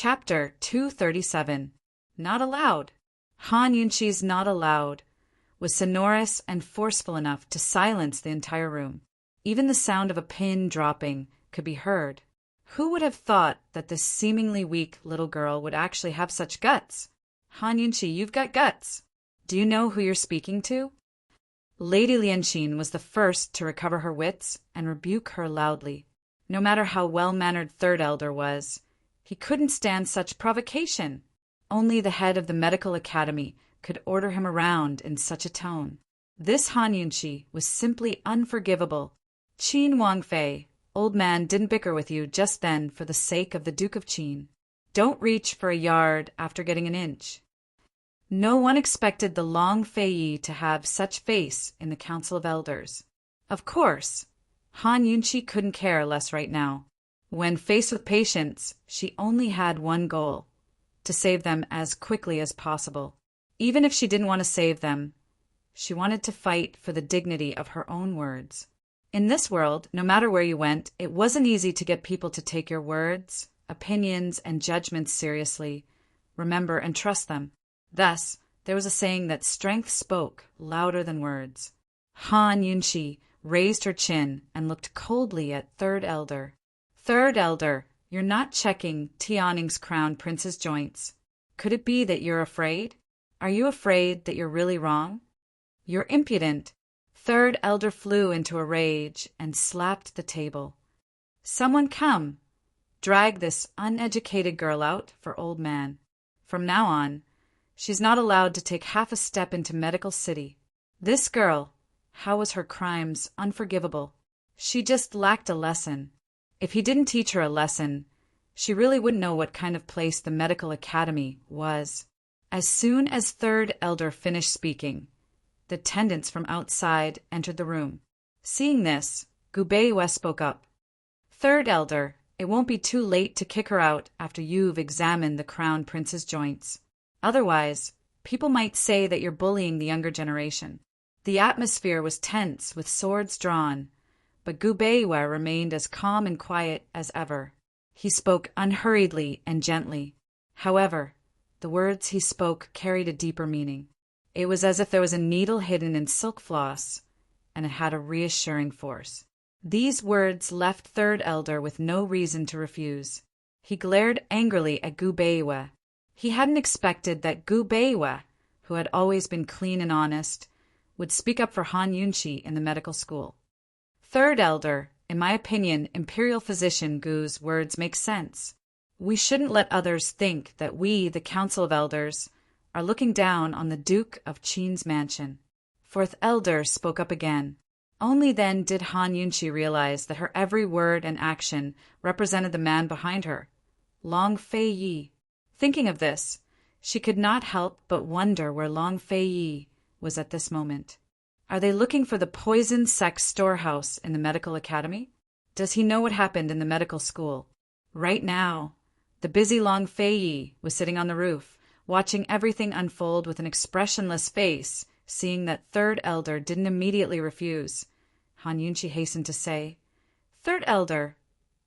Chapter 237. Not allowed. Han Yunqi's not allowed was sonorous and forceful enough to silence the entire room. Even the sound of a pin dropping could be heard. Who would have thought that this seemingly weak little girl would actually have such guts? Han Yunqi, you've got guts. Do you know who you're speaking to? Lady Lianqin was the first to recover her wits and rebuke her loudly. No matter how well-mannered Third Elder was, he couldn't stand such provocation. Only the head of the medical academy could order him around in such a tone. This Han Yunqi was simply unforgivable. Qin Wangfei, old man didn't bicker with you just then for the sake of the Duke of Qin. Don't reach for a yard after getting an inch. No one expected the Long Fei Yi to have such face in the Council of Elders. Of course, Han Yunqi couldn't care less right now. When faced with patients, she only had one goal: to save them as quickly as possible. Even if she didn't want to save them, she wanted to fight for the dignity of her own words. In this world, no matter where you went, it wasn't easy to get people to take your words, opinions, and judgments seriously, remember and trust them. Thus, there was a saying that strength spoke louder than words. Han Yunqi raised her chin and looked coldly at Third Elder. Third Elder, you're not checking Tianning's crown prince's joints. Could it be that you're afraid? Are you afraid that you're really wrong? You're impudent. Third Elder flew into a rage and slapped the table. Someone come. Drag this uneducated girl out for old man. From now on, she's not allowed to take half a step into Medical City. This girl, how was her crimes unforgivable? She just lacked a lesson. If he didn't teach her a lesson, she really wouldn't know what kind of place the medical academy was. As soon as Third Elder finished speaking, the attendants from outside entered the room. Seeing this, Gubeiwa spoke up. Third Elder, it won't be too late to kick her out after you've examined the crown prince's joints. Otherwise, people might say that you're bullying the younger generation. The atmosphere was tense with swords drawn, but Gubeiwa remained as calm and quiet as ever. He spoke unhurriedly and gently. However, the words he spoke carried a deeper meaning. It was as if there was a needle hidden in silk floss, and it had a reassuring force. These words left Third Elder with no reason to refuse. He glared angrily at Gubeiwa. He hadn't expected that Gubeiwa, who had always been clean and honest, would speak up for Han Yunqi in the medical school. Third Elder, in my opinion, Imperial Physician Gu's words make sense. We shouldn't let others think that we, the Council of Elders, are looking down on the Duke of Qin's mansion. Fourth Elder spoke up again. Only then did Han Yunqi realize that her every word and action represented the man behind her, Long Fei Yi. Thinking of this, she could not help but wonder where Long Fei Yi was at this moment. Are they looking for the poison sex storehouse in the medical academy? Does he know what happened in the medical school? Right now, the busy Long Fei Yi was sitting on the roof, watching everything unfold with an expressionless face, seeing that Third Elder didn't immediately refuse. Han Yunqi hastened to say, Third Elder,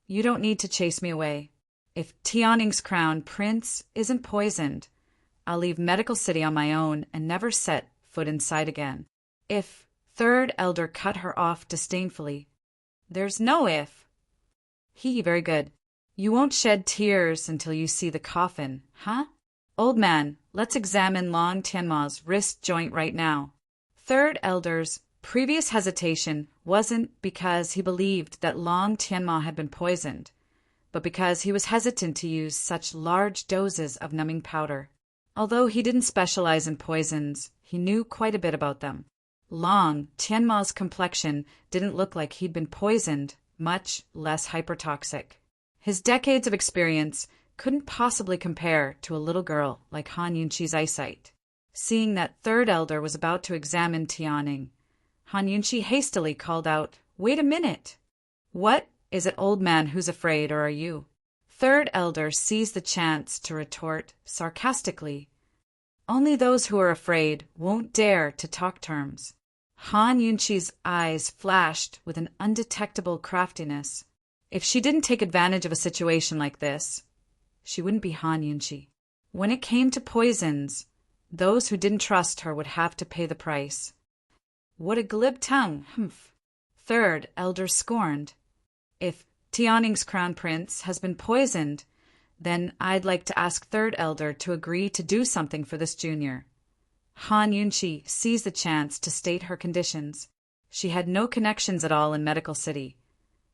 you don't need to chase me away. If Tianning's crown prince isn't poisoned, I'll leave Medical City on my own and never set foot inside again. If Third Elder cut her off disdainfully. There's no if. Very good. You won't shed tears until you see the coffin, huh? Old man, let's examine Long Tianma's wrist joint right now. Third Elder's previous hesitation wasn't because he believed that Long Tianma had been poisoned, but because he was hesitant to use such large doses of numbing powder. Although he didn't specialize in poisons, he knew quite a bit about them. Long Tianma's complexion didn't look like he'd been poisoned, much less hypertoxic. His decades of experience couldn't possibly compare to a little girl like Han Yunqi's eyesight. Seeing that Third Elder was about to examine Tianning, Han Yunqi hastily called out, Wait a minute! What? Is it old man who's afraid, or are you? Third Elder seized the chance to retort sarcastically, Only those who are afraid won't dare to talk terms. Han Yunqi's eyes flashed with an undetectable craftiness. If she didn't take advantage of a situation like this, she wouldn't be Han Yunqi. When it came to poisons, those who didn't trust her would have to pay the price. What a glib tongue, humph. Third elder scorned. If Tianning's crown prince has been poisoned, then I'd like to ask third elder to agree to do something for this junior. Han Yunqi seized the chance to state her conditions. She had no connections at all in Medical City,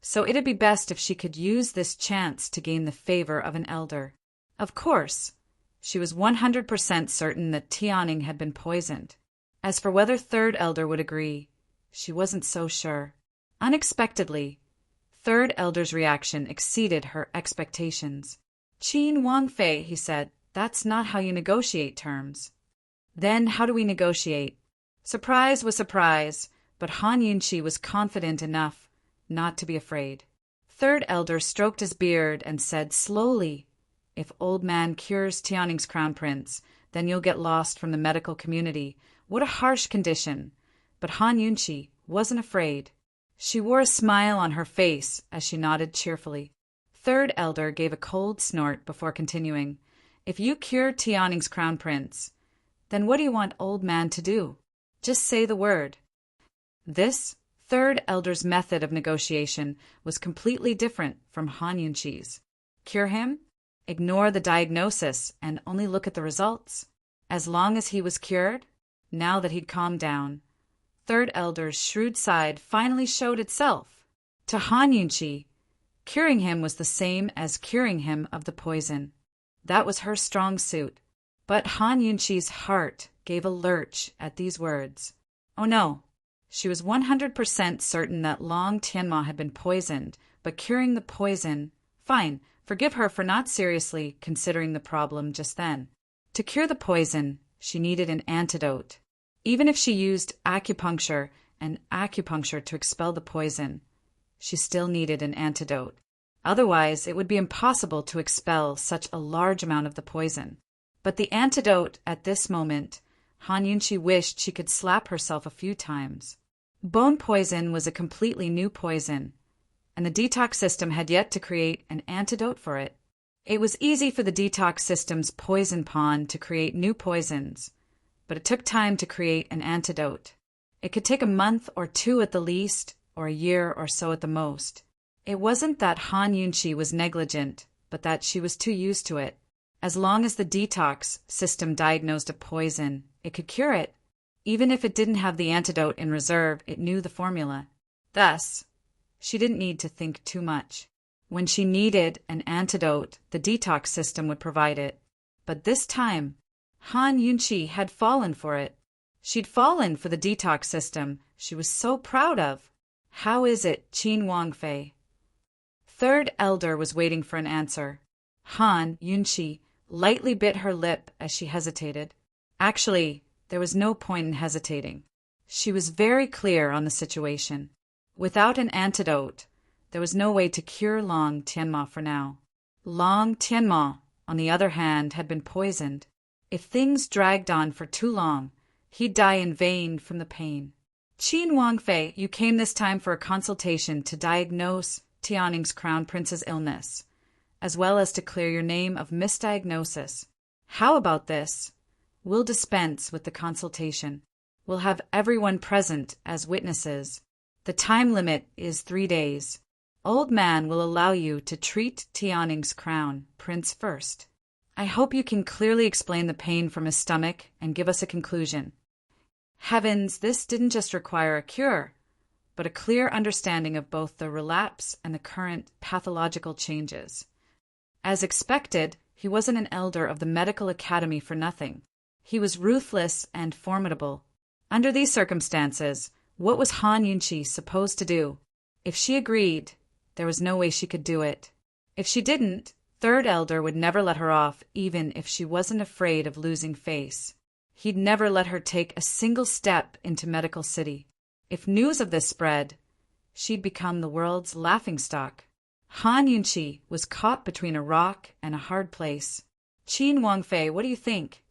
so it'd be best if she could use this chance to gain the favor of an elder. Of course, she was 100% certain that Tianning had been poisoned. As for whether third elder would agree, she wasn't so sure. Unexpectedly, third elder's reaction exceeded her expectations. "Qin Wangfei," he said, "that's not how you negotiate terms." "Then how do we negotiate?" Surprise was surprise, but Han Yunqi was confident enough not to be afraid. Third elder stroked his beard and said slowly, "If old man cures Tianning's crown prince, then you'll get lost from the medical community. What a harsh condition." But Han Yunqi wasn't afraid. She wore a smile on her face as she nodded cheerfully. Third elder gave a cold snort before continuing. "If you cure Tianning's crown prince, then what do you want old man to do? Just say the word." This third elder's method of negotiation was completely different from Han Yunqi's. Cure him? Ignore the diagnosis and only look at the results. As long as he was cured, now that he'd calmed down, third elder's shrewd side finally showed itself. To Han Yunqi, curing him was the same as curing him of the poison. That was her strong suit. But Han Yunqi's heart gave a lurch at these words. Oh no, she was 100% certain that Long Tianma had been poisoned, but curing the poison, fine, forgive her for not seriously considering the problem just then. To cure the poison, she needed an antidote. Even if she used acupuncture to expel the poison, she still needed an antidote. Otherwise, it would be impossible to expel such a large amount of the poison. But the antidote at this moment, Han Yunqi wished she could slap herself a few times. Bone poison was a completely new poison, and the detox system had yet to create an antidote for it. It was easy for the detox system's poison pond to create new poisons, but it took time to create an antidote. It could take a month or two at the least, or a year or so at the most. It wasn't that Han Yunqi was negligent, but that she was too used to it. As long as the detox system diagnosed a poison, it could cure it. Even if it didn't have the antidote in reserve, it knew the formula. Thus, she didn't need to think too much. When she needed an antidote, the detox system would provide it. But this time, Han Yunqi had fallen for it. She'd fallen for the detox system she was so proud of. How is it, Qin Wangfei? Third elder was waiting for an answer. Han Yunqi lightly bit her lip as she hesitated. Actually, there was no point in hesitating. She was very clear on the situation. Without an antidote, there was no way to cure Long Tianma for now. Long Tianma, on the other hand, had been poisoned. If things dragged on for too long, he'd die in vain from the pain. Qin Wangfei, you came this time for a consultation to diagnose Tianning's crown prince's illness, as well as to clear your name of misdiagnosis. How about this? We'll dispense with the consultation. We'll have everyone present as witnesses. The time limit is 3 days. Old man will allow you to treat Tianning's crown prince first. I hope you can clearly explain the pain from his stomach and give us a conclusion. Heavens, this didn't just require a cure, but a clear understanding of both the relapse and the current pathological changes. As expected, he wasn't an elder of the medical academy for nothing. He was ruthless and formidable. Under these circumstances, what was Han Yunqi supposed to do? If she agreed, there was no way she could do it. If she didn't, third elder would never let her off, even if she wasn't afraid of losing face. He'd never let her take a single step into Medical City. If news of this spread, she'd become the world's laughingstock. Han Yunqi was caught between a rock and a hard place. Qin Wangfei, what do you think?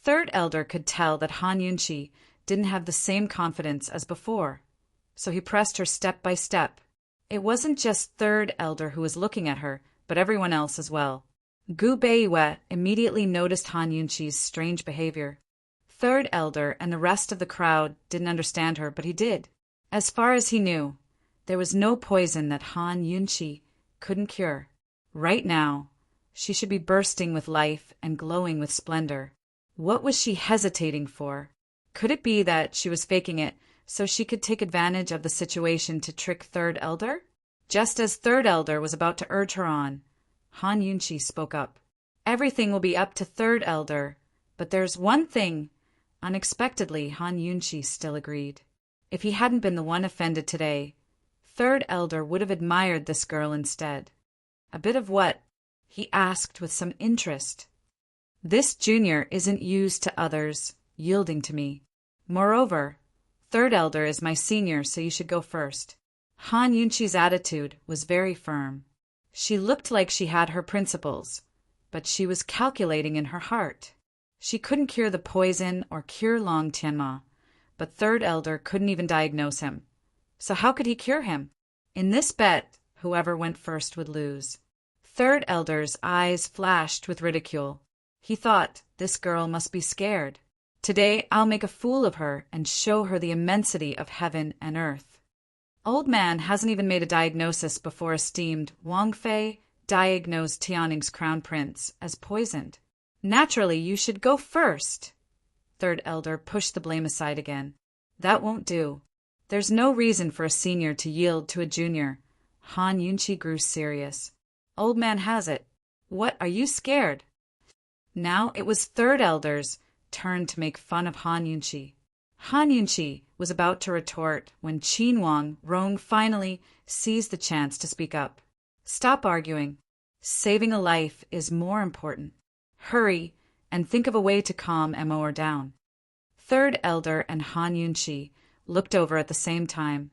Third elder could tell that Han Yunqi didn't have the same confidence as before, so he pressed her step by step. It wasn't just third elder who was looking at her, but everyone else as well. Gu Beiwe immediately noticed Han Yunqi's strange behavior. Third Elder and the rest of the crowd didn't understand her, but he did. As far as he knew, there was no poison that Han Yunqi couldn't cure. Right now, she should be bursting with life and glowing with splendor. What was she hesitating for? Could it be that she was faking it so she could take advantage of the situation to trick Third Elder? Just as Third Elder was about to urge her on, Han Yunqi spoke up. Everything will be up to Third Elder, but there's one thing. Unexpectedly, Han Yunqi still agreed. If he hadn't been the one offended today, Third Elder would have admired this girl instead. A bit of what? He asked with some interest. This junior isn't used to others yielding to me. Moreover, Third Elder is my senior, so you should go first. Han Yunqi's attitude was very firm. She looked like she had her principles, but she was calculating in her heart. She couldn't cure the poison or cure Long Tianma, but Third Elder couldn't even diagnose him. So how could he cure him? In this bet, whoever went first would lose. Third Elder's eyes flashed with ridicule. He thought, this girl must be scared. Today I'll make a fool of her and show her the immensity of heaven and earth. Old Man hasn't even made a diagnosis before esteemed Wang Fei diagnosed Tianning's crown prince as poisoned. Naturally, you should go first. Third Elder pushed the blame aside again. That won't do. There's no reason for a senior to yield to a junior. Han Yunqi grew serious. Old Man has it. What, are you scared? Now it was Third Elder's turn to make fun of Han Yunqi. Han Yunqi was about to retort when Qin Wang Rong finally seized the chance to speak up. Stop arguing. Saving a life is more important. Hurry and think of a way to calm Mo down. Third Elder and Han Yunqi looked over at the same time,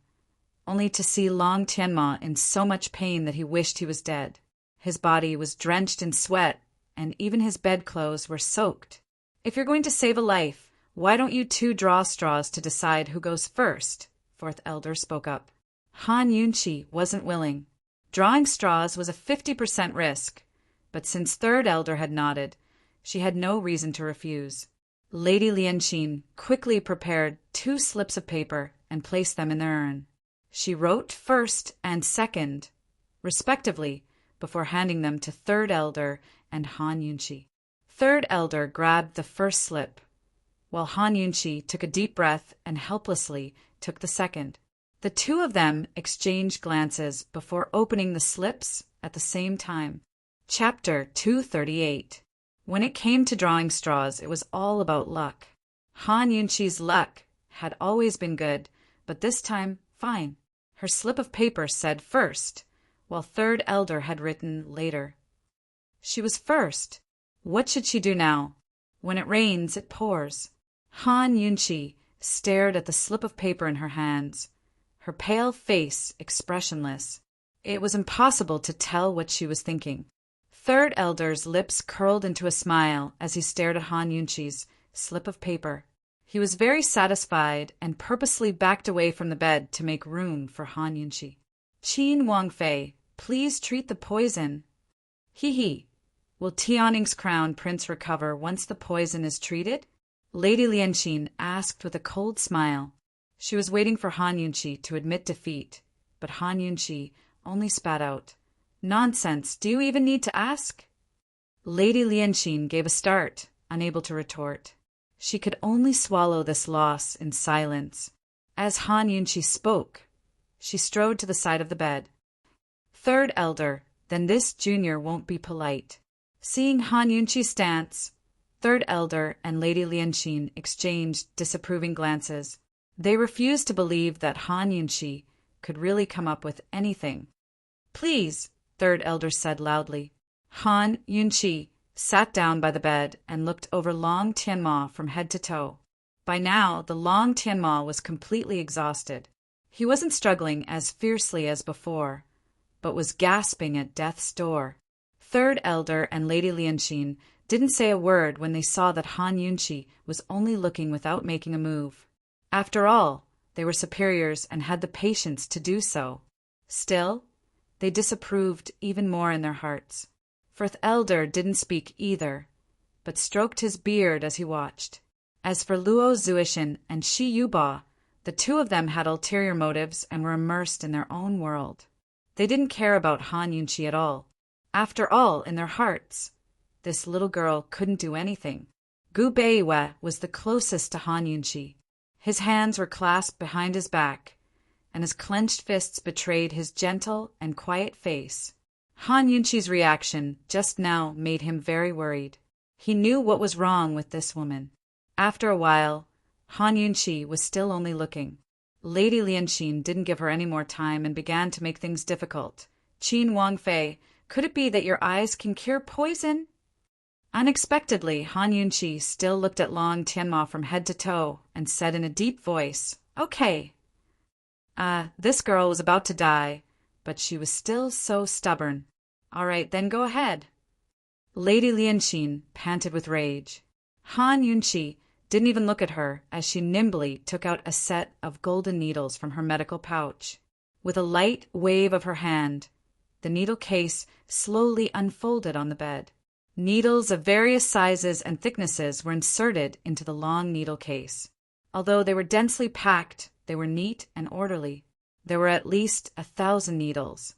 only to see Long Tianma in so much pain that he wished he was dead. His body was drenched in sweat, and even his bedclothes were soaked. If you're going to save a life, why don't you two draw straws to decide who goes first? Fourth Elder spoke up. Han Yunqi wasn't willing. Drawing straws was a 50% risk, but since Third Elder had nodded, she had no reason to refuse. Lady Lianqin quickly prepared 2 slips of paper and placed them in the urn. She wrote first and second, respectively, before handing them to Third Elder and Han Yunqi. Third Elder grabbed the first slip, while Han Yunqi took a deep breath and helplessly took the second. The two of them exchanged glances before opening the slips at the same time. Chapter 238. When it came to drawing straws, it was all about luck. Han Yunqi's luck had always been good, but this time, fine. Her slip of paper said first, while Third Elder had written later. She was first. What should she do now? When it rains, it pours. Han Yunqi stared at the slip of paper in her hands, her pale face expressionless. It was impossible to tell what she was thinking. Third Elder's lips curled into a smile as he stared at Han Yunqi's slip of paper. He was very satisfied and purposely backed away from the bed to make room for Han Yunqi. Qin Wangfei, please treat the poison. He. Will Tianning's crown prince recover once the poison is treated? Lady Lianqin asked with a cold smile. She was waiting for Han Yunqi to admit defeat, but Han Yunqi only spat out, "Nonsense, do you even need to ask?" Lady Lianqin gave a start, unable to retort. She could only swallow this loss in silence. As Han Yunqi spoke, she strode to the side of the bed. Third Elder, then this junior won't be polite. Seeing Han Yunqi's stance, Third Elder and Lady Lianqin exchanged disapproving glances. They refused to believe that Han Yunqi could really come up with anything. "Please," Third Elder said loudly. Han Yunqi sat down by the bed and looked over Long Tianma from head to toe. By now, the Long Tianma was completely exhausted. He wasn't struggling as fiercely as before, but was gasping at death's door. Third Elder and Lady Lianqin didn't say a word when they saw that Han Yunqi was only looking without making a move. After all, they were superiors and had the patience to do so. Still, they disapproved even more in their hearts. Fourth elder didn't speak either, but stroked his beard as he watched. As for Luo Zuishin and Shi Yuba, the two of them had ulterior motives and were immersed in their own world. They didn't care about Han Yunqi at all. After all, in their hearts, this little girl couldn't do anything. Gu Beiwe was the closest to Han Yunqi. His hands were clasped behind his back, and his clenched fists betrayed his gentle and quiet face. Han Yunqi's reaction just now made him very worried. He knew what was wrong with this woman. After a while, Han Yunqi was still only looking. Lady Lianxin didn't give her any more time and began to make things difficult. Qin Wangfei, could it be that your eyes can cure poison? Unexpectedly, Han Yunqi still looked at Long Tianma from head to toe and said in a deep voice, "Okay." This girl was about to die, but she was still so stubborn. "All right, then go ahead." Lady Lianxin panted with rage. Han Yunqi didn't even look at her as she nimbly took out a set of golden needles from her medical pouch. With a light wave of her hand, the needle case slowly unfolded on the bed. Needles of various sizes and thicknesses were inserted into the long needle case. Although they were densely packed, they were neat and orderly. There were at least 1,000 needles.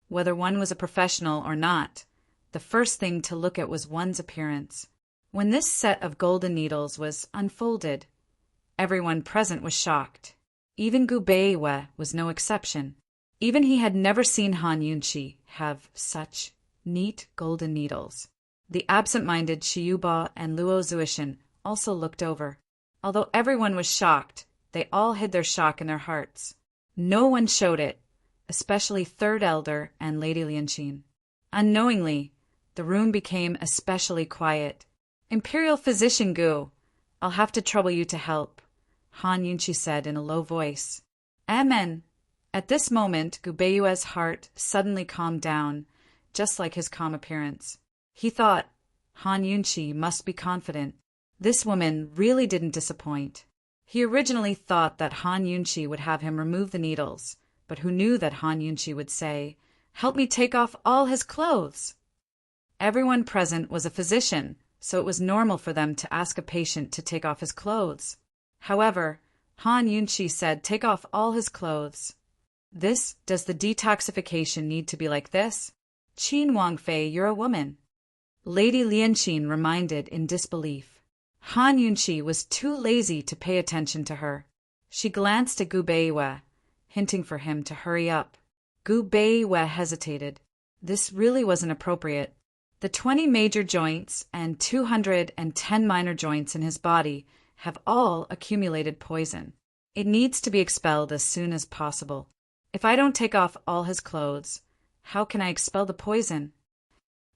Whether one was a professional or not, the first thing to look at was one's appearance. When this set of golden needles was unfolded, everyone present was shocked. Even Gu Beiwe was no exception. Even he had never seen Han Yunqi have such neat golden needles. The absent-minded Shiyuba and Luo Zuishin also looked over. Although everyone was shocked, they all hid their shock in their hearts. No one showed it, especially Third Elder and Lady Lianxin. Unknowingly, the room became especially quiet. "Imperial Physician Gu, I'll have to trouble you to help," Han Yunqi said in a low voice. "Amen." At this moment, Gu Beiyue's heart suddenly calmed down, just like his calm appearance. He thought, Han Yunqi must be confident. This woman really didn't disappoint. He originally thought that Han Yunqi would have him remove the needles, but who knew that Han Yunqi would say, "Help me take off all his clothes." Everyone present was a physician, so it was normal for them to ask a patient to take off his clothes. However, Han Yunqi said take off all his clothes. Does the detoxification need to be like this? Qin Wangfei, you're a woman. Lady Lianxin reminded in disbelief. Han Yunqi was too lazy to pay attention to her. She glanced at Gu Beiwe, hinting for him to hurry up. Gu Beiwe hesitated. This really wasn't appropriate. The 20 major joints and 210 minor joints in his body have all accumulated poison. It needs to be expelled as soon as possible. If I don't take off all his clothes, how can I expel the poison?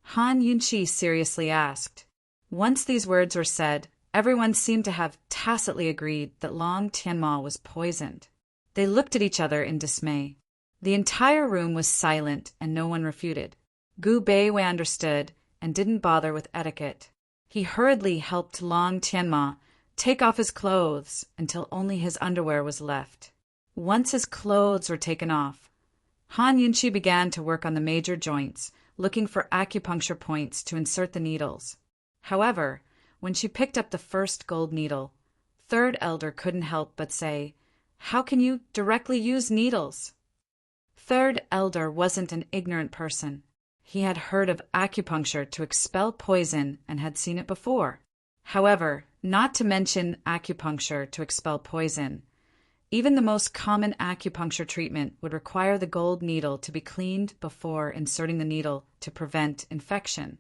Han Yunqi seriously asked. Once these words were said, everyone seemed to have tacitly agreed that Long Tianma was poisoned. They looked at each other in dismay. The entire room was silent and no one refuted. Gu Beiwei understood and didn't bother with etiquette. He hurriedly helped Long Tianma take off his clothes until only his underwear was left. Once his clothes were taken off, Han Yunqi began to work on the major joints, looking for acupuncture points to insert the needles. However, when she picked up the first gold needle, Third Elder couldn't help but say, "How can you directly use needles?" Third Elder wasn't an ignorant person. He had heard of acupuncture to expel poison and had seen it before. However, not to mention acupuncture to expel poison, even the most common acupuncture treatment would require the gold needle to be cleaned before inserting the needle to prevent infection.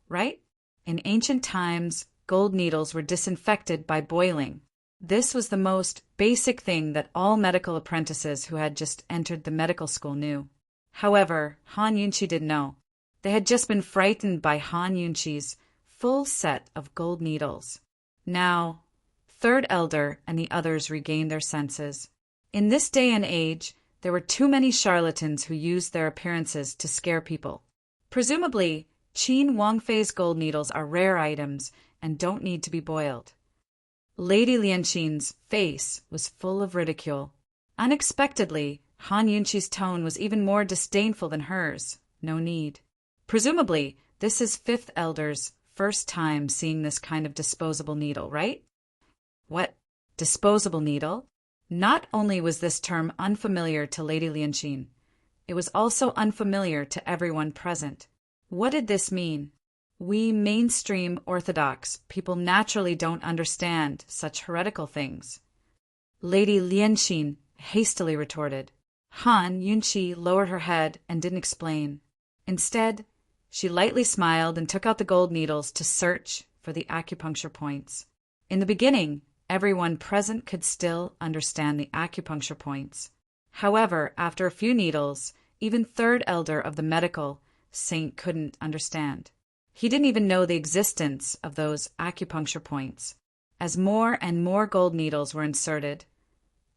Right? In ancient times, gold needles were disinfected by boiling. This was the most basic thing that all medical apprentices who had just entered the medical school knew. However, Han Yunqi didn't know. They had just been frightened by Han Yunqi's full set of gold needles. Now, Third Elder and the others regained their senses. In this day and age, there were too many charlatans who used their appearances to scare people. Presumably, Qin Wangfei's gold needles are rare items and don't need to be boiled. Lady Lianxin's face was full of ridicule. Unexpectedly, Han Yunqi's tone was even more disdainful than hers. No need. Presumably, This is fifth elder's first time seeing this kind of disposable needle, right? What? Disposable needle? Not only was this term unfamiliar to Lady Lianqin, it was also unfamiliar to everyone present. What did this mean? We mainstream Orthodox people naturally don't understand such heretical things. Lady Lianqin hastily retorted. Han Yunqi lowered her head and didn't explain. Instead, she lightly smiled and took out the gold needles to search for the acupuncture points. In the beginning, everyone present could still understand the acupuncture points. However, after a few needles, even third elder of the medical saint couldn't understand. He didn't even know the existence of those acupuncture points. As more and more gold needles were inserted,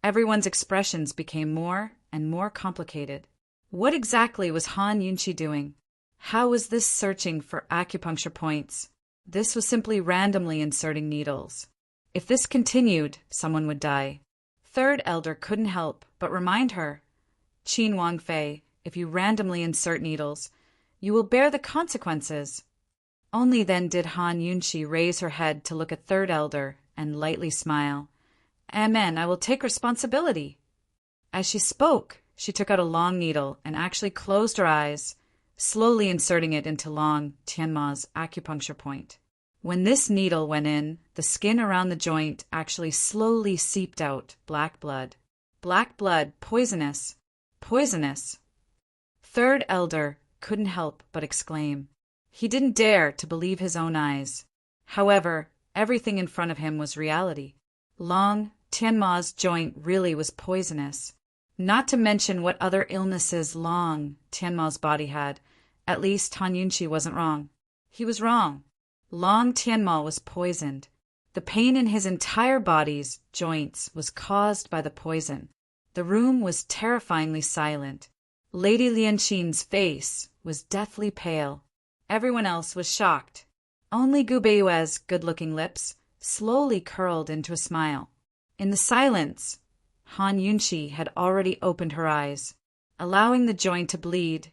everyone's expressions became more and more complicated. What exactly was Han Yunqi doing? How was this searching for acupuncture points? This was simply randomly inserting needles. If this continued, someone would die. Third elder couldn't help but remind her, Qin Wangfei, if you randomly insert needles, you will bear the consequences. Only then did Han Yunqi raise her head to look at third elder and lightly smile. Amen, I will take responsibility. As she spoke, she took out a long needle and actually closed her eyes, slowly inserting it into Long Tianma's acupuncture point. When this needle went in, the skin around the joint actually slowly seeped out black blood. Black blood, poisonous. Poisonous. Third elder couldn't help but exclaim. He didn't dare to believe his own eyes. However, everything in front of him was reality. Long Tianma's joint really was poisonous. Not to mention what other illnesses Long Tianma's body had. At least Han Yunqi wasn't wrong. He was wrong. Long Tianma was poisoned. The pain in his entire body's joints was caused by the poison. The room was terrifyingly silent. Lady Lianqin's face was deathly pale. Everyone else was shocked. Only Gu Beiyue's good-looking lips slowly curled into a smile. In the silence, Han Yunqi had already opened her eyes. Allowing the joint to bleed,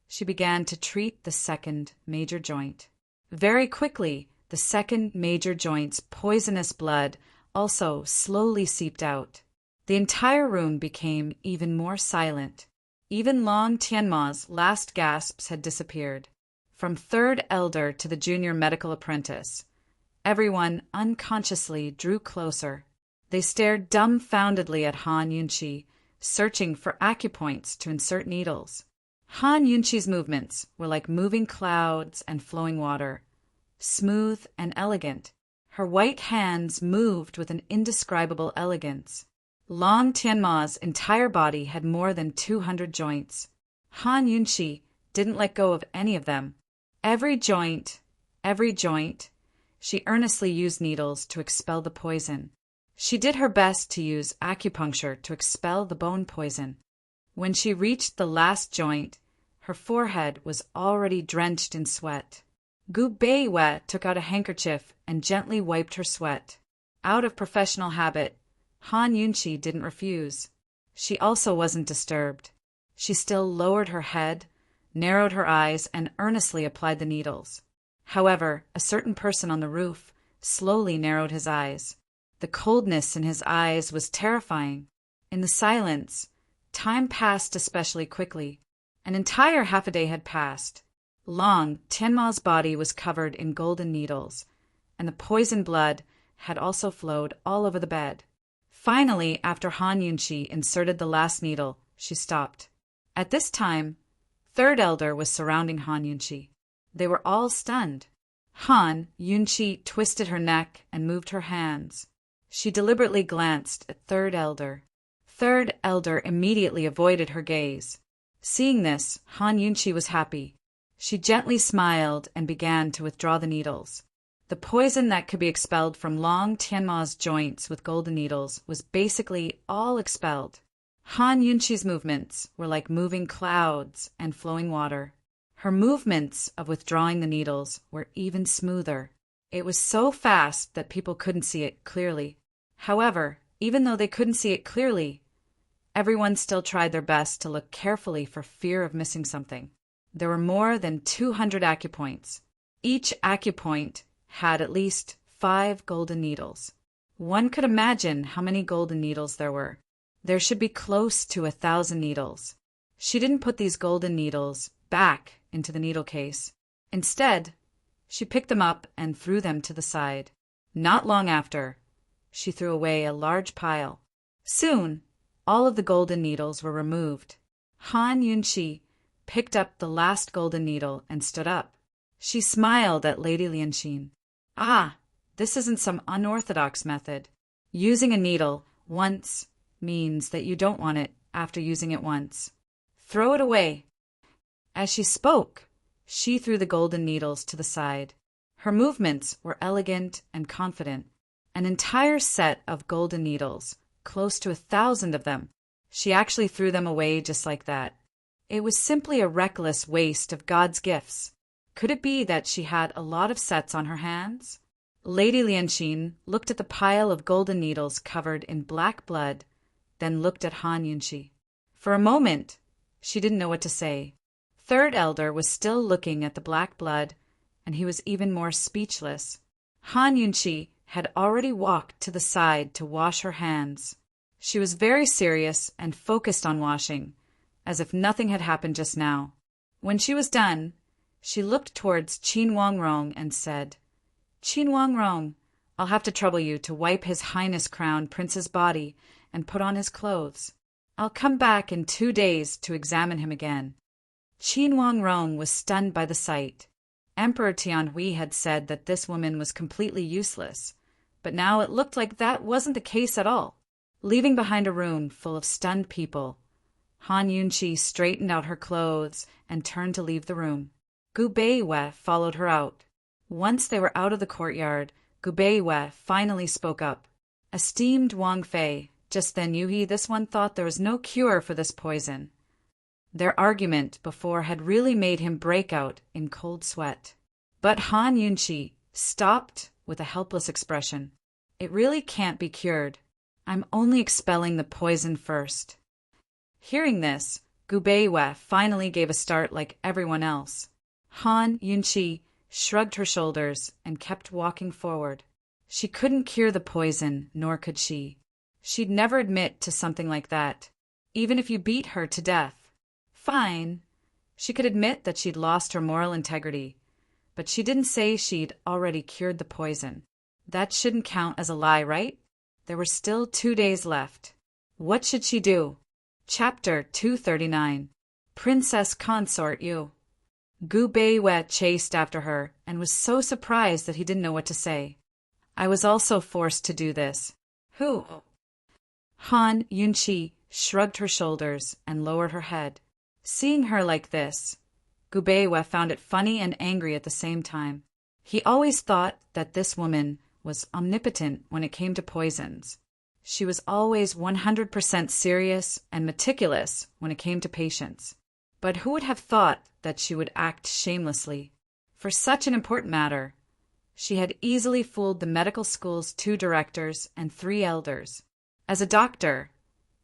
she began to treat the second major joint. Very quickly, the second major joint's poisonous blood also slowly seeped out. The entire room became even more silent. Even Long Tianma's last gasps had disappeared. From third elder to the junior medical apprentice, everyone unconsciously drew closer. They stared dumbfoundedly at Han Yunqi, searching for acupoints to insert needles. Han Yunqi's movements were like moving clouds and flowing water, smooth and elegant. Her white hands moved with an indescribable elegance. Long Tianma's entire body had more than 200 joints. Han Yunqi didn't let go of any of them. Every joint, she earnestly used needles to expel the poison. She did her best to use acupuncture to expel the bone poison. When she reached the last joint, her forehead was already drenched in sweat. Gu Beiyue took out a handkerchief and gently wiped her sweat. Out of professional habit, Han Yunqi didn't refuse. She also wasn't disturbed. She still lowered her head, narrowed her eyes, and earnestly applied the needles. However, a certain person on the roof slowly narrowed his eyes. The coldness in his eyes was terrifying. In the silence, time passed especially quickly. An entire half a day had passed. Long Tianma's body was covered in golden needles, and the poison blood had also flowed all over the bed. Finally, after Han Yunqi inserted the last needle, she stopped. At this time, third elder was surrounding Han Yunqi. They were all stunned. Han Yunqi twisted her neck and moved her hands. She deliberately glanced at third elder. Third elder immediately avoided her gaze. Seeing this, Han Yunqi was happy. She gently smiled and began to withdraw the needles. The poison that could be expelled from Long Tianma's joints with golden needles was basically all expelled. Han Yunqi's movements were like moving clouds and flowing water. Her movements of withdrawing the needles were even smoother. It was so fast that people couldn't see it clearly. However, even though they couldn't see it clearly, everyone still tried their best to look carefully for fear of missing something. There were more than 200 acupoints. Each acupoint had at least 5 golden needles. One could imagine how many golden needles there were. There should be close to 1,000 needles. She didn't put these golden needles back into the needle case. Instead, she picked them up and threw them to the side. Not long after, she threw away a large pile. Soon, all of the golden needles were removed. Han Yunqi picked up the last golden needle and stood up. She smiled at Lady Lianxin. Ah, this isn't some unorthodox method. Using a needle once means that you don't want it after using it once. Throw it away. As she spoke, she threw the golden needles to the side. Her movements were elegant and confident. An entire set of golden needles, close to 1,000 of them. She actually threw them away just like that. It was simply a reckless waste of God's gifts. Could it be that she had a lot of sets on her hands? Lady Lianxin looked at the pile of golden needles covered in black blood, then looked at Han Yunqi. For a moment, she didn't know what to say. Third Elder was still looking at the black blood, and he was even more speechless. Han Yunqi had already walked to the side to wash her hands. She was very serious and focused on washing, as if nothing had happened just now. When she was done, she looked towards Qin Wangrong and said, "Qin Wangrong, I'll have to trouble you to wipe His Highness Crown Prince's body and put on his clothes. I'll come back in 2 days to examine him again." Qin Wangrong was stunned by the sight. Emperor Tianhui had said that this woman was completely useless, but now it looked like that wasn't the case at all. Leaving behind a room full of stunned people, Han Yunqi straightened out her clothes and turned to leave the room. Gu Beiwei followed her out. Once they were out of the courtyard, Gu Beiwei finally spoke up. "Esteemed Wang Fei, just then Yuhi, this one thought there was no cure for this poison." Their argument before had really made him break out in cold sweat. But Han Yunqi stopped with a helpless expression. "It really can't be cured. I'm only expelling the poison first." Hearing this, Gu Beiwei finally gave a start like everyone else. Han Yunqi shrugged her shoulders and kept walking forward. She couldn't cure the poison, nor could she. She'd never admit to something like that, even if you beat her to death. Fine. She could admit that she'd lost her moral integrity, but she didn't say she'd already cured the poison. That shouldn't count as a lie, right? There were still 2 days left. What should she do? Chapter 239. Princess Consort You. Gu Beiwei chased after her and was so surprised that he didn't know what to say. "I was also forced to do this." "Who?" Han Yunqi shrugged her shoulders and lowered her head. Seeing her like this, Gu Beiwei found it funny and angry at the same time. He always thought that this woman was omnipotent when it came to poisons. She was always 100% serious and meticulous when it came to patients. But who would have thought that she would act shamelessly? For such an important matter, she had easily fooled the medical school's 2 directors and 3 elders. As a doctor,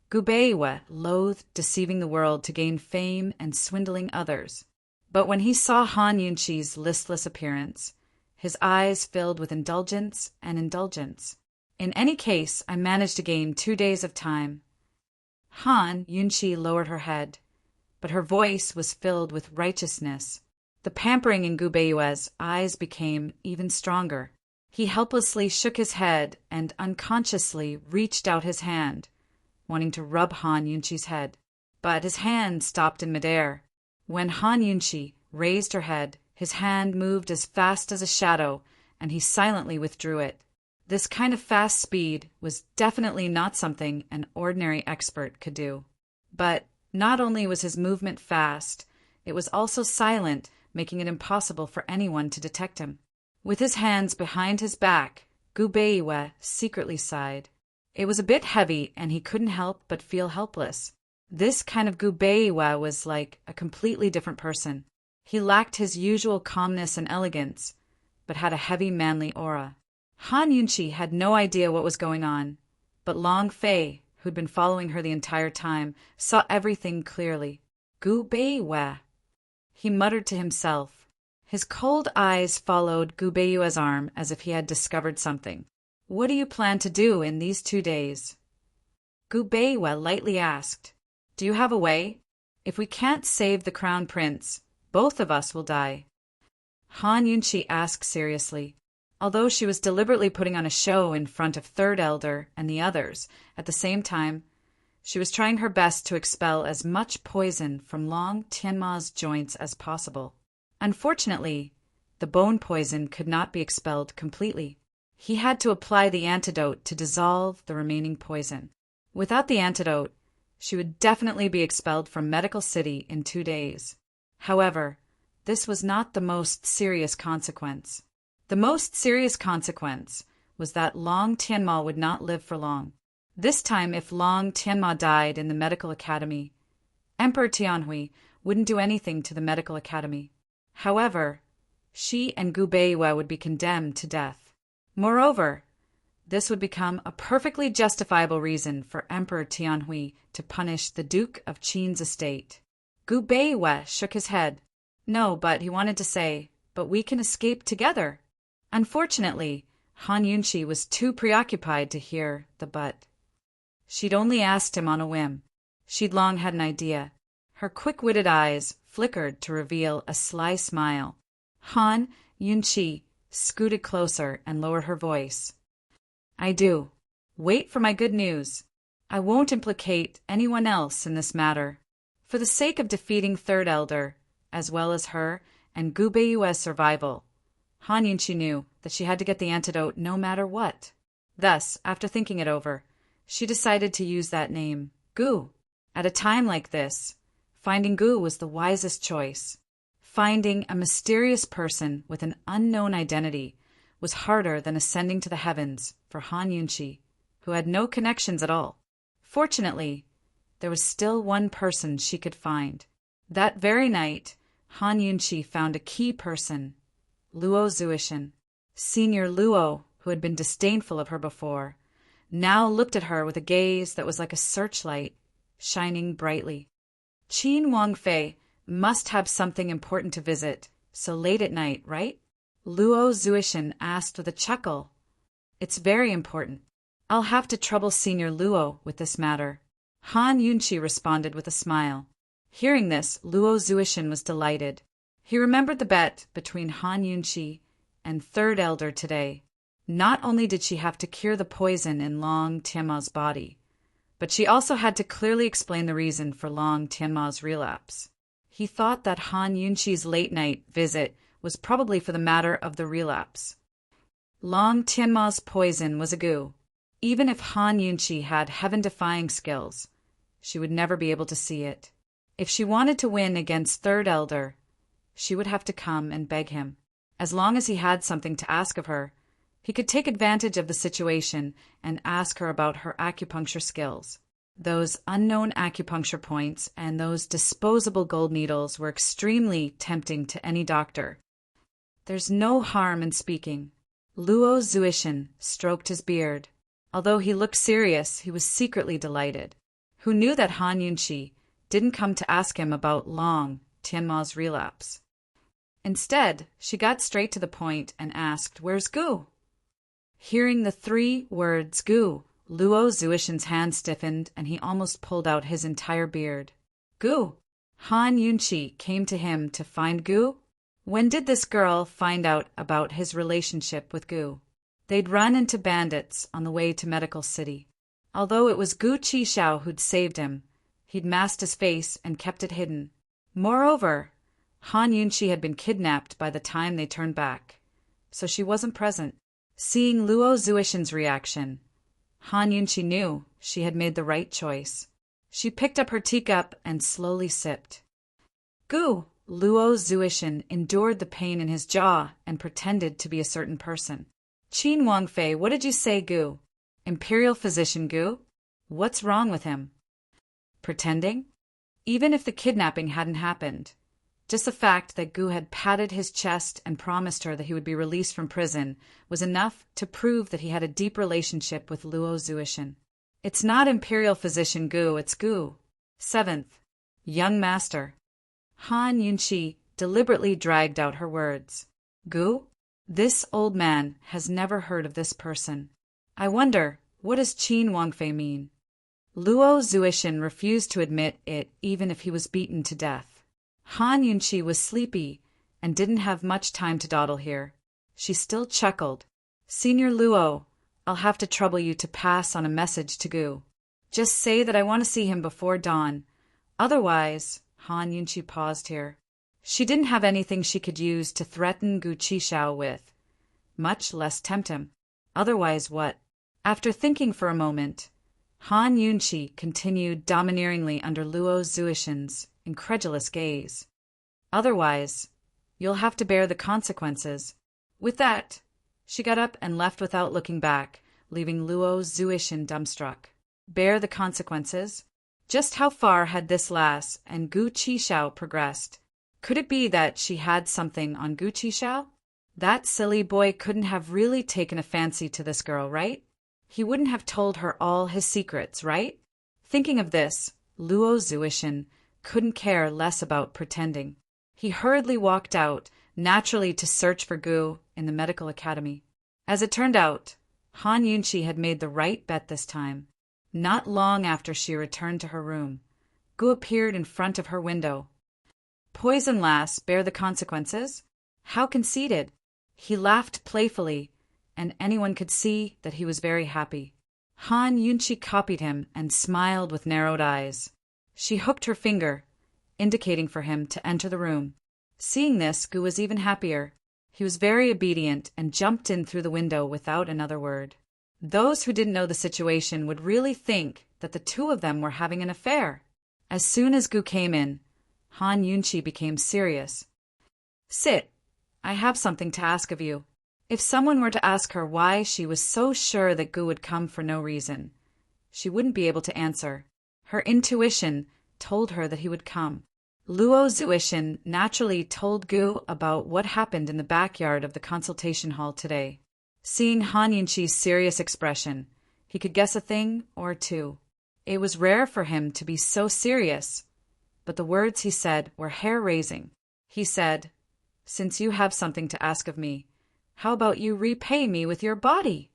Gu Beiwei loathed deceiving the world to gain fame and swindling others. But when he saw Han Yunqi's listless appearance, his eyes filled with indulgence and indulgence. "In any case, I managed to gain 2 days of time." Han Yunqi lowered her head, but her voice was filled with righteousness. The pampering in Gu Beiwei's eyes became even stronger. He helplessly shook his head and unconsciously reached out his hand, wanting to rub Han Yunqi's head. But his hand stopped in midair. When Han Yunqi raised her head, his hand moved as fast as a shadow, and he silently withdrew it. This kind of fast speed was definitely not something an ordinary expert could do. But not only was his movement fast, it was also silent, making it impossible for anyone to detect him. With his hands behind his back, Gu Beiwei secretly sighed. It was a bit heavy, and he couldn't help but feel helpless. This kind of Gu Beiwei was like a completely different person. He lacked his usual calmness and elegance, but had a heavy manly aura. Han Yunqi had no idea what was going on, but Long Fei, who'd been following her the entire time, saw everything clearly. Gu Beiwei. he muttered to himself. His cold eyes followed Gu Beiyue's arm as if he had discovered something. "What do you plan to do in these 2 days?" Gu Beiyue lightly asked. "Do you have a way? If we can't save the crown prince, both of us will die." Han Yunqi asked seriously, although she was deliberately putting on a show in front of Third Elder and the others. At the same time, she was trying her best to expel as much poison from Long Tianma's joints as possible. Unfortunately, the bone poison could not be expelled completely. He had to apply the antidote to dissolve the remaining poison. Without the antidote, she would definitely be expelled from Medical City in 2 days. However, this was not the most serious consequence. The most serious consequence was that Long Tianma would not live for long. This time, if Long Tianma died in the medical academy, Emperor Tianhui wouldn't do anything to the medical academy. However, she and Gu Beiyue would be condemned to death. Moreover, this would become a perfectly justifiable reason for Emperor Tianhui to punish the Duke of Qin's estate. Gu Beiyue shook his head. No, but he wanted to say, "But we can escape together." Unfortunately, Han Yunqi was too preoccupied to hear the but. She'd only asked him on a whim. She'd long had an idea. Her quick-witted eyes flickered to reveal a sly smile. Han Yunqi scooted closer and lowered her voice. "I do. Wait for my good news. I won't implicate anyone else in this matter. For the sake of defeating Third Elder, as well as her and Gu Beiyue's survival, Han Yunqi knew that she had to get the antidote no matter what. Thus, after thinking it over, she decided to use that name, Gu. At a time like this, finding Gu was the wisest choice. Finding a mysterious person with an unknown identity was harder than ascending to the heavens for Han Yunqi, who had no connections at all. Fortunately, there was still one person she could find. That very night, Han Yunqi found a key person, Luo Zuishan. Senior Luo, who had been disdainful of her before, now looked at her with a gaze that was like a searchlight, shining brightly. Qin Wangfei must have something important to visit, so late at night, right? Luo Zuishan asked with a chuckle. It's very important. I'll have to trouble Senior Luo with this matter. Han Yunqi responded with a smile. Hearing this, Luo Zuishan was delighted. He remembered the bet between Han Yunqi and Third Elder today. Not only did she have to cure the poison in Long Tianma's body, but she also had to clearly explain the reason for Long Tianma's relapse. He thought that Han Yunqi's late-night visit was probably for the matter of the relapse. Long Tianma's poison was a Gu. Even if Han Yunqi had heaven-defying skills, she would never be able to see it. If she wanted to win against Third Elder, she would have to come and beg him. As long as he had something to ask of her, he could take advantage of the situation and ask her about her acupuncture skills. Those unknown acupuncture points and those disposable gold needles were extremely tempting to any doctor. There's no harm in speaking. Luo Zuishan stroked his beard. Although he looked serious, he was secretly delighted. Who knew that Han Yunqi didn't come to ask him about Long Tianma's relapse? Instead, she got straight to the point and asked, "Where's Gu?" Hearing the 3 words Gu, Luo Zuishan's hand stiffened and he almost pulled out his entire beard. Gu! Han Yunqi came to him to find Gu? When did this girl find out about his relationship with Gu? They'd run into bandits on the way to Medical City. Although it was Gu Qixiao who'd saved him, he'd masked his face and kept it hidden. Moreover, Han Yunqi had been kidnapped by the time they turned back, so she wasn't present. Seeing Luo Zuishan's reaction, Han Yunqi knew she had made the right choice. She picked up her teacup and slowly sipped. Gu! Luo Zuishan endured the pain in his jaw and pretended to be a certain person. Qin Wangfei, what did you say, Gu? Imperial physician Gu? What's wrong with him? Pretending? Even if the kidnapping hadn't happened, just the fact that Gu had patted his chest and promised her that he would be released from prison was enough to prove that he had a deep relationship with Luo Zuishan. It's not Imperial physician Gu, it's Gu. 7th. Young Master. Han Yunqi deliberately dragged out her words. Gu? This old man has never heard of this person. I wonder, what does Qin Wangfei mean? Luo Zuishan refused to admit it even if he was beaten to death. Han Yunqi was sleepy and didn't have much time to dawdle here. She still chuckled. Senior Luo, I'll have to trouble you to pass on a message to Gu. Just say that I want to see him before dawn. Otherwise, Han Yunqi paused here. She didn't have anything she could use to threaten Gu Qishao with, much less tempt him. Otherwise what? After thinking for a moment, Han Yunqi continued domineeringly under Luo Zuishan's incredulous gaze. Otherwise, you'll have to bear the consequences. With that, she got up and left without looking back, leaving Luo Zuishan dumbstruck. Bear the consequences? Just how far had this lass and Gu Qishao progressed? Could it be that she had something on Gu Qishao? That silly boy couldn't have really taken a fancy to this girl, right? He wouldn't have told her all his secrets, right? Thinking of this, Luo Zuishan couldn't care less about pretending. He hurriedly walked out, naturally to search for Gu in the medical academy. As it turned out, Han Yunqi had made the right bet this time. Not long after she returned to her room, Gu appeared in front of her window. Poison lass, bear the consequences? How conceited! He laughed playfully, and anyone could see that he was very happy. Han Yunqi copied him and smiled with narrowed eyes. She hooked her finger, indicating for him to enter the room. Seeing this, Gu was even happier. He was very obedient and jumped in through the window without another word. Those who didn't know the situation would really think that the two of them were having an affair. As soon as Gu came in, Han Yunqi became serious. Sit. I have something to ask of you. If someone were to ask her why she was so sure that Gu would come for no reason, she wouldn't be able to answer. Her intuition told her that he would come. Luo Zuishan naturally told Gu about what happened in the backyard of the consultation hall today. Seeing Han Yunqi's serious expression, he could guess a thing or two. It was rare for him to be so serious, but the words he said were hair-raising. He said, "Since you have something to ask of me, how about you repay me with your body?"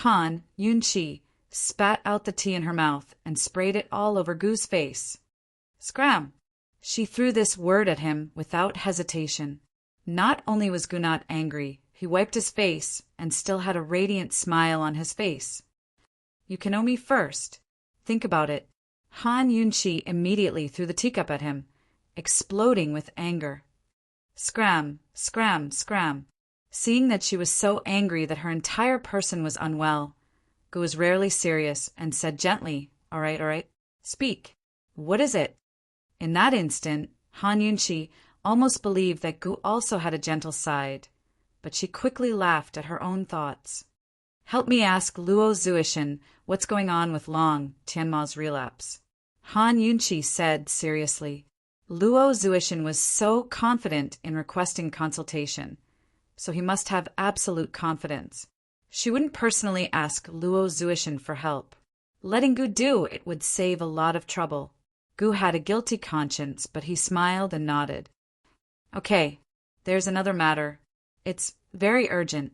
Han Yunqi spat out the tea in her mouth and sprayed it all over Gu's face. Scram! She threw this word at him without hesitation. Not only was Gu not angry, he wiped his face and still had a radiant smile on his face. You can owe me first. Think about it. Han Yunqi immediately threw the teacup at him, exploding with anger. Scram, scram, scram. Seeing that she was so angry that her entire person was unwell, Gu was rarely serious and said gently, all right, speak. What is it? In that instant, Han Yunqi almost believed that Gu also had a gentle side, but she quickly laughed at her own thoughts. Help me ask Luo Zuishan what's going on with Long Tianma's relapse. Han Yunqi said seriously. Luo Zuishan was so confident in requesting consultation, so he must have absolute confidence. She wouldn't personally ask Luo Zuishan for help. Letting Gu do it would save a lot of trouble. Gu had a guilty conscience, but he smiled and nodded. Okay, there's another matter. It's very urgent.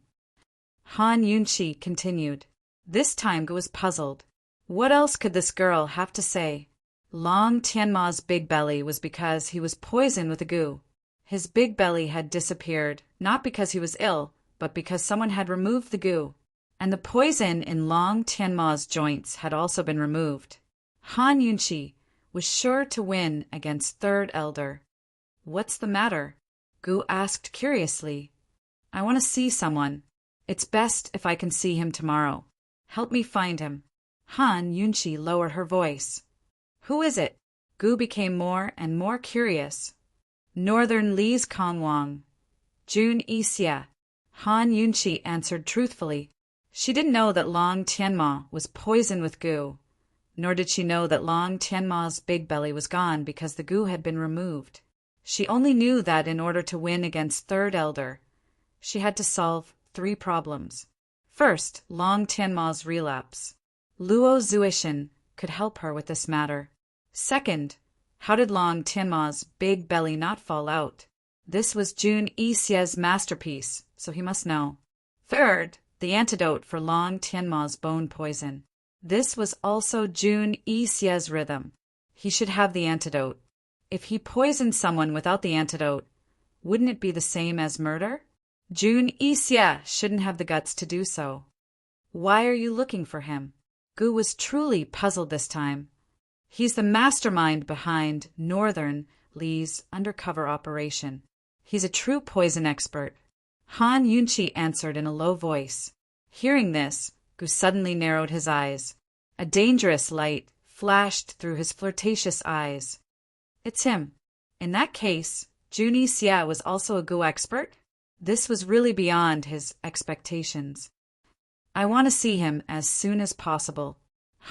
Han Yunqi continued. This time Gu was puzzled. What else could this girl have to say? Long Tianma's big belly was because he was poisoned with a Gu. His big belly had disappeared, not because he was ill, but because someone had removed the Gu. And the poison in Long Tianma's joints had also been removed. Han Yunqi was sure to win against Third Elder. What's the matter? Gu asked curiously. I want to see someone. It's best if I can see him tomorrow. Help me find him. Han Yunqi lowered her voice. Who is it? Gu became more and more curious. Northern Li's Kongwang. Jun Yixia. Han Yunqi answered truthfully. She didn't know that Long Tianma was poisoned with Gu, nor did she know that Long Tianma's big belly was gone because the Gu had been removed. She only knew that in order to win against Third Elder, she had to solve 3 problems. First, Long Tianma's relapse. Luo Zuishan could help her with this matter. Second, how did Long Tianma's big belly not fall out? This was Jun Yixie's masterpiece, so he must know. Third, the antidote for Long Tianma's bone poison. This was also Jun Yixie's rhythm. He should have the antidote. If he poisoned someone without the antidote, wouldn't it be the same as murder? Jun Yixie shouldn't have the guts to do so. Why are you looking for him? Gu was truly puzzled this time. He's the mastermind behind Northern Li's undercover operation. He's a true poison expert. Han Yunqi answered in a low voice. Hearing this, Gu suddenly narrowed his eyes. A dangerous light flashed through his flirtatious eyes. It's him. In that case, Jun Yixie was also a Gu expert? This was really beyond his expectations. I want to see him as soon as possible,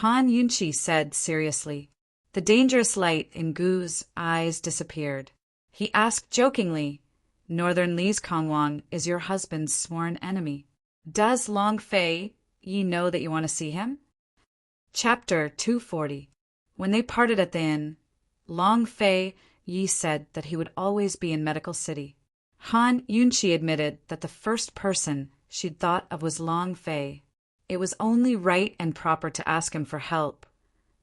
Han Yunqi said seriously. The dangerous light in Gu's eyes disappeared. He asked jokingly, Northern Li's Kongwang is your husband's sworn enemy. Does Long Fei Yi know that you want to see him? Chapter 240. When they parted at the inn, Long Fei Yi said that he would always be in Medical City. Han Yunqi admitted that the first person she'd thought of was Long Fei. It was only right and proper to ask him for help,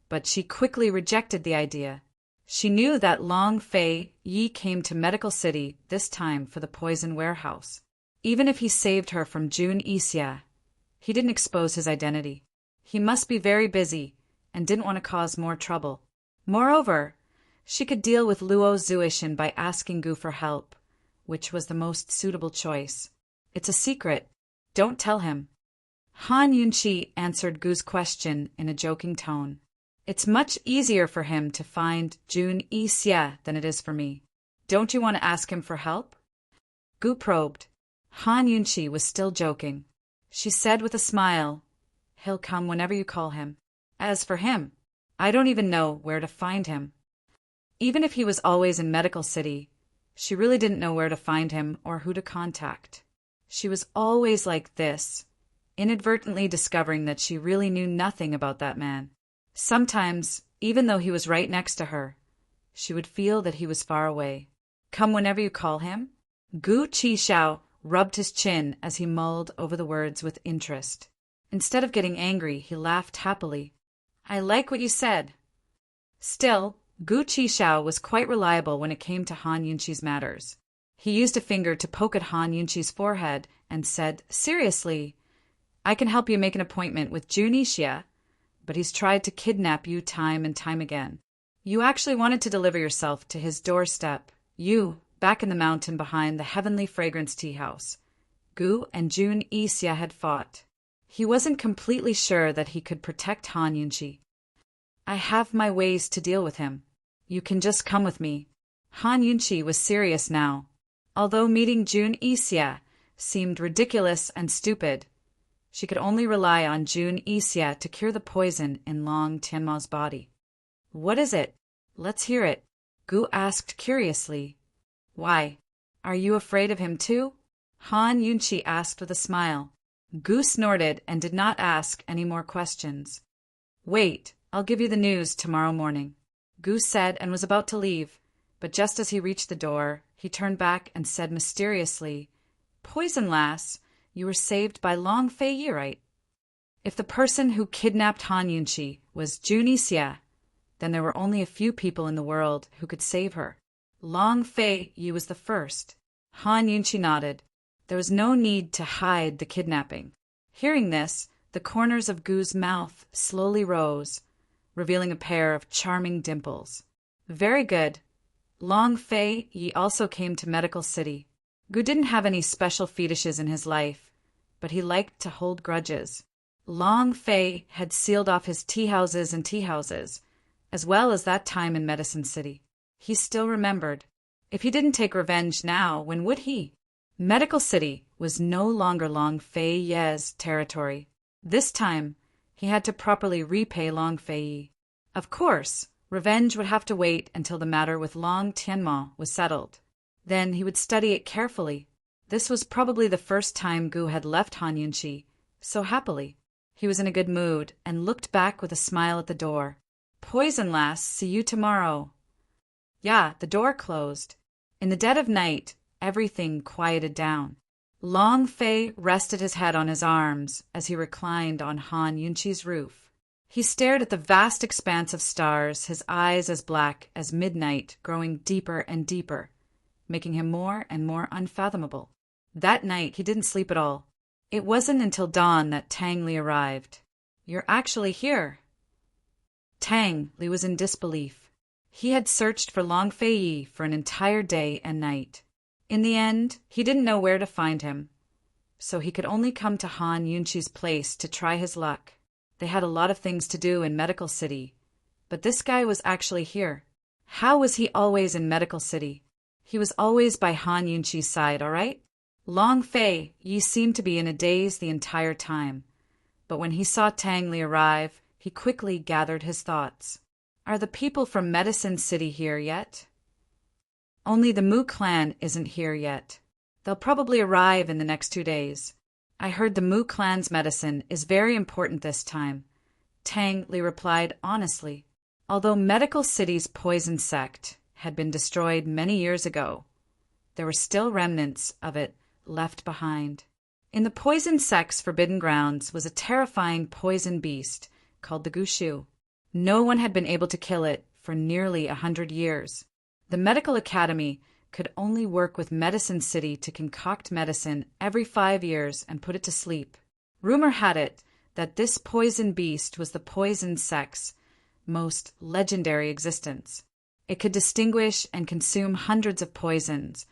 but she quickly rejected the idea. She knew that Long Fei Yi came to Medical City this time for the poison warehouse. Even if he saved her from Jun Yixie, he didn't expose his identity. He must be very busy and didn't want to cause more trouble. Moreover, she could deal with Luo Zuishan by asking Gu for help, which was the most suitable choice. It's a secret. Don't tell him. Han Yunqi answered Gu's question in a joking tone. It's much easier for him to find Jun Yixie than it is for me. Don't you want to ask him for help? Gu probed. Han Yunqi was still joking. She said with a smile, He'll come whenever you call him. As for him, I don't even know where to find him. Even if he was always in Medical City, she really didn't know where to find him or who to contact. She was always like this, inadvertently discovering that she really knew nothing about that man. Sometimes, even though he was right next to her, she would feel that he was far away. Come whenever you call him? Gu Qishao rubbed his chin as he mulled over the words with interest. Instead of getting angry, he laughed happily. I like what you said. Still, Gu Qishao was quite reliable when it came to Han Yunqi's matters. He used a finger to poke at Han Yunqi's forehead and said, Seriously, I can help you make an appointment with Jun Yixie, but he's tried to kidnap you time and time again. You actually wanted to deliver yourself to his doorstep. You, back in the mountain behind the Heavenly Fragrance Tea House. Gu and Jun Yixie had fought. He wasn't completely sure that he could protect Han Yunqi. I have my ways to deal with him. You can just come with me. Han Yunqi was serious now. Although meeting Jun Yixie seemed ridiculous and stupid, she could only rely on Jun Yixie to cure the poison in Long Tianma's body. What is it? Let's hear it, Gu asked curiously. Why? Are you afraid of him too? Han Yunqi asked with a smile. Gu snorted and did not ask any more questions. Wait, I'll give you the news tomorrow morning, Gu said and was about to leave, but just as he reached the door, he turned back and said mysteriously, Poison lass, you were saved by Long Fei Yi, right? If the person who kidnapped Han Yunqi was Jun Yixie, then there were only a few people in the world who could save her. Long Fei Yi was the first. Han Yunqi nodded. There was no need to hide the kidnapping. Hearing this, the corners of Gu's mouth slowly rose, revealing a pair of charming dimples. Very good. Long Fei Yi also came to Medical City. Gu didn't have any special fetishes in his life, but he liked to hold grudges. Long Fei had sealed off his tea houses, as well as that time in Medicine City. He still remembered. If he didn't take revenge now, when would he? Medical City was no longer Long Fei Yi's territory. This time, he had to properly repay Long Fei Yi. Of course, revenge would have to wait until the matter with Long Tianma was settled. Then he would study it carefully. This was probably the first time Gu had left Han Yunqi so happily. He was in a good mood and looked back with a smile at the door. Poison lass, see you tomorrow. Yeah, the door closed. In the dead of night, everything quieted down. Long Fei rested his head on his arms as he reclined on Han Yunqi's roof. He stared at the vast expanse of stars, his eyes as black as midnight, growing deeper and deeper, making him more and more unfathomable. That night he didn't sleep at all. It wasn't until dawn that Tang Li arrived. "You're actually here." Tang Li was in disbelief. He had searched for Long Fei for an entire day and night. In the end, he didn't know where to find him, so he could only come to Han Yunqi's place to try his luck. They had a lot of things to do in Medical City, but this guy was actually here. How was he always in Medical City? He was always by Han Yunqi's side, all right? Long Fei Yi seemed to be in a daze the entire time, but when he saw Tang Li arrive, he quickly gathered his thoughts. Are the people from Medicine City here yet? Only the Mu clan isn't here yet. They'll probably arrive in the next 2 days. I heard the Mu clan's medicine is very important this time, Tang Li replied honestly. Although Medical City's poison sect had been destroyed many years ago, there were still remnants of it left behind. In the poison sect's forbidden grounds was a terrifying poison beast called the Gushu. No one had been able to kill it for nearly 100 years. The medical academy could only work with Medicine City to concoct medicine every 5 years and put it to sleep. Rumor had it that this poison beast was the poison sect's most legendary existence. It could distinguish and consume hundreds of poisons,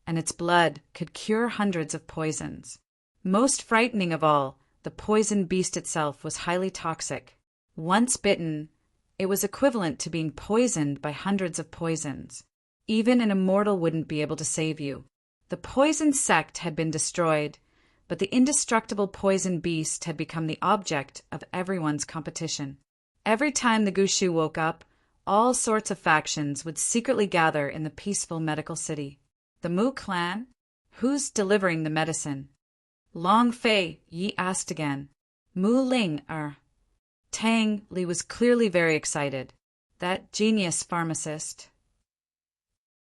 and its blood could cure hundreds of poisons. Most frightening of all, the poison beast itself was highly toxic. Once bitten, it was equivalent to being poisoned by hundreds of poisons. Even an immortal wouldn't be able to save you. The poison sect had been destroyed, but the indestructible poison beast had become the object of everyone's competition. Every time the Gushu woke up, all sorts of factions would secretly gather in the peaceful Medical City. The Mu clan? Who's delivering the medicine? Long Fei Yi asked again. Mu Ling Tang Li was clearly very excited. That genius pharmacist.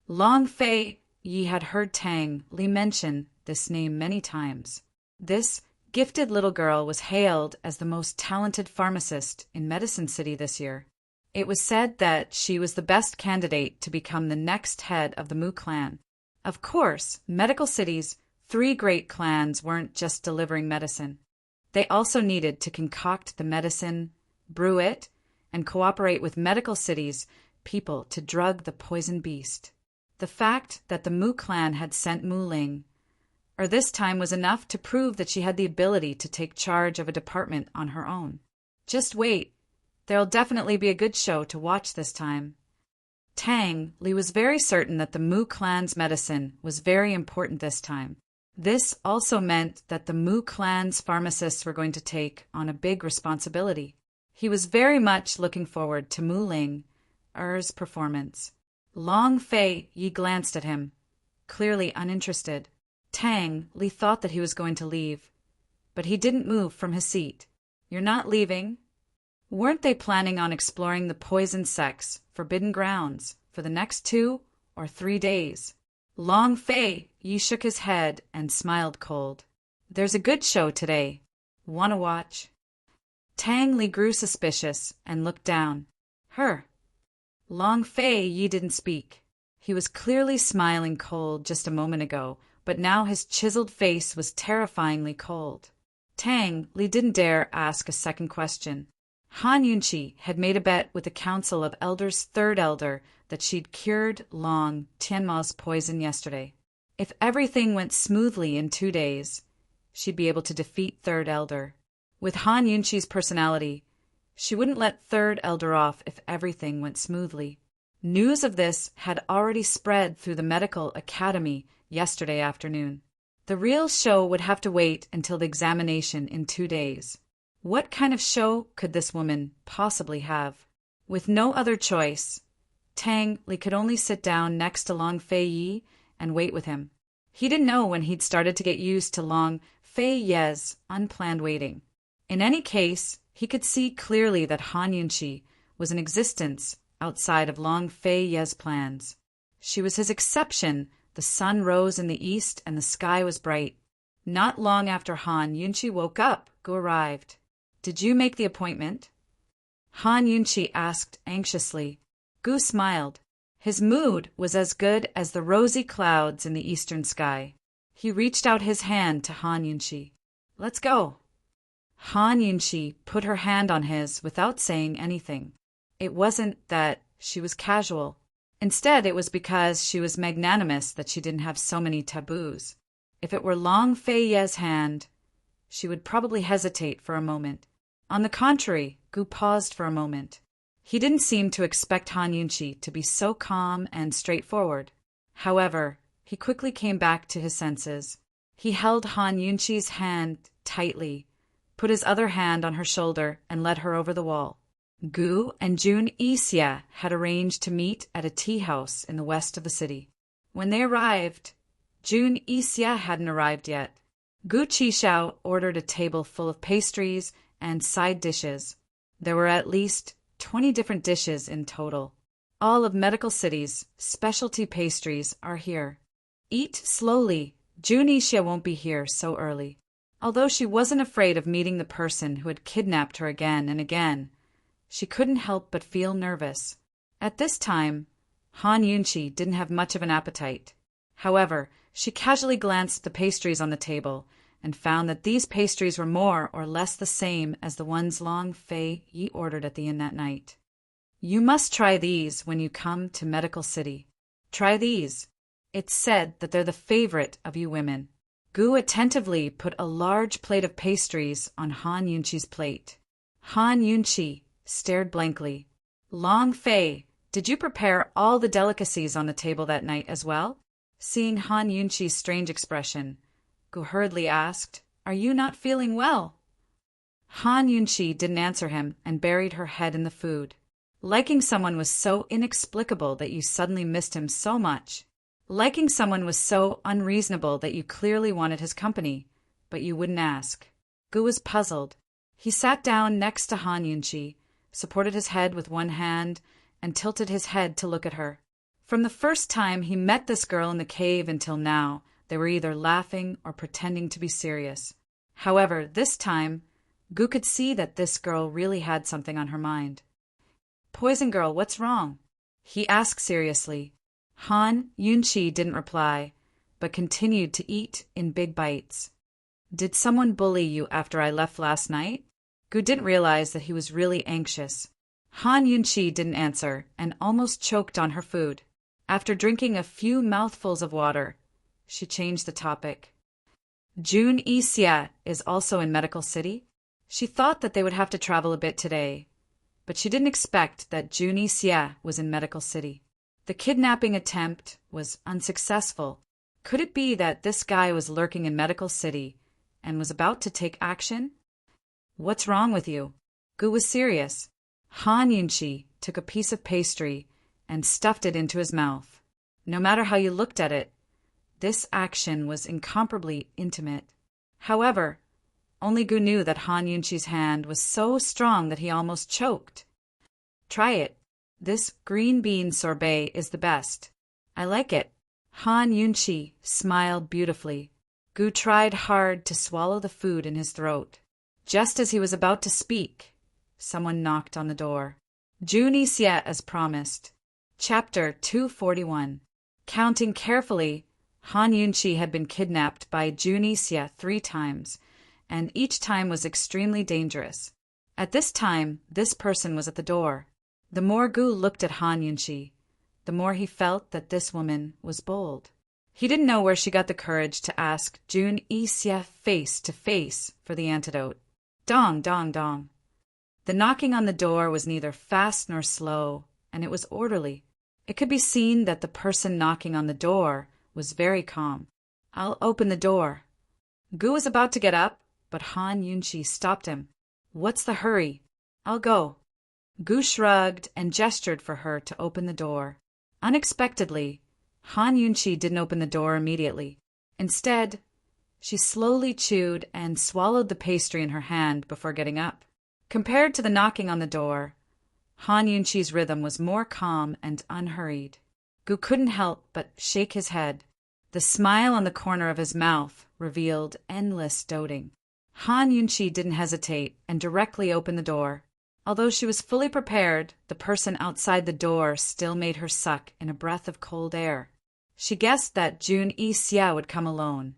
Long Fei Yi had heard Tang Li mention this name many times. This gifted little girl was hailed as the most talented pharmacist in Medicine City this year. It was said that she was the best candidate to become the next head of the Mu clan. Of course, Medical City's 3 great clans weren't just delivering medicine. They also needed to concoct the medicine, brew it, and cooperate with Medical City's people to drug the poison beast. The fact that the Mu clan had sent Mu Ling, this time, was enough to prove that she had the ability to take charge of a department on her own. Just wait. There'll definitely be a good show to watch this time. Tang Li was very certain that the Mu clan's medicine was very important this time. This also meant that the Mu clan's pharmacists were going to take on a big responsibility. He was very much looking forward to Mu Ling's performance. Long Fei Yi glanced at him, clearly uninterested. Tang Li thought that he was going to leave, but he didn't move from his seat. You're not leaving? Weren't they planning on exploring the poison sect's forbidden grounds for the next 2 or 3 days? Long Fei Yi shook his head and smiled cold. There's a good show today. Wanna watch? Tang Li grew suspicious and looked down. Her. Long Fei Yi didn't speak. He was clearly smiling cold just a moment ago, but now his chiseled face was terrifyingly cold. Tang Li didn't dare ask a second question. Han Yunqi had made a bet with the Council of Elders' 3rd elder that she'd cured Long Tianma's poison yesterday. If everything went smoothly in 2 days, she'd be able to defeat 3rd elder. With Han Yunqi's personality, she wouldn't let 3rd elder off if everything went smoothly. News of this had already spread through the medical academy yesterday afternoon. The real show would have to wait until the examination in 2 days. What kind of show could this woman possibly have? With no other choice, Tang Li could only sit down next to Long Fei Yi and wait with him. He didn't know when he'd started to get used to Long Fei Yi's unplanned waiting. In any case, he could see clearly that Han Yunqi was an existence outside of Long Fei Yi's plans. She was his exception The sun rose in the east and the sky was bright. Not long after Han Yunchi woke up, Gu arrived. "Did you make the appointment?" Han Yunchi asked anxiously. Gu smiled. His mood was as good as the rosy clouds in the eastern sky. He reached out his hand to Han Yunchi. "Let's go." Han Yunchi put her hand on his without saying anything. It wasn't that she was casual. Instead, it was because she was magnanimous that she didn't have so many taboos. If it were Long Fei Ye's hand, she would probably hesitate for a moment. On the contrary, Gu paused for a moment. He didn't seem to expect Han Yunchi to be so calm and straightforward. However, he quickly came back to his senses. He held Han Yunchi's hand tightly, put his other hand on her shoulder, and led her over the wall. Gu and Jun Yixia had arranged to meet at a tea house in the west of the city. When they arrived, Jun Yixia hadn't arrived yet. Gu Qishao ordered a table full of pastries and side dishes. There were at least 20 different dishes in total. All of Medical City's specialty pastries are here. Eat slowly. Jun Yixia won't be here so early. Although she wasn't afraid of meeting the person who had kidnapped her again and again, she couldn't help but feel nervous. At this time, Han Yunchi didn't have much of an appetite. However, she casually glanced at the pastries on the table and found that these pastries were more or less the same as the ones Long Fei Yi ordered at the inn that night. "You must try these when you come to Medical City. Try these. It's said that they're the favorite of you women." Gu attentively put a large plate of pastries on Han Yunchi's plate. Han Yunchi stared blankly. "Long Fei, did you prepare all the delicacies on the table that night as well?" Seeing Han Yunchi's strange expression, Gu hurriedly asked, "Are you not feeling well?" Han Yunchi didn't answer him and buried her head in the food. Liking someone was so inexplicable that you suddenly missed him so much. Liking someone was so unreasonable that you clearly wanted his company, but you wouldn't ask. Gu was puzzled. He sat down next to Han Yunchi, supported his head with one hand, and tilted his head to look at her. From the first time he met this girl in the cave until now, they were either laughing or pretending to be serious. However, this time, Gu could see that this girl really had something on her mind. "Poison Girl, what's wrong?" he asked seriously. Han Yunchi didn't reply, but continued to eat in big bites. "Did someone bully you after I left last night?" Gu didn't realize that he was really anxious. Han Yunchi didn't answer and almost choked on her food. After drinking a few mouthfuls of water, she changed the topic. "Jun Yixia is also in Medical City?" She thought that they would have to travel a bit today, but she didn't expect that Jun Yixia was in Medical City. The kidnapping attempt was unsuccessful. Could it be that this guy was lurking in Medical City and was about to take action? "What's wrong with you?" Gu was serious. Han Yunchi took a piece of pastry and stuffed it into his mouth. No matter how you looked at it, this action was incomparably intimate. However, only Gu knew that Han Yunchi's hand was so strong that he almost choked. "Try it. This green bean sorbet is the best. I like it." Han Yunchi smiled beautifully. Gu tried hard to swallow the food in his throat. Just as he was about to speak, someone knocked on the door. Jun Yixia as promised. Chapter 241. Counting carefully, Han Yunchi had been kidnapped by Jun Yixia 3 times, and each time was extremely dangerous. At this time, this person was at the door. The more Gu looked at Han Yunchi, the more he felt that this woman was bold. He didn't know where she got the courage to ask Jun Yixia face to face for the antidote. Dong, dong, dong. The knocking on the door was neither fast nor slow, and it was orderly. It could be seen that the person knocking on the door was very calm. "I'll open the door." Gu was about to get up, but Han Yunchi stopped him. "What's the hurry? I'll go." Gu shrugged and gestured for her to open the door. Unexpectedly, Han Yunchi didn't open the door immediately. Instead, she slowly chewed and swallowed the pastry in her hand before getting up. Compared to the knocking on the door, Han Yunchi's rhythm was more calm and unhurried. Gu couldn't help but shake his head. The smile on the corner of his mouth revealed endless doting. Han Yunqi didn't hesitate and directly opened the door. Although she was fully prepared, the person outside the door still made her suck in a breath of cold air. She guessed that Jun Yixia would come alone,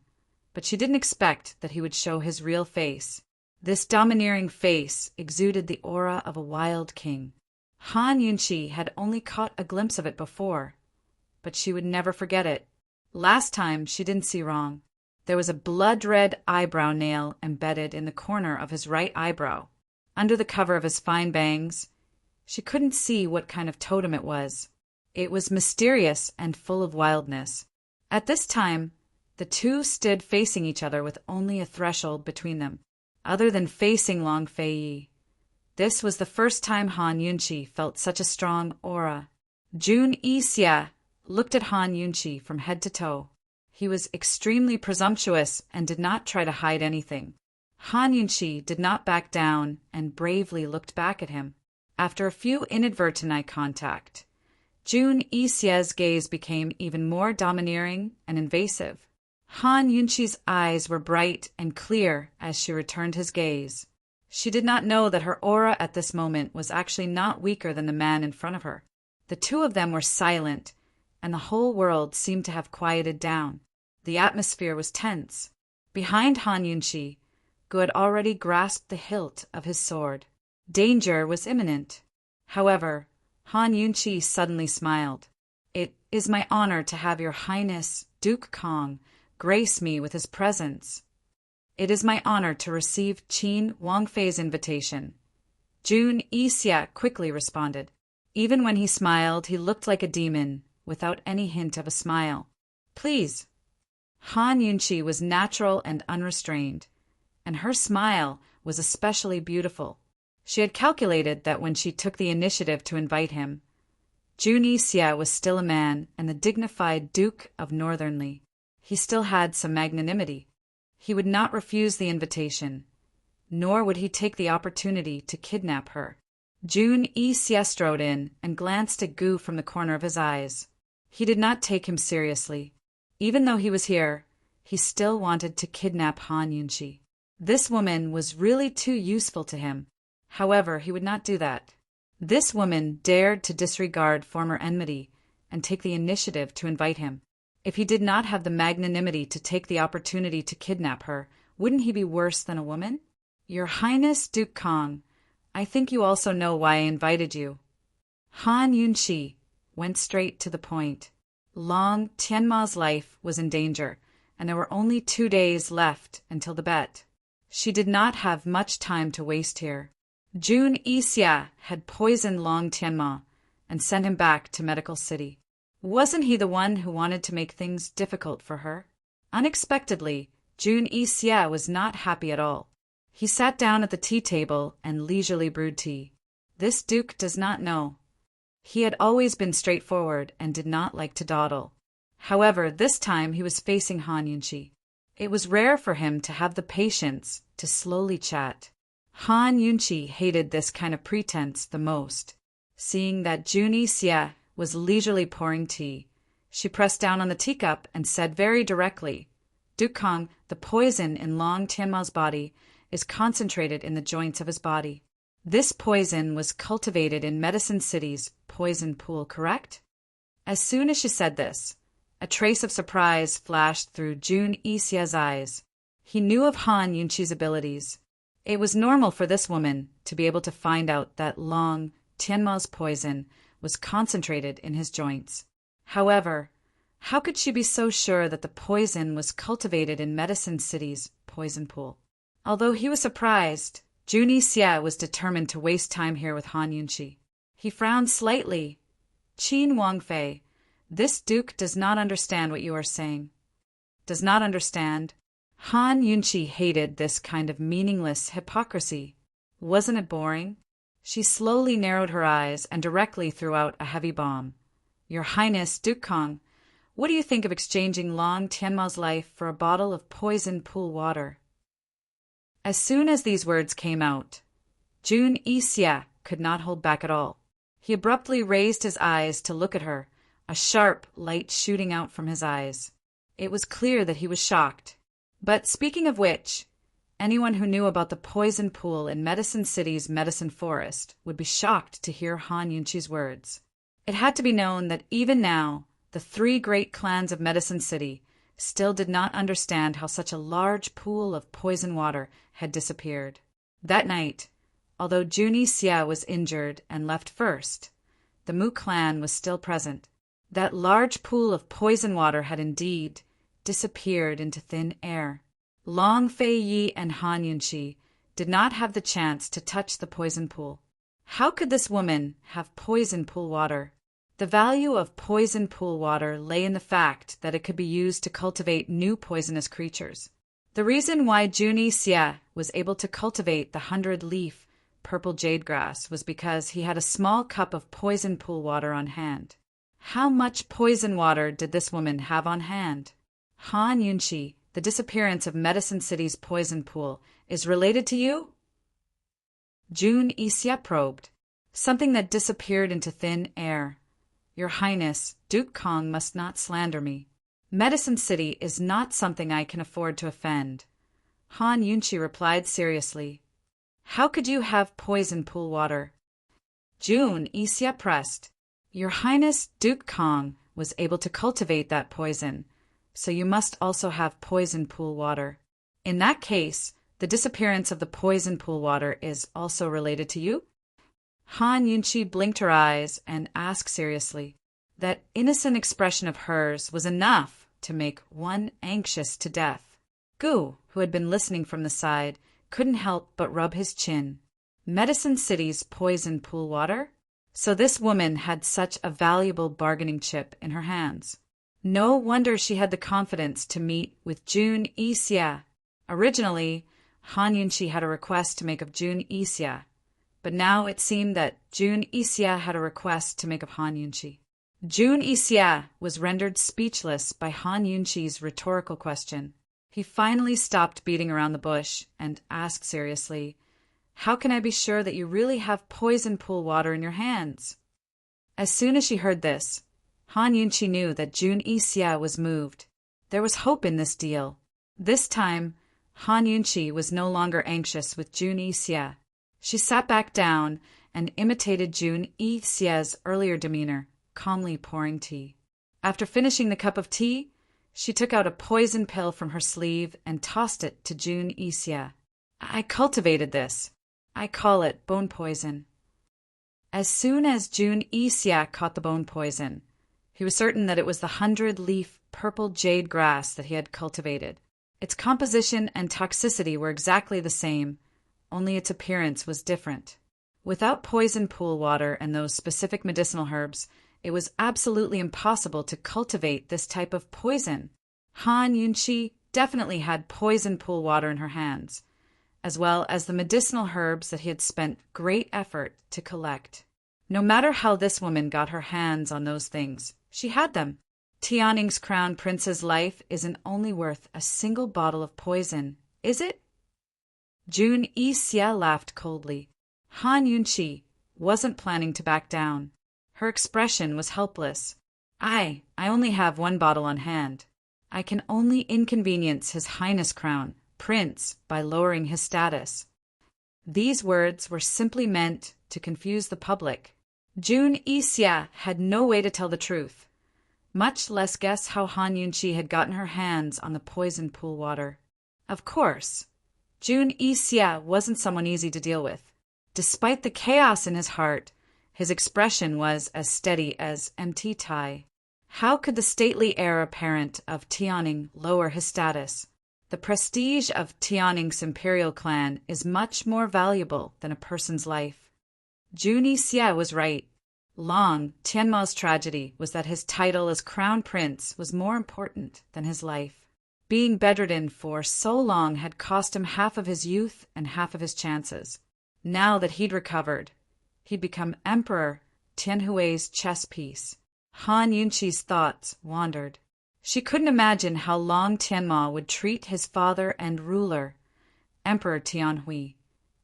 but she didn't expect that he would show his real face. This domineering face exuded the aura of a wild king. Han Yunqi had only caught a glimpse of it before, but she would never forget it. Last time she didn't see wrong. There was a blood-red eyebrow nail embedded in the corner of his right eyebrow. Under the cover of his fine bangs, she couldn't see what kind of totem it was. It was mysterious and full of wildness. At this time, the two stood facing each other with only a threshold between them. Other than facing Long Fei, this was the first time Han Yunqi felt such a strong aura. Jun Yixia looked at Han Yunqi from head to toe. He was extremely presumptuous and did not try to hide anything. Han Yunqi did not back down and bravely looked back at him. After a few inadvertent eye contact, Jun Yixia's gaze became even more domineering and invasive. Han Yunqi's eyes were bright and clear as she returned his gaze. She did not know that her aura at this moment was actually not weaker than the man in front of her. The two of them were silent, and the whole world seemed to have quieted down. The atmosphere was tense. Behind Han Yunqi, who had already grasped the hilt of his sword, danger was imminent. However, Han Yunqi suddenly smiled. "It is my honor to have your Highness, Duke Kong, grace me with his presence. It is my honor to receive Qin Wangfei's invitation." Jun Yixia quickly responded. Even when he smiled, he looked like a demon, without any hint of a smile. "Please." Han Yunqi was natural and unrestrained, and her smile was especially beautiful. She had calculated that when she took the initiative to invite him, Jun Yixia was still a man and the dignified Duke of Northernly. He still had some magnanimity. He would not refuse the invitation, nor would he take the opportunity to kidnap her. Jun Yixia strode in and glanced at Gu from the corner of his eyes. He did not take him seriously. Even though he was here, he still wanted to kidnap Han Yunqi. This woman was really too useful to him. However, he would not do that. This woman dared to disregard former enmity and take the initiative to invite him. If he did not have the magnanimity to take the opportunity to kidnap her, wouldn't he be worse than a woman? "Your Highness Duke Kong, I think you also know why I invited you." Han Yunqi went straight to the point. Long Tianma's life was in danger, and there were only 2 days left until the bet. She did not have much time to waste here. Jun Yixia had poisoned Long Tianma and sent him back to Medical City. Wasn't he the one who wanted to make things difficult for her? Unexpectedly, Jun Yixia was not happy at all. He sat down at the tea table and leisurely brewed tea. This duke does not know. He had always been straightforward and did not like to dawdle. However, this time he was facing Han Yunqi. It was rare for him to have the patience to slowly chat. Han Yunqi hated this kind of pretense the most. Seeing that Jun Yixia was leisurely pouring tea, she pressed down on the teacup and said very directly, "Duke Kong, the poison in Long Tianma's body is concentrated in the joints of his body. This poison was cultivated in Medicine City's poison pool, correct?" As soon as she said this, a trace of surprise flashed through Jun Yixia's eyes. He knew of Han Yunqi's abilities. It was normal for this woman to be able to find out that Long Tianma's poison was concentrated in his joints. However, how could she be so sure that the poison was cultivated in Medicine City's poison pool? Although he was surprised, Jun Yixia was determined to waste time here with Han Yunqi. He frowned slightly. "Qin Wangfei, this duke does not understand what you are saying." "Does not understand?" Han Yunqi hated this kind of meaningless hypocrisy. Wasn't it boring? She slowly narrowed her eyes and directly threw out a heavy bomb. "Your Highness Duke Kong, what do you think of exchanging Long Tianma's life for a bottle of poisoned pool water?" As soon as these words came out, Jun Yixia could not hold back at all. He abruptly raised his eyes to look at her, a sharp light shooting out from his eyes. It was clear that he was shocked. But speaking of which, anyone who knew about the poison pool in Medicine City's Medicine Forest would be shocked to hear Han Yunqi's words. It had to be known that even now, the three great clans of Medicine City still did not understand how such a large pool of poison water had disappeared. That night, although Junie Xia was injured and left first, the Mu clan was still present. That large pool of poison water had indeed disappeared into thin air. Long Fei Yi and Han Yunqi did not have the chance to touch the poison pool. How could this woman have poison pool water? The value of poison pool water lay in the fact that it could be used to cultivate new poisonous creatures. The reason why Junie Xia was able to cultivate the 100-leaf purple jade grass was because he had a small cup of poison pool water on hand. How much poison water did this woman have on hand? Han Yunqi, the disappearance of Medicine City's poison pool is related to you? Junie Xia probed. Something that disappeared into thin air. Your Highness, Duke Kong must not slander me. Medicine City is not something I can afford to offend. Han Yunqi replied seriously. How could you have poison pool water? Junie Xia pressed. Your Highness, Duke Kong was able to cultivate that poison, so you must also have poison pool water. In that case, the disappearance of the poison pool water is also related to you? Han Yunqi blinked her eyes and asked seriously. That innocent expression of hers was enough to make one anxious to death. Gu, who had been listening from the side, couldn't help but rub his chin. Medicine City's poison pool water? So this woman had such a valuable bargaining chip in her hands. No wonder she had the confidence to meet with Junie Xia. Originally, Han Yunqi had a request to make of Junie Xia, but now it seemed that Junie Xia had a request to make of Han Yunqi. Junie Xia was rendered speechless by Han Yunqi's rhetorical question. He finally stopped beating around the bush and asked seriously, How can I be sure that you really have poison pool water in your hands? As soon as she heard this, Han Yunqi knew that Junie Xia was moved. There was hope in this deal. This time, Han Yunqi was no longer anxious with Junie Xia. She sat back down and imitated Junie Xia's earlier demeanor, calmly pouring tea. After finishing the cup of tea, she took out a poison pill from her sleeve and tossed it to Junie Xia. I cultivated this. I call it bone poison. As soon as Junie Xia caught the bone poison, he was certain that it was the 100-leaf purple jade grass that he had cultivated. Its composition and toxicity were exactly the same, only its appearance was different. Without poison pool water and those specific medicinal herbs, it was absolutely impossible to cultivate this type of poison. Han Yunqi definitely had poison pool water in her hands, as well as the medicinal herbs that he had spent great effort to collect. No matter how this woman got her hands on those things, she had them. Tianning's crown prince's life isn't only worth a single bottle of poison, is it? Junie Xia laughed coldly. Han Yunqi wasn't planning to back down. Her expression was helpless. I only have one bottle on hand. I can only inconvenience His Highness Crown Prince by lowering his status. These words were simply meant to confuse the public. Junie Xia had no way to tell the truth, much less guess how Han Yunqi had gotten her hands on the poison pool water. Of course, Junie Xia wasn't someone easy to deal with. Despite the chaos in his heart, his expression was as steady as empty Tai. How could the stately heir apparent of Tianning lower his status? The prestige of Tianning's imperial clan is much more valuable than a person's life. Junie Xia was right. Long, Tianma's tragedy was that his title as crown prince was more important than his life. Being bedridden for so long had cost him half of his youth and half of his chances. Now that he'd recovered, he'd become Emperor Tianhui's chess piece. Han Yunqi's thoughts wandered. She couldn't imagine how long Tianma would treat his father and ruler, Emperor Tianhui,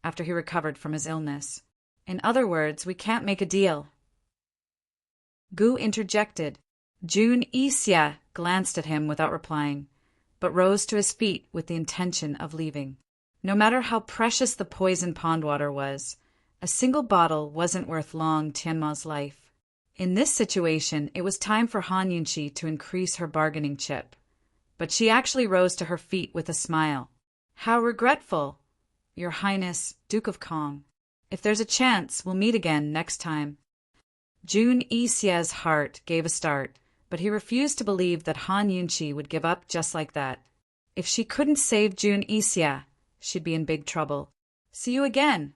after he recovered from his illness. In other words, we can't make a deal. Gu interjected. Jun Isya glanced at him without replying, but rose to his feet with the intention of leaving. No matter how precious the poison pond water was, a single bottle wasn't worth Long Tianma's life. In this situation, it was time for Han Yunqi to increase her bargaining chip. But she actually rose to her feet with a smile. How regretful, Your Highness, Duke of Kong. If there's a chance, we'll meet again next time. Jun Isya's heart gave a start, but he refused to believe that Han Yunqi would give up just like that. If she couldn't save Jun Isya, she'd be in big trouble. See you again.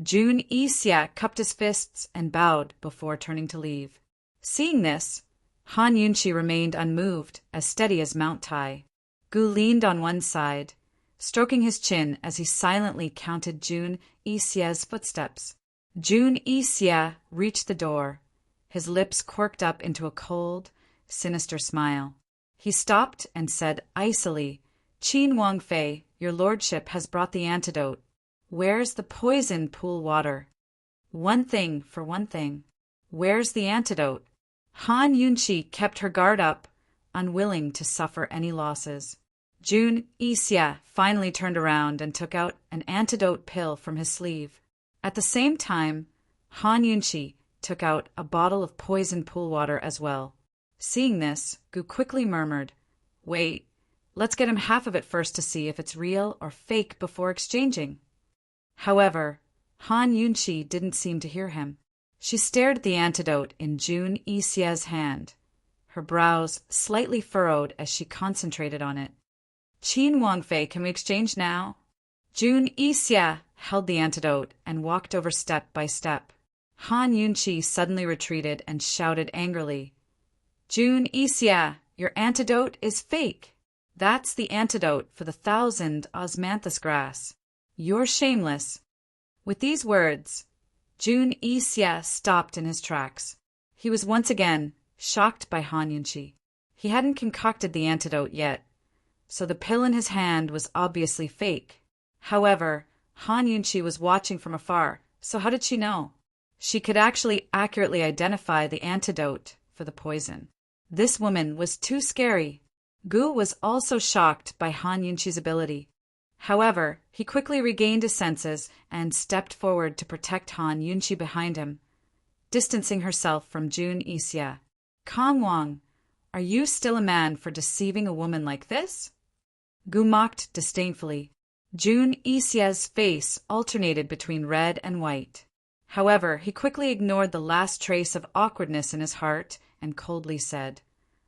Jun Isya cupped his fists and bowed before turning to leave. Seeing this, Han Yunqi remained unmoved, as steady as Mount Tai. Gu leaned on one side, stroking his chin as he silently counted Jun Isya's footsteps. Jun Isya reached the door, his lips quirked up into a cold, sinister smile. He stopped and said icily, Qin Wangfei, your lordship has brought the antidote. Where's the poison pool water? One thing for one thing. Where's the antidote? Han Yunqi kept her guard up, unwilling to suffer any losses. Jun Isya finally turned around and took out an antidote pill from his sleeve. At the same time, Han Yunqi took out a bottle of poison pool water as well. Seeing this, Gu quickly murmured, Wait, let's get him half of it first to see if it's real or fake before exchanging. However, Han Yunqi didn't seem to hear him. She stared at the antidote in Jun Isya's hand, her brows slightly furrowed as she concentrated on it. Qin Wangfei, can we exchange now? Jun Isya held the antidote and walked over step by step. Han Yunqi suddenly retreated and shouted angrily, Jun Isya, your antidote is fake. That's the antidote for the 1,000 osmanthus grass. You're shameless. With these words, Jun Isya stopped in his tracks. He was once again shocked by Han Yunqi. He hadn't concocted the antidote yet, so the pill in his hand was obviously fake. However, Han Yunqi was watching from afar, so how did she know? She could actually accurately identify the antidote for the poison. This woman was too scary. Gu was also shocked by Han Yunqi's ability. However, he quickly regained his senses and stepped forward to protect Han Yunqi behind him, distancing herself from Jun Isya. Kong Wang, are you still a man for deceiving a woman like this? Gu mocked disdainfully. Jun Isya's face alternated between red and white. However, he quickly ignored the last trace of awkwardness in his heart and coldly said,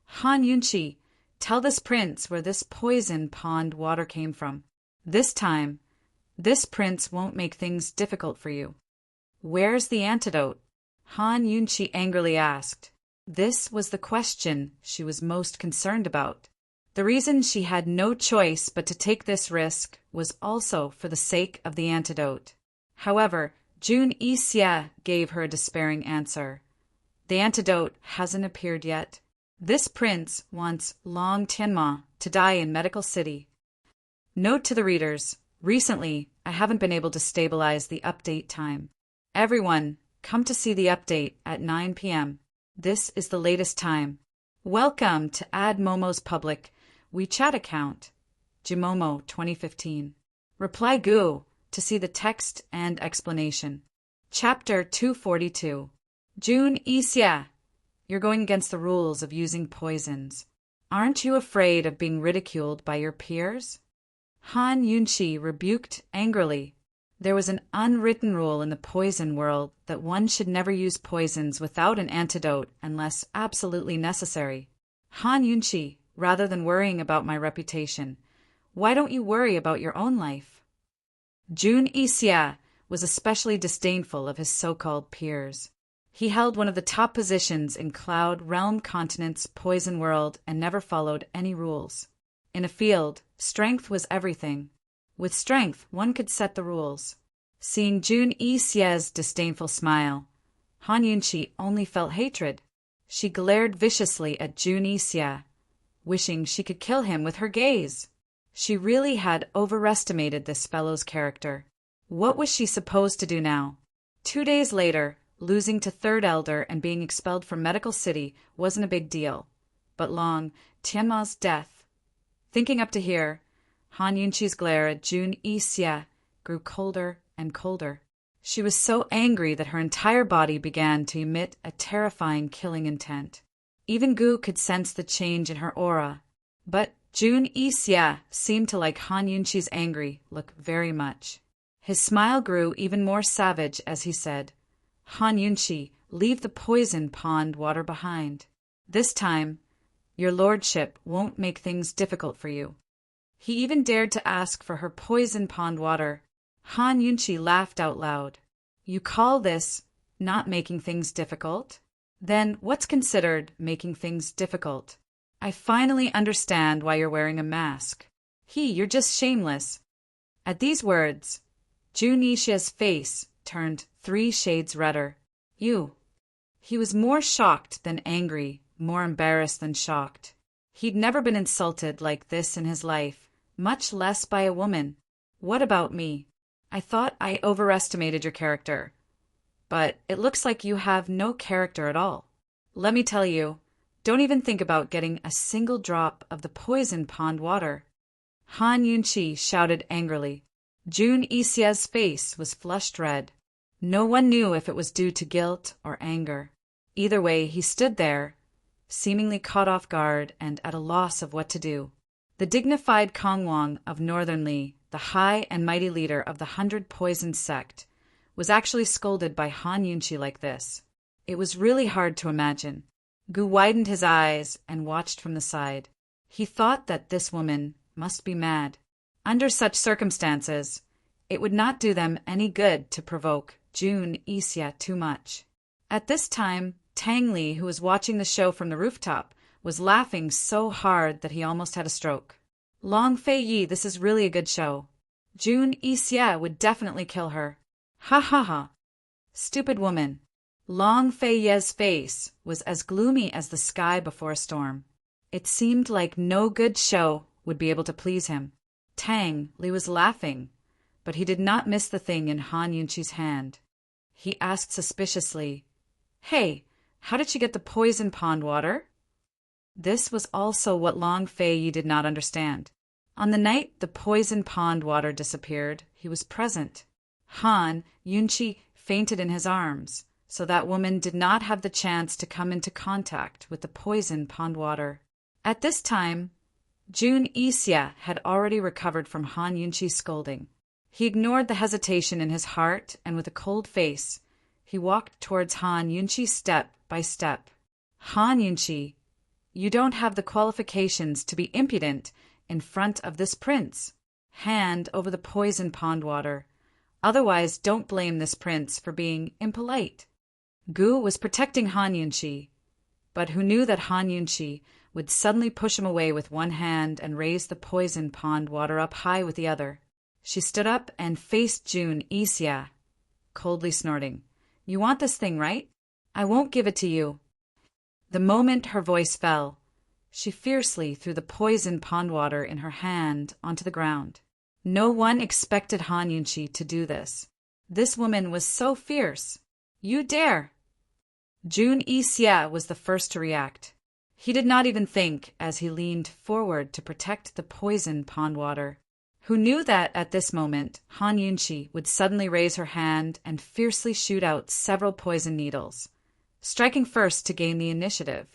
Han Yunqi, tell this prince where this poison pond water came from. This time, this prince won't make things difficult for you. Where's the antidote? Han Yunqi angrily asked. This was the question she was most concerned about. The reason she had no choice but to take this risk was also for the sake of the antidote. However, Jun Isya gave her a despairing answer. The antidote hasn't appeared yet. This prince wants Long Tianma to die in Medical City. Note to the readers, recently I haven't been able to stabilize the update time. Everyone, come to see the update at 9 p.m. This is the latest time. Welcome to Add Momo's public WeChat account, Jimomo 2015. Reply Gu to see the text and explanation. Chapter 242. Jun Isya, you're going against the rules of using poisons. Aren't you afraid of being ridiculed by your peers? Han Yunqi rebuked angrily. There was an unwritten rule in the poison world that one should never use poisons without an antidote unless absolutely necessary. Han Yunqi, rather than worrying about my reputation, why don't you worry about your own life? Jun Isya was especially disdainful of his so-called peers. He held one of the top positions in Cloud Realm Continent's poison world and never followed any rules. In a field, strength was everything. With strength, one could set the rules. Seeing Jun Isya's disdainful smile, Han Yunqi only felt hatred. She glared viciously at Jun Isya, wishing she could kill him with her gaze. She really had overestimated this fellow's character. What was she supposed to do now? 2 days later, losing to Third Elder and being expelled from Medical City wasn't a big deal. But Long Tianma's death. Thinking up to here, Han Yunqi's glare at Jun Yixia grew colder and colder. She was so angry that her entire body began to emit a terrifying killing intent. Even Gu could sense the change in her aura. But Jun Yixia seemed to like Han Yunqi's angry look very much. His smile grew even more savage as he said, Han Yunqi, leave the poison pond water behind. This time, your lordship won't make things difficult for you. He even dared to ask for her poison pond water. Han Yunqi laughed out loud. You call this not making things difficult? Then what's considered making things difficult? I finally understand why you're wearing a mask. You're just shameless. At these words, Jun Yixia's face turned 3 shades redder. He was more shocked than angry, more embarrassed than shocked. He'd never been insulted like this in his life, much less by a woman. What about me? I thought I overestimated your character. But it looks like you have no character at all. Let me tell you, don't even think about getting a single drop of the poison pond water. Han Yunqi shouted angrily. Jun Yixia's face was flushed red. No one knew if it was due to guilt or anger. Either way, he stood there, seemingly caught off guard and at a loss of what to do. The dignified Kong Wang of Northern Li, the high and mighty leader of the 100 Poison sect, was actually scolded by Han Yunqi like this. It was really hard to imagine. Gu widened his eyes and watched from the side. He thought that this woman must be mad. Under such circumstances, it would not do them any good to provoke Jun Yixia too much. At this time, Tang Li, who was watching the show from the rooftop, was laughing so hard that he almost had a stroke. Long Fei Yi, this is really a good show. Jun Yixia would definitely kill her. Ha ha ha. Stupid woman. Long Fei Ye's face was as gloomy as the sky before a storm. It seemed like no good show would be able to please him. Tang Li was laughing, but he did not miss the thing in Han Yunqi's hand. He asked suspiciously, Hey, how did she get the poison pond water? This was also what Long Fei Yi did not understand. On the night the poison pond water disappeared, he was present. Han Yunqi fainted in his arms, so that woman did not have the chance to come into contact with the poison pond water. At this time, Jun Yixia had already recovered from Han Yunqi's scolding. He ignored the hesitation in his heart, and with a cold face, he walked towards Han Yunqi step by step. Han Yunqi, you don't have the qualifications to be impudent in front of this prince. Hand over the poison pond water. Otherwise, don't blame this prince for being impolite. Gu was protecting Han Yunqi, but who knew that Han Yunqi would suddenly push him away with one hand and raise the poison pond water up high with the other. She stood up and faced Jun Yixia, coldly snorting. You want this thing, right? I won't give it to you. The moment her voice fell, she fiercely threw the poison pond water in her hand onto the ground. No one expected Han Yunqi to do this. This woman was so fierce. You dare! Jun Yixia was the first to react. He did not even think as he leaned forward to protect the poison pond water. Who knew that at this moment Han Yunqi would suddenly raise her hand and fiercely shoot out several poison needles, striking first to gain the initiative.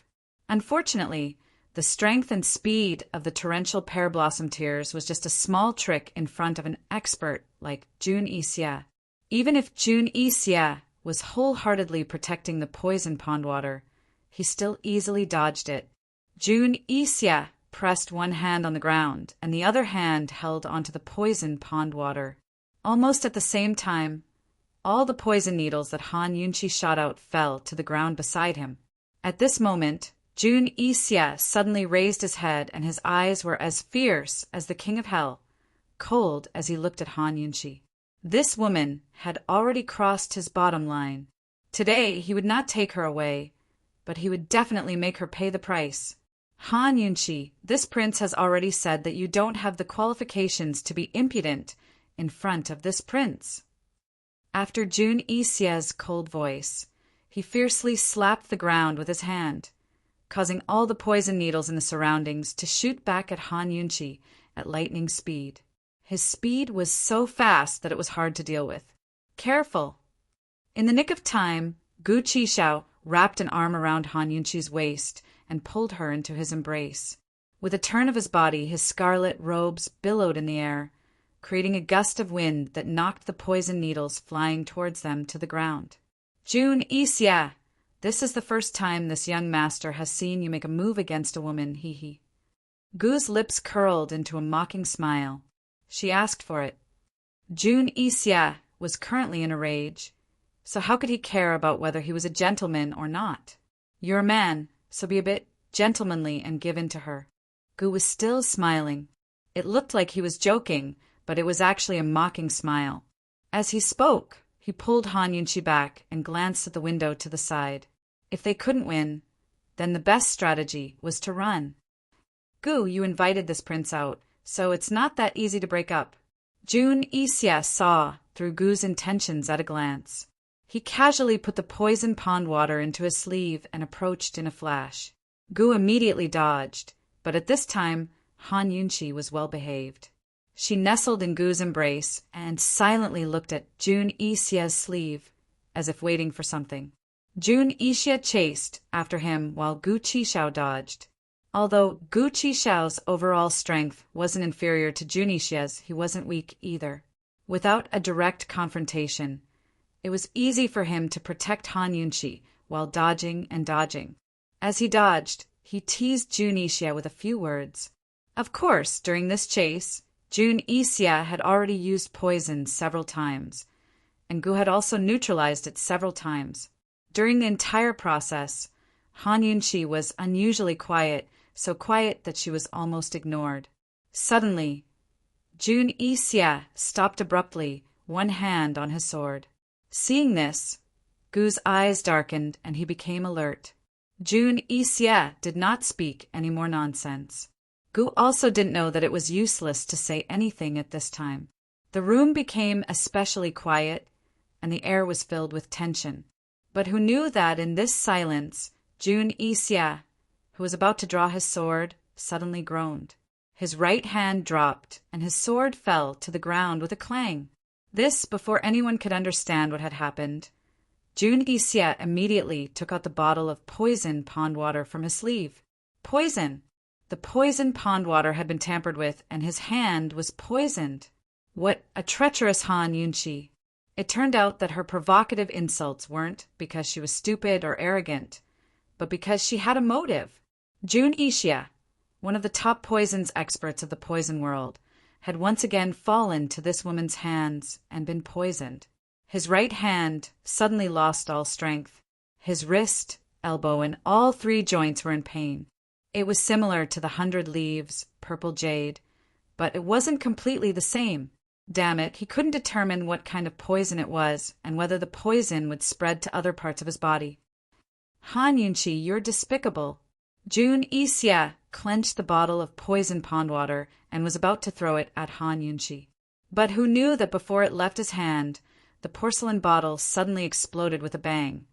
Unfortunately, the strength and speed of the torrential pear blossom tears was just a small trick in front of an expert like Jun Yixia. Even if Jun Yixia was wholeheartedly protecting the poison pond water, he still easily dodged it. Jun Yixia pressed one hand on the ground, and the other hand held onto the poison pond water. Almost at the same time, all the poison needles that Han Yunqi shot out fell to the ground beside him. At this moment, Jun Yixia suddenly raised his head, and his eyes were as fierce as the king of hell, cold as he looked at Han Yunqi. This woman had already crossed his bottom line. Today he would not take her away, but he would definitely make her pay the price. Han Yunqi, this prince has already said that you don't have the qualifications to be impudent in front of this prince. After Jun Yixia's cold voice, He fiercely slapped the ground with his hand, causing all the poison needles in the surroundings to shoot back at Han Yunqi at lightning speed. His speed was so fast that it was hard to deal with. Careful! In the nick of time, Gu Qixiao wrapped an arm around Han Yunqi's waist and pulled her into his embrace. With a turn of his body, his scarlet robes billowed in the air, creating a gust of wind that knocked the poison needles flying towards them to the ground. Jun Yixia, this is the first time this young master has seen you make a move against a woman, he. Gu's lips curled into a mocking smile. She asked for it. Jun Yixia was currently in a rage, so how could he care about whether he was a gentleman or not? You're a man, so be a bit gentlemanly and give in to her. Gu was still smiling. It looked like he was joking, but it was actually a mocking smile. As he spoke, he pulled Han Yunqi back and glanced at the window to the side. If they couldn't win, then the best strategy was to run. Gu, you invited this prince out, so it's not that easy to break up. Jun Yixia saw through Gu's intentions at a glance. He casually put the poison pond water into his sleeve and approached in a flash. Gu immediately dodged, but at this time, Han Yunqi was well behaved. She nestled in Gu's embrace and silently looked at Jun Yixia's sleeve, as if waiting for something. Jun Yixia chased after him while Gu Qixiao dodged. Although Gu Qixiao's overall strength wasn't inferior to Jun Yixia's, he wasn't weak either. Without a direct confrontation, it was easy for him to protect Han Yunqi while dodging and dodging. As he dodged, he teased Jun Yixia with a few words. Of course, during this chase, Jun Yixia had already used poison several times, and Gu had also neutralized it several times. During the entire process, Han Yunqi was unusually quiet, so quiet that she was almost ignored. Suddenly, Jun Yixia stopped abruptly, one hand on his sword. Seeing this, Gu's eyes darkened and he became alert. Jun Yixia did not speak any more nonsense. Gu also didn't know that it was useless to say anything at this time. The room became especially quiet, and the air was filled with tension. But who knew that in this silence, Jun Yixia, who was about to draw his sword, suddenly groaned. His right hand dropped, and his sword fell to the ground with a clang. This before anyone could understand what had happened. Jun Yixia immediately took out the bottle of poison pond water from his sleeve. Poison! The poison pond water had been tampered with, and his hand was poisoned. What a treacherous Han Yunqi! It turned out that her provocative insults weren't because she was stupid or arrogant, but because she had a motive. Jun Yixia, one of the top poisons experts of the poison world, had once again fallen to this woman's hands and been poisoned. His right hand suddenly lost all strength. His wrist, elbow, and all 3 joints were in pain. It was similar to the 100 Leaves, Purple Jade, but it wasn't completely the same. Damn it, he couldn't determine what kind of poison it was and whether the poison would spread to other parts of his body. Han Yunqi, you're despicable. Jun Yixia clenched the bottle of poison pond water and was about to throw it at Han Yunqi. But who knew that before it left his hand, the porcelain bottle suddenly exploded with a bang,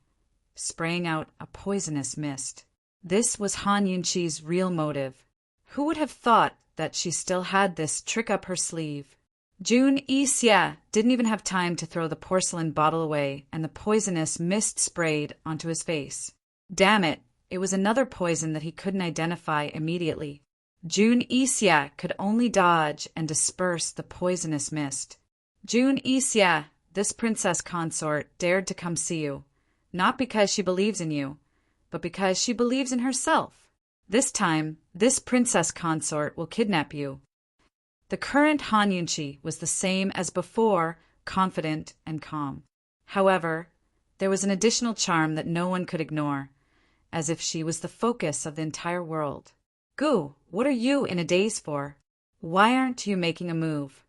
spraying out a poisonous mist. This was Han Yunqi's real motive. Who would have thought that she still had this trick up her sleeve? Jun Yixia didn't even have time to throw the porcelain bottle away, and the poisonous mist sprayed onto his face. Damn it, it was another poison that he couldn't identify immediately. Jun Yixia could only dodge and disperse the poisonous mist. Jun Yixia, this princess consort, dared to come see you, not because she believes in you, but because she believes in herself. This time, this princess consort will kidnap you. The current Han Yunqi was the same as before, confident and calm. However, there was an additional charm that no one could ignore, as if she was the focus of the entire world. Gu, what are you in a daze for? Why aren't you making a move?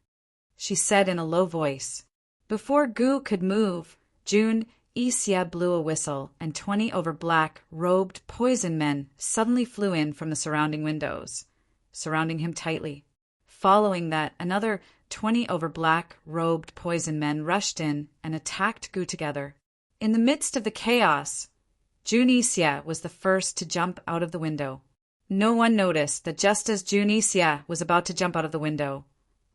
She said in a low voice. Before Gu could move, Jun Yixia blew a whistle, and 20 over-black, robed poison men suddenly flew in from the surrounding windows, surrounding him tightly. Following that, another 20 over-black, robed poison men rushed in and attacked Gu together. In the midst of the chaos, Junisia was the first to jump out of the window. No one noticed that just as Junisia was about to jump out of the window,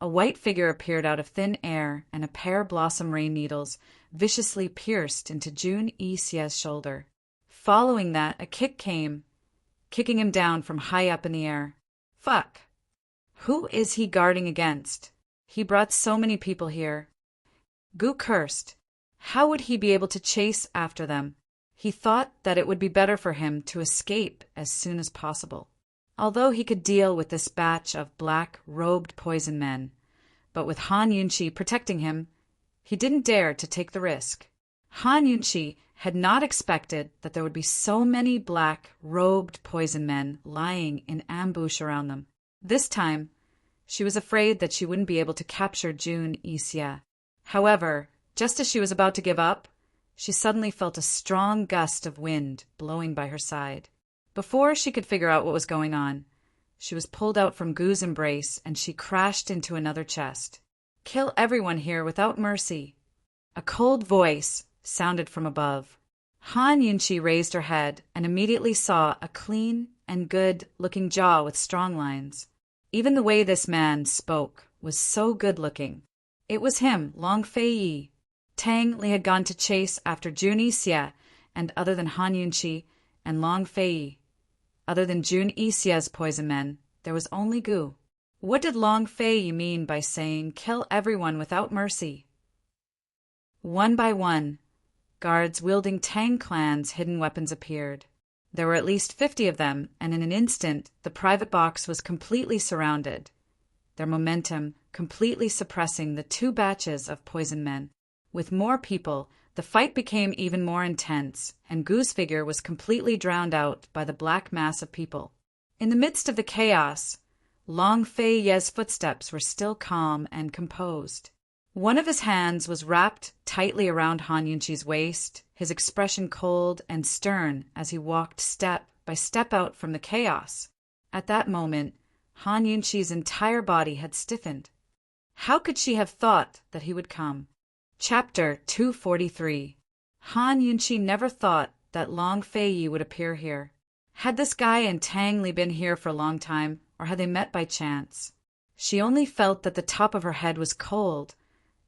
a white figure appeared out of thin air and a pair of blossom rain needles viciously pierced into Junisia's shoulder. Following that, a kick came, kicking him down from high up in the air. Fuck! Who is he guarding against? He brought so many people here. Gu cursed. How would he be able to chase after them? He thought that it would be better for him to escape as soon as possible. Although he could deal with this batch of black-robed poison men, but with Han Yunqi protecting him, he didn't dare to take the risk. Han Yunqi had not expected that there would be so many black-robed poison men lying in ambush around them. This time, she was afraid that she wouldn't be able to capture Junisia. However, just as she was about to give up, she suddenly felt a strong gust of wind blowing by her side. Before she could figure out what was going on, she was pulled out from Gu's embrace and she crashed into another chest. Kill everyone here without mercy. A cold voice sounded from above. Han Yunqi raised her head and immediately saw a clean and good-looking jaw with strong lines. Even the way this man spoke was so good-looking. It was him, Long Fei. Tang Li had gone to chase after Junisia, and other than Han Yunqi and Long Fei, other than Junisia's poison men, there was only Gu. What did Long Fei mean by saying, "Kill everyone without mercy"? One by one, guards wielding Tang clan's hidden weapons appeared. There were at least 50 of them, and in an instant, the private box was completely surrounded, their momentum completely suppressing the 2 batches of poison men. With more people, the fight became even more intense, and Gu's figure was completely drowned out by the black mass of people. In the midst of the chaos, Long Fei Ye's footsteps were still calm and composed. One of his hands was wrapped tightly around Han Yunqi's waist, his expression cold and stern as he walked step by step out from the chaos. At that moment, Han Yunqi's entire body had stiffened. How could she have thought that he would come? Chapter 243. Han Yunqi never thought that Long Fei would appear here. Had this guy and Tang Li been here for a long time, or had they met by chance? She only felt that the top of her head was cold,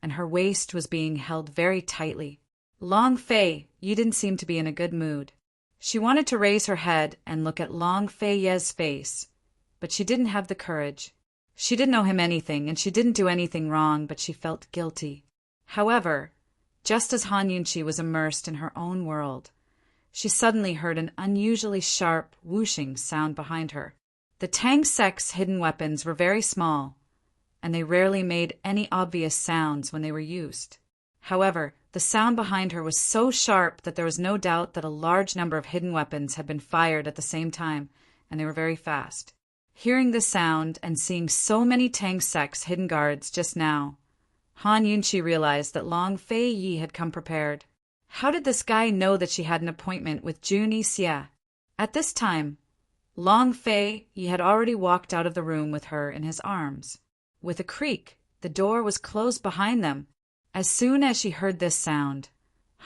and her waist was being held very tightly. Long Fei, you didn't seem to be in a good mood. She wanted to raise her head and look at Long Fei Ye's face, but she didn't have the courage. She didn't know him anything, and she didn't do anything wrong, but she felt guilty. However, just as Han Yunqi was immersed in her own world, she suddenly heard an unusually sharp, whooshing sound behind her. The Tang sect's hidden weapons were very small, and they rarely made any obvious sounds when they were used. However, the sound behind her was so sharp that there was no doubt that a large number of hidden weapons had been fired at the same time, and they were very fast. Hearing the sound and seeing so many Tang sect's hidden guards just now, Han Yunqi realized that Long Fei had come prepared. How did this guy know that she had an appointment with Junisia? At this time, Long Fei had already walked out of the room with her in his arms. With a creak, the door was closed behind them. As soon as she heard this sound,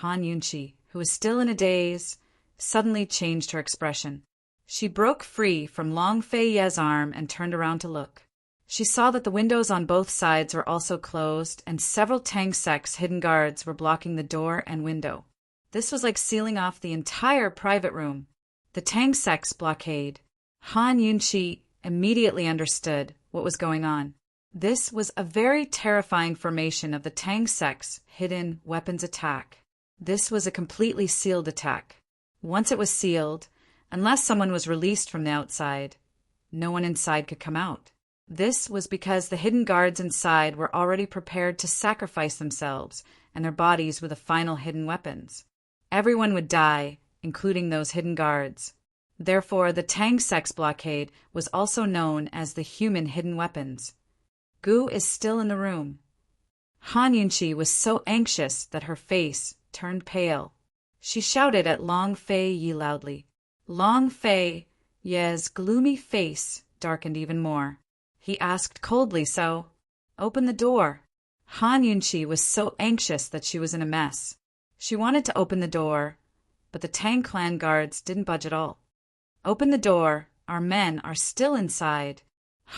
Han Yunqi, who was still in a daze, suddenly changed her expression. She broke free from Long Fei Ye's arm and turned around to look. She saw that the windows on both sides were also closed, and several Tang sect's hidden guards were blocking the door and window. This was like sealing off the entire private room. The Tang sect's blockade. Han Yunqi immediately understood what was going on. This was a very terrifying formation of the Tang sect's hidden weapons attack. This was a completely sealed attack. Once it was sealed, unless someone was released from the outside, no one inside could come out. This was because the hidden guards inside were already prepared to sacrifice themselves and their bodies with the final hidden weapons. Everyone would die, including those hidden guards. Therefore, the Tang sect's blockade was also known as the human hidden weapons. Gu is still in the room. Han Yunqi was so anxious that her face turned pale. She shouted at Long Fei loudly. Long Fei Ye's gloomy face darkened even more. He asked coldly, "So, open the door." Han Yunqi was so anxious that she was in a mess. She wanted to open the door, but the Tang clan guards didn't budge at all. Open the door, our men are still inside.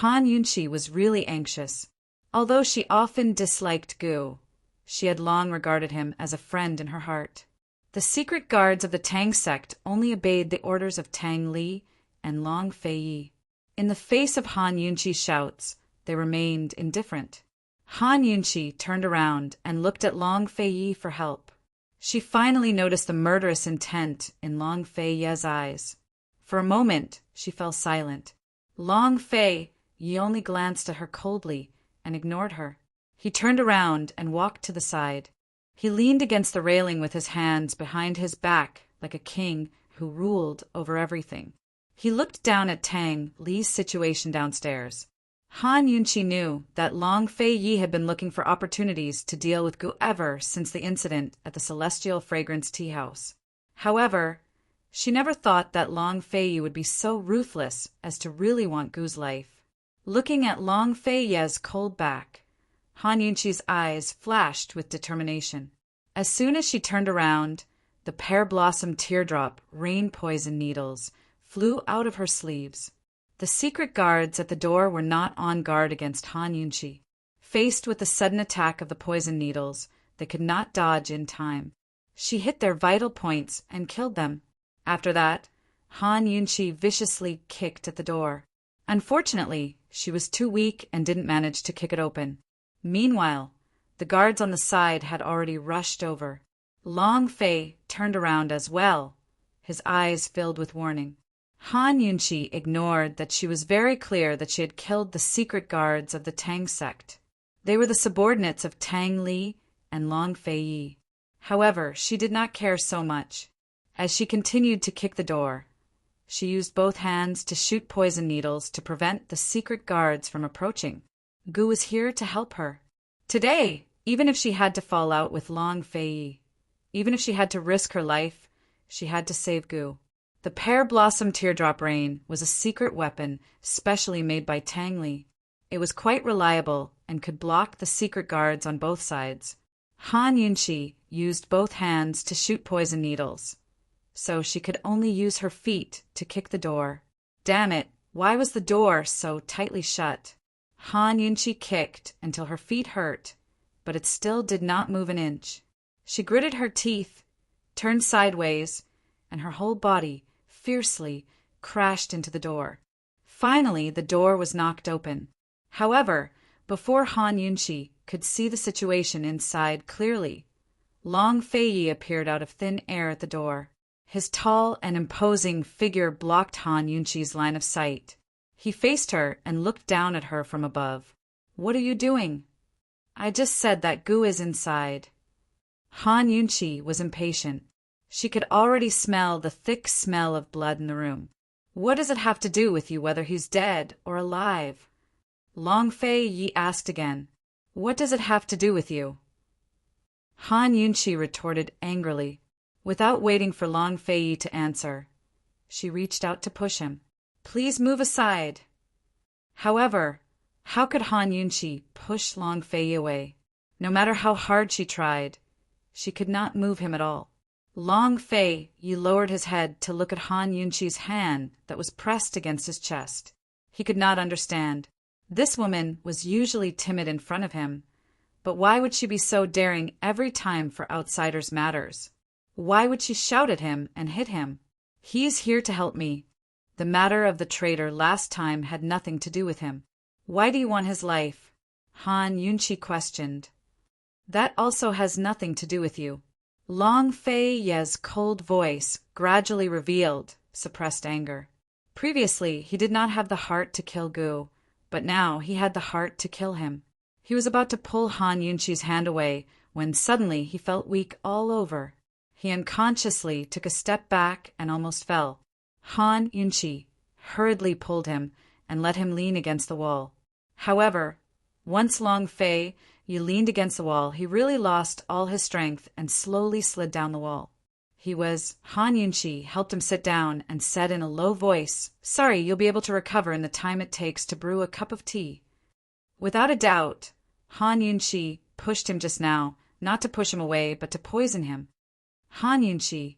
Han Yunqi was really anxious. Although she often disliked Gu, she had long regarded him as a friend in her heart. The secret guards of the Tang sect only obeyed the orders of Tang Li and Long Feiyi. In the face of Han Yunqi's shouts, they remained indifferent. Han Yunqi turned around and looked at Long Feiyi for help. She finally noticed the murderous intent in Long Feiyi's eyes. For a moment, she fell silent. Long Feiyi only glanced at her coldly and ignored her. He turned around and walked to the side. He leaned against the railing with his hands behind his back like a king who ruled over everything. He looked down at Tang Li's situation downstairs. Han Yunqi knew that Long Feiyi had been looking for opportunities to deal with Gu ever since the incident at the Celestial Fragrance Tea House. However, she never thought that Long Feiyi would be so ruthless as to really want Gu's life. Looking at Long Feiyi's cold back, Han Yunqi's eyes flashed with determination. As soon as she turned around, the pear-blossom teardrop rain poison needles flew out of her sleeves. The secret guards at the door were not on guard against Han Yunqi. Faced with the sudden attack of the poison needles, they could not dodge in time. She hit their vital points and killed them. After that, Han Yunqi viciously kicked at the door. Unfortunately, she was too weak and didn't manage to kick it open. Meanwhile, the guards on the side had already rushed over. Long Fei turned around as well, his eyes filled with warning. Han Yunqi ignored that she was very clear that she had killed the secret guards of the Tang sect. They were the subordinates of Tang Li and Long Feiyi. However, she did not care so much. As she continued to kick the door, she used both hands to shoot poison needles to prevent the secret guards from approaching. Gu was here to help her. Today, even if she had to fall out with Long Feiyi, even if she had to risk her life, she had to save Gu. The pear-blossom teardrop rain was a secret weapon specially made by Tang Li. It was quite reliable and could block the secret guards on both sides. Han Yunqi used both hands to shoot poison needles, so she could only use her feet to kick the door. Damn it, why was the door so tightly shut? Han Yunqi kicked until her feet hurt, but it still did not move an inch. She gritted her teeth, turned sideways, and her whole body fiercely crashed into the door. Finally, the door was knocked open. However, before Han Yunqi could see the situation inside clearly, Long Feiyi appeared out of thin air at the door. His tall and imposing figure blocked Han Yunqi's line of sight. He faced her and looked down at her from above. "What are you doing?" "I just said that Gu is inside." Han Yunqi was impatient. She could already smell the thick smell of blood in the room. "What does it have to do with you whether he's dead or alive?" Long Feiyi asked again. "What does it have to do with you?" Han Yunqi retorted angrily. Without waiting for Long Feiyi to answer, she reached out to push him. "Please move aside." However, how could Han Yunqi push Long Feiyi away? No matter how hard she tried, she could not move him at all. Long Feiyi lowered his head to look at Han Yunqi's hand that was pressed against his chest. He could not understand. This woman was usually timid in front of him, but why would she be so daring every time for outsiders' matters? Why would she shout at him and hit him? "He's here to help me. The matter of the traitor last time had nothing to do with him." "Why do you want his life?" Han Yunqi questioned. "That also has nothing to do with you." Long Feiyi's cold voice gradually revealed suppressed anger. Previously, he did not have the heart to kill Gu, but now he had the heart to kill him. He was about to pull Han Yunqi's hand away when suddenly he felt weak all over. He unconsciously took a step back and almost fell. Han Yunqi hurriedly pulled him and let him lean against the wall. However, once Long Feiyi leaned against the wall, he really lost all his strength and slowly slid down the wall. Han Yunqi helped him sit down and said in a low voice, "Sorry, you'll be able to recover in the time it takes to brew a cup of tea." Without a doubt, Han Yunqi pushed him just now, not to push him away, but to poison him. Han Yunshi,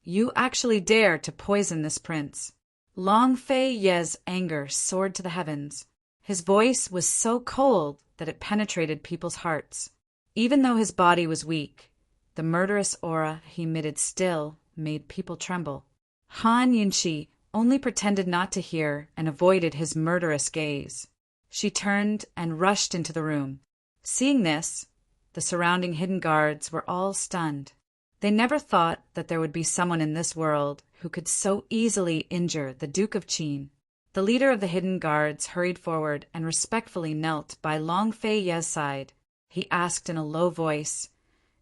you actually dare to poison this prince. Long Fei Ye's anger soared to the heavens. His voice was so cold that it penetrated people's hearts. Even though his body was weak, the murderous aura he emitted still made people tremble. Han Yunshi only pretended not to hear and avoided his murderous gaze. She turned and rushed into the room. Seeing this, the surrounding hidden guards were all stunned. They never thought that there would be someone in this world who could so easily injure the Duke of Qin. The leader of the hidden guards hurried forward and respectfully knelt by Long Fei Ye's side. He asked in a low voice,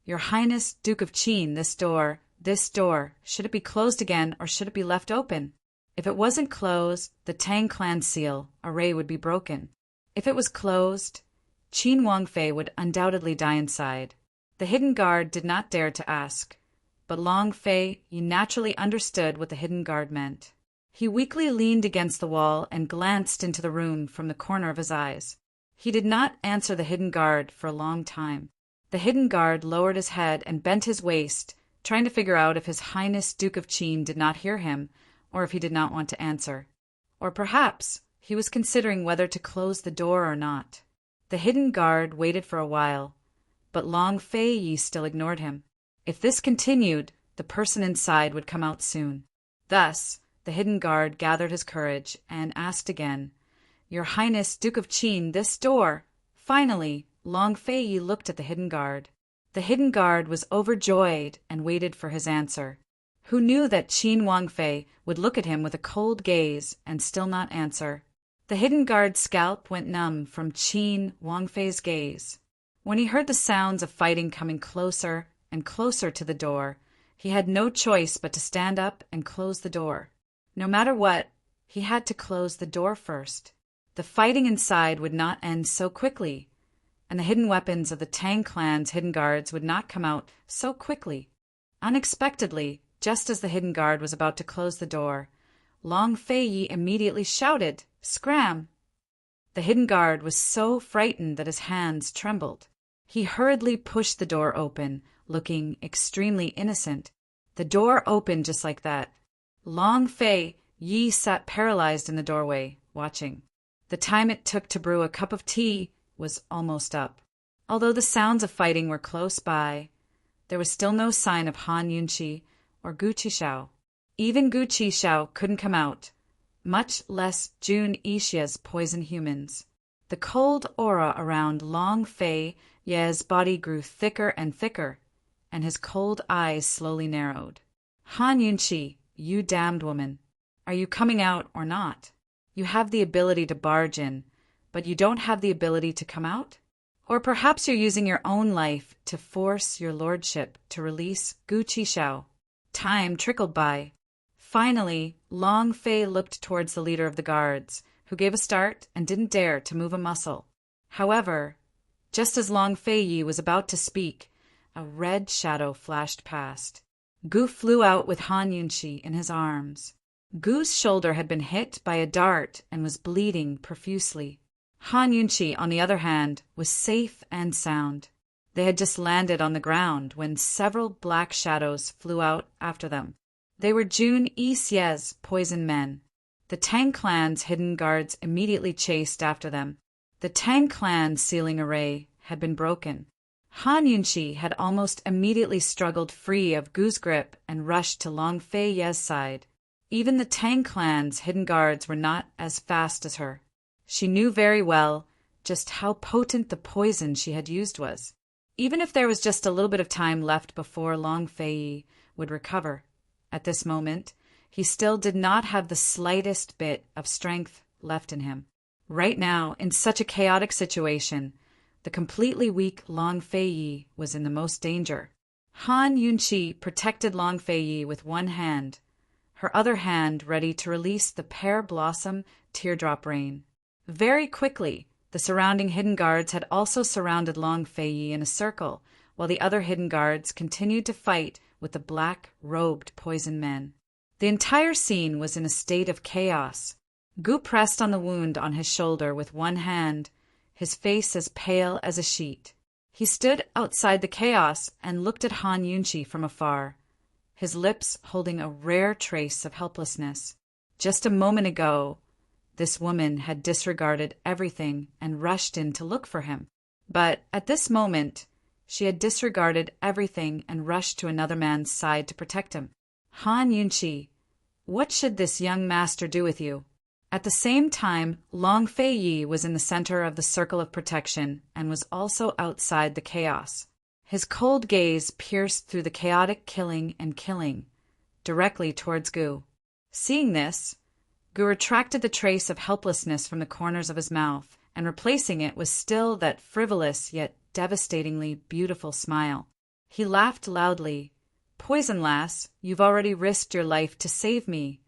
"Your Highness, Duke of Qin, this door, should it be closed again or should it be left open? If it wasn't closed, the Tang clan seal array would be broken. If it was closed, Qin Wangfei would undoubtedly die inside." The hidden guard did not dare to ask, but Long Fei naturally understood what the hidden guard meant. He weakly leaned against the wall and glanced into the room from the corner of his eyes. He did not answer the hidden guard for a long time. The hidden guard lowered his head and bent his waist, trying to figure out if His Highness Duke of Qin did not hear him, or if he did not want to answer. Or perhaps he was considering whether to close the door or not. The hidden guard waited for a while, but Long Fei Yi still ignored him. If this continued, the person inside would come out soon. Thus, the hidden guard gathered his courage and asked again, "Your Highness, Duke of Qin, this door." Finally, Long Fei Yi looked at the hidden guard. The hidden guard was overjoyed and waited for his answer. Who knew that Qin Wangfei would look at him with a cold gaze and still not answer? The hidden guard's scalp went numb from Qin Wangfei's gaze. When he heard the sounds of fighting coming closer and closer to the door, he had no choice but to stand up and close the door. No matter what, he had to close the door first. The fighting inside would not end so quickly, and the hidden weapons of the Tang clan's hidden guards would not come out so quickly. Unexpectedly, just as the hidden guard was about to close the door, Long Fei Yi immediately shouted, "Scram!" The hidden guard was so frightened that his hands trembled. He hurriedly pushed the door open, looking extremely innocent. The door opened just like that. Long Fei Yi sat paralyzed in the doorway, watching. The time it took to brew a cup of tea was almost up. Although the sounds of fighting were close by, there was still no sign of Han Yunshi or Gu Qishao. Even Gu Qishao couldn't come out, much less Jun Ishia's poison humans. The cold aura around Long Fei Ye's body grew thicker and thicker, and his cold eyes slowly narrowed. "Han Yunshi, you damned woman, are you coming out or not? You have the ability to barge in, but you don't have the ability to come out? Or perhaps you're using your own life to force your lordship to release Gu Qishao." Time trickled by. Finally, Long Fei looked towards the leader of the guards, who gave a start and didn't dare to move a muscle. However, just as Long Fei Yi was about to speak, a red shadow flashed past. Gu flew out with Han Yunshi in his arms. Gu's shoulder had been hit by a dart and was bleeding profusely. Han Yunshi, on the other hand, was safe and sound. They had just landed on the ground when several black shadows flew out after them. They were Jun Ishia's poison men. The Tang clan's hidden guards immediately chased after them. The Tang clan's sealing array had been broken. Han Yunshi had almost immediately struggled free of Gu's grip and rushed to Long Fei Ye's side. Even the Tang clan's hidden guards were not as fast as her. She knew very well just how potent the poison she had used was. Even if there was just a little bit of time left before Long Fei Yi would recover, at this moment, he still did not have the slightest bit of strength left in him. Right now, in such a chaotic situation, the completely weak Long Fei Yi was in the most danger. Han Yunshi protected Long Fei Yi with one hand, her other hand ready to release the pear blossom teardrop rain. Very quickly, the surrounding hidden guards had also surrounded Long Fei Yi in a circle, while the other hidden guards continued to fight with the black-robed poison men. The entire scene was in a state of chaos. Gu pressed on the wound on his shoulder with one hand, his face as pale as a sheet. He stood outside the chaos and looked at Han Yunshi from afar. his lips holding a rare trace of helplessness. Just a moment ago, this woman had disregarded everything and rushed in to look for him. But at this moment, she had disregarded everything and rushed to another man's side to protect him. Han Yunqi, what should this young master do with you? At the same time, Long Fei Yi was in the center of the circle of protection and was also outside the chaos. His cold gaze pierced through the chaotic killing and killing, directly towards Gu. Seeing this, Gu retracted the trace of helplessness from the corners of his mouth, and replacing it was still that frivolous yet devastatingly beautiful smile. He laughed loudly. "Poison lass, you've already risked your life to save me.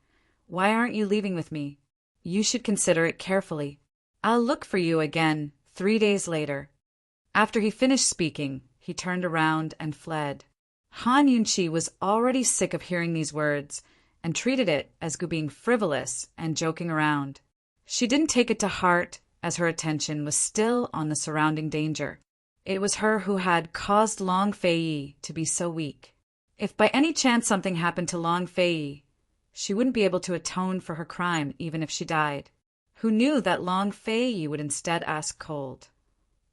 Why aren't you leaving with me? You should consider it carefully. I'll look for you again 3 days later." After he finished speaking, he turned around and fled. Han Yunqi was already sick of hearing these words and treated it as Gu being frivolous and joking around. She didn't take it to heart, as her attention was still on the surrounding danger. It was her who had caused Long Fei Yi to be so weak. If by any chance something happened to Long Fei Yi, she wouldn't be able to atone for her crime even if she died. Who knew that Long Fei Yi would instead ask cold,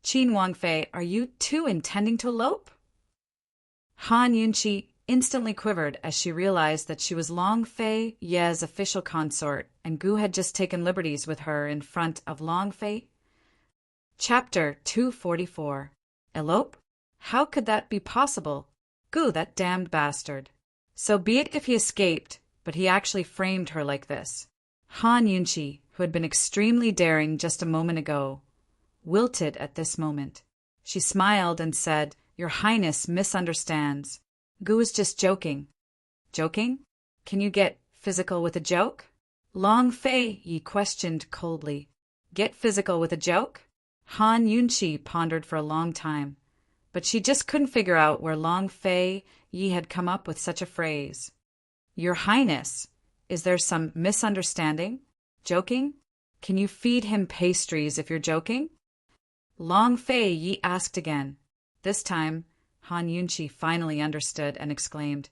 "Qin Wangfei, are you two intending to elope?" Han Yunqi instantly quivered as she realized that she was Long Fei Ye's official consort, and Gu had just taken liberties with her in front of Long Fei. Chapter 244. Elope? How could that be possible? Gu, that damned bastard. So be it if he escaped, but he actually framed her like this. Han Yunqi, who had been extremely daring just a moment ago, wilted at this moment. She smiled and said, "Your Highness misunderstands. Gu is just joking." "Joking? Can you get physical with a joke?" Long Fei Yi questioned coldly. "Get physical with a joke?" Han Yunqi pondered for a long time, but she just couldn't figure out where Long Fei Yi had come up with such a phrase. "Your Highness, is there some misunderstanding? Joking? Can you feed him pastries if you're joking?" Long Fei Yi asked again. This time, Han Yunqi finally understood and exclaimed,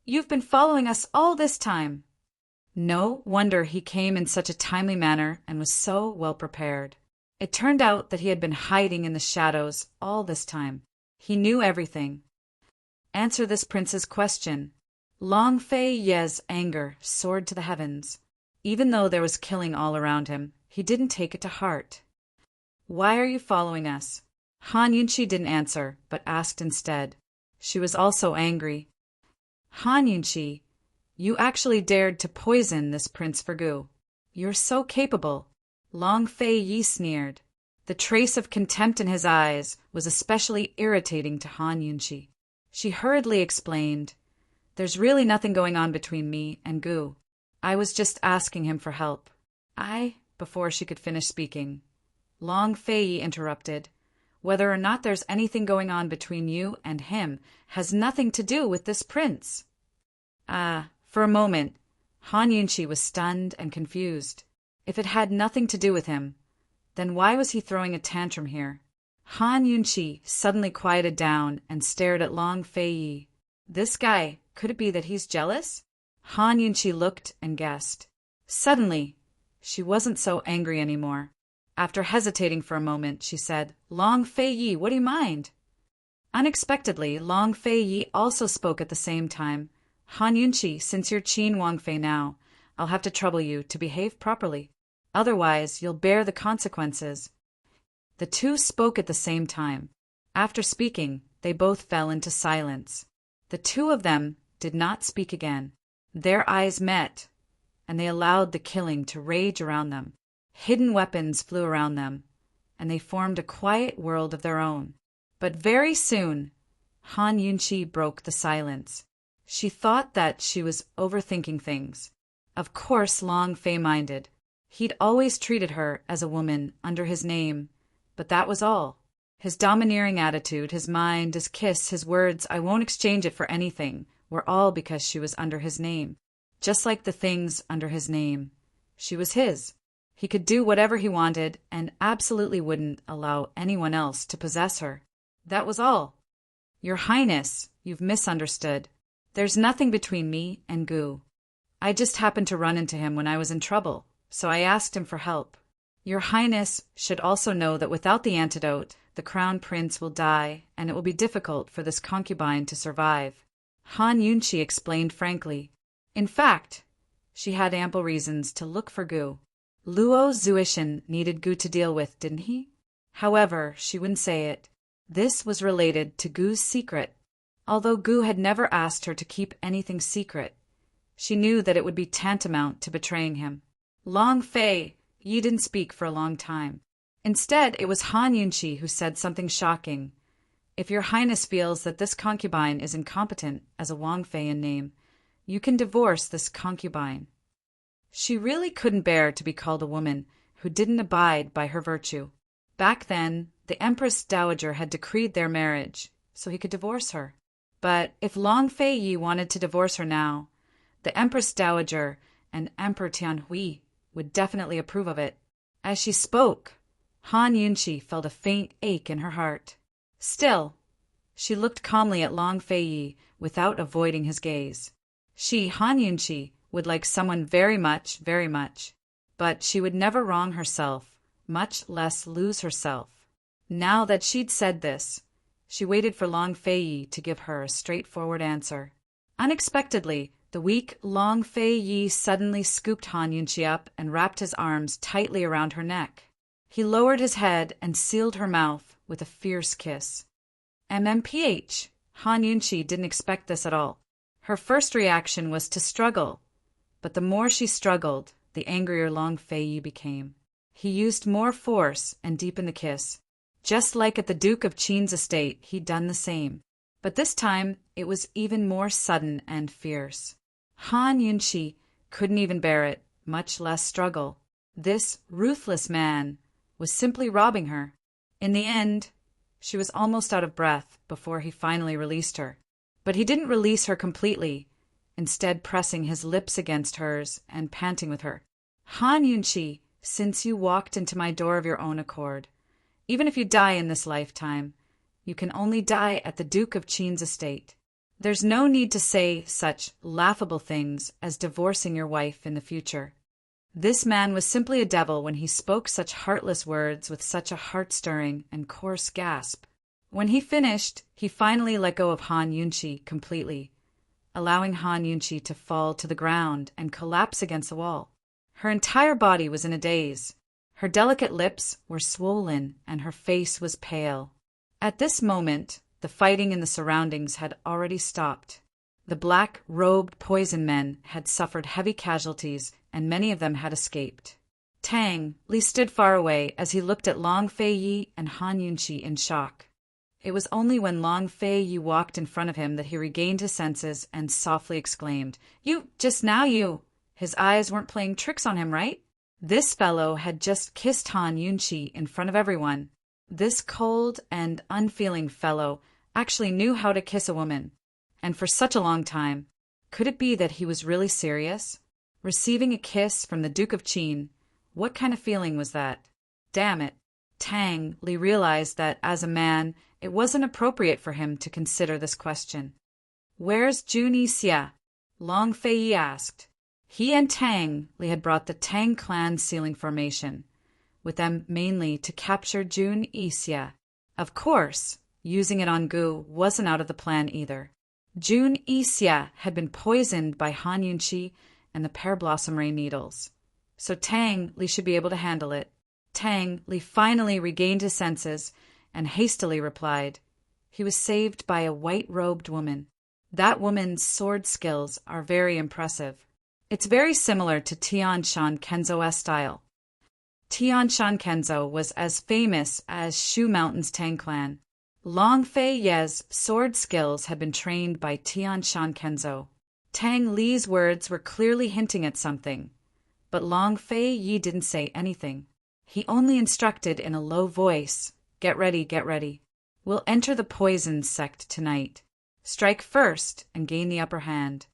"You've been following us all this time." No wonder he came in such a timely manner and was so well prepared. It turned out that he had been hiding in the shadows all this time. He knew everything. "Answer this prince's question." Long Fei Ye's anger soared to the heavens. Even though there was killing all around him, he didn't take it to heart. "Why are you following us?" Han Yunqi didn't answer, but asked instead. She was also angry. "Han Yunqi, you actually dared to poison this Prince for Gu. You're so capable." Long Fei Yi sneered. The trace of contempt in his eyes was especially irritating to Han Yunqi. She hurriedly explained, "There's really nothing going on between me and Gu. I was just asking him for help." Before she could finish speaking, Long Fei Yi interrupted. "Whether or not there's anything going on between you and him has nothing to do with this prince." For a moment, Han Yunqi was stunned and confused. If it had nothing to do with him, then why was he throwing a tantrum here? Han Yunqi suddenly quieted down and stared at Long Fei Yi. This guy, could it be that he's jealous? Han Yunqi looked and guessed. Suddenly, she wasn't so angry anymore. After hesitating for a moment, she said, "Long Fei Yi, what do you mind?" Unexpectedly, Long Fei Yi also spoke at the same time. "Han Yunqi, since you're Qin Wangfei now, I'll have to trouble you to behave properly. Otherwise, you'll bear the consequences." The two spoke at the same time. After speaking, they both fell into silence. The two of them did not speak again. Their eyes met, and they allowed the killing to rage around them. Hidden weapons flew around them, and they formed a quiet world of their own. But very soon, Han Yunqi broke the silence. She thought that she was overthinking things. Of course Long Fei minded. He'd always treated her as a woman under his name, but that was all. His domineering attitude, his mind, his kiss, his words, "I won't exchange it for anything," were all because she was under his name. Just like the things under his name. She was his. He could do whatever he wanted and absolutely wouldn't allow anyone else to possess her. That was all. "Your Highness, you've misunderstood. There's nothing between me and Gu. I just happened to run into him when I was in trouble, so I asked him for help. Your Highness should also know that without the antidote, the crown prince will die, and it will be difficult for this concubine to survive. Han Yunqi explained frankly. In fact, she had ample reasons to look for Gu. Luo Zuishan needed Gu to deal with, didn't he? However, she wouldn't say it. This was related to Gu's secret. Although Gu had never asked her to keep anything secret, she knew that it would be tantamount to betraying him. Long Fei, Yi didn't speak for a long time. Instead, it was Han Yunqi who said something shocking. If your Highness feels that this concubine is incompetent as a Wang Fei in name, you can divorce this concubine. She really couldn't bear to be called a woman who didn't abide by her virtue. Back then, the Empress Dowager had decreed their marriage, so he could divorce her. But if Long Fei Yi wanted to divorce her now, the Empress Dowager and Emperor Tianhui would definitely approve of it. As she spoke, Han Yunqi felt a faint ache in her heart. Still, she looked calmly at Long Fei Yi without avoiding his gaze. She, Han Yunqi, would like someone very much, but she would never wrong herself, much less lose herself. Now that she'd said this, she waited for Long Fei Yi to give her a straightforward answer. Unexpectedly, the weak Long Fei Yi suddenly scooped Han Yunqi up and wrapped his arms tightly around her neck. He lowered his head and sealed her mouth with a fierce kiss. MMPH. Han Yunqi didn't expect this at all. Her first reaction was to struggle, but the more she struggled, the angrier Long Fei Yi became. He used more force and deepened the kiss. Just like at the Duke of Qin's estate, he'd done the same. But this time, it was even more sudden and fierce. Han Yunqi couldn't even bear it, much less struggle. This ruthless man was simply robbing her. In the end, she was almost out of breath before he finally released her. But he didn't release her completely, instead pressing his lips against hers and panting with her. Han Yunqi, since you walked into my door of your own accord, even if you die in this lifetime, you can only die at the Duke of Qin's estate. There's no need to say such laughable things as divorcing your wife in the future. This man was simply a devil when he spoke such heartless words with such a heart-stirring and coarse gasp. When he finished, he finally let go of Han Yunqi completely, allowing Han Yunqi to fall to the ground and collapse against the wall. Her entire body was in a daze. Her delicate lips were swollen and her face was pale. At this moment, the fighting in the surroundings had already stopped. The black-robed poison men had suffered heavy casualties and many of them had escaped. Tang Li stood far away as he looked at Long Fei Yi and Han Yunqi in shock. It was only when Long Fei Yi walked in front of him that he regained his senses and softly exclaimed, Just now you! His eyes weren't playing tricks on him, right? This fellow had just kissed Han Yunqi in front of everyone. This cold and unfeeling fellow actually knew how to kiss a woman. And for such a long time. Could it be that he was really serious? Receiving a kiss from the Duke of Qin, what kind of feeling was that? Damn it. Tang Li realized that as a man, it wasn't appropriate for him to consider this question. Where's Jun Yixia? Long Fei Yi asked. He and Tang Li had brought the Tang clan sealing formation, with them mainly to capture Jun Yixia. Of course, using it on Gu wasn't out of the plan either. Jun Yixia had been poisoned by Han Yunqi and the pear blossom ray needles, so Tang Li should be able to handle it. Tang Li finally regained his senses and hastily replied. He was saved by a white-robed woman. That woman's sword skills are very impressive. It's very similar to Tian Shan Kenzo's style. Tian Shan Kenzo was as famous as Shu Mountain's Tang clan. Long Fei Ye's sword skills had been trained by Tian Shan Kenzo. Tang Li's words were clearly hinting at something, but Long Fei Yi didn't say anything. He only instructed in a low voice, Get ready, get ready. We'll enter the poison sect tonight. Strike first and gain the upper hand.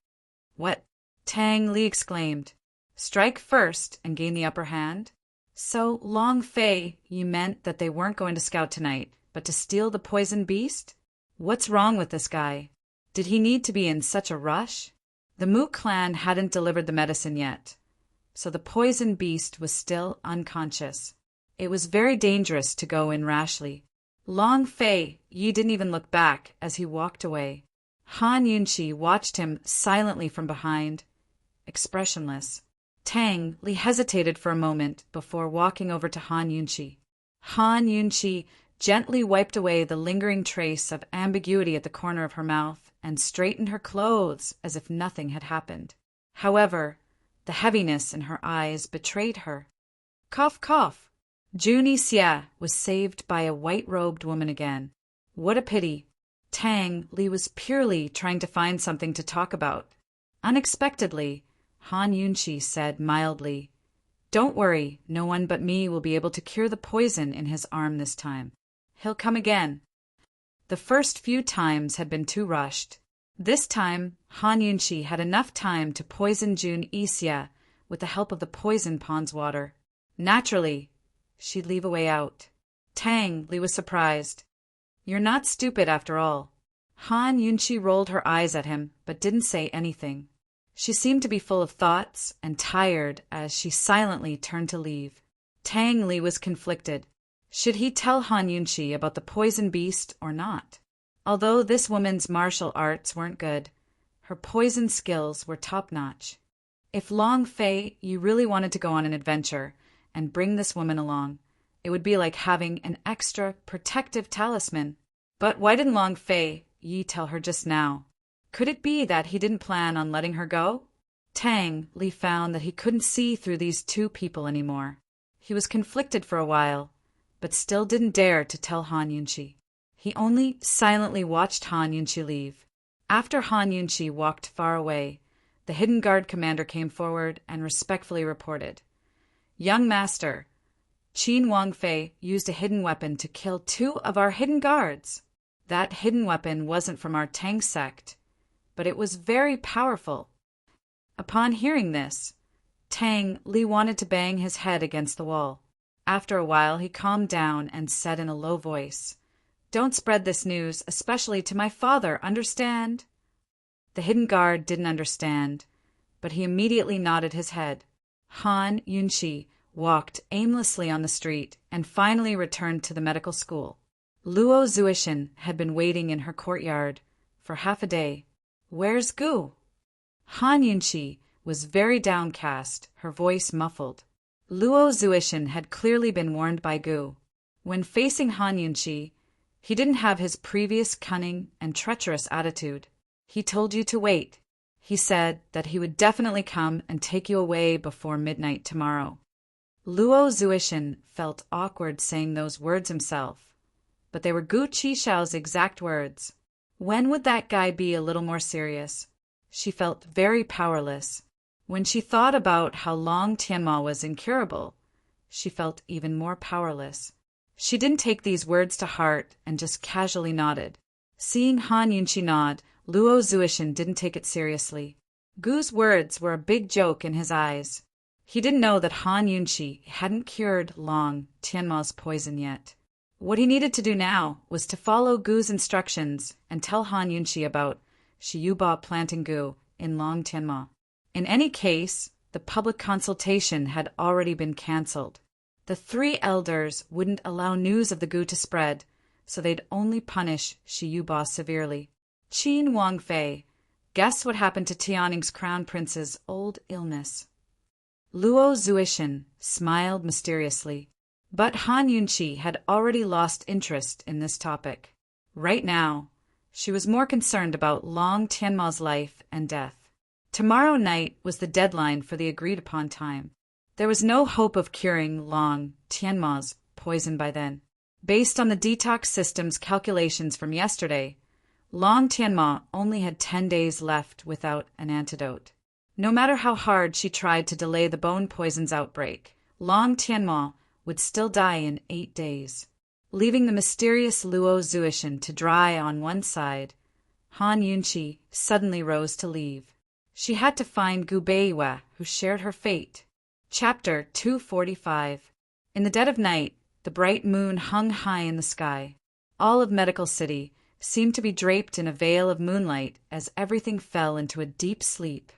What? Tang Li exclaimed. Strike first and gain the upper hand? So, Long Fei, you meant that they weren't going to scout tonight, but to steal the poison beast? What's wrong with this guy? Did he need to be in such a rush? The Mu clan hadn't delivered the medicine yet, so the poison beast was still unconscious. It was very dangerous to go in rashly. Long Fei Yi didn't even look back as he walked away. Han Yunqi watched him silently from behind, expressionless. Tang Li hesitated for a moment before walking over to Han Yunqi. Han Yunqi gently wiped away the lingering trace of ambiguity at the corner of her mouth and straightened her clothes as if nothing had happened. However, the heaviness in her eyes betrayed her. Cough, cough. Juni Xie was saved by a white-robed woman again. What a pity. Tang Li was purely trying to find something to talk about. Unexpectedly, Han Yunqi said mildly, "Don't worry, no one but me will be able to cure the poison in his arm this time. He'll come again." The first few times had been too rushed. This time, Han Yunqi had enough time to poison Jun Xie with the help of the poison pond's water. Naturally, she'd leave a way out. Tang Li was surprised. "You're not stupid after all." Han Yunqi rolled her eyes at him, but didn't say anything. She seemed to be full of thoughts and tired as she silently turned to leave. Tang Li was conflicted. Should he tell Han Yunqi about the poison beast or not? Although this woman's martial arts weren't good, her poison skills were top-notch. If Long Fei Yi really wanted to go on an adventure and bring this woman along, it would be like having an extra protective talisman. But why didn't Long Fei Yi tell her just now? Could it be that he didn't plan on letting her go? Tang Li found that he couldn't see through these two people anymore. He was conflicted for a while, but still didn't dare to tell Han Yunqi. He only silently watched Han Yunqi leave. After Han Yunqi walked far away, the hidden guard commander came forward and respectfully reported, "Young master, Qin Wangfei used a hidden weapon to kill 2 of our hidden guards. That hidden weapon wasn't from our Tang sect, but it was very powerful." Upon hearing this, Tang Li wanted to bang his head against the wall. After a while, he calmed down and said in a low voice, "Don't spread this news, especially to my father, understand?" The hidden guard didn't understand, but he immediately nodded his head. Han Yunqi walked aimlessly on the street and finally returned to the medical school. Luo Zuishan had been waiting in her courtyard for half a day. "Where's Gu?" Han Yunqi was very downcast, her voice muffled. Luo Zuishan had clearly been warned by Gu. When facing Han Yunqi, he didn't have his previous cunning and treacherous attitude. "He told you to wait. He said that he would definitely come and take you away before midnight tomorrow." Luo Zuishan felt awkward saying those words himself, but they were Gu Qixiao's exact words. When would that guy be a little more serious? She felt very powerless. When she thought about how long Tianma was incurable, she felt even more powerless. She didn't take these words to heart and just casually nodded. Seeing Han Yunqi nod, Luo Zuishan didn't take it seriously. Gu's words were a big joke in his eyes. He didn't know that Han Yunqi hadn't cured Long Tianma's poison yet. What he needed to do now was to follow Gu's instructions and tell Han Yunqi about Shiyuba planting Gu in Long Tianma. In any case, the public consultation had already been cancelled. The 3 elders wouldn't allow news of the Gu to spread, so they'd only punish Shiyuba severely. Qin Wangfei, guess what happened to Tianning's crown prince's old illness? Luo Zuishan smiled mysteriously, but Han Yunqi had already lost interest in this topic. Right now, she was more concerned about Long Tianma's life and death. Tomorrow night was the deadline for the agreed-upon time. There was no hope of curing Long Tianma's poison by then. Based on the detox system's calculations from yesterday, Long Tianma only had 10 days left without an antidote. No matter how hard she tried to delay the bone poison's outbreak, Long Tianma would still die in 8 days. Leaving the mysterious Luo Zuishan to dry on one side, Han Yunqi suddenly rose to leave. She had to find Gu Beiwa, who shared her fate. Chapter 245. In the dead of night, the bright moon hung high in the sky. All of Medical City seemed to be draped in a veil of moonlight as everything fell into a deep sleep.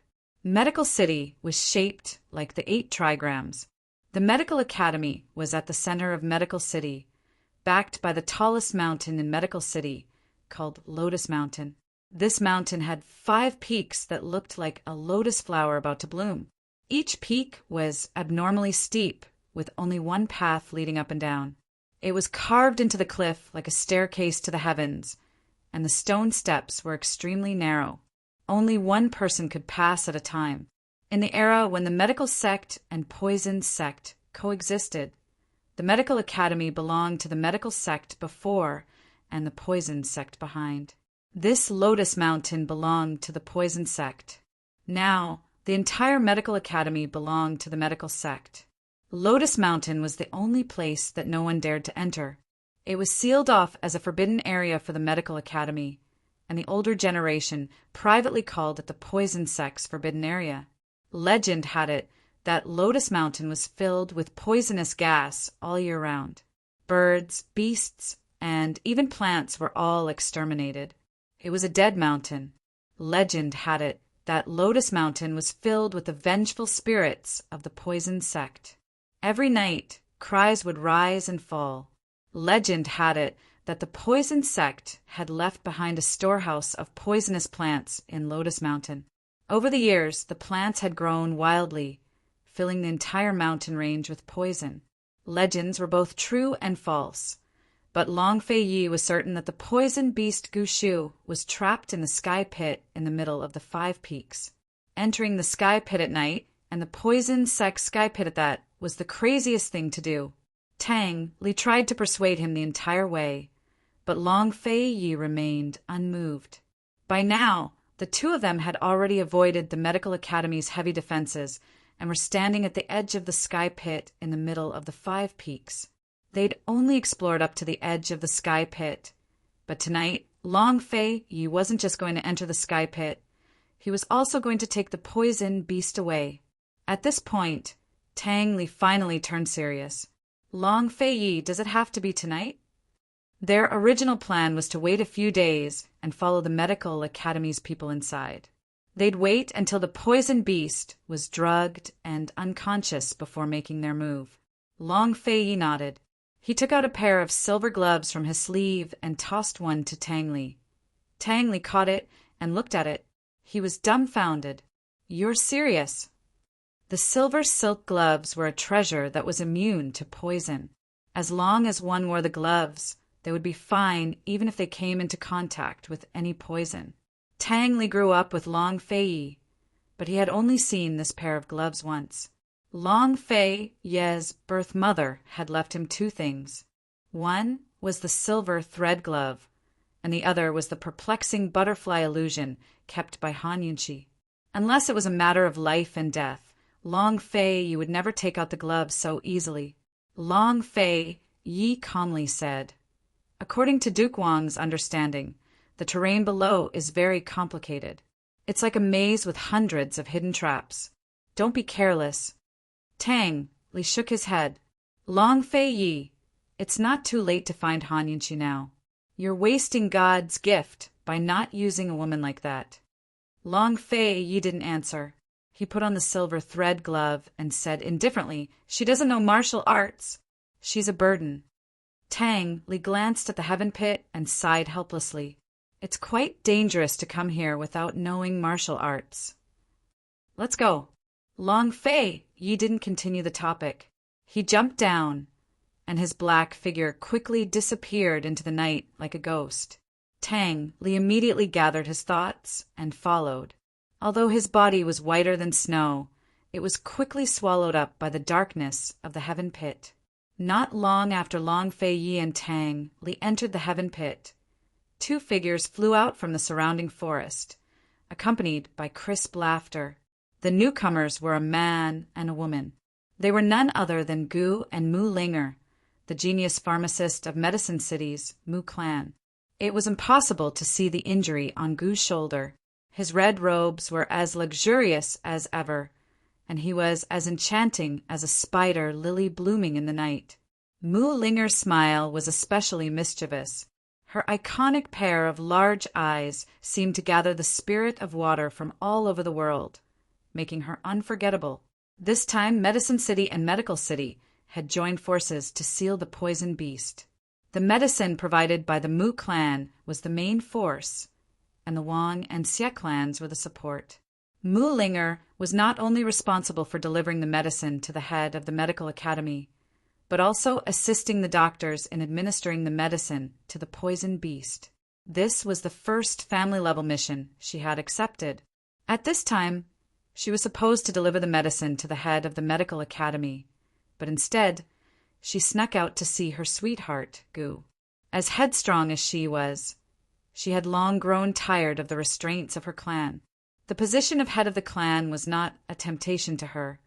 Medical City was shaped like the 8 trigrams. The Medical Academy was at the center of Medical City, backed by the tallest mountain in Medical City, called Lotus Mountain. This mountain had 5 peaks that looked like a lotus flower about to bloom. Each peak was abnormally steep, with only one path leading up and down. It was carved into the cliff like a staircase to the heavens, and the stone steps were extremely narrow. Only one person could pass at a time. In the era when the medical sect and poison sect coexisted, the Medical Academy belonged to the medical sect before and the poison sect behind. This Lotus Mountain belonged to the poison sect. Now, the entire Medical Academy belonged to the medical sect. Lotus Mountain was the only place that no one dared to enter. It was sealed off as a forbidden area for the Medical Academy, and the older generation privately called it the Poison Sect's forbidden area. Legend had it that Lotus Mountain was filled with poisonous gas all year round. Birds, beasts, and even plants were all exterminated. It was a dead mountain. Legend had it that Lotus Mountain was filled with the vengeful spirits of the poison sect. Every night, cries would rise and fall. Legend had it that the poison sect had left behind a storehouse of poisonous plants in Lotus Mountain. Over the years, the plants had grown wildly, filling the entire mountain range with poison. Legends were both true and false, but Long Fei Yi was certain that the poison beast Gushu was trapped in the sky pit in the middle of the 5 peaks. Entering the sky pit at night, and the poison sect sky pit at that, was the craziest thing to do. Tang Li tried to persuade him the entire way, but Long Fei Yi remained unmoved. By now, the 2 of them had already avoided the Medical Academy's heavy defenses and were standing at the edge of the sky pit in the middle of the 5 peaks. They'd only explored up to the edge of the sky pit, but tonight Long Fei Yi wasn't just going to enter the sky pit. He was also going to take the poison beast away. At this point, Tang Li finally turned serious. Long Fei Yi, does it have to be tonight? Their original plan was to wait a few days and follow the Medical Academy's people inside. They'd wait until the poison beast was drugged and unconscious before making their move. Long Fei Yi nodded. He took out a pair of silver gloves from his sleeve and tossed one to Tang Li. Tang Li caught it and looked at it. He was dumbfounded. "You're serious?" The silver silk gloves were a treasure that was immune to poison. As long as one wore the gloves, they would be fine even if they came into contact with any poison. Tang Li grew up with Long Fei Yi, but he had only seen this pair of gloves once. Long Fei Ye's birth mother had left him 2 things. One was the silver thread glove, and the other was the perplexing butterfly illusion kept by Han Yunxi. Unless it was a matter of life and death, Long Fei Yi would never take out the gloves so easily. Long Fei Yi calmly said, "According to Duke Wang's understanding, the terrain below is very complicated. It's like a maze with hundreds of hidden traps. Don't be careless." Tang Li shook his head. "Long Fei Yi, it's not too late to find Han Yunxi now. You're wasting God's gift by not using a woman like that." Long Fei Yi didn't answer. He put on the silver thread glove and said indifferently, "She doesn't know martial arts. She's a burden." Tang Li glanced at the heaven pit and sighed helplessly. "It's quite dangerous to come here without knowing martial arts. Let's go." Long Fei Yi didn't continue the topic. He jumped down, and his black figure quickly disappeared into the night like a ghost. Tang Li immediately gathered his thoughts and followed. Although his body was whiter than snow, it was quickly swallowed up by the darkness of the heaven pit. Not long after Long Fei Yi and Tang Li entered the heaven pit, 2 figures flew out from the surrounding forest, accompanied by crisp laughter. The newcomers were a man and a woman. They were none other than Gu and Mu Linger, the genius pharmacist of Medicine City's Mu clan. It was impossible to see the injury on Gu's shoulder. His red robes were as luxurious as ever, and he was as enchanting as a spider lily blooming in the night. Mu Linger's smile was especially mischievous. Her iconic pair of large eyes seemed to gather the spirit of water from all over the world, making her unforgettable. This time, Medicine City and Medical City had joined forces to seal the poison beast. The medicine provided by the Mu clan was the main force, and the Wang and Xie clans were the support. Mu Linger was not only responsible for delivering the medicine to the head of the medical academy, but also assisting the doctors in administering the medicine to the poison beast. This was the first family-level mission she had accepted. At this time, she was supposed to deliver the medicine to the head of the medical academy, but instead, she snuck out to see her sweetheart, Gu. As headstrong as she was, she had long grown tired of the restraints of her clan. The position of head of the clan was not a temptation to her,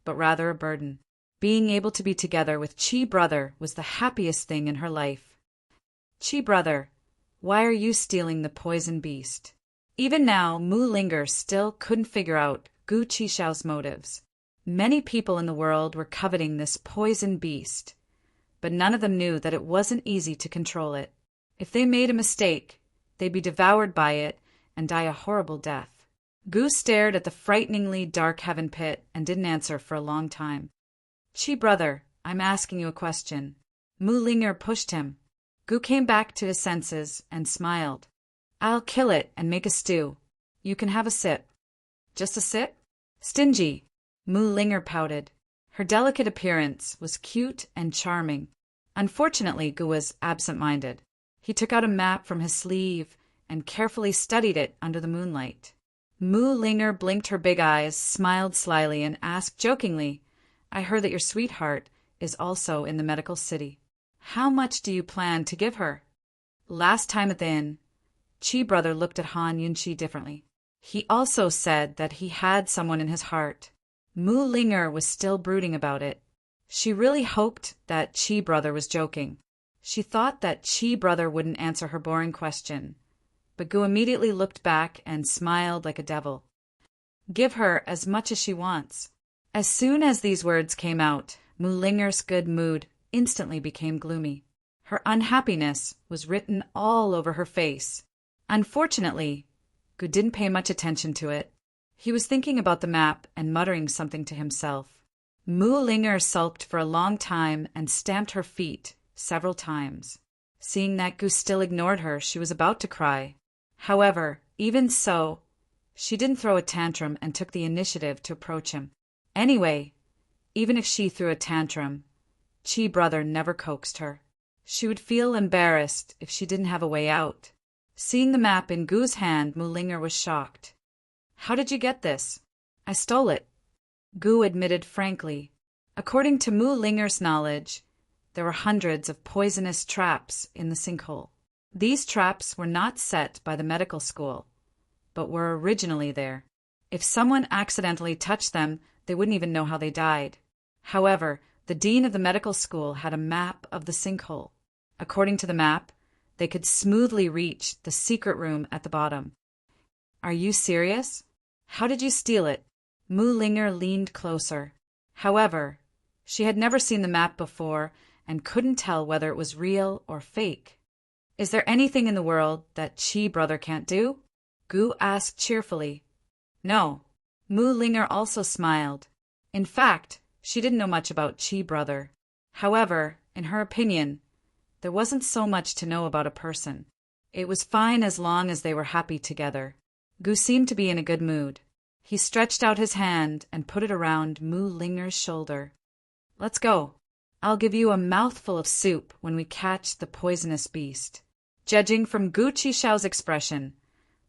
but rather a burden. Being able to be together with Chi brother was the happiest thing in her life. Chi brother, why are you stealing the poison beast? Even now, Mu Linger still couldn't figure out Gu Qishao's motives. Many people in the world were coveting this poison beast, but none of them knew that it wasn't easy to control it. If they made a mistake, they'd be devoured by it and die a horrible death. Gu stared at the frighteningly dark heaven pit and didn't answer for a long time. Chi brother, I'm asking you a question. Mu Linger pushed him. Gu came back to his senses and smiled. I'll kill it and make a stew. You can have a sip. Just a sip? Stingy. Mu Linger pouted. Her delicate appearance was cute and charming. Unfortunately, Gu was absent-minded. He took out a map from his sleeve and carefully studied it under the moonlight. Mu Linger blinked her big eyes, smiled slyly, and asked jokingly, I heard that your sweetheart is also in the medical city. How much do you plan to give her? Last time at the inn, Chi brother looked at Han Yunqi differently. He also said that he had someone in his heart. Mu Linger was still brooding about it. She really hoped that Chi brother was joking. She thought that Chi brother wouldn't answer her boring question, but Gu immediately looked back and smiled like a devil. Give her as much as she wants. As soon as these words came out, Mu Linger's good mood instantly became gloomy. Her unhappiness was written all over her face. Unfortunately, Gu didn't pay much attention to it. He was thinking about the map and muttering something to himself. Mu Linger sulked for a long time and stamped her feet several times. Seeing that Gu still ignored her, she was about to cry. However, even so, she didn't throw a tantrum and took the initiative to approach him. Anyway, even if she threw a tantrum, Chi brother never coaxed her. She would feel embarrassed if she didn't have a way out. Seeing the map in Gu's hand, Mu Linger was shocked. How did you get this? I stole it. Gu admitted frankly. According to Mu Linger's knowledge, there were hundreds of poisonous traps in the sinkhole. These traps were not set by the medical school, but were originally there. If someone accidentally touched them, they wouldn't even know how they died. However, the dean of the medical school had a map of the sinkhole. According to the map, they could smoothly reach the secret room at the bottom. Are you serious? How did you steal it? Mu Linger leaned closer. However, she had never seen the map before and couldn't tell whether it was real or fake. Is there anything in the world that Chi brother can't do? Gu asked cheerfully. No. Mu Linger also smiled. In fact, she didn't know much about Chi brother. However, in her opinion, there wasn't so much to know about a person. It was fine as long as they were happy together. Gu seemed to be in a good mood. He stretched out his hand and put it around Mu Linger's shoulder. Let's go. I'll give you a mouthful of soup when we catch the poisonous beast. Judging from Gu Qishao's expression,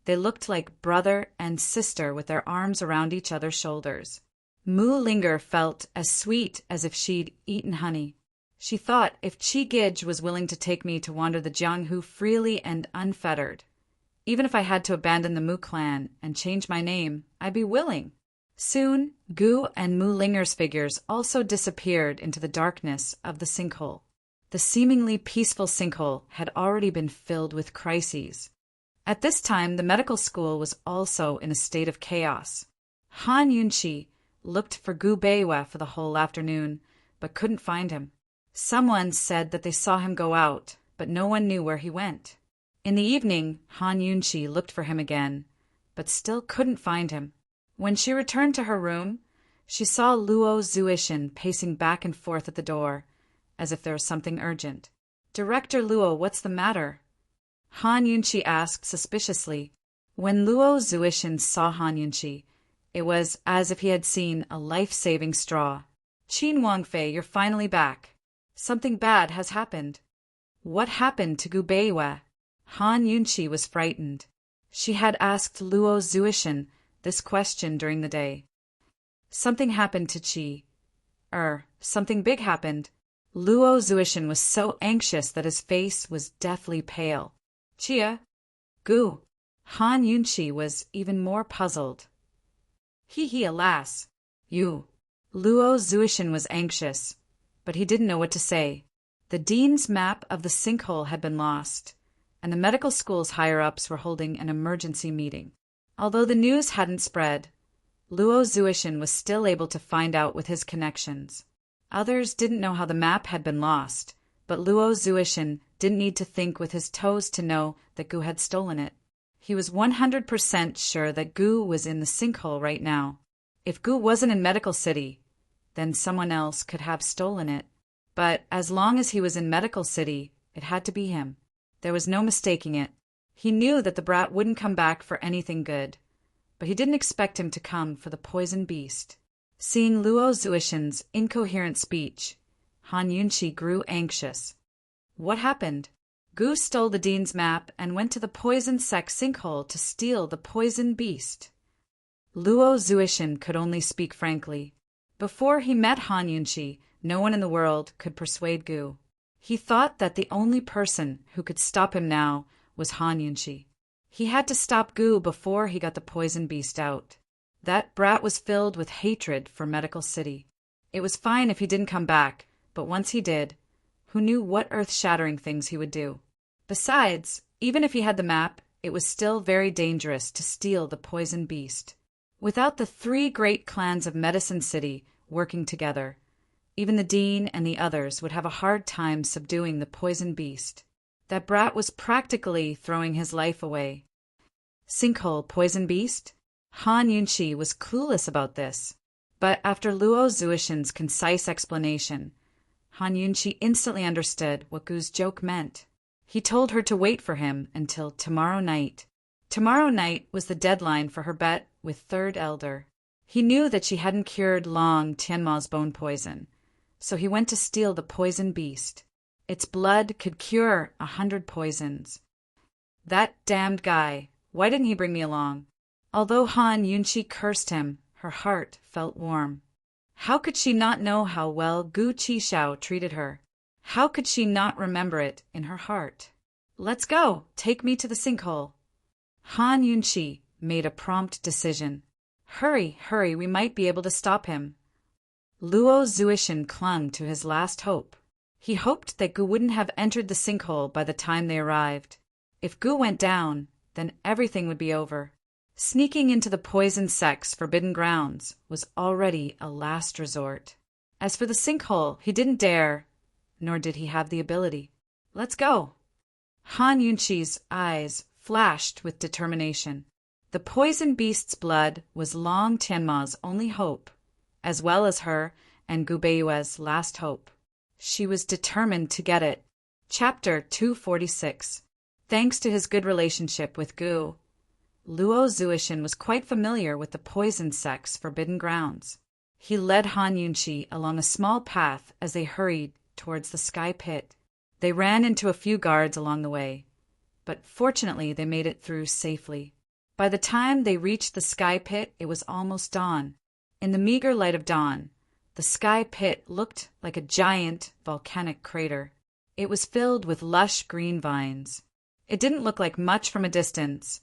they looked like brother and sister with their arms around each other's shoulders. Mu Linger felt as sweet as if she'd eaten honey. She thought if Chi Gij was willing to take me to wander the Jianghu freely and unfettered, even if I had to abandon the Mu clan and change my name, I'd be willing. Soon, Gu and Mu Linger's figures also disappeared into the darkness of the sinkhole. The seemingly peaceful sinkhole had already been filled with crises. At this time, the medical school was also in a state of chaos. Han Yunqi looked for Gu Beiwa for the whole afternoon, but couldn't find him. Someone said that they saw him go out, but no one knew where he went. In the evening, Han Yunchi looked for him again, but still couldn't find him. When she returned to her room, she saw Luo Zuishin pacing back and forth at the door, as if there was something urgent. "Director Luo, what's the matter?" Han Yunchi asked suspiciously. When Luo Zuishin saw Han Yunchi, it was as if he had seen a life-saving straw. "Qin Wangfei, you're finally back. Something bad has happened." "What happened to Gu Beiwei?" Han Yunchi was frightened. She had asked Luo Zuishin this question during the day. "Something happened to Qi. Something big happened." Luo Zuishin was so anxious that his face was deathly pale. "Chia? Gu?" Han Yunchi was even more puzzled. Alas. You." Luo Zuishin was anxious, but he didn't know what to say. The dean's map of the sinkhole had been lost, and the medical school's higher-ups were holding an emergency meeting. Although the news hadn't spread, Luo Zuishin was still able to find out with his connections. Others didn't know how the map had been lost, but Luo Zuishin didn't need to think with his toes to know that Gu had stolen it. He was 100% sure that Gu was in the sinkhole right now. If Gu wasn't in Medical City, then someone else could have stolen it. But as long as he was in Medical City, it had to be him. There was no mistaking it. He knew that the brat wouldn't come back for anything good, but he didn't expect him to come for the poison beast. Seeing Luo Zuishin's incoherent speech, Han Yunchi grew anxious. What happened? Gu stole the dean's map and went to the poison sect sinkhole to steal the poison beast. Luo Zuishin could only speak frankly. Before he met Han Yunchi, no one in the world could persuade Gu. He thought that the only person who could stop him now was Han Yunchi. He had to stop Gu before he got the poison beast out. That brat was filled with hatred for Medical City. It was fine if he didn't come back, but once he did, who knew what earth-shattering things he would do? Besides, even if he had the map, it was still very dangerous to steal the poison beast. Without the 3 great clans of Medicine City working together, even the dean and the others would have a hard time subduing the poison beast. That brat was practically throwing his life away. Sinkhole poison beast? Han Yunchi was clueless about this, but after Luo Zuishin's concise explanation, Han Yunchi instantly understood what Gu's joke meant. He told her to wait for him until tomorrow night. Tomorrow night was the deadline for her bet with Third Elder. He knew that she hadn't cured Long Tianma's bone poison, so he went to steal the poison beast. Its blood could cure 100 poisons. That damned guy, why didn't he bring me along? Although Han Yunchi cursed him, her heart felt warm. How could she not know how well Gu Qishao treated her? How could she not remember it in her heart? "Let's go. Take me to the sinkhole." Han Yunchi made a prompt decision. Hurry, we might be able to stop him." Luo Zuishin clung to his last hope. He hoped that Gu wouldn't have entered the sinkhole by the time they arrived. If Gu went down, then everything would be over. Sneaking into the poison sect's forbidden grounds was already a last resort. As for the sinkhole, he didn't dare, nor did he have the ability. "Let's go." Han Yunchi's eyes flashed with determination. The poison beast's blood was Long Tianma's only hope, as well as her and Gu Beiwei's last hope. She was determined to get it. Chapter 246. Thanks to his good relationship with Gu, Luo Zuishin was quite familiar with the poison sect's forbidden grounds. He led Han Yunchi along a small path as they hurried towards the sky pit. They ran into a few guards along the way, but fortunately they made it through safely. By the time they reached the sky pit, it was almost dawn. In the meager light of dawn, the sky pit looked like a giant volcanic crater. It was filled with lush green vines. It didn't look like much from a distance,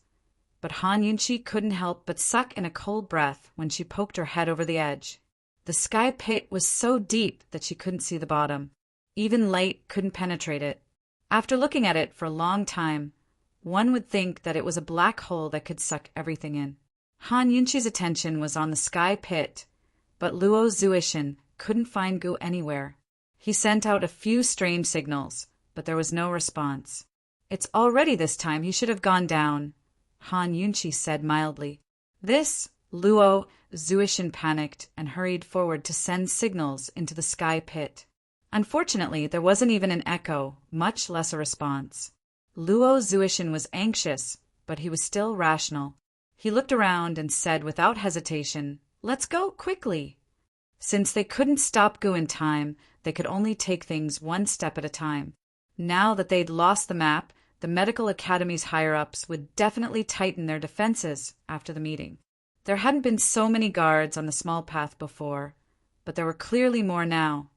but Han Yunchi couldn't help but suck in a cold breath when she poked her head over the edge. The sky pit was so deep that she couldn't see the bottom. Even light couldn't penetrate it. After looking at it for a long time, one would think that it was a black hole that could suck everything in. Han Yunchi's attention was on the sky pit, but Luo Zuishin couldn't find Gu anywhere. He sent out a few strange signals, but there was no response. It's already this time. He should have gone down, Han Yunchi said mildly. This, Luo Zuishin panicked and hurried forward to send signals into the sky pit. Unfortunately, there wasn't even an echo, much less a response. Luo Zuishin was anxious, but he was still rational. He looked around and said without hesitation, "Let's go, quickly." Since they couldn't stop Gu in time, they could only take things one step at a time. Now that they'd lost the map, the Medical Academy's higher-ups would definitely tighten their defenses after the meeting. There hadn't been so many guards on the small path before, but there were clearly more now.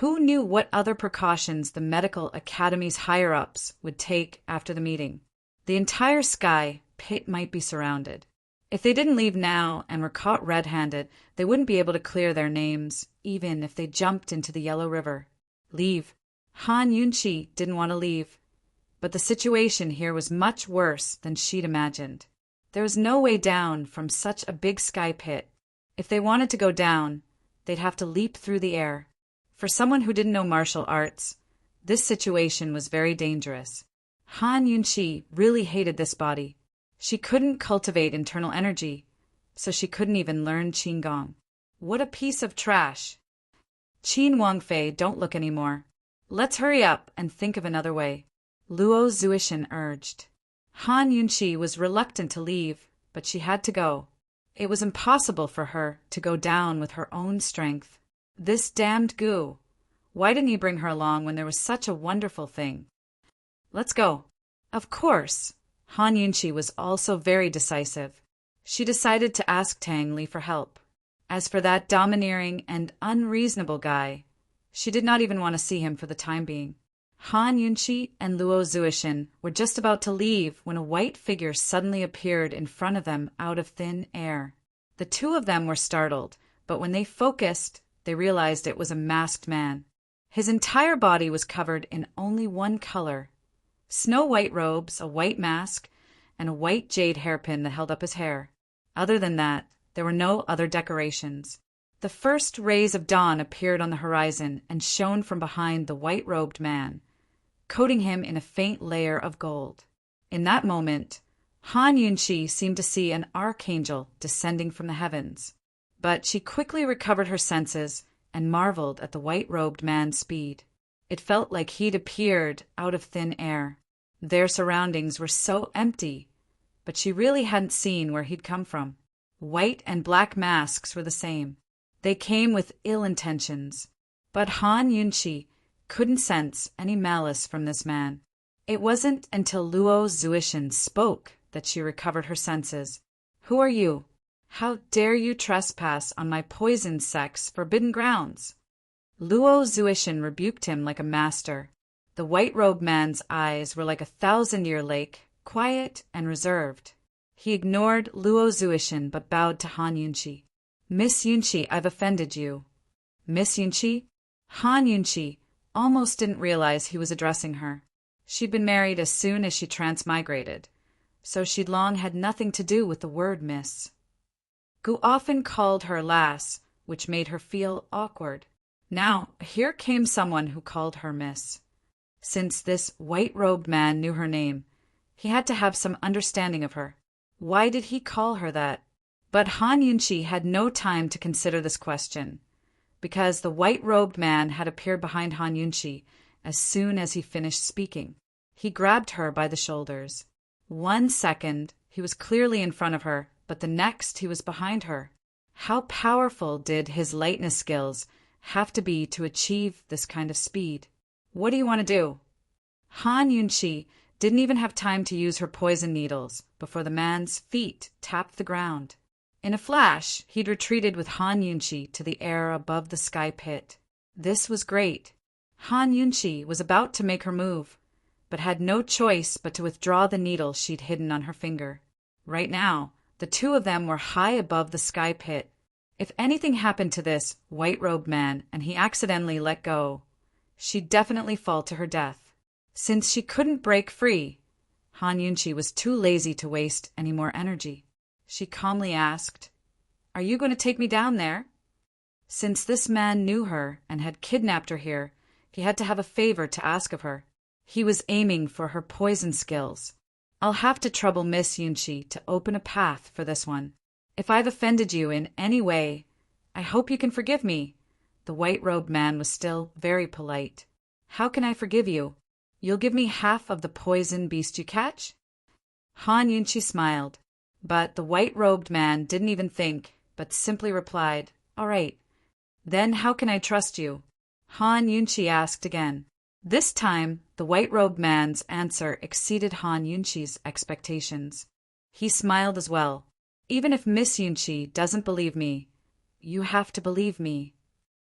Who knew what other precautions the Medical Academy's higher-ups would take after the meeting? The entire sky pit might be surrounded. If they didn't leave now and were caught red-handed, they wouldn't be able to clear their names, even if they jumped into the Yellow River. Leave. Han Yunchi didn't want to leave. But the situation here was much worse than she'd imagined. There was no way down from such a big sky pit. If they wanted to go down, they'd have to leap through the air. For someone who didn't know martial arts, this situation was very dangerous. Han Yunchi really hated this body. She couldn't cultivate internal energy, so she couldn't even learn Qigong. What a piece of trash. Qin Wangfei, don't look anymore. Let's hurry up and think of another way, Luo Zuishin urged. Han Yunchi was reluctant to leave, but she had to go. It was impossible for her to go down with her own strength. This damned Gu. Why didn't he bring her along when there was such a wonderful thing? Let's go. Of course. Han Yunchi was also very decisive. She decided to ask Tang Li for help. As for that domineering and unreasonable guy, she did not even want to see him for the time being. Han Yunchi and Luo Zuishin were just about to leave when a white figure suddenly appeared in front of them out of thin air. The two of them were startled, but when they focused, they realized it was a masked man. His entire body was covered in only one color: snow-white robes, a white mask, and a white jade hairpin that held up his hair. Other than that, there were no other decorations. The first rays of dawn appeared on the horizon and shone from behind the white-robed man, coating him in a faint layer of gold. In that moment, Han Yunchi seemed to see an archangel descending from the heavens. But she quickly recovered her senses and marveled at the white-robed man's speed. It felt like he'd appeared out of thin air. Their surroundings were so empty, but she really hadn't seen where he'd come from. White and black masks were the same. They came with ill intentions, but Han Yunchi couldn't sense any malice from this man. It wasn't until Luo Zuishin spoke that she recovered her senses. "Who are you? How dare you trespass on my poison sect's forbidden grounds?" Luo Zuishin rebuked him like a master. The white-robed man's eyes were like a 1,000-year lake, quiet and reserved. He ignored Luo Zuishin but bowed to Han Yunchi. "Miss Yunchi, I've offended you." Miss Yunchi? Han Yunchi almost didn't realize he was addressing her. She'd been married as soon as she transmigrated, so she'd long had nothing to do with the word miss. Gu often called her lass, which made her feel awkward. Now, here came someone who called her miss. Since this white-robed man knew her name, he had to have some understanding of her. Why did he call her that? But Han Yunchi had no time to consider this question, because the white-robed man had appeared behind Han Yunchi as soon as he finished speaking. He grabbed her by the shoulders. 1 second, he was clearly in front of her, but the next he was behind her. How powerful did his lightness skills have to be to achieve this kind of speed? "What do you want to do?" Han Yunchi didn't even have time to use her poison needles before the man's feet tapped the ground. In a flash, he'd retreated with Han Yunchi to the air above the sky pit. This was great. Han Yunchi was about to make her move, but had no choice but to withdraw the needle she'd hidden on her finger. Right now, the two of them were high above the sky pit. If anything happened to this white-robed man and he accidentally let go, she'd definitely fall to her death. Since she couldn't break free, Han Yunchi was too lazy to waste any more energy. She calmly asked, "Are you going to take me down there?" Since this man knew her and had kidnapped her here, he had to have a favor to ask of her. He was aiming for her poison skills. I'll have to trouble Miss Yunchi to open a path for this one. If I've offended you in any way, I hope you can forgive me. The white-robed man was still very polite. How can I forgive you? You'll give me half of the poison beast you catch? Han Yunchi smiled, but the white-robed man didn't even think, but simply replied, All right. Then how can I trust you? Han Yunchi asked again. This time, the white-robed man's answer exceeded Han Yunchi's expectations. He smiled as well. Even if Miss Yunchi doesn't believe me, you have to believe me.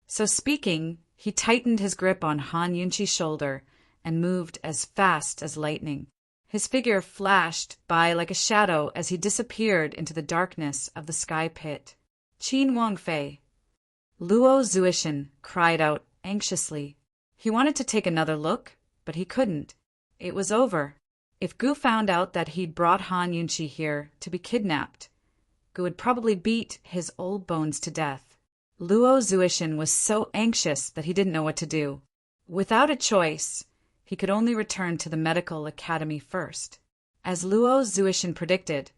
So speaking, he tightened his grip on Han Yunchi's shoulder and moved as fast as lightning. His figure flashed by like a shadow as he disappeared into the darkness of the sky pit. Qin Wangfei. Luo Zuishan cried out anxiously. He wanted to take another look, but he couldn't. It was over. If Gu found out that he'd brought Han Yunchi here to be kidnapped, Gu would probably beat his old bones to death. Luo Zuishan was so anxious that he didn't know what to do. Without a choice, he could only return to the medical academy first. As Luo Zuishan predicted,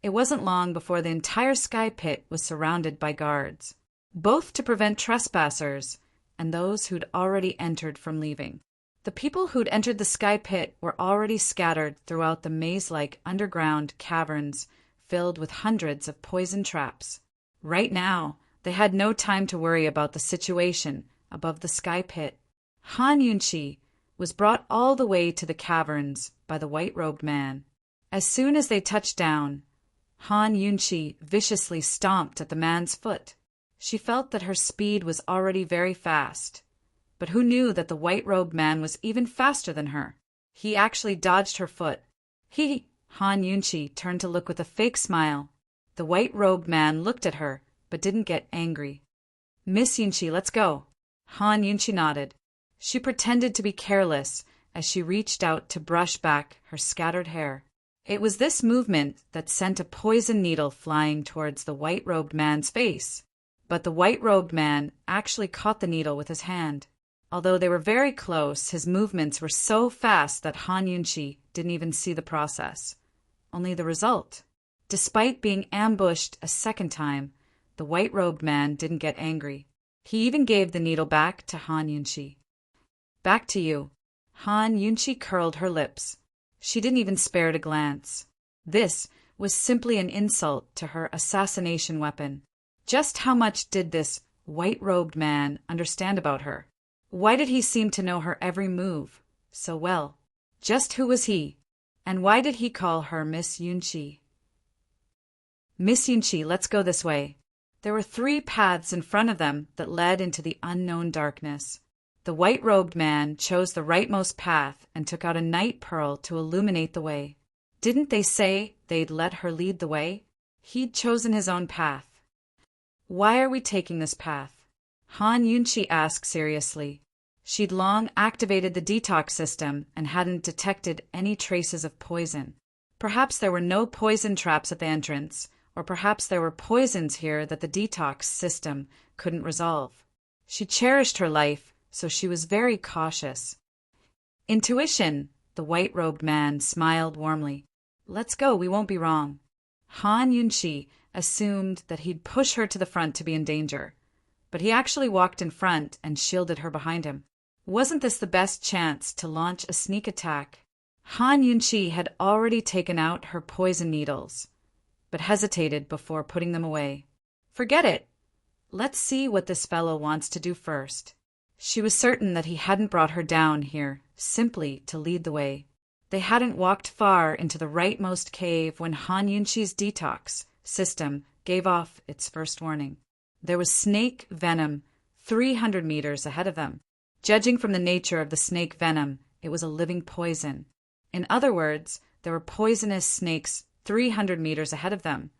it wasn't long before the entire sky pit was surrounded by guards, both to prevent trespassers and those who'd already entered from leaving. The people who'd entered the sky pit were already scattered throughout the maze-like underground caverns filled with hundreds of poison traps. Right now, they had no time to worry about the situation above the sky pit. Han Yunchi was brought all the way to the caverns by the white-robed man. As soon as they touched down, Han Yunchi viciously stomped at the man's foot. She felt that her speed was already very fast, but who knew that the white-robed man was even faster than her? He actually dodged her foot. Han Yunchi turned to look with a fake smile. The white-robed man looked at her, but didn't get angry. Miss Yunchi, let's go. Han Yunchi nodded. She pretended to be careless as she reached out to brush back her scattered hair. It was this movement that sent a poison needle flying towards the white-robed man's face. But the white-robed man actually caught the needle with his hand. Although they were very close, his movements were so fast that Han Yunchi didn't even see the process, only the result. Despite being ambushed a second time, the white-robed man didn't get angry. He even gave the needle back to Han Yunchi. Back to you. Han Yunchi curled her lips. She didn't even spare a glance. This was simply an insult to her assassination weapon. Just how much did this white-robed man understand about her? Why did he seem to know her every move so well? Just who was he? And why did he call her Miss Yunchi? Miss Yunchi, let's go this way. There were 3 paths in front of them that led into the unknown darkness. The white-robed man chose the rightmost path and took out a night pearl to illuminate the way. Didn't they say they'd let her lead the way? He'd chosen his own path. Why are we taking this path? Han Yunchi asked seriously. She'd long activated the detox system and hadn't detected any traces of poison. Perhaps there were no poison traps at the entrance, or perhaps there were poisons here that the detox system couldn't resolve. She cherished her life, so she was very cautious. Intuition, the white-robed man smiled warmly. Let's go, we won't be wrong. Han Yunchi assumed that he'd push her to the front to be in danger, but he actually walked in front and shielded her behind him. Wasn't this the best chance to launch a sneak attack? Han Yunchi had already taken out her poison needles, but hesitated before putting them away. Forget it. Let's see what this fellow wants to do first. She was certain that he hadn't brought her down here simply to lead the way. They hadn't walked far into the rightmost cave when Han Yunchi's detox system gave off its first warning. There was snake venom 300 meters ahead of them. Judging from the nature of the snake venom, it was a living poison. In other words, there were poisonous snakes 300 meters ahead of them,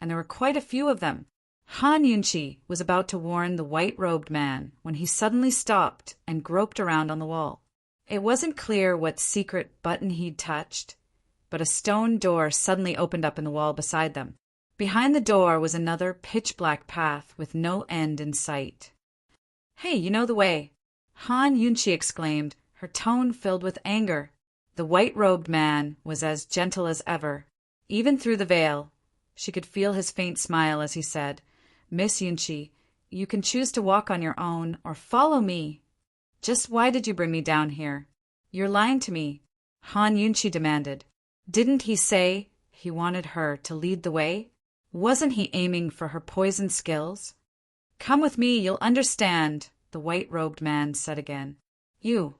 and there were quite a few of them. Han Yunchi was about to warn the white-robed man when he suddenly stopped and groped around on the wall. It wasn't clear what secret button he'd touched, but a stone door suddenly opened up in the wall beside them. Behind the door was another pitch-black path with no end in sight. Hey, you know the way, Han Yunchi exclaimed, her tone filled with anger. The white-robed man was as gentle as ever. Even through the veil, she could feel his faint smile as he said, "Miss Yunchi, you can choose to walk on your own or follow me. Just why did you bring me down here? You're lying to me," Han Yunchi demanded. Didn't he say he wanted her to lead the way? Wasn't he aiming for her poison skills? "Come with me, you'll understand," the white-robed man said again. "You."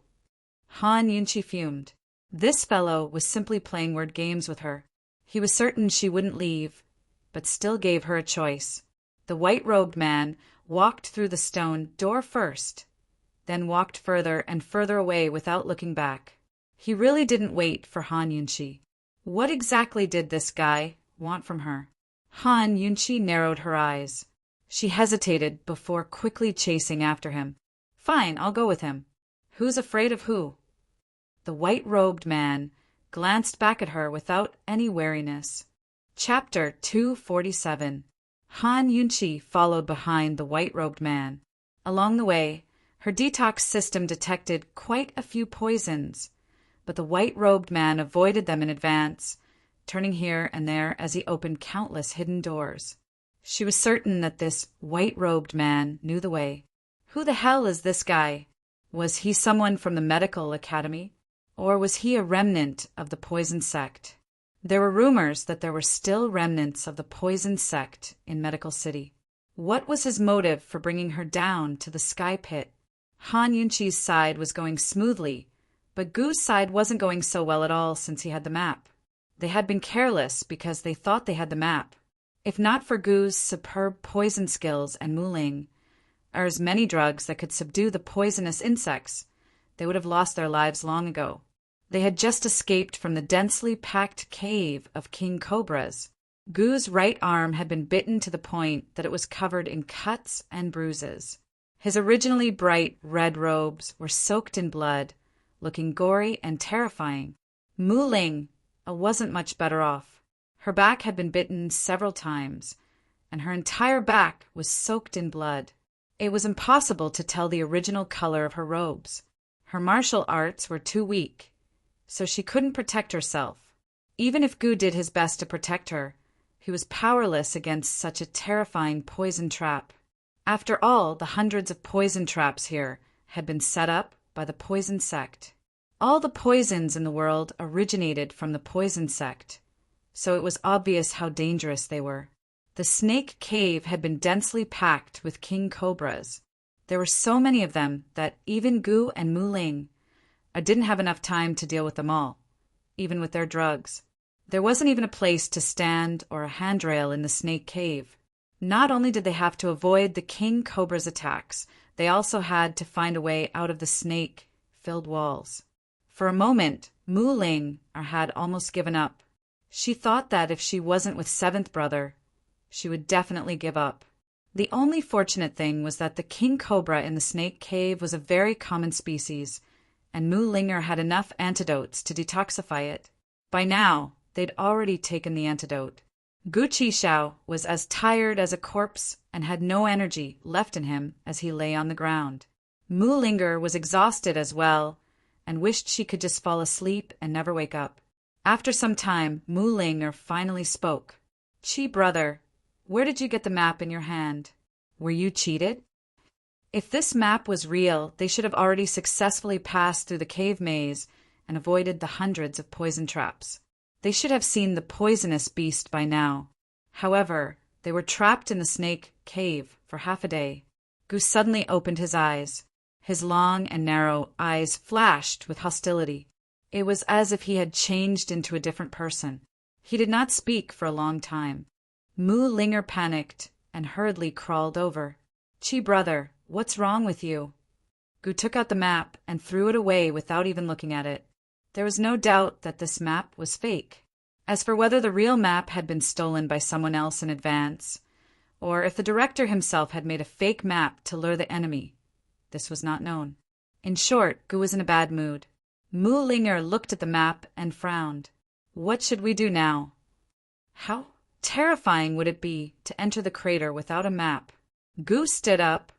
Han Yunchi fumed. This fellow was simply playing word games with her. He was certain she wouldn't leave, but still gave her a choice. The white-robed man walked through the stone door first, then walked further and further away without looking back. He really didn't wait for Han Yunchi. What exactly did this guy want from her? Han Yunchi narrowed her eyes. She hesitated before quickly chasing after him. "Fine, I'll go with him. Who's afraid of who?" The white-robed man glanced back at her without any wariness. Chapter 247. Han Yunchi followed behind the white-robed man. Along the way, her detox system detected quite a few poisons, but the white-robed man avoided them in advance, turning here and there as he opened countless hidden doors. She was certain that this white-robed man knew the way. Who the hell is this guy? Was he someone from the medical academy? Or was he a remnant of the poison sect? There were rumors that there were still remnants of the poison sect in Medical City. What was his motive for bringing her down to the sky pit? Han Yunchi's side was going smoothly, but Gu's side wasn't going so well at all since he had the map. They had been careless because they thought they had the map. If not for Gu's superb poison skills and Muling, or as many drugs that could subdue the poisonous insects, they would have lost their lives long ago. They had just escaped from the densely packed cave of king cobras. Gu's right arm had been bitten to the point that it was covered in cuts and bruises. His originally bright red robes were soaked in blood, looking gory and terrifying. Muling wasn't much better off. Her back had been bitten several times, and her entire back was soaked in blood. It was impossible to tell the original color of her robes. Her martial arts were too weak, so she couldn't protect herself. Even if Gu did his best to protect her, he was powerless against such a terrifying poison trap. After all, the hundreds of poison traps here had been set up by the poison sect. All the poisons in the world originated from the poison sect, so it was obvious how dangerous they were. The snake cave had been densely packed with king cobras. There were so many of them that even Gu and Muling didn't have enough time to deal with them all, even with their drugs. There wasn't even a place to stand or a handrail in the snake cave. Not only did they have to avoid the king cobra's attacks, they also had to find a way out of the snake-filled walls. For a moment, Muling had almost given up. She thought that if she wasn't with Seventh Brother, she would definitely give up. The only fortunate thing was that the king cobra in the snake cave was a very common species, and Mulinger had enough antidotes to detoxify it. By now, they'd already taken the antidote. Gu Qishao was as tired as a corpse and had no energy left in him as he lay on the ground. Mulinger was exhausted as well and wished she could just fall asleep and never wake up. After some time, Mulinger finally spoke. "Qi brother, where did you get the map in your hand? Were you cheated?" If this map was real, they should have already successfully passed through the cave maze and avoided the hundreds of poison traps. They should have seen the poisonous beast by now. However, they were trapped in the snake cave for half a day. Gu suddenly opened his eyes. His long and narrow eyes flashed with hostility. It was as if he had changed into a different person. He did not speak for a long time. Mulinger panicked and hurriedly crawled over. "Qi brother, what's wrong with you?" Gu took out the map and threw it away without even looking at it. There was no doubt that this map was fake. As for whether the real map had been stolen by someone else in advance, or if the director himself had made a fake map to lure the enemy, this was not known. In short, Gu was in a bad mood. Mulinger looked at the map and frowned. What should we do now? How terrifying would it be to enter the crater without a map? Gu stood up,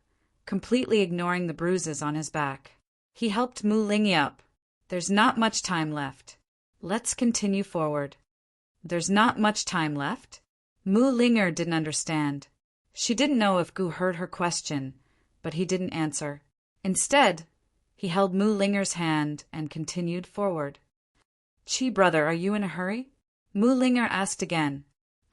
completely ignoring the bruises on his back. He helped Mu Lingyi up. There's not much time left. Let's continue forward. There's not much time left? Mu Lingyi didn't understand. She didn't know if Gu heard her question, but he didn't answer. Instead, he held Mu Lingyi's hand and continued forward. Chi brother, are you in a hurry? Mu Lingyi asked again.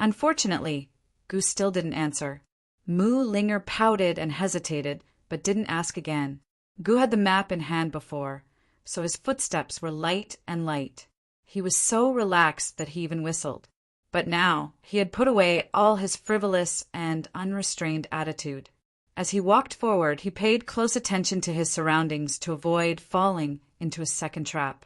Unfortunately, Gu still didn't answer. Mu Lingyi pouted and hesitated, but didn't ask again. Gu had the map in hand before, so his footsteps were light and light. He was so relaxed that he even whistled. But now he had put away all his frivolous and unrestrained attitude. As he walked forward, he paid close attention to his surroundings to avoid falling into a second trap.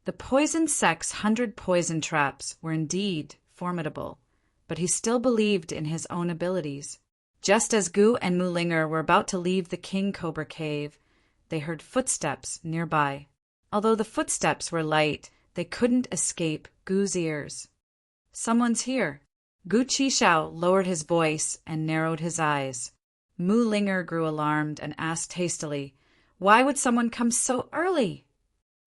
The poison sect's 100 poison traps were indeed formidable, but he still believed in his own abilities. Just as Gu and Mu Lingyi were about to leave the King Cobra cave, they heard footsteps nearby. Although the footsteps were light, they couldn't escape Gu's ears. Someone's here. Gu Qishao lowered his voice and narrowed his eyes. Mu Lingyi grew alarmed and asked hastily, "Why would someone come so early?"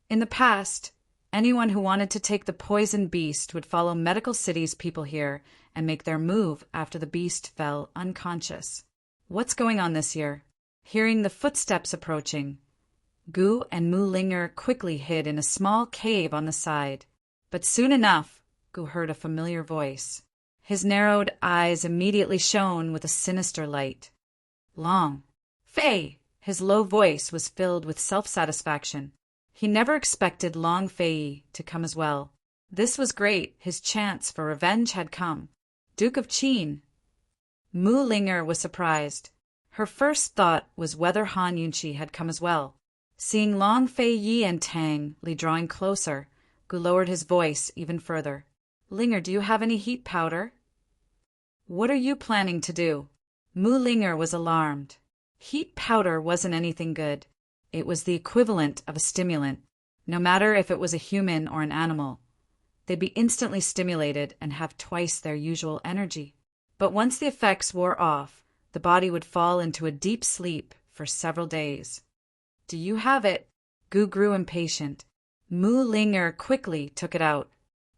In the past, anyone who wanted to take the poison beast would follow Medical City's people here and make their move after the beast fell unconscious. What's going on this year? Hearing the footsteps approaching, Gu and Mu Lingyi quickly hid in a small cave on the side. But soon enough, Gu heard a familiar voice. His narrowed eyes immediately shone with a sinister light. Long Fei! His low voice was filled with self-satisfaction. He never expected Long Fei to come as well. This was great. His chance for revenge had come. Duke of Qin. Mu Lingyi was surprised. Her first thought was whether Han Yunqi had come as well. Seeing Long Fei Yi and Tang Li drawing closer, Gu lowered his voice even further. Lingyi, do you have any heat powder? What are you planning to do? Mu Lingyi was alarmed. Heat powder wasn't anything good. It was the equivalent of a stimulant, no matter if it was a human or an animal. They'd be instantly stimulated and have twice their usual energy. But once the effects wore off, the body would fall into a deep sleep for several days. Do you have it? Gu grew impatient. Mu Lingyi quickly took it out.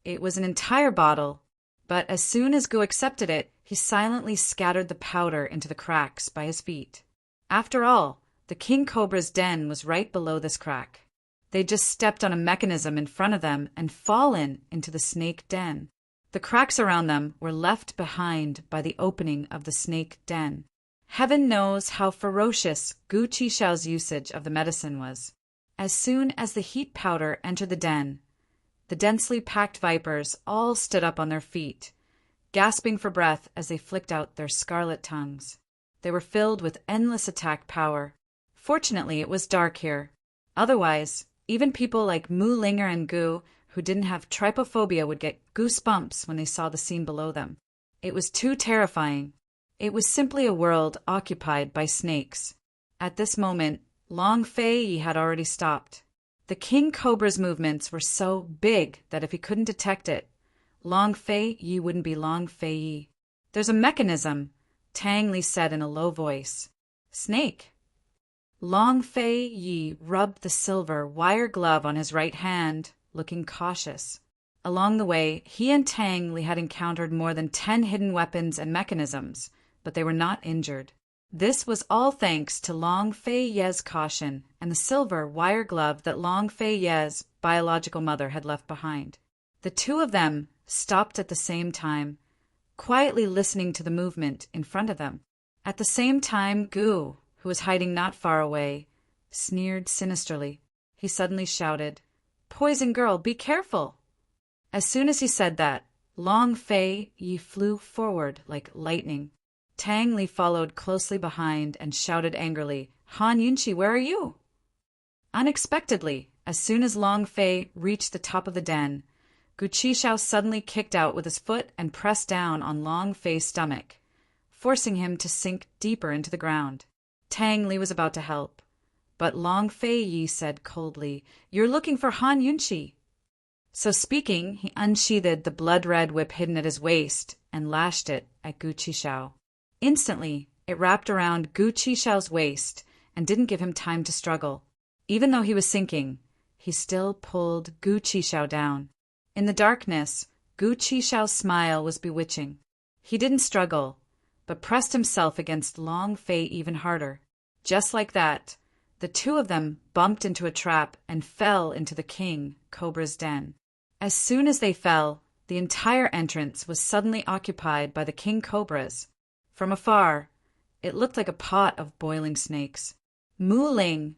It was an entire bottle, but as soon as Gu accepted it, he silently scattered the powder into the cracks by his feet. After all, the King Cobra's den was right below this crack. They just stepped on a mechanism in front of them and fallen into the snake den. The cracks around them were left behind by the opening of the snake den. Heaven knows how ferocious Gu Qishao's usage of the medicine was. As soon as the heat powder entered the densely packed vipers all stood up on their feet, gasping for breath as they flicked out their scarlet tongues. They were filled with endless attack power. Fortunately, it was dark here. Otherwise, even people like Mu Lingyi and Gu, who didn't have trypophobia, would get goosebumps when they saw the scene below them. It was too terrifying. It was simply a world occupied by snakes. At this moment, Long Fei Yi had already stopped. The King Cobra's movements were so big that if he couldn't detect it, Long Fei Yi wouldn't be Long Fei Yi. There's a mechanism, Tang Li said in a low voice. Snake. Long Fei Yi rubbed the silver wire glove on his right hand, looking cautious. Along the way, he and Tang Li had encountered more than 10 hidden weapons and mechanisms, but they were not injured. This was all thanks to Long Fei Ye's caution and the silver wire glove that Long Fei Ye's biological mother had left behind. The two of them stopped at the same time, quietly listening to the movement in front of them. At the same time, Gu, who was hiding not far away, sneered sinisterly. He suddenly shouted, "Poison girl, be careful!" As soon as he said that, Long Fei Yi flew forward like lightning. Tang Li followed closely behind and shouted angrily, "Han Yunqi, where are you?" Unexpectedly, as soon as Long Fei reached the top of the den, Gu Qishao suddenly kicked out with his foot and pressed down on Long Fei's stomach, forcing him to sink deeper into the ground. Tang Li was about to help, but Long Fei Yi said coldly, "You're looking for Han Yunqi." So speaking, he unsheathed the blood-red whip hidden at his waist and lashed it at Gu Qishao. Instantly, it wrapped around Gu Qishao's waist and didn't give him time to struggle. Even though he was sinking, he still pulled Gu Qishao down. In the darkness, Gu Qishao's smile was bewitching. He didn't struggle, but pressed himself against Long Fei even harder. Just like that, the two of them bumped into a trap and fell into the king cobra's den. As soon as they fell, the entire entrance was suddenly occupied by the king cobras. From afar, it looked like a pot of boiling snakes. Mu Ling,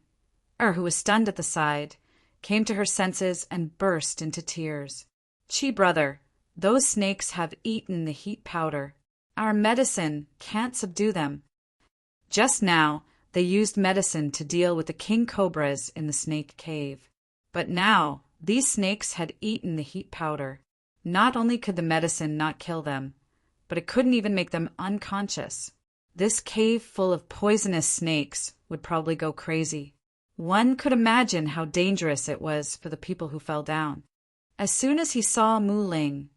who was stunned at the sight, came to her senses and burst into tears. Chi brother, those snakes have eaten the heat powder. Our medicine can't subdue them. Just now, they used medicine to deal with the king cobras in the snake cave. But now, these snakes had eaten the heat powder. Not only could the medicine not kill them, but it couldn't even make them unconscious. This cave full of poisonous snakes would probably go crazy. One could imagine how dangerous it was for the people who fell down. As soon as he saw Mu Ling,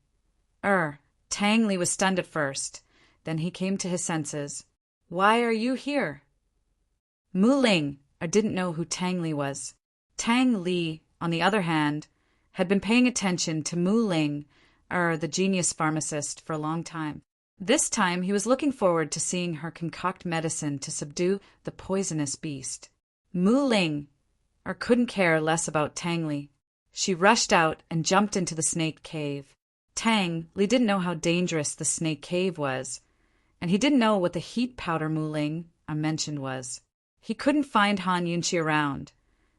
Tang Li was stunned at first. Then he came to his senses. Why are you here? Mu Ling didn't know who Tang Li was. Tang Li, on the other hand, had been paying attention to Mu Ling, the genius pharmacist, for a long time. This time he was looking forward to seeing her concoct medicine to subdue the poisonous beast. Mu Ling couldn't care less about Tang Li. She rushed out and jumped into the snake cave. Tang Li didn't know how dangerous the snake cave was, and he didn't know what the heat powder Mu Ling mentioned was. He couldn't find Han Yunqi around,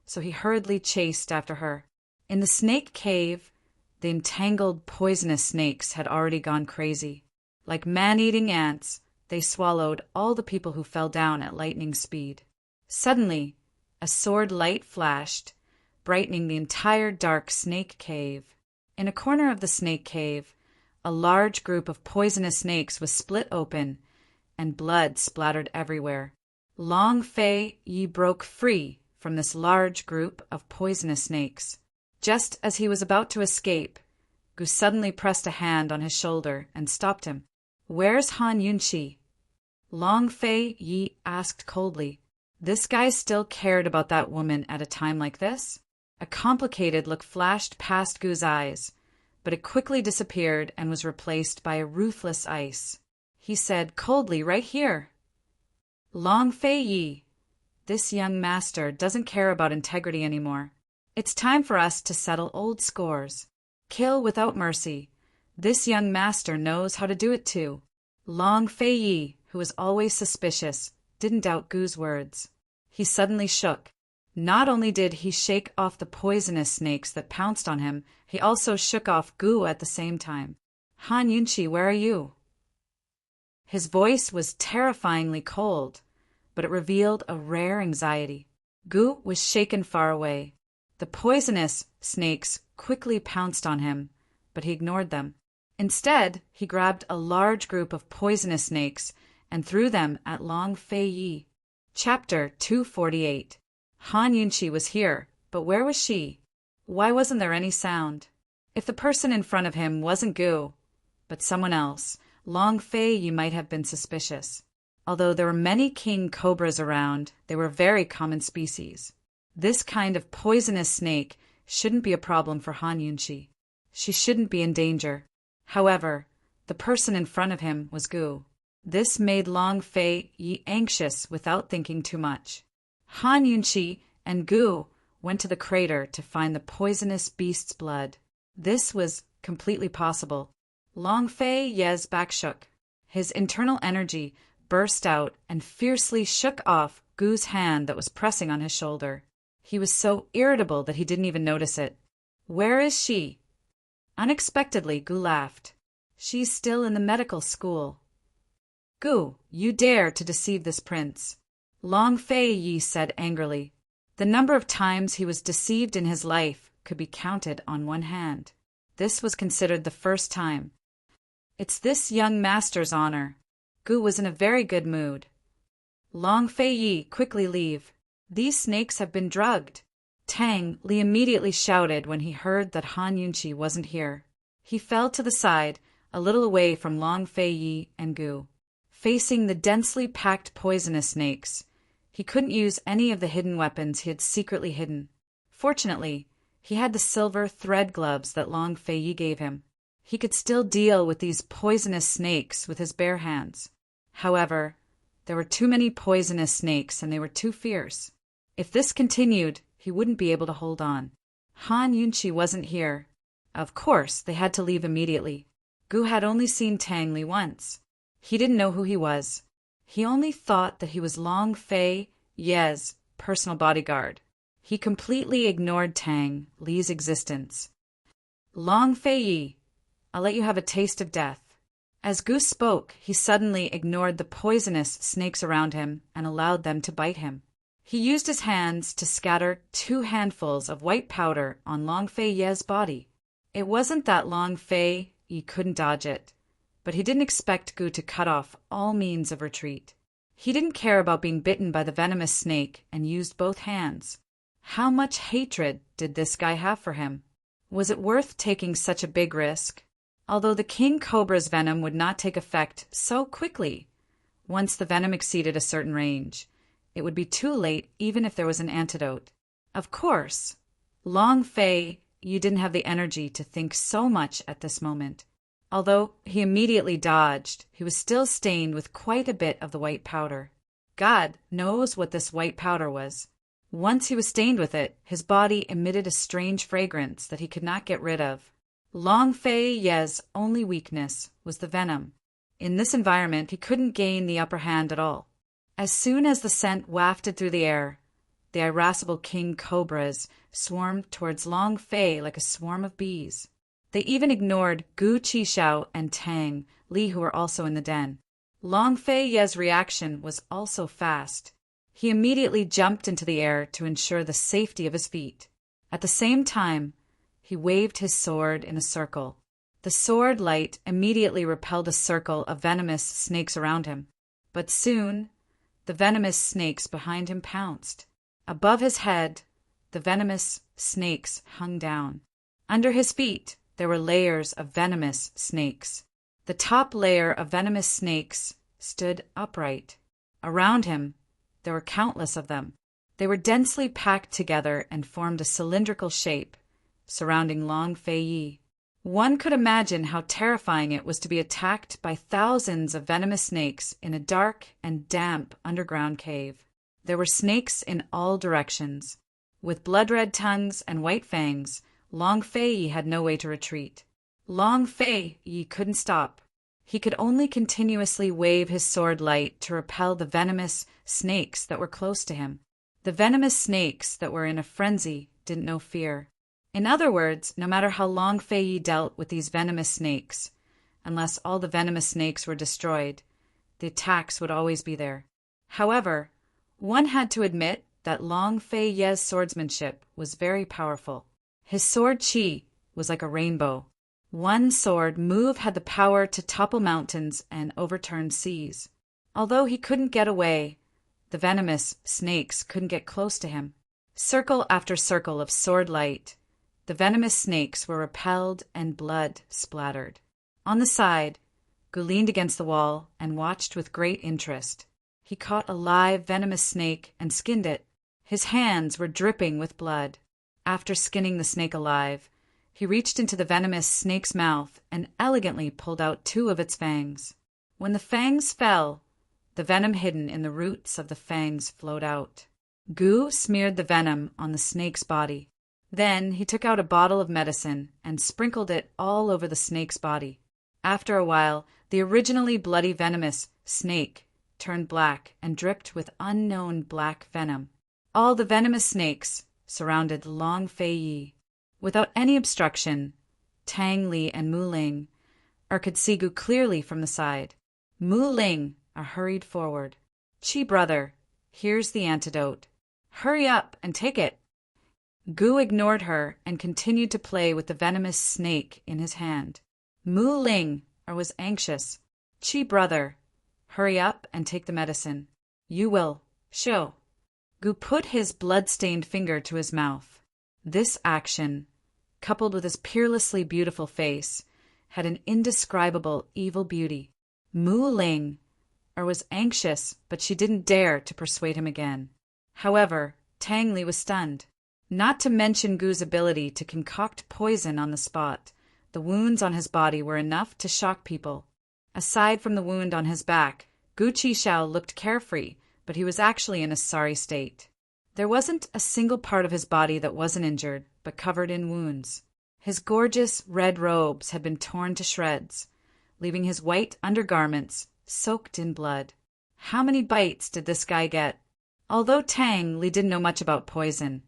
so he hurriedly chased after her. In the snake cave, the entangled poisonous snakes had already gone crazy. Like man-eating ants, they swallowed all the people who fell down at lightning speed. Suddenly, a sword light flashed, brightening the entire dark snake cave. In a corner of the snake cave, a large group of poisonous snakes was split open, and blood splattered everywhere. Long Fei Yi broke free from this large group of poisonous snakes. Just as he was about to escape, Gu suddenly pressed a hand on his shoulder and stopped him. Where's Han Yunqi? Long Fei Yi asked coldly. This guy still cared about that woman at a time like this? A complicated look flashed past Gu's eyes, but it quickly disappeared and was replaced by a ruthless ice. He said coldly, right here. Long Fei Yi, this young master doesn't care about integrity anymore. It's time for us to settle old scores. Kill without mercy. This young master knows how to do it too. Long Fei Yi, who was always suspicious, didn't doubt Gu's words. He suddenly shook. Not only did he shake off the poisonous snakes that pounced on him, he also shook off Gu at the same time. Han Yunqi, where are you? His voice was terrifyingly cold, but it revealed a rare anxiety. Gu was shaken far away. The poisonous snakes quickly pounced on him, but he ignored them. Instead, he grabbed a large group of poisonous snakes and threw them at Long Fei Yi. Chapter 248. Han Yunqi was here, but where was she? Why wasn't there any sound? If the person in front of him wasn't Gu, but someone else, Long Fei Yi might have been suspicious. Although there were many king cobras around, they were a very common species. This kind of poisonous snake shouldn't be a problem for Han Yunqi. She shouldn't be in danger. However, the person in front of him was Gu. This made Long Fei Yi anxious without thinking too much. Han Yunqi and Gu went to the crater to find the poisonous beast's blood. This was completely possible. Long Fei Yi's back shook. His internal energy burst out and fiercely shook off Gu's hand that was pressing on his shoulder. He was so irritable that he didn't even notice it. Where is she? Unexpectedly, Gu laughed. She's still in the medical school. Gu, you dare to deceive this prince. Long Fei Yi said angrily. The number of times he was deceived in his life could be counted on one hand. This was considered the first time. It's this young master's honor. Gu was in a very good mood. Long Fei Yi, quickly leave. These snakes have been drugged. Tang Li immediately shouted when he heard that Han Yunqi wasn't here. He fell to the side, a little away from Long Fei Yi and Gu. Facing the densely packed poisonous snakes, He couldn't use any of the hidden weapons he had secretly hidden. Fortunately, he had the silver thread gloves that Long Fei Yi gave him. He could still deal with these poisonous snakes with his bare hands. However, there were too many poisonous snakes and they were too fierce. If this continued, he wouldn't be able to hold on. Han Yunqi wasn't here. Of course, they had to leave immediately. Gu had only seen Tang Li once. He didn't know who he was. He only thought that he was Long Fei Ye's personal bodyguard. He completely ignored Tang Li's existence. Long Fei Yi, I'll let you have a taste of death. As Gu spoke, he suddenly ignored the poisonous snakes around him and allowed them to bite him. He used his hands to scatter 2 handfuls of white powder on Long Fei Ye's body. It wasn't that Long Fei Yi couldn't dodge it, but he didn't expect Gu to cut off all means of retreat. He didn't care about being bitten by the venomous snake and used both hands. How much hatred did this guy have for him? Was it worth taking such a big risk? Although the king cobra's venom would not take effect so quickly, once the venom exceeded a certain range, it would be too late even if there was an antidote. Of course, Long Fei Yi didn't have the energy to think so much at this moment. Although he immediately dodged, he was still stained with quite a bit of the white powder. God knows what this white powder was. Once he was stained with it, his body emitted a strange fragrance that he could not get rid of. Long Fei Ye's only weakness was the venom. In this environment, he couldn't gain the upper hand at all. As soon as the scent wafted through the air, the irascible king cobras swarmed towards Long Fei like a swarm of bees. They even ignored Gu Qishao and Tang Li, who were also in the den. Long Fei Ye's reaction was also fast. He immediately jumped into the air to ensure the safety of his feet. At the same time, he waved his sword in a circle. The sword light immediately repelled a circle of venomous snakes around him. But soon, the venomous snakes behind him pounced. Above his head, the venomous snakes hung down. Under his feet, there were layers of venomous snakes. The top layer of venomous snakes stood upright. Around him, there were countless of them. They were densely packed together and formed a cylindrical shape, surrounding Long Fei Yi. One could imagine how terrifying it was to be attacked by thousands of venomous snakes in a dark and damp underground cave. There were snakes in all directions. With blood-red tongues and white fangs, Long Fei Yi had no way to retreat. Long Fei Yi couldn't stop. He could only continuously wave his sword light to repel the venomous snakes that were close to him. The venomous snakes that were in a frenzy didn't know fear. In other words, no matter how Long Fei Yi dealt with these venomous snakes, unless all the venomous snakes were destroyed, the attacks would always be there. However, one had to admit that Long Fei Ye's swordsmanship was very powerful. His sword qi was like a rainbow. One sword move had the power to topple mountains and overturn seas. Although he couldn't get away, the venomous snakes couldn't get close to him. Circle after circle of sword light, the venomous snakes were repelled and blood splattered. On the side, Gu leaned against the wall and watched with great interest. He caught a live venomous snake and skinned it. His hands were dripping with blood. After skinning the snake alive, he reached into the venomous snake's mouth and elegantly pulled out 2 of its fangs. When the fangs fell, the venom hidden in the roots of the fangs flowed out. Gu smeared the venom on the snake's body. Then he took out a bottle of medicine and sprinkled it all over the snake's body. After a while, the originally bloody venomous snake turned black and dripped with unknown black venom. All the venomous snakes surrounded Long Fei Yi. Without any obstruction, Tang Li and Mu Ling could see Gu clearly from the side. Mu Ling hurried forward. "Qi brother, here's the antidote. Hurry up and take it." Gu ignored her and continued to play with the venomous snake in his hand. Mu Ling was anxious. "Qi brother, hurry up and take the medicine. You will show." Gu put his blood-stained finger to his mouth. This action, coupled with his peerlessly beautiful face, had an indescribable evil beauty. Mu Ling or was anxious, but she didn't dare to persuade him again. However, Tang Li was stunned. Not to mention Gu's ability to concoct poison on the spot, the wounds on his body were enough to shock people. Aside from the wound on his back, Gu Qixiao looked carefree, but he was actually in a sorry state. There wasn't a single part of his body that wasn't injured, but covered in wounds. His gorgeous red robes had been torn to shreds, leaving his white undergarments soaked in blood. How many bites did this guy get? Although Tang Li didn't know much about poison,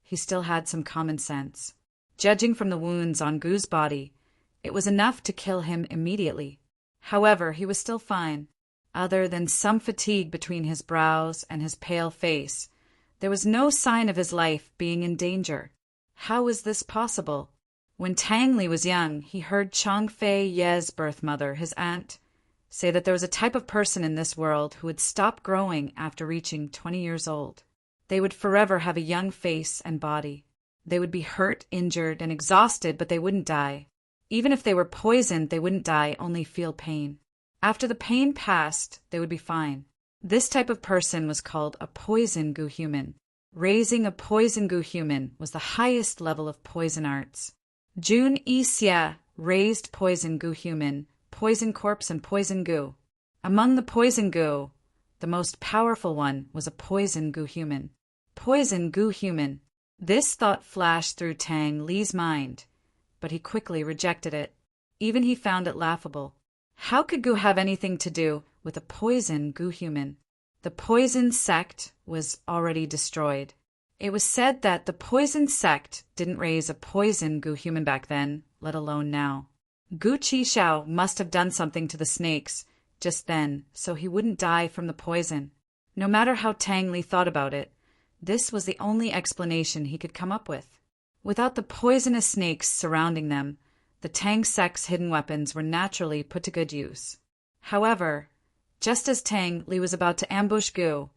he still had some common sense. Judging from the wounds on Gu's body, it was enough to kill him immediately. However, he was still fine. Other than some fatigue between his brows and his pale face, there was no sign of his life being in danger. How was this possible? When Tang Li was young, he heard Chang Fei Ye's birth mother, his aunt, say that there was a type of person in this world who would stop growing after reaching 20 years old. They would forever have a young face and body. They would be hurt, injured, and exhausted, but they wouldn't die. Even if they were poisoned, they wouldn't die, only feel pain. After the pain passed, they would be fine. This type of person was called a poison Gu human. Raising a poison Gu human was the highest level of poison arts. Jun Yixia raised poison Gu human, poison corpse, and poison Gu. Among the poison Gu, the most powerful one was a poison Gu human. Poison Gu human. This thought flashed through Tang Li's mind, but he quickly rejected it. Even he found it laughable. How could Gu have anything to do with a poison Gu human? The poison sect was already destroyed. It was said that the poison sect didn't raise a poison Gu human back then, let alone now. Gu Qixiao must have done something to the snakes just then, so he wouldn't die from the poison. No matter how Tang Li thought about it, this was the only explanation he could come up with. Without the poisonous snakes surrounding them, the Tang sect's hidden weapons were naturally put to good use. However, just as Tang Li was about to ambush Gu,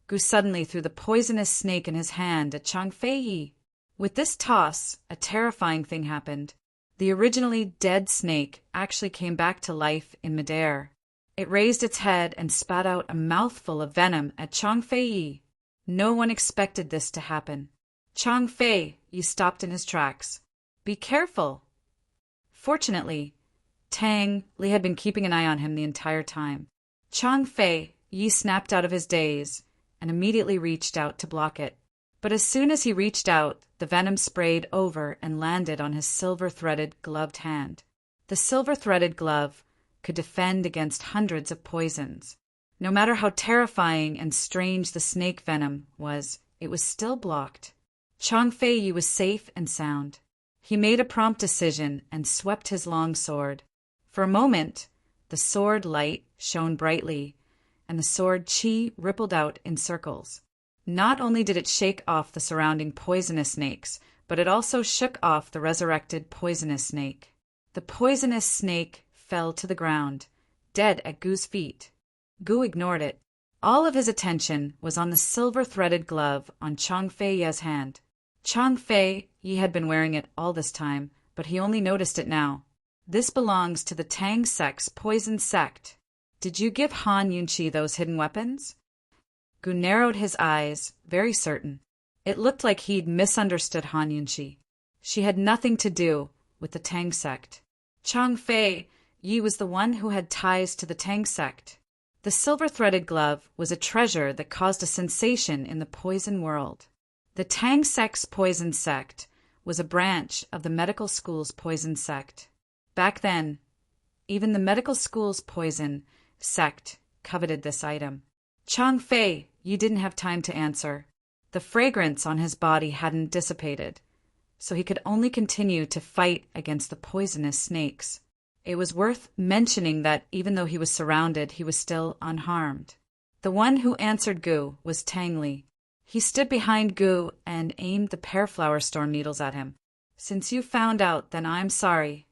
Gu suddenly threw the poisonous snake in his hand at Chang Fei Yi. With this toss, a terrifying thing happened. The originally dead snake actually came back to life in midair. It raised its head and spat out a mouthful of venom at Chang Fei Yi. No one expected this to happen. Chang Fei Yi stopped in his tracks. "Be careful." Fortunately, Tang Li had been keeping an eye on him the entire time. Chang Fei Yi snapped out of his daze and immediately reached out to block it. But as soon as he reached out, the venom sprayed over and landed on his silver-threaded gloved hand. The silver-threaded glove could defend against hundreds of poisons. No matter how terrifying and strange the snake venom was, it was still blocked. Chang Fei Yi was safe and sound. He made a prompt decision and swept his long sword. For a moment, the sword light shone brightly, and the sword qi rippled out in circles. Not only did it shake off the surrounding poisonous snakes, but it also shook off the resurrected poisonous snake. The poisonous snake fell to the ground, dead at Gu's feet. Gu ignored it. All of his attention was on the silver-threaded glove on Chang Fei Yi's hand. Chang Fei Yi had been wearing it all this time, but he only noticed it now. "This belongs to the Tang sect's poison sect. Did you give Han Yunqi those hidden weapons?" Gu narrowed his eyes, very certain. It looked like he'd misunderstood Han Yunqi. She had nothing to do with the Tang sect. Chang Fei Yi was the one who had ties to the Tang sect. The silver-threaded glove was a treasure that caused a sensation in the poison world. The Tang sect's poison sect was a branch of the medical school's poison sect. Back then, even the medical school's poison sect coveted this item. Chang Fei Yi didn't have time to answer. The fragrance on his body hadn't dissipated, so he could only continue to fight against the poisonous snakes. It was worth mentioning that even though he was surrounded, he was still unharmed. The one who answered Gu was Tang Li. He stood behind Gu and aimed the pear-flower storm needles at him. "Since you found out, then I'm sorry."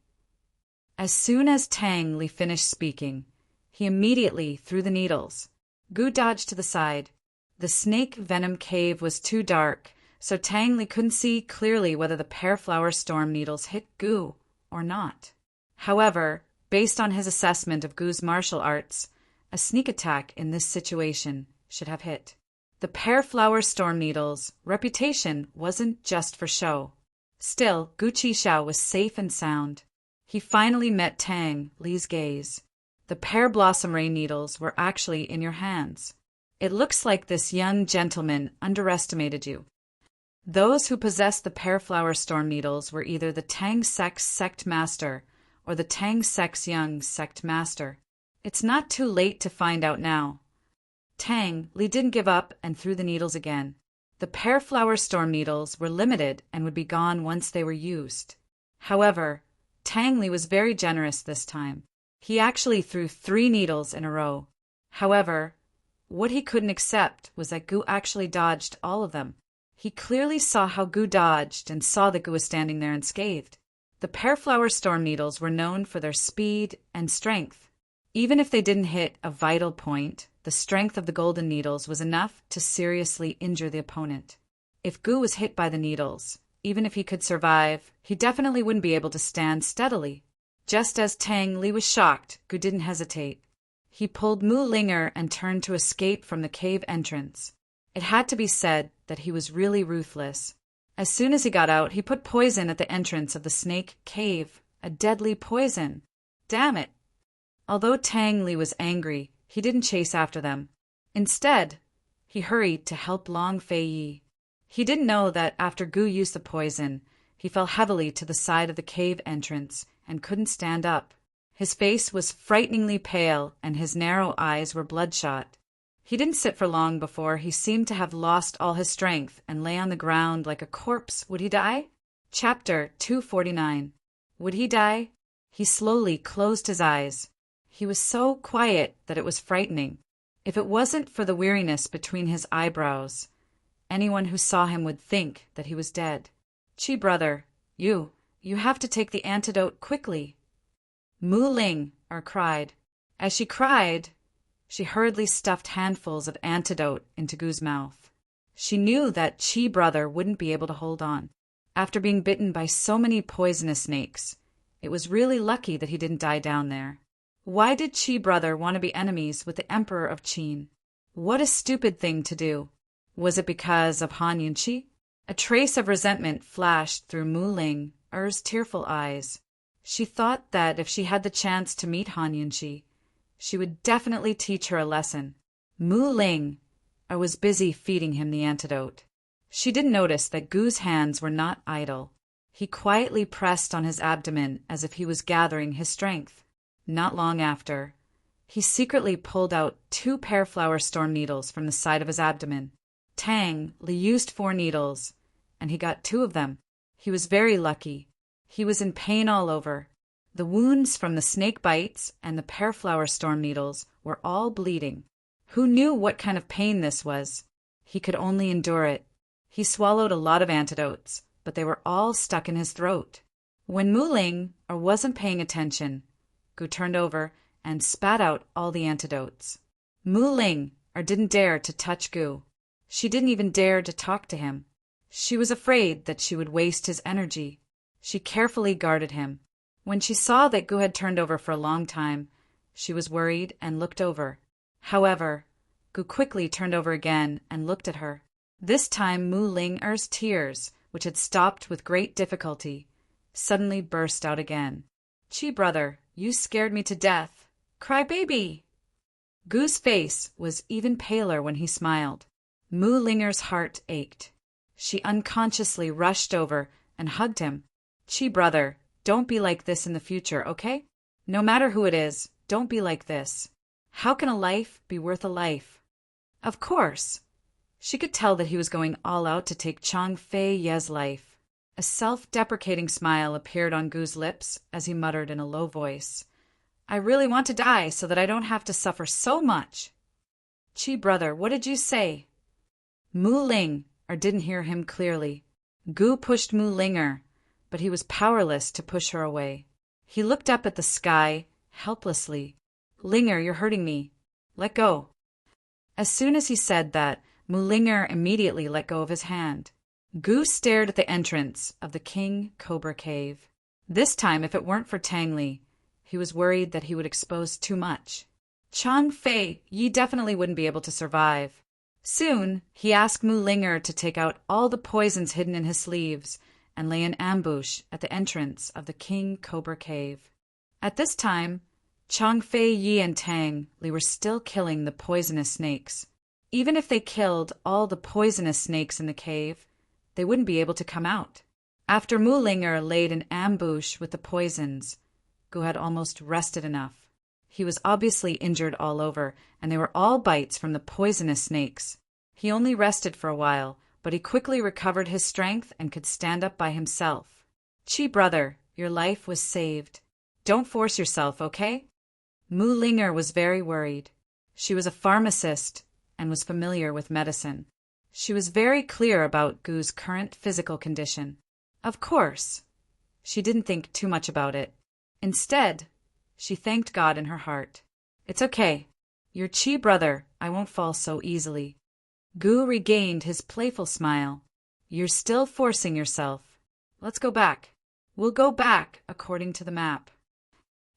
As soon as Tang Li finished speaking, he immediately threw the needles. Gu dodged to the side. The snake venom cave was too dark, so Tang Li couldn't see clearly whether the pear-flower storm needles hit Gu or not. However, based on his assessment of Gu's martial arts, A sneak attack in this situation should have hit. The Pearflower Storm Needle's reputation wasn't just for show. Still, Gu Qixiao was safe and sound. He finally met Tang Li's gaze. The Pear Blossom Rain Needles were actually in your hands. It looks like this young gentleman underestimated you. Those who possessed the Pearflower Storm Needles were either the Tang Sec's Sect Master or the Tang Sec's Young Sect Master. It's not too late to find out now. Tang Li didn't give up and threw the needles again. The Pearflower Storm Needles were limited and would be gone once they were used. However, Tang Li was very generous this time. He actually threw 3 needles in a row. However, what he couldn't accept was that Gu actually dodged all of them. He clearly saw how Gu dodged and saw that Gu was standing there unscathed. The Pearflower Storm Needles were known for their speed and strength. Even if they didn't hit a vital point, the strength of the golden needles was enough to seriously injure the opponent. If Gu was hit by the needles, even if he could survive, he definitely wouldn't be able to stand steadily. Just as Tang Li was shocked, Gu didn't hesitate. He pulled Mu Linger and turned to escape from the cave entrance. It had to be said that he was really ruthless. As soon as he got out, he put poison at the entrance of the snake cave, a deadly poison. Damn it! Although Tang Li was angry, he didn't chase after them. Instead, he hurried to help Long Fei Yi. He didn't know that after Gu used the poison, he fell heavily to the side of the cave entrance and couldn't stand up. His face was frighteningly pale and his narrow eyes were bloodshot. He didn't sit for long before he seemed to have lost all his strength and lay on the ground like a corpse. Would he die? Chapter 249. Would he die? He slowly closed his eyes. He was so quiet that it was frightening. If it wasn't for the weariness between his eyebrows, anyone who saw him would think that he was dead. Chi brother, you have to take the antidote quickly. Mu Ling cried. As she cried, she hurriedly stuffed handfuls of antidote into Gu's mouth. She knew that Chi brother wouldn't be able to hold on. After being bitten by so many poisonous snakes, it was really lucky that he didn't die down there. Why did Chi brother want to be enemies with the Emperor of Qin? What a stupid thing to do. Was it because of Han Yunqi? A trace of resentment flashed through Mu Ling's tearful eyes. She thought that if she had the chance to meet Han Yunqi, she would definitely teach her a lesson. Mu Ling was busy feeding him the antidote. She didn't notice that Gu's hands were not idle. He quietly pressed on his abdomen as if he was gathering his strength. Not long after, he secretly pulled out 2 Pearflower Storm Needles from the side of his abdomen. Tang Li used 4 needles, and he got 2 of them. He was very lucky. He was in pain all over. The wounds from the snake bites and the Pearflower Storm Needles were all bleeding. Who knew what kind of pain this was? He could only endure it. He swallowed a lot of antidotes, but they were all stuck in his throat. When Mu Ling wasn't paying attention, Gu turned over and spat out all the antidotes. Mu Ling didn't dare to touch Gu. She didn't even dare to talk to him. She was afraid that she would waste his energy. She carefully guarded him. When she saw that Gu had turned over for a long time, she was worried and looked over. However, Gu quickly turned over again and looked at her. This time Mu Ling's tears, which had stopped with great difficulty, suddenly burst out again. Chi brother, you scared me to death. Cry baby! Gu's face was even paler when he smiled. Mu Ling's heart ached. She unconsciously rushed over and hugged him. Chi brother, don't be like this in the future, okay? No matter who it is, don't be like this. How can a life be worth a life? Of course. She could tell that he was going all out to take Chang Fei Ye's life. A self-deprecating smile appeared on Gu's lips as he muttered in a low voice. I really want to die so that I don't have to suffer so much. Chi brother, what did you say? Mu Ling didn't hear him clearly. Gu pushed Mu Linger, but he was powerless to push her away. He looked up at the sky, helplessly. Linger, you're hurting me. Let go. As soon as he said that, Mu Linger immediately let go of his hand. Gu stared at the entrance of the King Cobra Cave. This time, if it weren't for Tang Li, he was worried that he would expose too much. Chang Fei, ye definitely wouldn't be able to survive. Soon, he asked Mu Linger to take out all the poisons hidden in his sleeves and lay in ambush at the entrance of the King Cobra Cave. At this time, Chang Fei, Yi, and Tang Li were still killing the poisonous snakes. Even if they killed all the poisonous snakes in the cave, they wouldn't be able to come out. After Mu Linger laid an ambush with the poisons, Gu had almost rested enough. He was obviously injured all over, and they were all bites from the poisonous snakes. He only rested for a while, but he quickly recovered his strength and could stand up by himself. Chi brother, your life was saved. Don't force yourself, okay? Mu Linger was very worried. She was a pharmacist and was familiar with medicine. She was very clear about Gu's current physical condition. Of course, she didn't think too much about it. Instead, she thanked God in her heart. It's okay. You're Chi brother. I won't fall so easily. Gu regained his playful smile. You're still forcing yourself. Let's go back. We'll go back according to the map.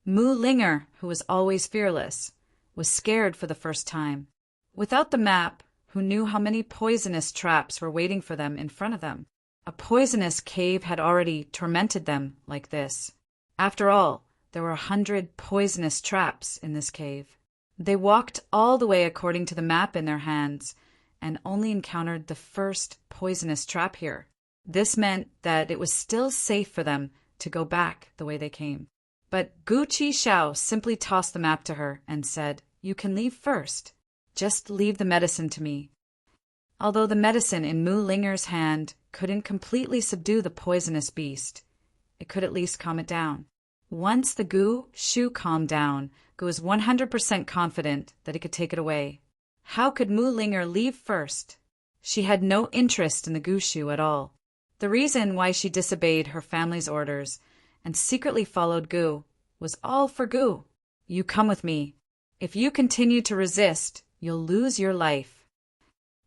Mu Linger, who was always fearless, was scared for the first time. Without the map, who knew how many poisonous traps were waiting for them in front of them? A poisonous cave had already tormented them like this. After all, there were 100 poisonous traps in this cave. They walked all the way according to the map in their hands and only encountered the first poisonous trap here. This meant that it was still safe for them to go back the way they came. But Gu Qixiao simply tossed the map to her and said, "You can leave first. Just leave the medicine to me." Although the medicine in Mu Linger's hand couldn't completely subdue the poisonous beast, it could at least calm it down. Once the Gu Shu calmed down, Gu was 100% confident that he could take it away. How could Mu Linger leave first? She had no interest in the Gu Shu at all. The reason why she disobeyed her family's orders and secretly followed Gu was all for Gu. You come with me. If you continue to resist, you'll lose your life.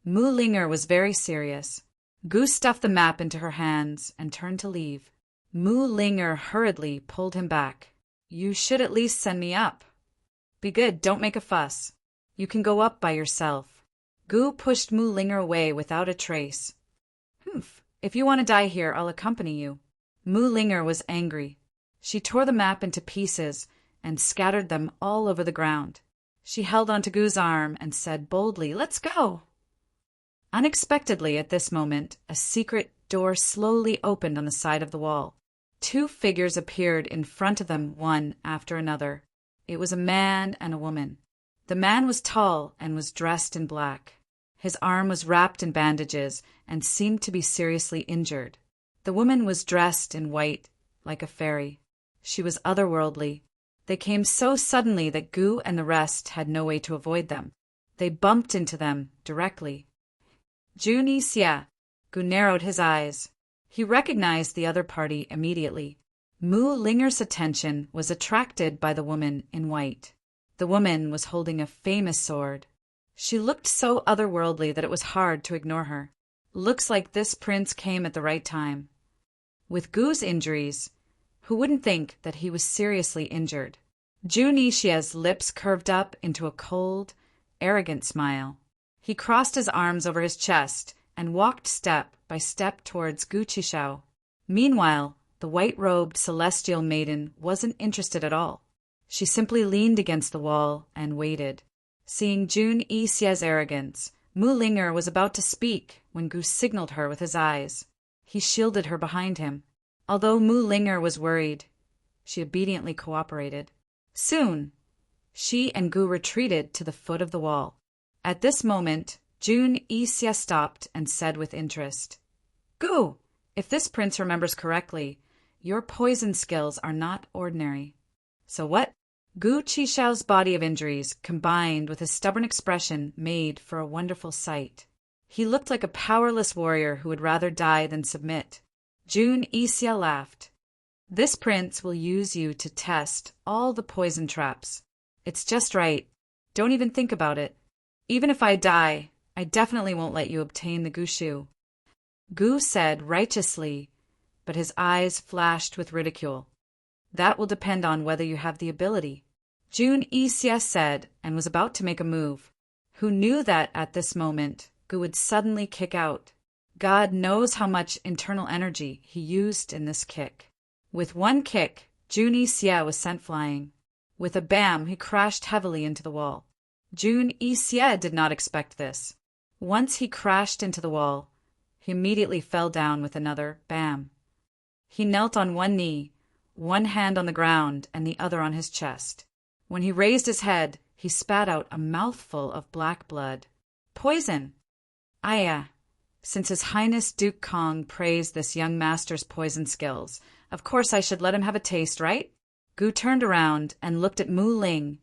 Mu Linger was very serious. Gu stuffed the map into her hands and turned to leave. Mu Linger hurriedly pulled him back. You should at least send me up. Be good, don't make a fuss. You can go up by yourself. Gu pushed Mu Linger away without a trace. Humph, if you want to die here, I'll accompany you. Mu Linger was angry. She tore the map into pieces and scattered them all over the ground. She held onto Gu's arm and said boldly, "Let's go." Unexpectedly at this moment, a secret door slowly opened on the side of the wall. 2 figures appeared in front of them, one after another. It was a man and a woman. The man was tall and was dressed in black. His arm was wrapped in bandages and seemed to be seriously injured. The woman was dressed in white, like a fairy. She was otherworldly. They came so suddenly that Gu and the rest had no way to avoid them. They bumped into them directly. Jun Xia. Gu narrowed his eyes. He recognized the other party immediately. Mu Linger's attention was attracted by the woman in white. The woman was holding a famous sword. She looked so otherworldly that it was hard to ignore her. Looks like this prince came at the right time. With Gu's injuries, who wouldn't think that he was seriously injured? Jun Xia's lips curved up into a cold, arrogant smile. He crossed his arms over his chest and walked step by step towards Gu Qixiao. Meanwhile, the white-robed celestial maiden wasn't interested at all. She simply leaned against the wall and waited. Seeing Jun Xia's arrogance, Mu Linger was about to speak when Gu signaled her with his eyes. He shielded her behind him. Although Mu Linger was worried, she obediently cooperated. Soon, she and Gu retreated to the foot of the wall. At this moment, Jun Xia stopped and said with interest, "Gu, if this prince remembers correctly, your poison skills are not ordinary." So what? Gu Qixiao's body of injuries, combined with his stubborn expression, made for a wonderful sight. He looked like a powerless warrior who would rather die than submit. Jun Xia laughed. "This prince will use you to test all the poison traps. It's just right. Don't even think about it. Even if I die, I definitely won't let you obtain the Gushu." Gu said righteously, but his eyes flashed with ridicule. "That will depend on whether you have the ability. Jun Yixia said, and was about to make a move. Who knew that at this moment, Gu would suddenly kick out. God knows how much internal energy he used in this kick. With one kick, Jun Yixia was sent flying. With a bam, he crashed heavily into the wall. Jun Yixia did not expect this. Once he crashed into the wall, he immediately fell down with another bam. He knelt on one knee, one hand on the ground and the other on his chest. When he raised his head, he spat out a mouthful of black blood. Poison! Aya! Since His Highness Duke Kong praised this young master's poison skills, of course I should let him have a taste, right? Gu turned around and looked at Mu Ling,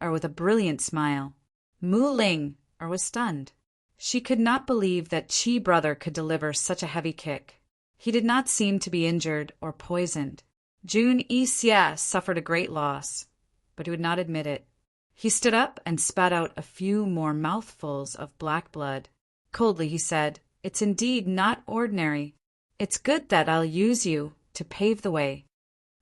with a brilliant smile. Mu Ling, was stunned. She could not believe that Chi brother could deliver such a heavy kick. He did not seem to be injured or poisoned. Jun Yixia suffered a great loss, but he would not admit it. He stood up and spat out a few more mouthfuls of black blood. Coldly he said, "It's indeed not ordinary. It's good that I'll use you to pave the way."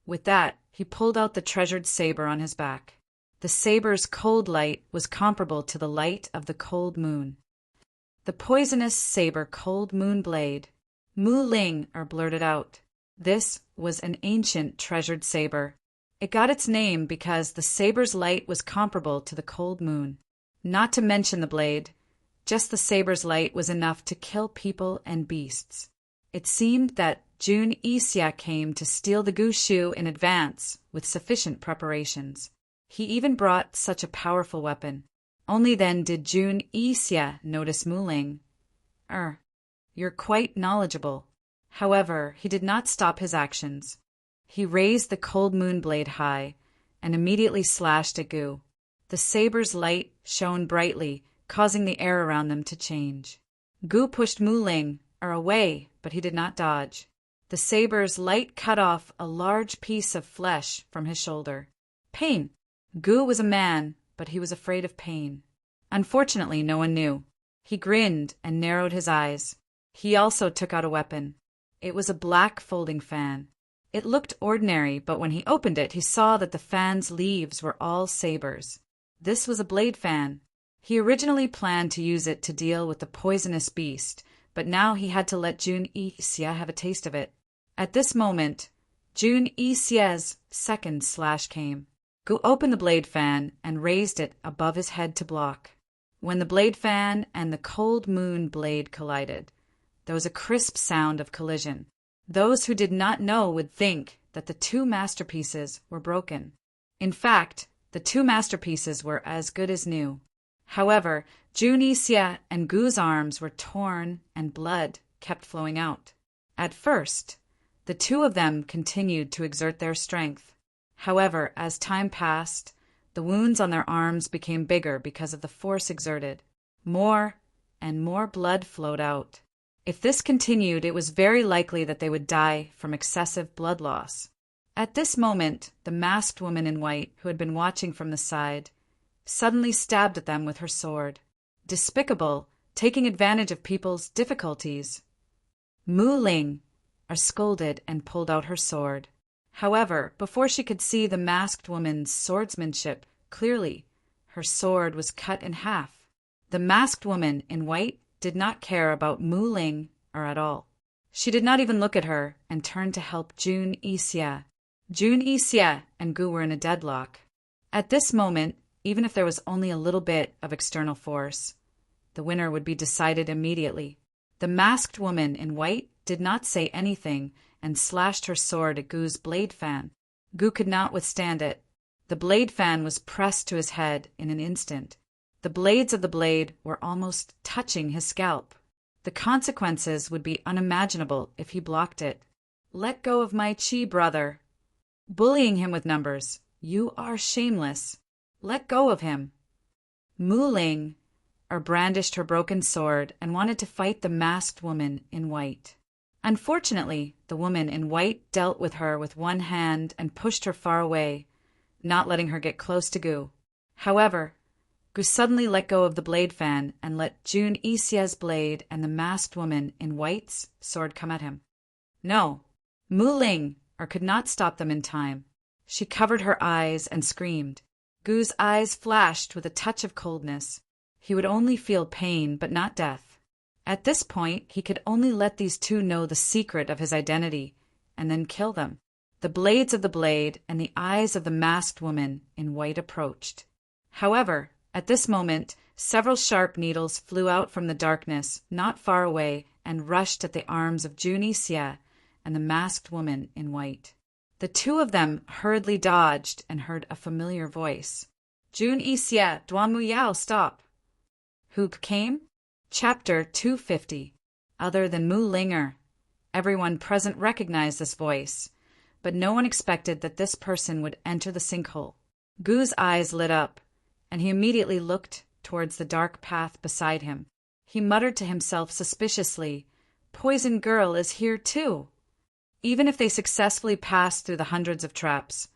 With that, he pulled out the treasured saber on his back. The saber's cold light was comparable to the light of the cold moon. The poisonous saber cold moon blade. Mu Ling blurted out. This was an ancient treasured saber. It got its name because the saber's light was comparable to the cold moon. Not to mention the blade, just the saber's light was enough to kill people and beasts. It seemed that Jun Yixia came to steal the Gushu in advance with sufficient preparations. He even brought such a powerful weapon. Only then did Jun Yixia notice Mu Ling. You're quite knowledgeable. However, he did not stop his actions. He raised the cold moon blade high and immediately slashed at Gu. The saber's light shone brightly, causing the air around them to change. Gu pushed Mu Ling away, but he did not dodge. The saber's light cut off a large piece of flesh from his shoulder. Pain! Gu was a man, but he was afraid of pain. Unfortunately, no one knew. He grinned and narrowed his eyes. He also took out a weapon. It was a black folding fan. It looked ordinary, but when he opened it, he saw that the fan's leaves were all sabers. This was a blade fan. He originally planned to use it to deal with the poisonous beast, but now he had to let Jun Yixia have a taste of it. At this moment, Jun Yixia's second slash came. Gu opened the blade fan and raised it above his head to block. When the blade fan and the cold moon blade collided, there was a crisp sound of collision. Those who did not know would think that the two masterpieces were broken. In fact, the two masterpieces were as good as new. However, Jun Yixia and Gu's arms were torn and blood kept flowing out. At first, the two of them continued to exert their strength. However, as time passed, the wounds on their arms became bigger because of the force exerted. More and more blood flowed out. If this continued, it was very likely that they would die from excessive blood loss. At this moment, the masked woman in white, who had been watching from the side, suddenly stabbed at them with her sword. Despicable, taking advantage of people's difficulties. Mu Ling scolded and pulled out her sword. However, before she could see the masked woman's swordsmanship clearly, her sword was cut in half. The masked woman in white did not care about Mu Ling at all. She did not even look at her and turned to help Jun Yixia. Jun Yixia and Gu were in a deadlock. At this moment, even if there was only a little bit of external force, the winner would be decided immediately. The masked woman in white did not say anything and slashed her sword at Gu's blade fan. Gu could not withstand it. The blade fan was pressed to his head in an instant. The blades of the blade were almost touching his scalp. The consequences would be unimaginable if he blocked it. "Let go of my chi, brother." Bullying him with numbers. "You are shameless. Let go of him." Mu Ling brandished her broken sword and wanted to fight the masked woman in white. Unfortunately, the woman in white dealt with her with one hand and pushed her far away, not letting her get close to Gu. However, Gu suddenly let go of the blade fan and let Jun Yixia's blade and the masked woman in white's sword come at him. No, Mu Ling could not stop them in time. She covered her eyes and screamed. Gu's eyes flashed with a touch of coldness. He would only feel pain, but not death. At this point, he could only let these two know the secret of his identity, and then kill them. The blades of the blade and the eyes of the masked woman in white approached. However, at this moment, several sharp needles flew out from the darkness not far away and rushed at the arms of Jun Ixia and the masked woman in white. The two of them hurriedly dodged and heard a familiar voice. Jun Ixia, Duanmu Yao, stop! Who came? Chapter 250. Other than Mu Linger. Everyone present recognized this voice, but no one expected that this person would enter the sinkhole. Gu's eyes lit up, and he immediately looked towards the dark path beside him. He muttered to himself suspiciously, "Poison Girl is here too." Even if they successfully passed through the hundreds of traps,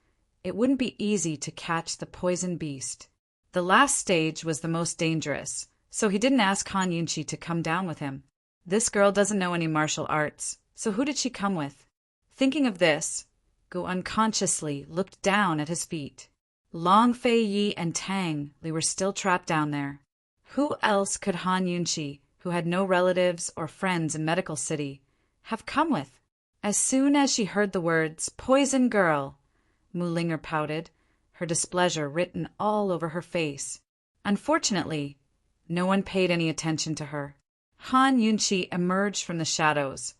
it wouldn't be easy to catch the poison beast. The last stage was the most dangerous, so he didn't ask Han Yunqi to come down with him. This girl doesn't know any martial arts, so who did she come with? Thinking of this, Gu unconsciously looked down at his feet. Long Fei Yi and Tang Li were still trapped down there. Who else could Han Yunqi, who had no relatives or friends in Medical City, have come with? As soon as she heard the words, "Poison Girl," Mu Linger pouted, her displeasure written all over her face. Unfortunately, no one paid any attention to her. Han Yunqi emerged from the shadows,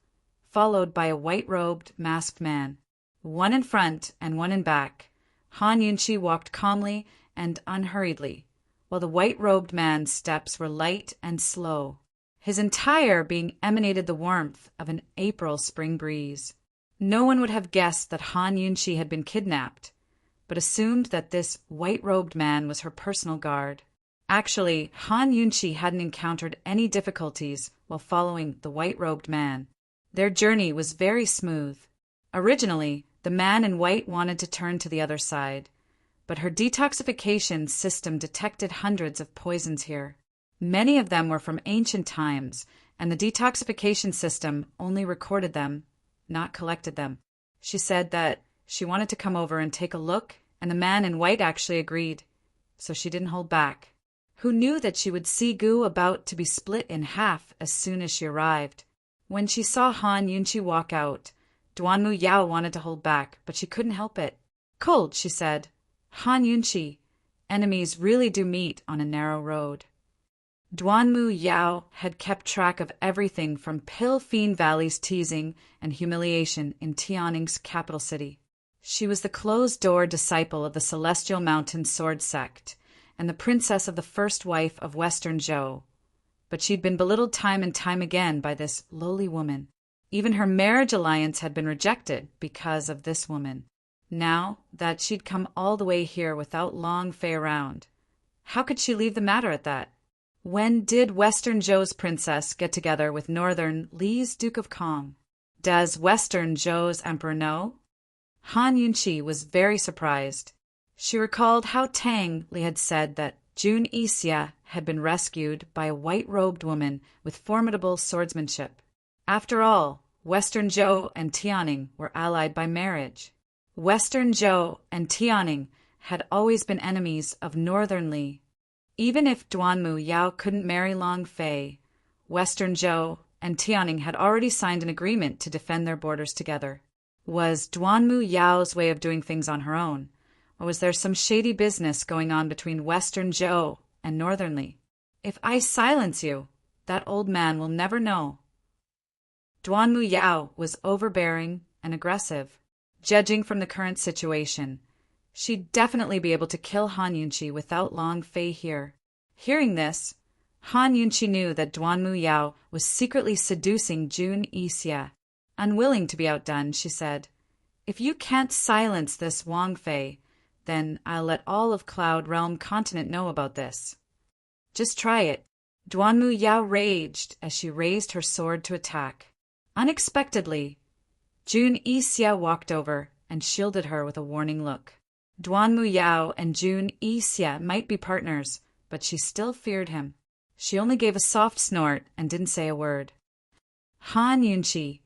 followed by a white-robed, masked man. One in front and one in back, Han Yunqi walked calmly and unhurriedly, while the white-robed man's steps were light and slow. His entire being emanated the warmth of an April spring breeze. No one would have guessed that Han Yunqi had been kidnapped, but assumed that this white-robed man was her personal guard. Actually, Han Yunqi hadn't encountered any difficulties while following the white-robed man. Their journey was very smooth. Originally, the man in white wanted to turn to the other side, but her detoxification system detected hundreds of poisons here. Many of them were from ancient times, and the detoxification system only recorded them, not collected them. She said that she wanted to come over and take a look, and the man in white actually agreed, so she didn't hold back. Who knew that she would see Gu about to be split in half as soon as she arrived? When she saw Han Yunqi walk out, Duanmu Yao wanted to hold back, but she couldn't help it. "Cold," she said. "Han Yunqi, enemies really do meet on a narrow road." Duanmu Yao had kept track of everything from Pill Fiend Valley's teasing and humiliation in Tianning's capital city. She was the closed-door disciple of the Celestial Mountain Sword Sect and the princess of the first wife of Western Zhou, but she'd been belittled time and time again by this lowly woman. Even her marriage alliance had been rejected because of this woman. Now that she'd come all the way here without Long Fei around, how could she leave the matter at that? When did Western Zhou's princess get together with Northern Li's Duke of Kong? Does Western Zhou's emperor know? Han Yunqi was very surprised. She recalled how Tang Li had said that Jun Ixia had been rescued by a white-robed woman with formidable swordsmanship. After all, Western Zhou and Tianning were allied by marriage. Western Zhou and Tianning had always been enemies of Northern Li. Even if Duanmu Yao couldn't marry Long Fei, Western Zhou and Tianning had already signed an agreement to defend their borders together. Was Duanmu Yao's way of doing things on her own, or was there some shady business going on between Western Zhou and Northern Li? "If I silence you, that old man will never know." Duanmu Yao was overbearing and aggressive. Judging from the current situation, she'd definitely be able to kill Han Yunqi without Long Fei here. Hearing this, Han Yunqi knew that Duanmu Yao was secretly seducing Jun Ixia. Unwilling to be outdone, she said, "If you can't silence this Wang Fei, then I'll let all of Cloud Realm Continent know about this." "Just try it." Duanmu Yao raged as she raised her sword to attack. Unexpectedly, Jun Ixia walked over and shielded her with a warning look. Duanmu Yao and Jun Ixia might be partners, but she still feared him. She only gave a soft snort and didn't say a word. "Han Yunqi,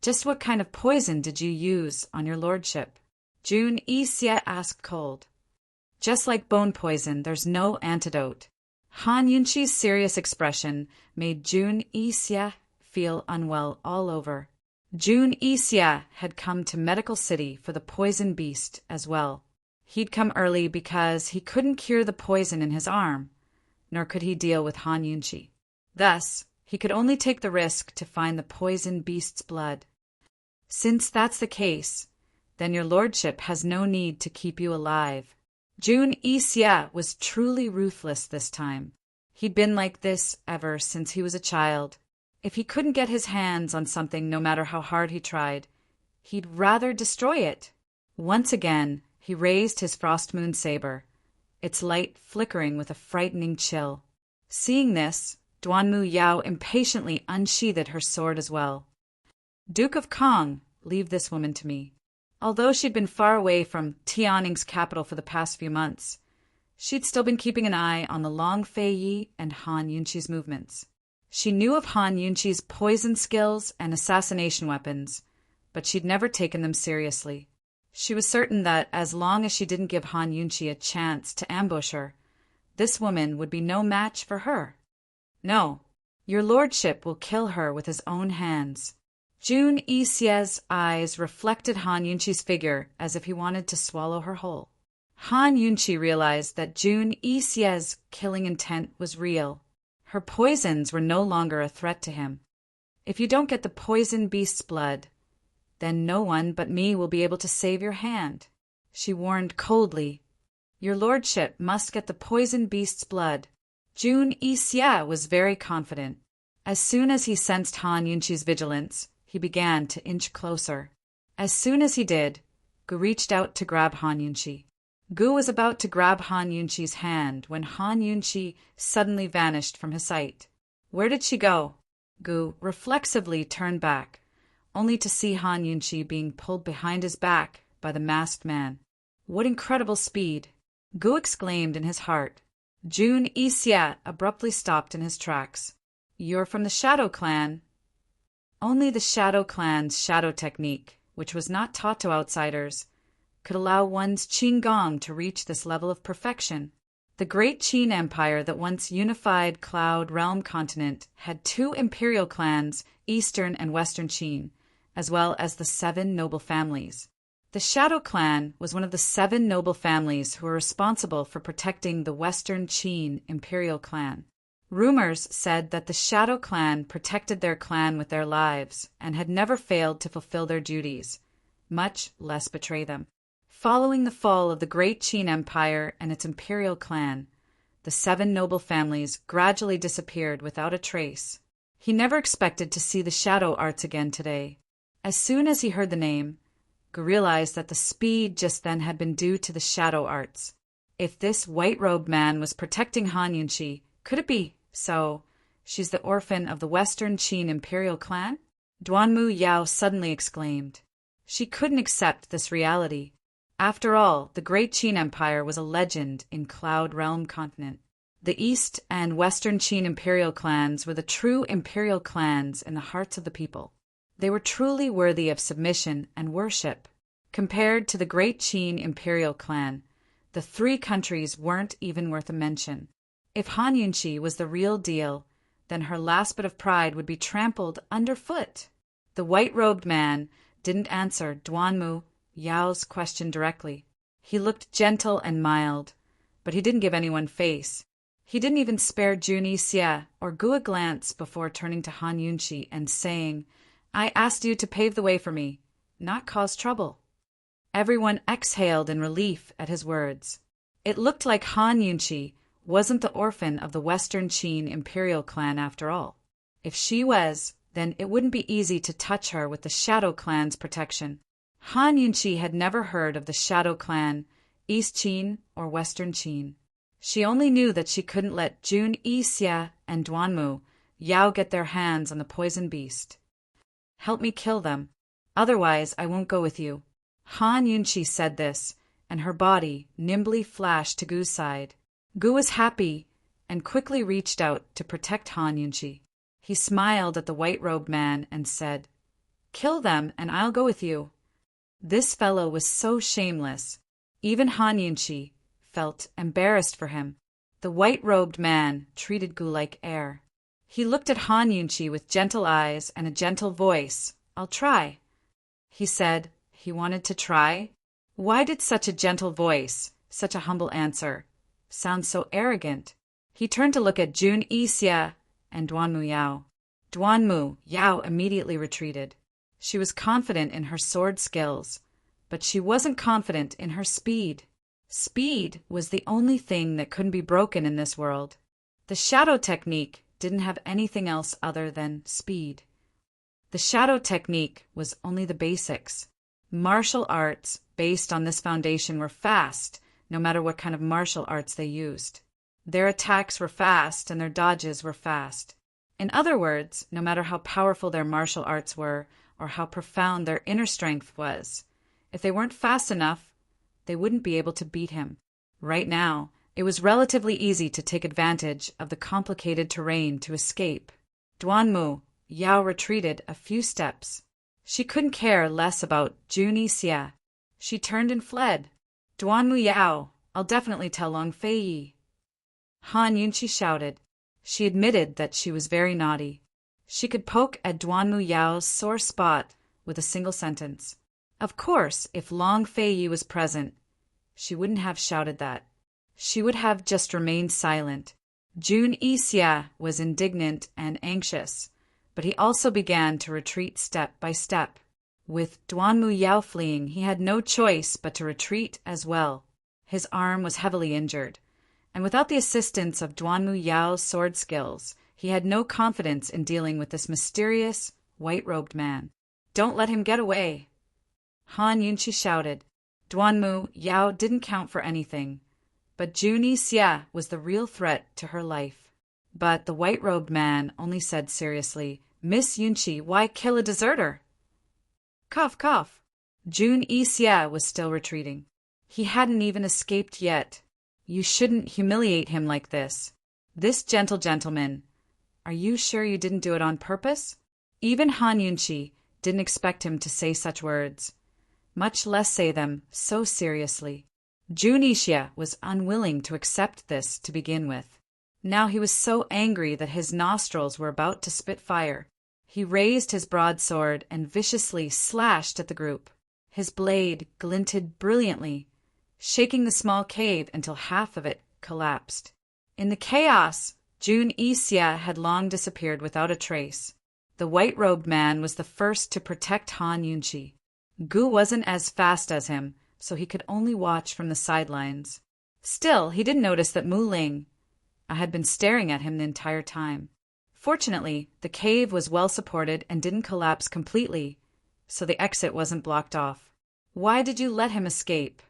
just what kind of poison did you use on your lordship?" Jun Ixia asked cold. Just like bone poison, there's no antidote. Han Yunqi's serious expression made Jun Yixia feel unwell all over. Jun Yixia had come to Medical City for the poison beast as well. He'd come early because he couldn't cure the poison in his arm, nor could he deal with Han Yunqi. Thus, he could only take the risk to find the poison beast's blood. Since that's the case, then your lordship has no need to keep you alive. Jun Yixia was truly ruthless this time. He'd been like this ever since he was a child. If he couldn't get his hands on something no matter how hard he tried, he'd rather destroy it. Once again, he raised his frost moon saber, its light flickering with a frightening chill. Seeing this, Duanmu Yao impatiently unsheathed her sword as well. Duke of Kong, leave this woman to me. Although she'd been far away from Tianning's capital for the past few months, she'd still been keeping an eye on the Long Fei Yi and Han Yunqi's movements. She knew of Han Yunqi's poison skills and assassination weapons, but she'd never taken them seriously. She was certain that as long as she didn't give Han Yunqi a chance to ambush her, this woman would be no match for her. No, your lordship will kill her with his own hands. Jun Yixia's eyes reflected Han Yunqi's figure as if he wanted to swallow her whole. Han Yunqi realized that Jun Yixia's killing intent was real. Her poisons were no longer a threat to him. If you don't get the poison beast's blood, then no one but me will be able to save your hand, she warned coldly. Your lordship must get the poison beast's blood. Jun Yixia was very confident. As soon as he sensed Han Yunqi's vigilance, he began to inch closer. As soon as he did, Gu reached out to grab Han Yunqi. Gu was about to grab Han Yunqi's hand when Han Yunqi suddenly vanished from his sight. Where did she go? Gu reflexively turned back, only to see Han Yunqi being pulled behind his back by the masked man. What incredible speed! Gu exclaimed in his heart. Jun Yixia abruptly stopped in his tracks. You're from the Shadow Clan. Only the Shadow Clan's shadow technique, which was not taught to outsiders, could allow one's Qin Gong to reach this level of perfection. The great Qin Empire that once unified Cloud Realm continent had two imperial clans, Eastern and Western Qin, as well as the 7 noble families. The Shadow Clan was one of the 7 noble families who were responsible for protecting the Western Qin imperial clan. Rumors said that the Shadow Clan protected their clan with their lives and had never failed to fulfill their duties, much less betray them. Following the fall of the great Qin Empire and its imperial clan, the 7 noble families gradually disappeared without a trace. He never expected to see the shadow arts again today. As soon as he heard the name, Gu realized that the speed just then had been due to the shadow arts. If this white-robed man was protecting Han Yunqi, could it be so she's the orphan of the Western Qin imperial clan? Duanmu Yao suddenly exclaimed. She couldn't accept this reality. After all, the great Qin Empire was a legend in Cloud Realm continent. The East and Western Qin imperial clans were the true imperial clans in the hearts of the people. They were truly worthy of submission and worship. Compared to the great Qin imperial clan, the 3 countries weren't even worth a mention. If Han Yunqi was the real deal, then her last bit of pride would be trampled underfoot. The white-robed man didn't answer Duanmu Yao's question directly. He looked gentle and mild, but he didn't give anyone face. He didn't even spare Jun Yixia or Gu a glance before turning to Han Yunqi and saying, I asked you to pave the way for me, not cause trouble. Everyone exhaled in relief at his words. It looked like Han Yunqi wasn't the orphan of the Western Qin imperial clan after all. If she was, then it wouldn't be easy to touch her with the Shadow Clan's protection. Han Yunqi had never heard of the Shadow Clan, East Qin or Western Qin. She only knew that she couldn't let Jun Yixia and Duanmu Yao get their hands on the poison beast. Help me kill them, otherwise I won't go with you. Han Yunqi said this, and her body nimbly flashed to Gu's side. Gu was happy and quickly reached out to protect Han Yunqi. He smiled at the white-robed man and said, Kill them and I'll go with you. This fellow was so shameless. Even Han Yunqi, felt embarrassed for him. The white-robed man treated Gu like air. He looked at Han Yunqi with gentle eyes and a gentle voice. "I'll try," he said. He wanted to try. Why did such a gentle voice, such a humble answer, sound so arrogant? He turned to look at Jun Yixia and Duanmu Yao. Duanmu Yao immediately retreated. She was confident in her sword skills, but she wasn't confident in her speed. Speed was the only thing that couldn't be broken in this world. The shadow technique didn't have anything else other than speed. The shadow technique was only the basics. Martial arts based on this foundation were fast, no matter what kind of martial arts they used. Their attacks were fast and their dodges were fast. In other words, no matter how powerful their martial arts were or how profound their inner strength was, if they weren't fast enough, they wouldn't be able to beat him. Right now, it was relatively easy to take advantage of the complicated terrain to escape. Duanmu Yao retreated a few steps. She couldn't care less about Jun Yixia. She turned and fled. "Duanmu Yao, I'll definitely tell Long Fei." Han Yunqi shouted. She admitted that she was very naughty. She could poke at Duanmu Yao's sore spot with a single sentence. Of course, if Long Fei was present, she wouldn't have shouted that. She would have just remained silent. Jun Yixia was indignant and anxious, but he also began to retreat step by step. With Duanmu Yao fleeing, he had no choice but to retreat as well. His arm was heavily injured, and without the assistance of Duanmu Yao's sword skills, he had no confidence in dealing with this mysterious, white-robed man. "Don't let him get away!" Han Yunqi shouted. Duanmu Yao didn't count for anything, but Jun Yixia was the real threat to her life. But the white-robed man only said seriously, "Miss Yunqi, why kill a deserter?" Cough, cough. Jun Yixia was still retreating. He hadn't even escaped yet. You shouldn't humiliate him like this. This gentle gentleman. Are you sure you didn't do it on purpose? Even Han Yunqi didn't expect him to say such words, much less say them so seriously. Jun Yixia was unwilling to accept this to begin with. Now he was so angry that his nostrils were about to spit fire. He raised his broadsword and viciously slashed at the group. His blade glinted brilliantly, shaking the small cave until half of it collapsed. In the chaos, Jun Yixia had long disappeared without a trace. The white-robed man was the first to protect Han Yunqi. Gu wasn't as fast as him, so he could only watch from the sidelines. Still, he didn't notice that Mu Ling had been staring at him the entire time. Fortunately, the cave was well supported and didn't collapse completely, so the exit wasn't blocked off. "Why did you let him escape?"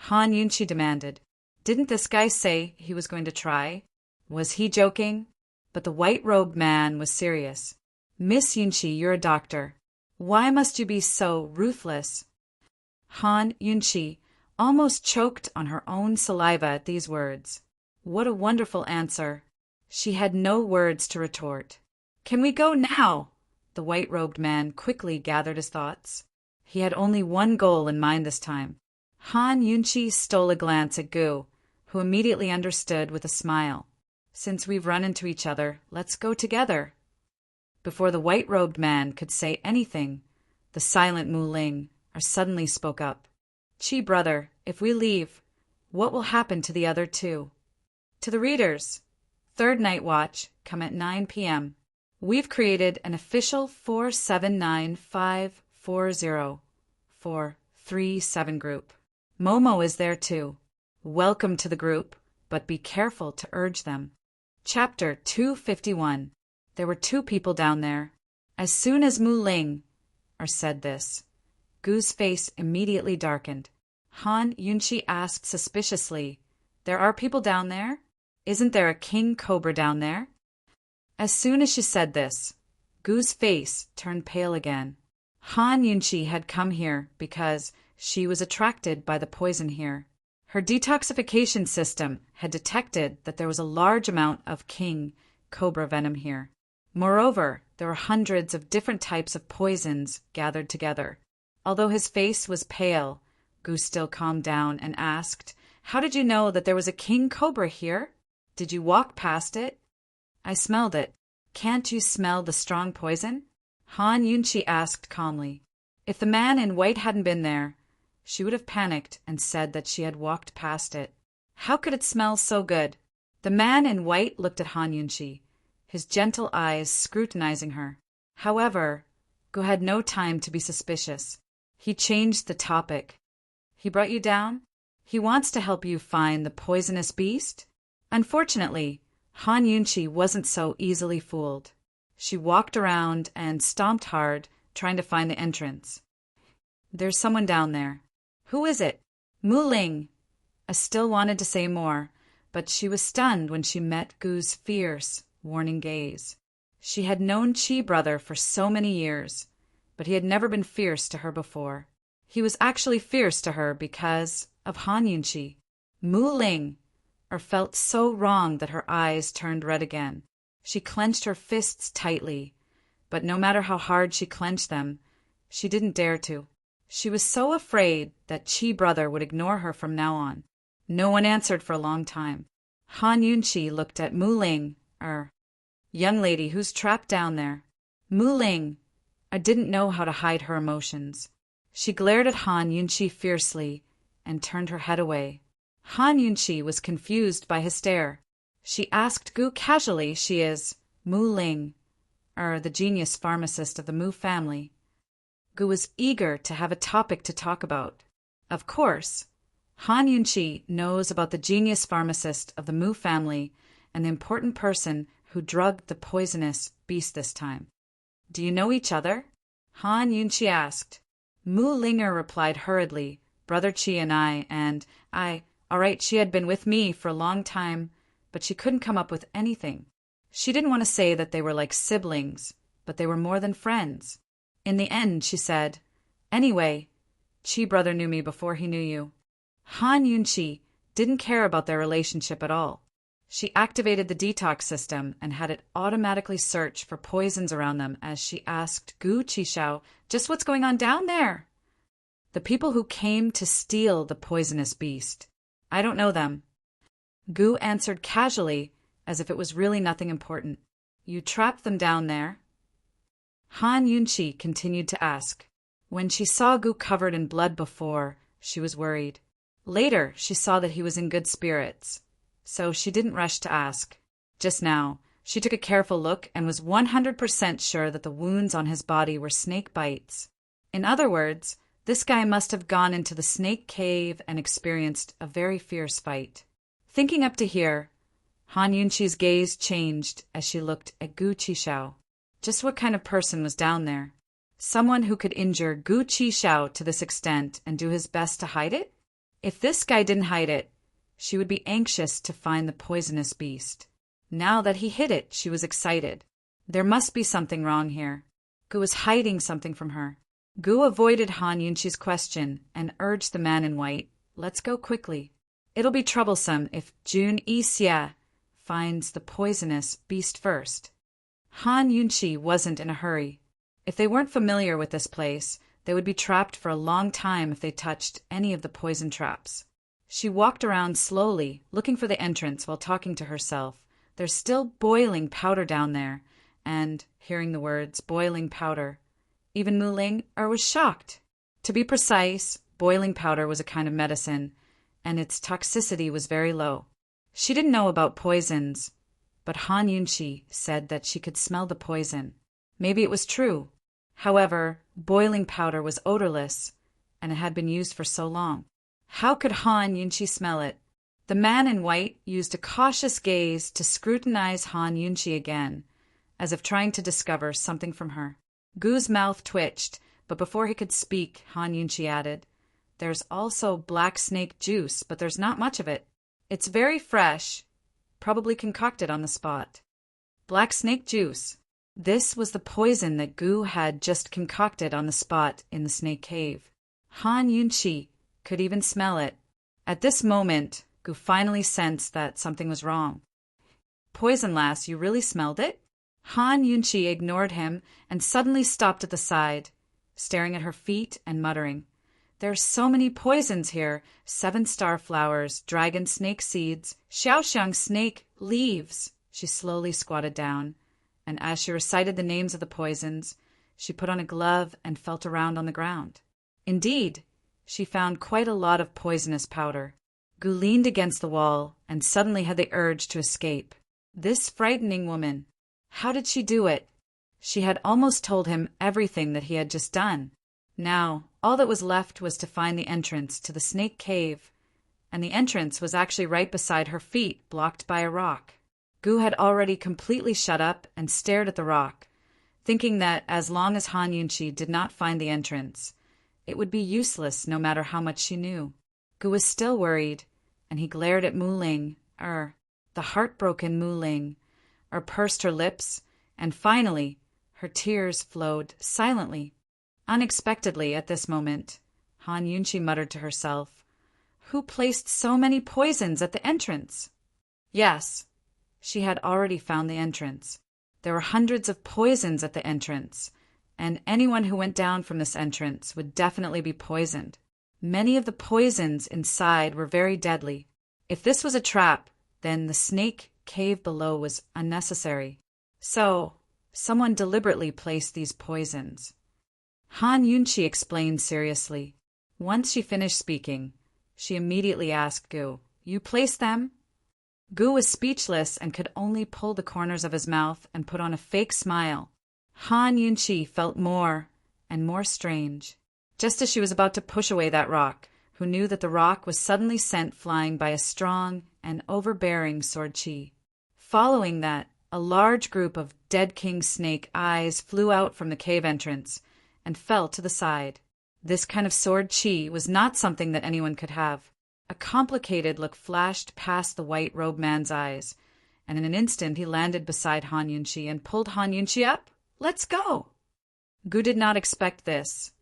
Han Yunqi demanded. Didn't this guy say he was going to try? Was he joking? But the white-robed man was serious. "Miss Yunqi, you're a doctor. Why must you be so ruthless?" Han Yunqi almost choked on her own saliva at these words. What a wonderful answer. She had no words to retort. "Can we go now?" The white-robed man quickly gathered his thoughts. He had only one goal in mind this time. Han Yunqi stole a glance at Gu, who immediately understood with a smile. "Since we've run into each other, let's go together." Before the white-robed man could say anything, the silent Mu Ling suddenly spoke up. "Chi brother, if we leave, what will happen to the other two?" To the readers, third night watch, come at 9 p.m. We've created an official 479540-437 group. Momo is there too. Welcome to the group, but be careful to urge them. Chapter 251. There were two people down there. As soon as Mu Ling said this, Gu's face immediately darkened. Han Yunqi asked suspiciously, "There are people down there? Isn't there a king cobra down there?" As soon as she said this, Gu's face turned pale again. Han Yunqi had come here because she was attracted by the poison here. Her detoxification system had detected that there was a large amount of king cobra venom here. Moreover, there were hundreds of different types of poisons gathered together. Although his face was pale, Gu still calmed down and asked, How did you know that there was a king cobra here? Did you walk past it? I smelled it. Can't you smell the strong poison? Han Yunchi asked calmly. If the man in white hadn't been there, she would have panicked and said that she had walked past it. How could it smell so good? The man in white looked at Han Yunchi, his gentle eyes scrutinizing her. However, Gu had no time to be suspicious. He changed the topic. He brought you down? He wants to help you find the poisonous beast? Unfortunately, Han Yunchi wasn't so easily fooled. She walked around and stomped hard, trying to find the entrance. There's someone down there. Who is it? Mu Ling. I still wanted to say more, but she was stunned when she met Gu's fierce, warning gaze. She had known Chi brother for so many years, but he had never been fierce to her before. He was actually fierce to her because of Han Yunchi. Mu Ling, felt so wrong that her eyes turned red again. She clenched her fists tightly, but no matter how hard she clenched them, she didn't dare to. She was so afraid that Chi brother would ignore her from now on. No one answered for a long time. Han Yunchi looked at Mu Ling, young lady who's trapped down there. Mu Ling, didn't know how to hide her emotions. She glared at Han Yunchi fiercely and turned her head away. Han Yunchi was confused by his stare. She asked Gu casually she is Mu Ling, the genius pharmacist of the Mu family. Gu was eager to have a topic to talk about. Of course, Han Yunchi knows about the genius pharmacist of the Mu family and the important person who drugged the poisonous beast this time. Do you know each other? Han Yunchi asked. Mu Linger replied hurriedly, Brother Chi and I, all right, she had been with me for a long time, but she couldn't come up with anything. She didn't want to say that they were like siblings, but they were more than friends. In the end, she said, Anyway, Chi brother knew me before he knew you. Han Yunchi didn't care about their relationship at all. She activated the detox system and had it automatically search for poisons around them as she asked Gu Qishao, just what's going on down there? The people who came to steal the poisonous beast. I don't know them. Gu answered casually, as if it was really nothing important. You trapped them down there? Han Yunchi continued to ask. When she saw Gu covered in blood before, she was worried. Later, she saw that he was in good spirits, so she didn't rush to ask. Just now, she took a careful look and was 100% sure that the wounds on his body were snake bites. In other words, this guy must have gone into the snake cave and experienced a very fierce fight. Thinking up to here, Han Yunchi's gaze changed as she looked at Gu Qishao. Just what kind of person was down there? Someone who could injure Gu Qishao to this extent and do his best to hide it? If this guy didn't hide it, she would be anxious to find the poisonous beast. Now that he hid it, she was excited. There must be something wrong here. Gu was hiding something from her. Gu avoided Han Yunchi's question and urged the man in white, Let's go quickly. It'll be troublesome if Jun Yixia finds the poisonous beast first. Han Yunchi wasn't in a hurry. If they weren't familiar with this place, they would be trapped for a long time if they touched any of the poison traps. She walked around slowly, looking for the entrance while talking to herself. There's still boiling powder down there, and, hearing the words, boiling powder, even Mu Ling was shocked. To be precise, boiling powder was a kind of medicine, and its toxicity was very low. She didn't know about poisons, but Han Yunchi said that she could smell the poison. Maybe it was true. However, boiling powder was odorless, and it had been used for so long. How could Han Yunchi smell it? The man in white used a cautious gaze to scrutinize Han Yunchi again, as if trying to discover something from her. Gu's mouth twitched, but before he could speak, Han Yunchi added, There's also black snake juice, but there's not much of it. It's very fresh, probably concocted on the spot. Black snake juice. This was the poison that Gu had just concocted on the spot in the snake cave. Han Yunchi could even smell it. At this moment, Gu finally sensed that something was wrong. Poison lass, you really smelled it? Han Yunchi ignored him and suddenly stopped at the side, staring at her feet and muttering. There's so many poisons here. 7-star flowers, dragon snake seeds, xiaoxiang snake leaves. She slowly squatted down, and as she recited the names of the poisons, she put on a glove and felt around on the ground. Indeed, she found quite a lot of poisonous powder. Gu leaned against the wall and suddenly had the urge to escape. This frightening woman. How did she do it? She had almost told him everything that he had just done. Now, all that was left was to find the entrance to the snake cave, and the entrance was actually right beside her feet, blocked by a rock. Gu had already completely shut up and stared at the rock, thinking that as long as Han Yunqi did not find the entrance, it would be useless no matter how much she knew. Gu was still worried, and he glared at Mu Ling, the heartbroken Mu Ling, pursed her lips, and finally her tears flowed silently. Unexpectedly at this moment, Han Yunqi muttered to herself, "Who placed so many poisons at the entrance?" Yes, she had already found the entrance. There were hundreds of poisons at the entrance, and anyone who went down from this entrance would definitely be poisoned. Many of the poisons inside were very deadly. If this was a trap, then the snake cave below was unnecessary. So, someone deliberately placed these poisons. Han Yunqi explained seriously. Once she finished speaking, she immediately asked Gu, "You placed them?" Gu was speechless and could only pull the corners of his mouth and put on a fake smile. Han Yunqi felt more and more strange. Just as she was about to push away that rock, who knew that the rock was suddenly sent flying by a strong and overbearing sword chi. Following that, a large group of dead king snake eyes flew out from the cave entrance and fell to the side. This kind of sword chi was not something that anyone could have. A complicated look flashed past the white-robed man's eyes, and in an instant he landed beside Han Yunqi and pulled Han Yunqi up. "Let's go!" Gu did not expect this,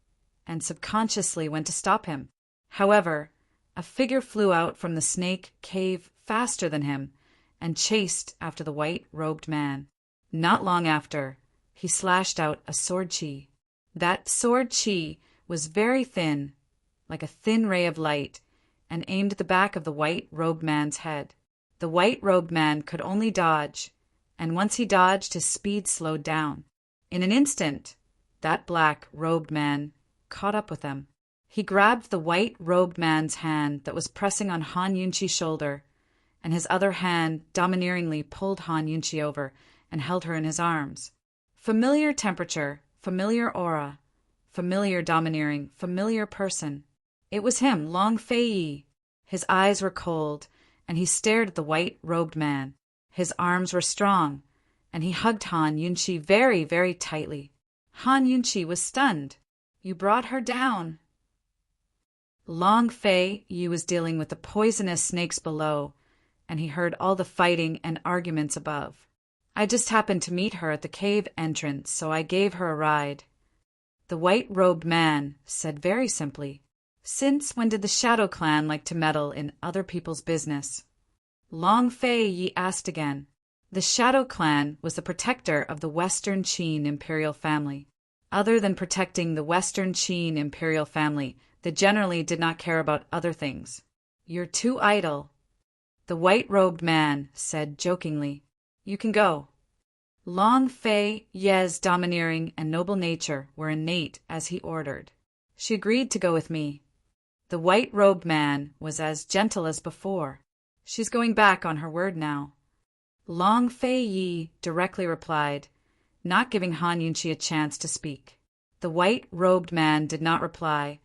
and subconsciously went to stop him. However, a figure flew out from the snake cave faster than him and chased after the white-robed man. Not long after, he slashed out a sword chi. That sword chi was very thin, like a thin ray of light, and aimed at the back of the white-robed man's head. The white-robed man could only dodge, and once he dodged, his speed slowed down. In an instant, that black-robed man caught up with them. He grabbed the white-robed man's hand that was pressing on Han Yunqi's shoulder, and his other hand domineeringly pulled Han Yunqi over and held her in his arms. Familiar temperature, familiar aura, familiar domineering, familiar person. It was him, Long Fei Yi. His eyes were cold, and he stared at the white-robed man. His arms were strong, and he hugged Han Yunqi very, very tightly. Han Yunqi was stunned. "You brought her down." Long Fei Yi was dealing with the poisonous snakes below, and he heard all the fighting and arguments above. "I just happened to meet her at the cave entrance, so I gave her a ride," the white-robed man said very simply. "Since when did the Shadow Clan like to meddle in other people's business?" Long Fei Yi asked again. The Shadow Clan was the protector of the Western Qin imperial family. Other than protecting the Western Qin imperial family, they generally did not care about other things. "You're too idle," the white-robed man said jokingly. "You can go." Long Fei Yi's domineering and noble nature were innate as he ordered. She agreed to go with me. The white-robed man was as gentle as before. "She's going back on her word now," Long Fei Yi directly replied, not giving Han Yunqi a chance to speak. The white-robed man did not reply,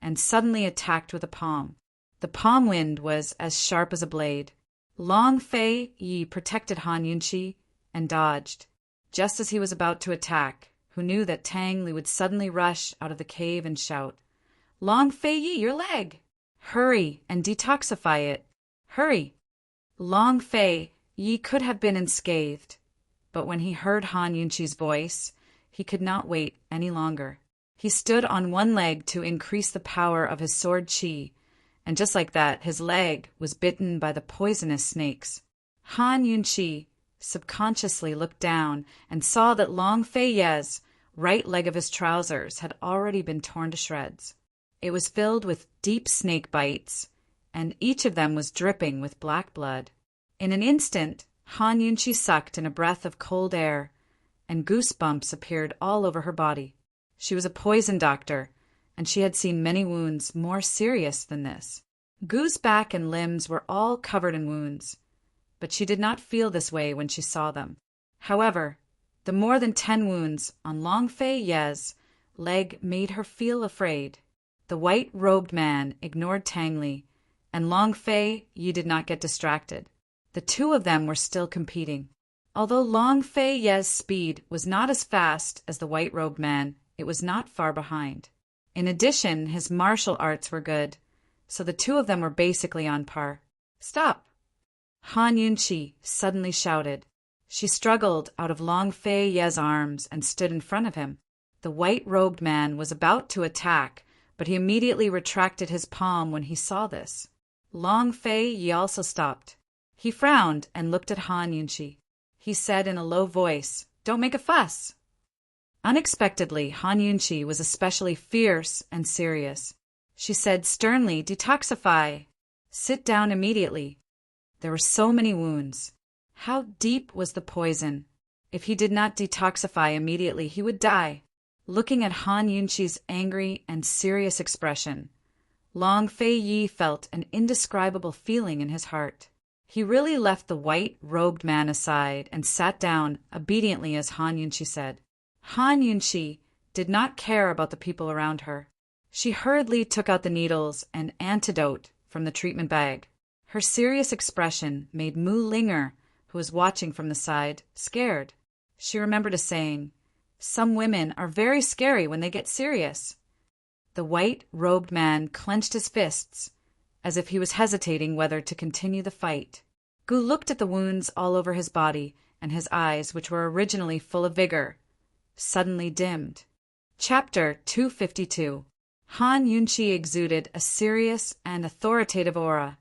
and suddenly attacked with a palm. The palm wind was as sharp as a blade. Long Fei Yi protected Han Yunqi and dodged. Just as he was about to attack, who knew that Tang Li would suddenly rush out of the cave and shout, "Long Fei Yi, your leg! Hurry and detoxify it! Hurry!" Long Fei Yi could have been unscathed, but when he heard Han Yunqi's voice, he could not wait any longer. He stood on one leg to increase the power of his sword chi, and just like that, his leg was bitten by the poisonous snakes. Han Yunqi subconsciously looked down and saw that Long Fei Yi's right leg of his trousers had already been torn to shreds. It was filled with deep snake bites, and each of them was dripping with black blood. In an instant, Han Yunchi sucked in a breath of cold air, and goosebumps appeared all over her body. She was a poison doctor, and she had seen many wounds more serious than this. Gu's back and limbs were all covered in wounds, but she did not feel this way when she saw them. However, the more than 10 wounds on Long Fei Ye's leg made her feel afraid. The white-robed man ignored Tang Li, and Long Fei Ye did not get distracted. The two of them were still competing. Although Long Fei Ye's speed was not as fast as the white-robed man, it was not far behind. In addition, his martial arts were good, so the two of them were basically on par. "Stop!" Han Yunchi suddenly shouted. She struggled out of Long Fei Ye's arms and stood in front of him. The white-robed man was about to attack, but he immediately retracted his palm when he saw this. Long Fei Ye also stopped. He frowned and looked at Han Yunchi. He said in a low voice, "Don't make a fuss." Unexpectedly, Han Yunchi was especially fierce and serious. She said sternly, "Detoxify. Sit down immediately." There were so many wounds. How deep was the poison? If he did not detoxify immediately, he would die. Looking at Han Yunchi's angry and serious expression, Long Fei Ye felt an indescribable feeling in his heart. He really left the white-robed man aside and sat down obediently as Han Yunchi said. Han Yunchi did not care about the people around her. She hurriedly took out the needles and antidote from the treatment bag. Her serious expression made Mu Linger, who was watching from the side, scared. She remembered a saying, "Some women are very scary when they get serious." The white-robed man clenched his fists, as if he was hesitating whether to continue the fight. Gu looked at the wounds all over his body, and his eyes, which were originally full of vigor, suddenly dimmed. Chapter 252. Han Yunchi exuded a serious and authoritative aura,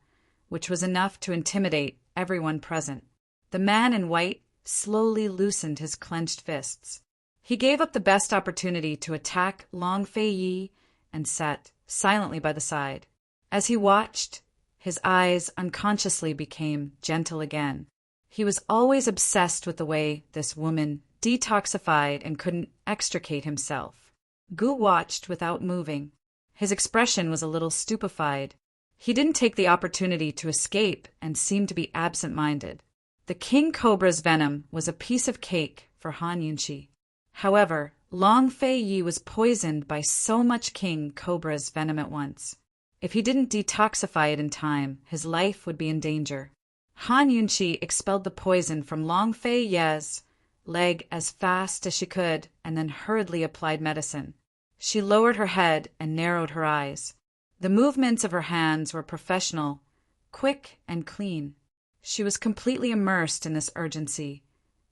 which was enough to intimidate everyone present. The man in white slowly loosened his clenched fists. He gave up the best opportunity to attack Long Fei Ye and sat silently by the side. As he watched, his eyes unconsciously became gentle again. He was always obsessed with the way this woman detoxified and couldn't extricate himself. Gu watched without moving. His expression was a little stupefied. He didn't take the opportunity to escape and seemed to be absent-minded. The king cobra's venom was a piece of cake for Han Yunchi. However, Long Fei Ye was poisoned by so much king cobra's venom at once. If he didn't detoxify it in time, his life would be in danger. Han Yunchi expelled the poison from Long Fei Ye's leg as fast as she could and then hurriedly applied medicine. She lowered her head and narrowed her eyes. The movements of her hands were professional, quick and clean. She was completely immersed in this urgency,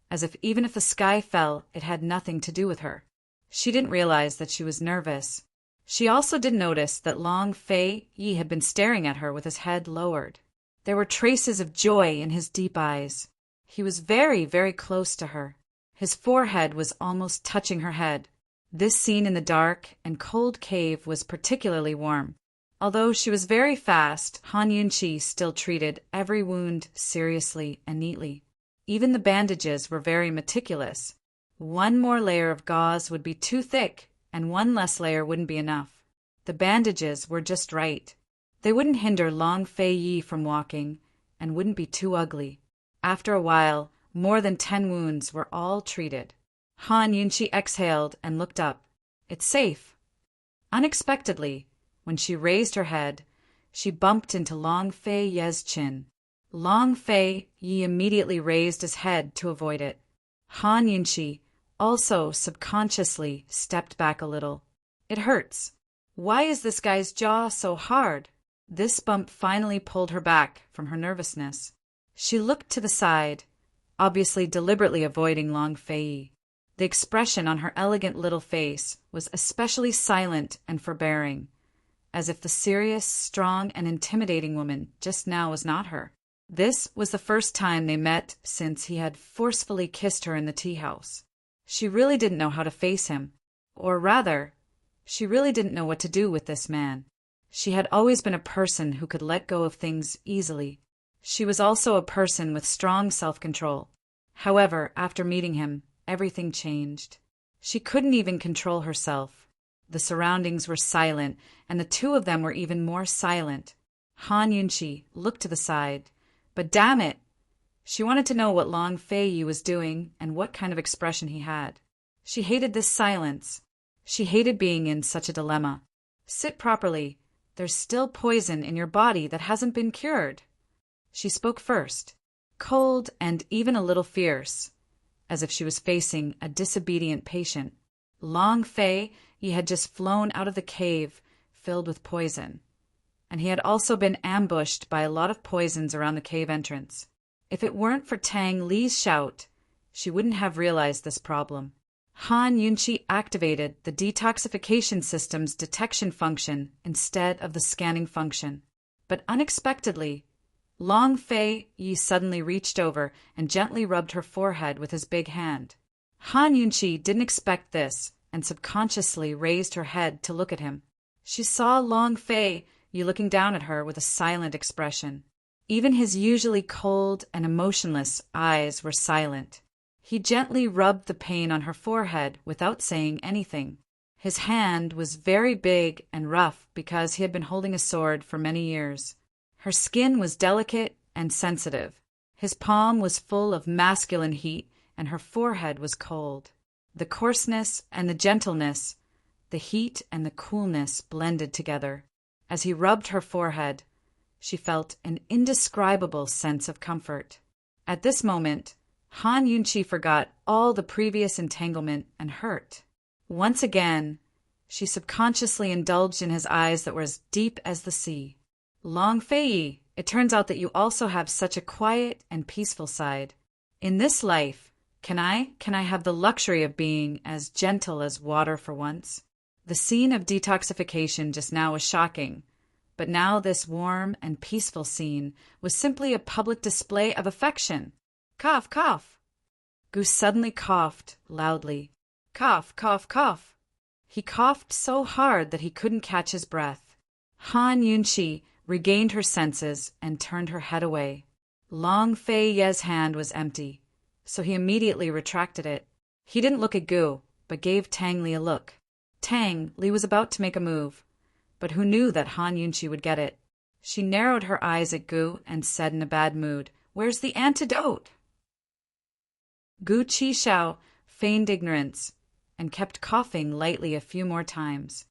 as if even if the sky fell, it had nothing to do with her. She didn't realize that she was nervous. She also didn't notice that Long Fei Ye had been staring at her with his head lowered. There were traces of joy in his deep eyes. He was very, very close to her. His forehead was almost touching her head. This scene in the dark and cold cave was particularly warm. Although she was very fast, Han Yunchi still treated every wound seriously and neatly. Even the bandages were very meticulous. One more layer of gauze would be too thick, and one less layer wouldn't be enough. The bandages were just right. They wouldn't hinder Long Fei Ye from walking, and wouldn't be too ugly. After a while, more than 10 wounds were all treated. Han Yunchi exhaled and looked up. "It's safe." Unexpectedly, when she raised her head, she bumped into Long Fei Ye's chin. Long Fei Ye immediately raised his head to avoid it. Han Yunchi also subconsciously stepped back a little. "It hurts. Why is this guy's jaw so hard?" This bump finally pulled her back from her nervousness. She looked to the side, obviously deliberately avoiding Long Fei Ye. The expression on her elegant little face was especially silent and forbearing, as if the serious, strong, and intimidating woman just now was not her. This was the first time they met since he had forcefully kissed her in the tea house. She really didn't know how to face him, or rather, She really didn't know what to do with this man. She had always been a person who could let go of things easily. She was also a person with strong self-control. However, after meeting him, everything changed. She couldn't even control herself. The surroundings were silent, and the two of them were even more silent. Han Yunqi looked to the side. But damn it! She wanted to know what Long Fei was doing and what kind of expression he had. She hated this silence. She hated being in such a dilemma. Sit properly. There's still poison in your body that hasn't been cured. She spoke first, cold and even a little fierce, as if she was facing a disobedient patient. Long Fei had just flown out of the cave filled with poison, and he had also been ambushed by a lot of poisons around the cave entrance. If it weren't for Tang Li's shout, she wouldn't have realized this problem. Han Yunqi activated the detoxification system's detection function instead of the scanning function. But unexpectedly, Long Fei suddenly reached over and gently rubbed her forehead with his big hand. Han Yunqi didn't expect this and subconsciously raised her head to look at him. She saw Long Fei looking down at her with a silent expression. Even his usually cold and emotionless eyes were silent. He gently rubbed the pain on her forehead without saying anything. His hand was very big and rough because he had been holding a sword for many years. Her skin was delicate and sensitive. His palm was full of masculine heat, and her forehead was cold. The coarseness and the gentleness, the heat and the coolness blended together. As he rubbed her forehead, she felt an indescribable sense of comfort. At this moment, Han Yunqi forgot all the previous entanglement and hurt. Once again, she subconsciously indulged in his eyes that were as deep as the sea. Long Fei, it turns out that you also have such a quiet and peaceful side. In this life, can I have the luxury of being as gentle as water for once? The scene of detoxification just now was shocking, but now this warm and peaceful scene was simply a public display of affection. Cough, cough. Goose suddenly coughed loudly. Cough, cough, cough. He coughed so hard that he couldn't catch his breath. Han Yunqi regained her senses and turned her head away. Long Fei's hand was empty, so he immediately retracted it. He didn't look at Gu, but gave Tang Li a look. Tang Li was about to make a move, but who knew that Han Yunqi would get it? She narrowed her eyes at Gu and said in a bad mood, "Where's the antidote?" Gu Qishao feigned ignorance and kept coughing lightly a few more times.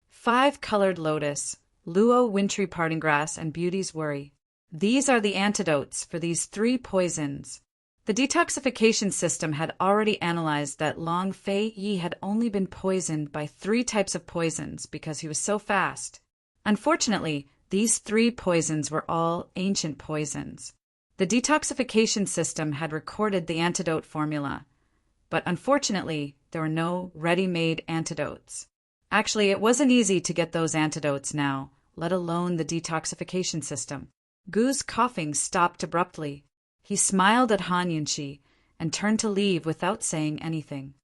5-colored lotus, Luo wintry parting grass, and beauty's worry. These are the antidotes for these 3 poisons. The detoxification system had already analyzed that Long Fei had only been poisoned by 3 types of poisons because he was so fast. Unfortunately, these 3 poisons were all ancient poisons. The detoxification system had recorded the antidote formula, but unfortunately, there were no ready-made antidotes. Actually, it wasn't easy to get those antidotes now, let alone the detoxification system. Gu's coughing stopped abruptly. He smiled at Han Yunqi and turned to leave without saying anything.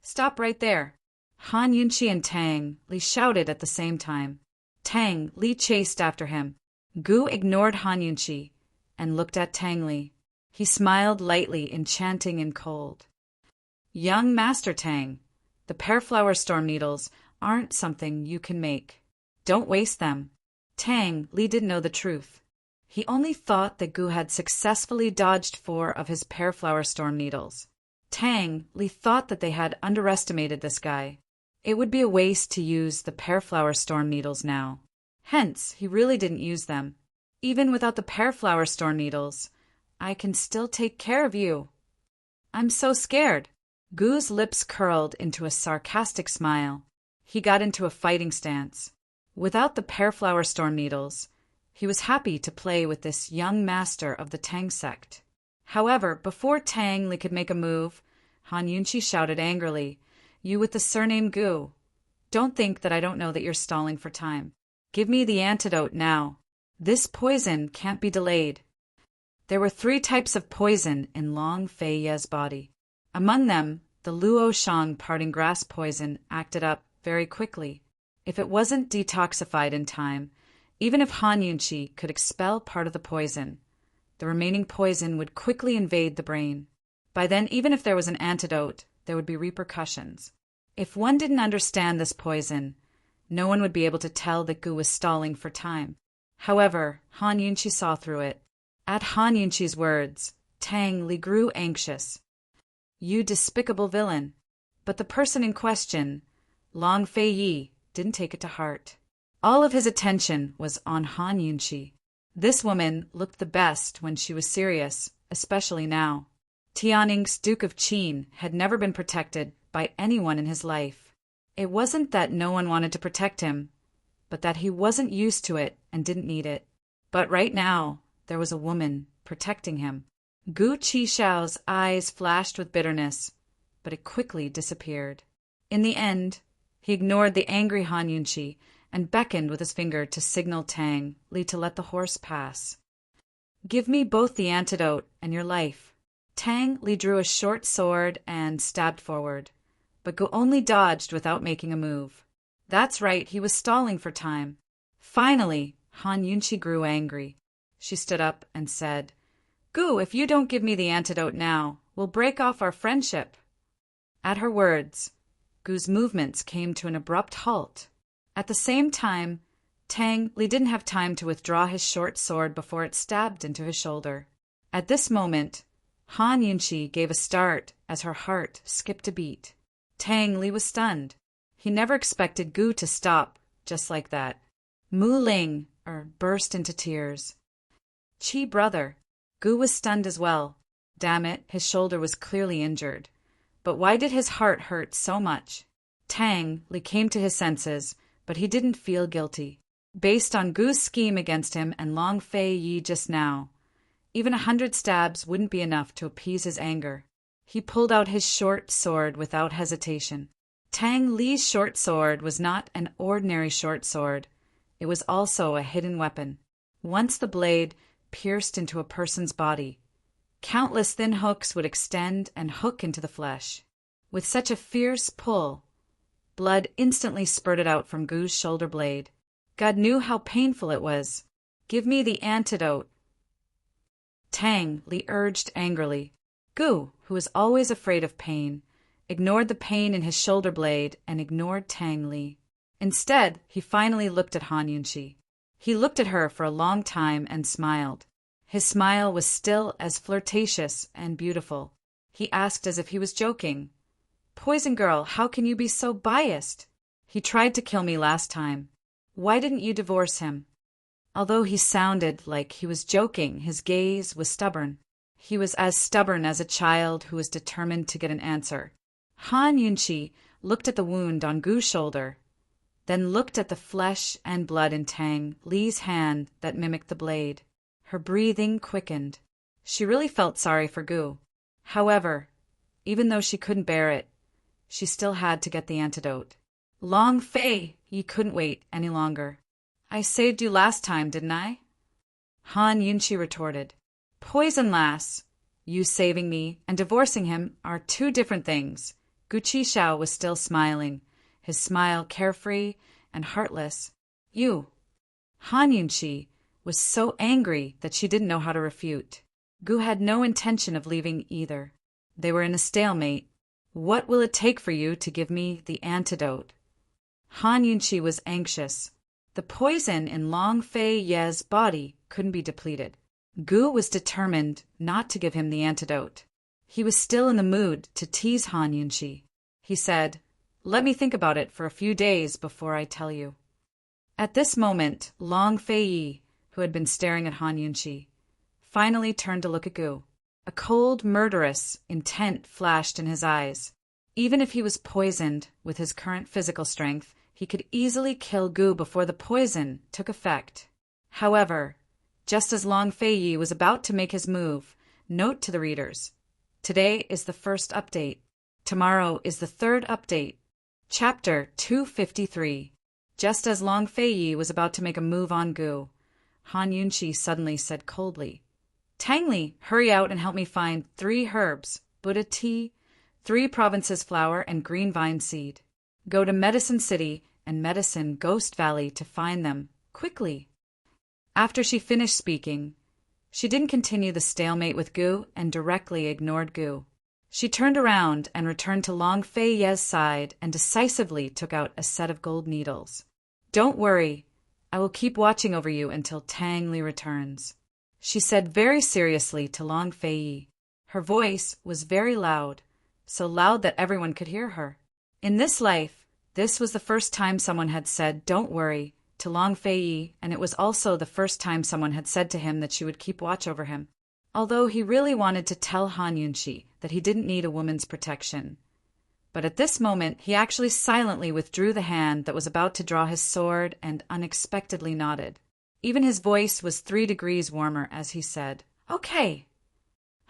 "Stop right there." Han Yunqi and Tang Li shouted at the same time. Tang Li chased after him. Gu ignored Han Yunqi and looked at Tang Li. He smiled lightly, enchanting and cold. "Young Master Tang, the pearflower storm needles aren't something you can make. Don't waste them." Tang Li didn't know the truth. He only thought that Gu had successfully dodged 4 of his pearflower storm needles. Tang Li thought that they had underestimated this guy. It would be a waste to use the pearflower storm needles now. Hence, he really didn't use them. "Even without the pearflower storm needles, I can still take care of you." "I'm so scared." Gu's lips curled into a sarcastic smile. He got into a fighting stance. Without the pearflower storm needles, he was happy to play with this young master of the Tang sect. However, before Tang Li could make a move, Han Yunqi shouted angrily, "You with the surname Gu, don't think that I don't know that you're stalling for time. Give me the antidote now. This poison can't be delayed." There were 3 types of poison in Long Fei's body. Among them, the Luo Shang parting grass poison acted up very quickly. If it wasn't detoxified in time, even if Han Yunqi could expel part of the poison, the remaining poison would quickly invade the brain. By then, even if there was an antidote, there would be repercussions. If one didn't understand this poison, no one would be able to tell that Gu was stalling for time. However, Han Yunqi saw through it. At Han Yunqi's words, Tang Li grew anxious. "You despicable villain." But the person in question, Long Fei Yi, didn't take it to heart. All of his attention was on Han Yunqi. This woman looked the best when she was serious, especially now. Tianning's Duke of Qin had never been protected by anyone in his life. It wasn't that no one wanted to protect him, but that he wasn't used to it and didn't need it. But right now, there was a woman protecting him. Gu Qixiao's eyes flashed with bitterness, but it quickly disappeared. In the end, he ignored the angry Han Yunqi and beckoned with his finger to signal Tang Li to let the horse pass. "Give me both the antidote and your life." Tang Li drew a short sword and stabbed forward, but Gu only dodged without making a move. That's right, he was stalling for time. Finally, Han Yunqi grew angry. She stood up and said, "Gu, if you don't give me the antidote now, we'll break off our friendship." At her words, Gu's movements came to an abrupt halt. At the same time, Tang Li didn't have time to withdraw his short sword before it stabbed into his shoulder. At this moment, Han Yunqi gave a start as her heart skipped a beat. Tang Li was stunned. He never expected Gu to stop just like that. Mu Ling burst into tears. "Qi brother." Gu was stunned as well. Damn it, his shoulder was clearly injured. But why did his heart hurt so much? Tang Li came to his senses, but he didn't feel guilty. Based on Gu's scheme against him and Long Fei Yi just now, even 100 stabs wouldn't be enough to appease his anger. He pulled out his short sword without hesitation. Tang Li's short sword was not an ordinary short sword. It was also a hidden weapon. Once the blade pierced into a person's body, countless thin hooks would extend and hook into the flesh. With such a fierce pull, blood instantly spurted out from Gu's shoulder blade. God knew how painful it was. "Give me the antidote," Tang Li urged angrily. Gu, who was always afraid of pain, ignored the pain in his shoulder blade and ignored Tang Li. Instead, he finally looked at Han Yunqi. He looked at her for a long time and smiled. His smile was still as flirtatious and beautiful. He asked as if he was joking, "Poison girl, how can you be so biased? He tried to kill me last time. Why didn't you divorce him?" Although he sounded like he was joking, his gaze was stubborn. He was as stubborn as a child who was determined to get an answer. Han Yunqi looked at the wound on Gu's shoulder, then looked at the flesh and blood in Tang Li's hand that mimicked the blade. Her breathing quickened. She really felt sorry for Gu. However, even though she couldn't bear it, she still had to get the antidote. "Long Fei, you couldn't wait any longer. I saved you last time, didn't I?" Han Yunqi retorted. "Poison lass, you saving me and divorcing him are two different things." Gu Qixiao was still smiling, his smile carefree and heartless. "You." Han Yunqi was so angry that she didn't know how to refute. Gu had no intention of leaving either. They were in a stalemate. "What will it take for you to give me the antidote?" Han Yunqi was anxious. The poison in Long Fei Ye's body couldn't be depleted. Gu was determined not to give him the antidote. He was still in the mood to tease Han Yunqi. He said, "Let me think about it for a few days before I tell you." At this moment, Long Fei Yi, who had been staring at Han Yunqi, finally turned to look at Gu. A cold, murderous intent flashed in his eyes. Even if he was poisoned with his current physical strength, he could easily kill Gu before the poison took effect. However, just as Long Fei Yi was about to make his move, note to the readers: today is the first update. Tomorrow is the third update. Chapter 253. Just as Long Fei Yi was about to make a move on Gu, Han Yunqi suddenly said coldly, "Tang Li, hurry out and help me find 3 herbs, Buddha tea, 3 provinces flower, and green vine seed." Go to Medicine City and Medicine Ghost Valley to find them, quickly." After she finished speaking, she didn't continue the stalemate with Gu and directly ignored Gu. She turned around and returned to Long Fei Ye's side and decisively took out a set of gold needles. "Don't worry, I will keep watching over you until Tang Li returns," she said very seriously to Long Fei Yi. Her voice was very loud, so loud that everyone could hear her. In this life, this was the first time someone had said "don't worry" to Long Fei Yi, and it was also the first time someone had said to him that she would keep watch over him. Although he really wanted to tell Han Yunqi that he didn't need a woman's protection. But at this moment, he actually silently withdrew the hand that was about to draw his sword and unexpectedly nodded. Even his voice was 3 degrees warmer as he said, "Okay."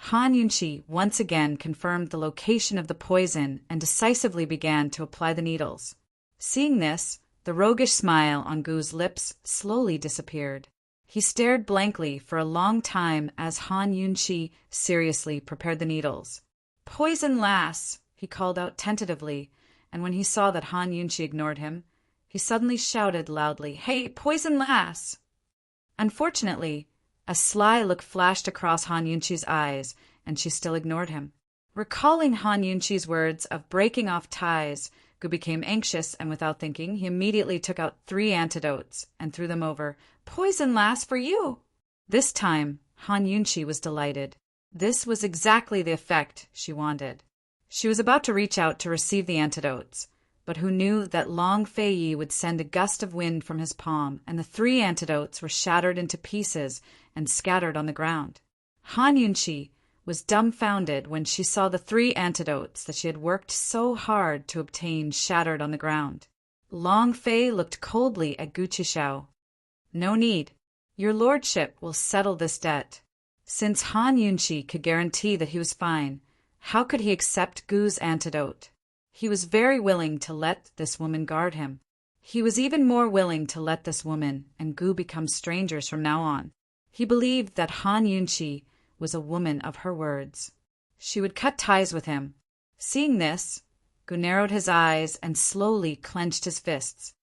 Han Yunqi once again confirmed the location of the poison and decisively began to apply the needles. Seeing this, the roguish smile on Gu's lips slowly disappeared. He stared blankly for a long time as Han Yunqi seriously prepared the needles. "Poison lass," he called out tentatively, and when he saw that Han Yunqi ignored him, he suddenly shouted loudly, "Hey, poison lass!" Unfortunately, a sly look flashed across Han Yunqi's eyes, and she still ignored him. Recalling Han Yunqi's words of breaking off ties, Gu became anxious, and without thinking, he immediately took out 3 antidotes and threw them over. "Poison lass for you!" This time, Han Yunqi was delighted. This was exactly the effect she wanted. She was about to reach out to receive the antidotes, but who knew that Long Fei Yi would send a gust of wind from his palm, and the 3 antidotes were shattered into pieces and scattered on the ground. Han Yunqi was dumbfounded when she saw the 3 antidotes that she had worked so hard to obtain shattered on the ground. Long Fei looked coldly at Gu Chishao. "No need. Your lordship will settle this debt." Since Han Yunqi could guarantee that he was fine, how could he accept Gu's antidote? He was very willing to let this woman guard him. He was even more willing to let this woman and Gu become strangers from now on. He believed that Han Yunqi was a woman of her words. She would cut ties with him. Seeing this, Gu narrowed his eyes and slowly clenched his fists.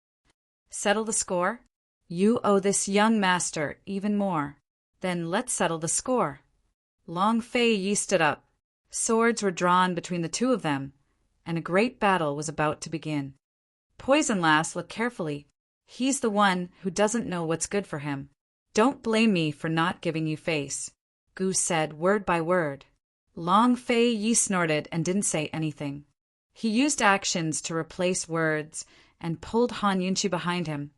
"Settle the score? You owe this young master even more. Then let's settle the score." Long Fei Yi stood up. Swords were drawn between the 2 of them, and a great battle was about to begin. "Poison lass, look carefully. He's the one who doesn't know what's good for him. Don't blame me for not giving you face," Gu said word by word. Long Fei Yi snorted and didn't say anything. He used actions to replace words and pulled Han Yunqi behind him,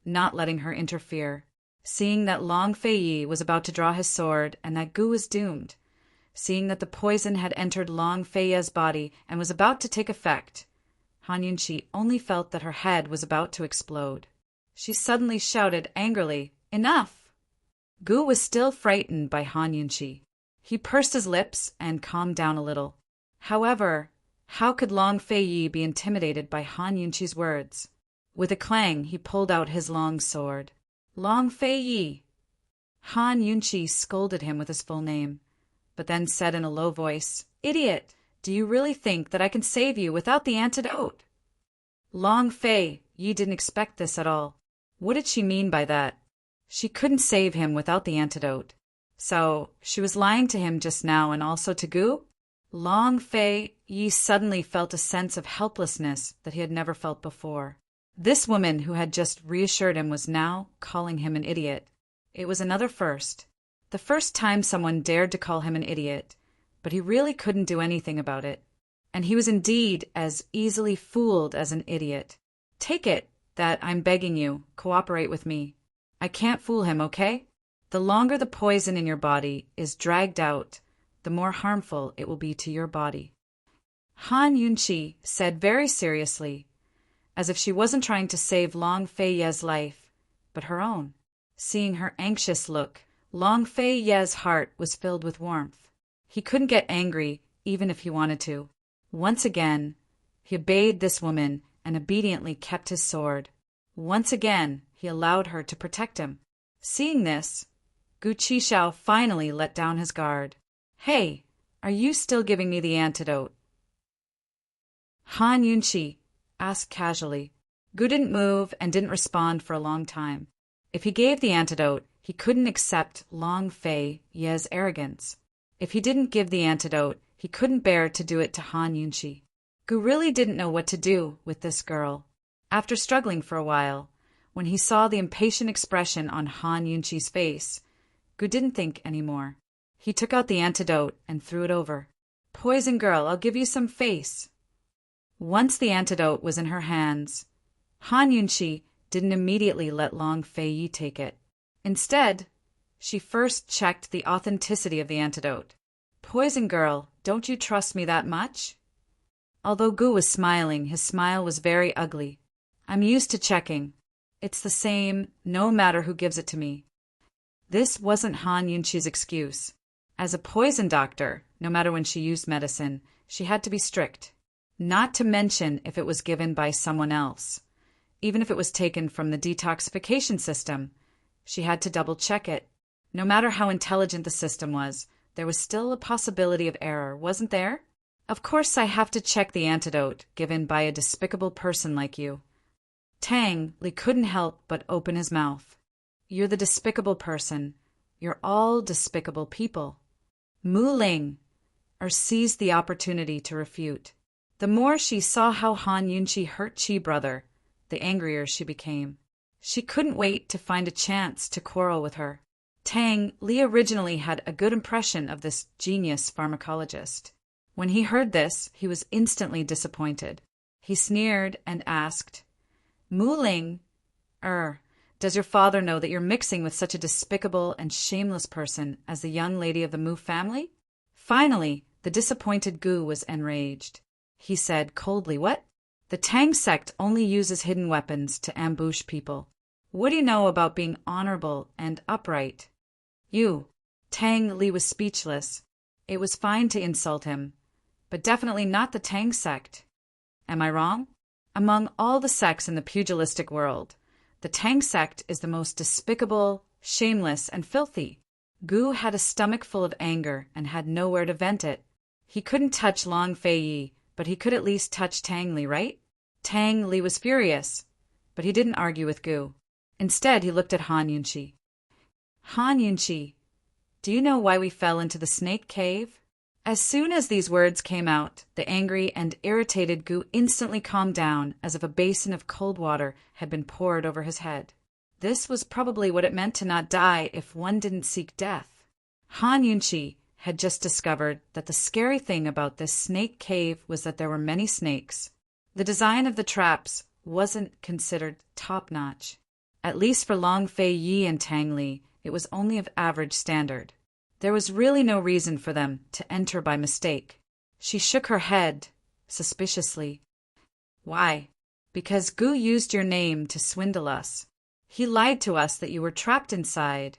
not letting her interfere. Seeing that Long Fei Yi was about to draw his sword and that Gu was doomed, seeing that the poison had entered Long Fei Yi's body and was about to take effect, Han Yunqi only felt that her head was about to explode. She suddenly shouted angrily, "Enough!" Gu was still frightened by Han Yunqi. He pursed his lips and calmed down a little. However, how could Long Fei Yi be intimidated by Han Yunqi's words? With a clang, he pulled out his long sword. "Long Fei Yi!" Han Yunqi scolded him with his full name, but then said in a low voice, "Idiot! Do you really think that I can save you without the antidote?" Long Fei Yi didn't expect this at all. What did she mean by that? She couldn't save him without the antidote. So, she was lying to him just now and also to Gu? Long Fei Yi suddenly felt a sense of helplessness that he had never felt before. This woman who had just reassured him was now calling him an idiot. It was another first. The first time someone dared to call him an idiot, but he really couldn't do anything about it. And he was indeed as easily fooled as an idiot. Take it that I'm begging you, cooperate with me. I can't fool him, okay? The longer the poison in your body is dragged out, the more harmful it will be to your body. Han Yunqi said very seriously, as if she wasn't trying to save Long Fei Ye's life, but her own. Seeing her anxious look, Long Fei Ye's heart was filled with warmth. He couldn't get angry, even if he wanted to. Once again, he obeyed this woman and obediently kept his sword. Once again, he allowed her to protect him. Seeing this, Gu Chishao finally let down his guard. "Hey, are you still giving me the antidote?" Han Yunqi asked casually. Gu didn't move and didn't respond for a long time. If he gave the antidote, he couldn't accept Long Fei Ye's arrogance. If he didn't give the antidote, he couldn't bear to do it to Han Yunqi. Gu really didn't know what to do with this girl. After struggling for a while, when he saw the impatient expression on Han Yunqi's face, Gu didn't think any more. He took out the antidote and threw it over. Poison girl, I'll give you some face. Once the antidote was in her hands, Han Yunqi didn't immediately let Long Fei Yi take it. Instead, she first checked the authenticity of the antidote. Poison girl, don't you trust me that much? Although Gu was smiling, his smile was very ugly. I'm used to checking. It's the same, no matter who gives it to me. This wasn't Han Yunqi's excuse. As a poison doctor, no matter when she used medicine, she had to be strict. Not to mention if it was given by someone else. Even if it was taken from the detoxification system, she had to double-check it. No matter how intelligent the system was, there was still a possibility of error, wasn't there? Of course I have to check the antidote given by a despicable person like you. Tang Li couldn't help but open his mouth. You're the despicable person. You're all despicable people. Mu Ling seized the opportunity to refute. The more she saw how Han Yunqi hurt Qi brother, the angrier she became. She couldn't wait to find a chance to quarrel with her. Tang Li originally had a good impression of this genius pharmacologist. When he heard this, he was instantly disappointed. He sneered and asked, Mu Ling, does your father know that you're mixing with such a despicable and shameless person as the young lady of the Mu family? Finally, the disappointed Gu was enraged. He said coldly, What? The Tang sect only uses hidden weapons to ambush people. What do you know about being honorable and upright? You. Tang Li was speechless. It was fine to insult him, but definitely not the Tang sect. Am I wrong? Among all the sects in the pugilistic world, the Tang sect is the most despicable, shameless, and filthy. Gu had a stomach full of anger and had nowhere to vent it. He couldn't touch Long Fei Yi, but he could at least touch Tang Li, right? Tang Li was furious, but he didn't argue with Gu. Instead, he looked at Han Yunqi. Han Yunqi, do you know why we fell into the snake cave? As soon as these words came out, the angry and irritated Gu instantly calmed down as if a basin of cold water had been poured over his head. This was probably what it meant to not die if one didn't seek death. Han Yunqi had just discovered that the scary thing about this snake cave was that there were many snakes. The design of the traps wasn't considered top-notch. At least for Long Fei Yi and Tang Li, it was only of average standard. There was really no reason for them to enter by mistake. She shook her head suspiciously. Why? Because Gu used your name to swindle us. He lied to us that you were trapped inside.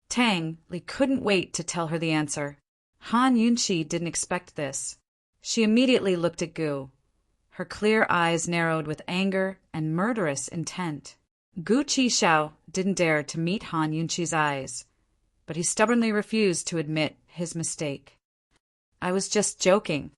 Tang Li couldn't wait to tell her the answer. Han Yunqi didn't expect this. She immediately looked at Gu. Her clear eyes narrowed with anger and murderous intent. Gu Qixiao didn't dare to meet Han Yunqi's eyes, but he stubbornly refused to admit his mistake. I was just joking.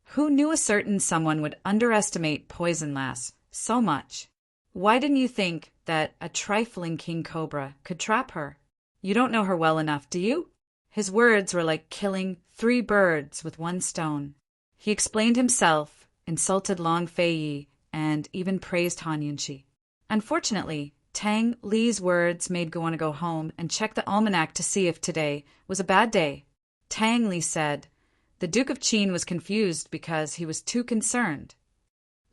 Who knew a certain someone would underestimate Poison Lass so much? Why didn't you think that a trifling king cobra could trap her? You don't know her well enough, do you? His words were like killing 3 birds with 1 stone. He explained himself, insulted Long Fei Yi, and even praised Han Yunqi. Unfortunately, Tang Li's words made Gu want to go home and check the almanac to see if today was a bad day. Tang Li said the Duke of Qin was confused because he was too concerned.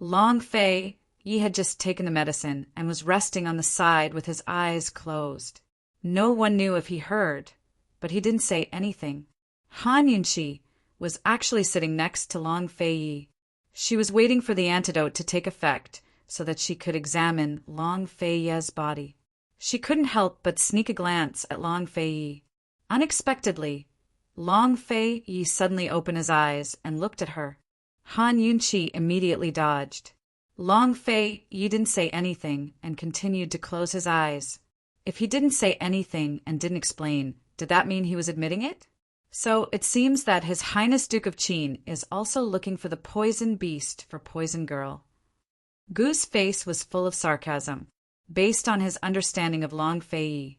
Long Fei Yi had just taken the medicine and was resting on the side with his eyes closed. No one knew if he heard, but he didn't say anything. Han Yunqi was actually sitting next to Long Fei Yi. She was waiting for the antidote to take effect so that she could examine Long Fei Yi's body. She couldn't help but sneak a glance at Long Fei Yi. Unexpectedly, Long Fei Yi suddenly opened his eyes and looked at her. Han Yunqi immediately dodged. Long Fei Yi didn't say anything and continued to close his eyes. If he didn't say anything and didn't explain, did that mean he was admitting it? So it seems that His Highness Duke of Qin is also looking for the poison beast for Poison Girl. Gu's face was full of sarcasm, based on his understanding of Long Fei.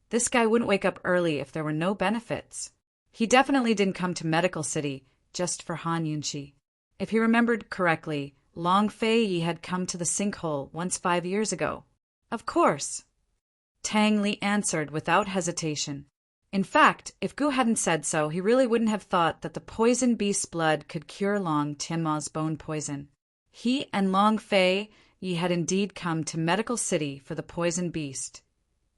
This guy wouldn't wake up early if there were no benefits. He definitely didn't come to Medical City just for Han Yunqi. If he remembered correctly, Long Fei had come to the sinkhole once 5 years ago. Of course. Tang Li answered without hesitation. In fact, if Gu hadn't said so, he really wouldn't have thought that the poison beast's blood could cure Long Tianma's bone poison. He and Long Fei had indeed come to Medical City for the poison beast,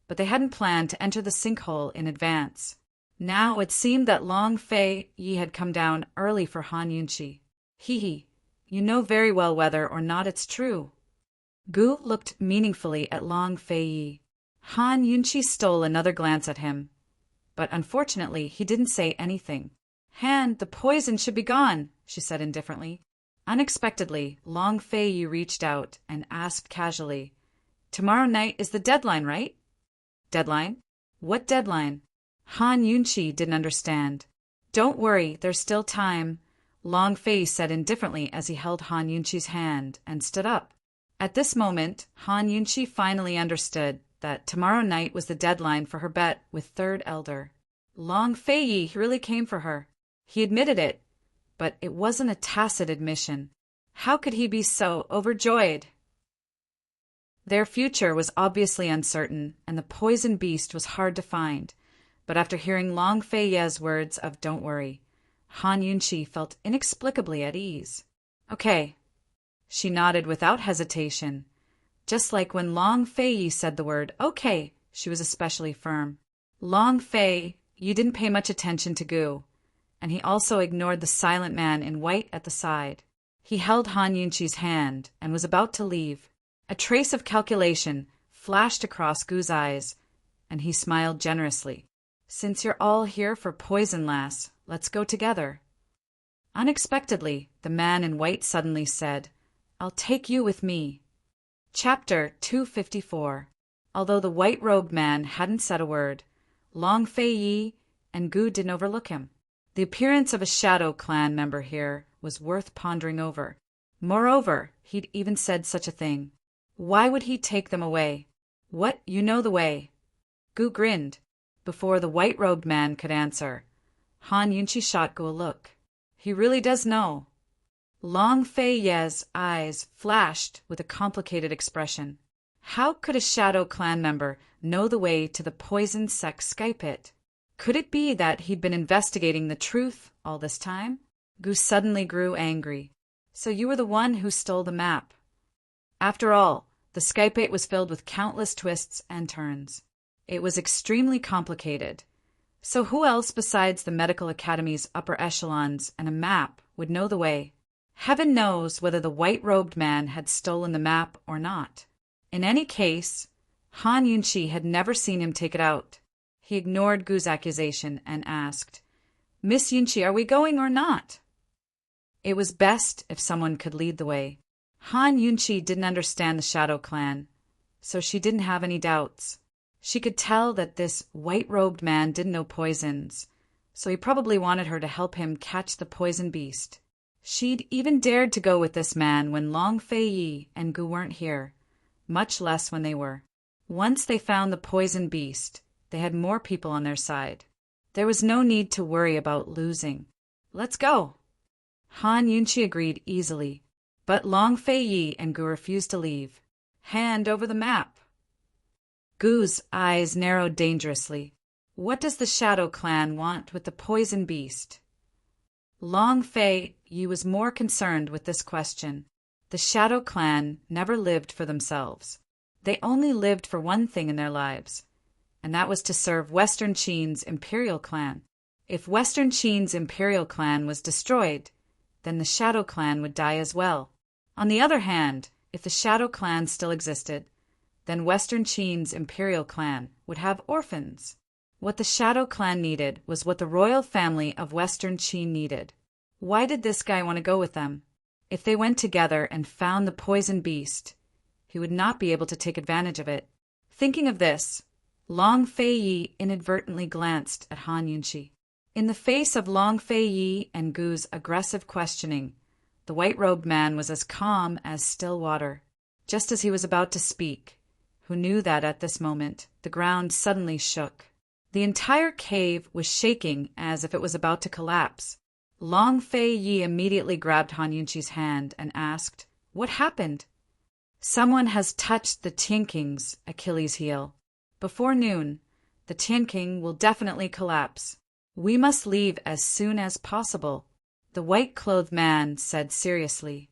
but they hadn't planned to enter the sinkhole in advance. Now it seemed that Long Fei had come down early for Han Yunqi. You know very well whether or not it's true. Gu looked meaningfully at Long Fei. Han Yunqi stole another glance at him, but unfortunately he didn't say anything. Han, the poison should be gone, she said indifferently. Unexpectedly, Long Fei reached out and asked casually, "Tomorrow night is the deadline, right?" "Deadline? What deadline?" Han Yunqi didn't understand. "Don't worry, there's still time," Long Fei said indifferently as he held Han Yunqi's hand and stood up. At this moment, Han Yunqi finally understood that tomorrow night was the deadline for her bet with Third Elder. Long Fei really came for her. He admitted it, but it wasn't a tacit admission. How could he be so overjoyed? Their future was obviously uncertain, and the poison beast was hard to find. But after hearing Long Fei's words of "don't worry," Han Yunqi felt inexplicably at ease. "Okay." She nodded without hesitation. Just like when Long Fei said the word "okay," she was especially firm. Long Fei, you didn't pay much attention to Gu, and he also ignored the silent man in white at the side. He held Han Yunqi's hand and was about to leave. A trace of calculation flashed across Gu's eyes, and he smiled generously. "Since you're all here for poison, lass, let's go together." Unexpectedly, the man in white suddenly said, "I'll take you with me." Chapter 254. Although the white-robed man hadn't said a word, Long Fei and Gu didn't overlook him. The appearance of a Shadow Clan member here was worth pondering over. Moreover, he'd even said such a thing. Why would he take them away? "What, you know the way?" Gu grinned. Before the white-robed man could answer, Han Yunqi shot Gu a look. He really does know. Long Fei's eyes flashed with a complicated expression. How could a Shadow Clan member know the way to the poison sect sky pit? Could it be that he'd been investigating the truth all this time? Gu suddenly grew angry. "So you were the one who stole the map." After all, the sky pit was filled with countless twists and turns. It was extremely complicated. So who else besides the Medical Academy's upper echelons and a map would know the way? Heaven knows whether the white-robed man had stolen the map or not. In any case, Han Yunqi had never seen him take it out. He ignored Gu's accusation and asked, "Miss Yunqi, are we going or not?" It was best if someone could lead the way. Han Yunqi didn't understand the Shadow Clan, so she didn't have any doubts. She could tell that this white-robed man didn't know poisons, so he probably wanted her to help him catch the poison beast. She'd even dared to go with this man when Long Fei and Gu weren't here, much less when they were. Once they found the poison beast, they had more people on their side. There was no need to worry about losing. "Let's go." Han Yunqi agreed easily, but Long Fei and Gu refused to leave. "Hand over the map." Gu's eyes narrowed dangerously. What does the Shadow Clan want with the poison beast? Long Fei was more concerned with this question. The Shadow Clan never lived for themselves. They only lived for one thing in their lives, and that was to serve Western Qin's Imperial Clan. If Western Qin's Imperial Clan was destroyed, then the Shadow Clan would die as well. On the other hand, if the Shadow Clan still existed, then Western Qin's Imperial Clan would have orphans. What the Shadow Clan needed was what the royal family of Western Qin needed. Why did this guy want to go with them? If they went together and found the poison beast, he would not be able to take advantage of it. Thinking of this, Long Fei inadvertently glanced at Han Yunqi. In the face of Long Fei and Gu's aggressive questioning, the white-robed man was as calm as still water. just as he was about to speak, who knew that at this moment the ground suddenly shook. The entire cave was shaking as if it was about to collapse. Long Fei Yi immediately grabbed Han Yunqi's hand and asked, "What happened?" "Someone has touched the Tianking's Achilles heel. Before noon, the Tianking will definitely collapse. We must leave as soon as possible," the white-clothed man said seriously.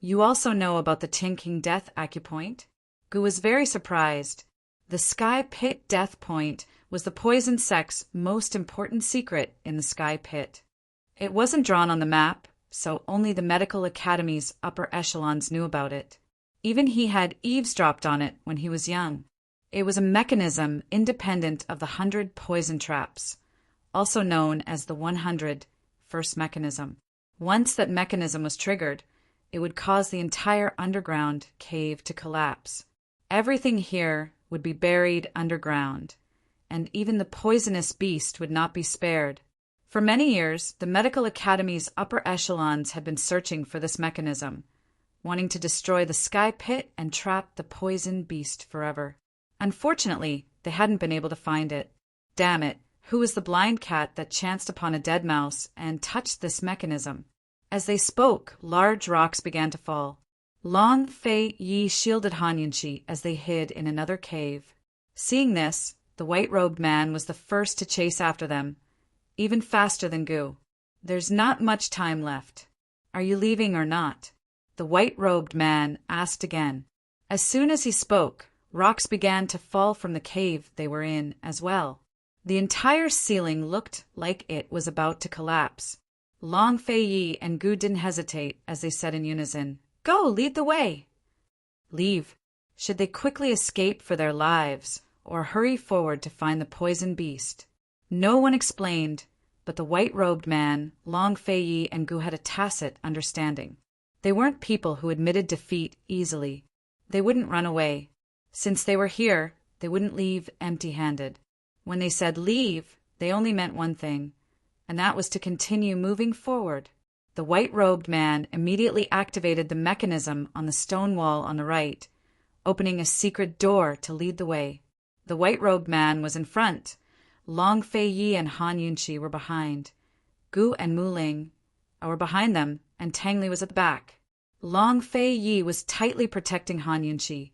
"You also know about the Tianking death acupoint?" Gu was very surprised. The Sky Pit death point was the poison sect's most important secret in the Sky Pit. It wasn't drawn on the map, so only the medical academy's upper echelons knew about it. Even he had eavesdropped on it when he was young. It was a mechanism independent of the 100 poison traps, also known as the 100 first mechanism. Once that mechanism was triggered, it would cause the entire underground cave to collapse. Everything here would be buried underground, and even the poisonous beast would not be spared. For many years, the medical academy's upper echelons had been searching for this mechanism, wanting to destroy the Sky Pit and trap the poison beast forever. Unfortunately, they hadn't been able to find it. Damn it, who was the blind cat that chanced upon a dead mouse and touched this mechanism? As they spoke, large rocks began to fall. Long Fei Yi shielded Han Yunqi as they hid in another cave. Seeing this, the white-robed man was the first to chase after them, even faster than Gu. "There's not much time left. Are you leaving or not?" the white-robed man asked again. As soon as he spoke, rocks began to fall from the cave they were in as well. The entire ceiling looked like it was about to collapse. Long Fei Yi and Gu didn't hesitate as they said in unison, "Go, lead the way." Leave. Should they quickly escape for their lives, or hurry forward to find the poison beast? No one explained, but the white-robed man, Long Fei Yi, and Gu had a tacit understanding. They weren't people who admitted defeat easily. They wouldn't run away. Since they were here, they wouldn't leave empty-handed. When they said leave, they only meant one thing, and that was to continue moving forward. The white-robed man immediately activated the mechanism on the stone wall on the right, opening a secret door to lead the way. The white-robed man was in front. Long Fei Yi and Han Yunqi were behind. Gu and Mu Ling were behind them, and Tang Li was at the back. Long Fei Yi was tightly protecting Han Yunqi,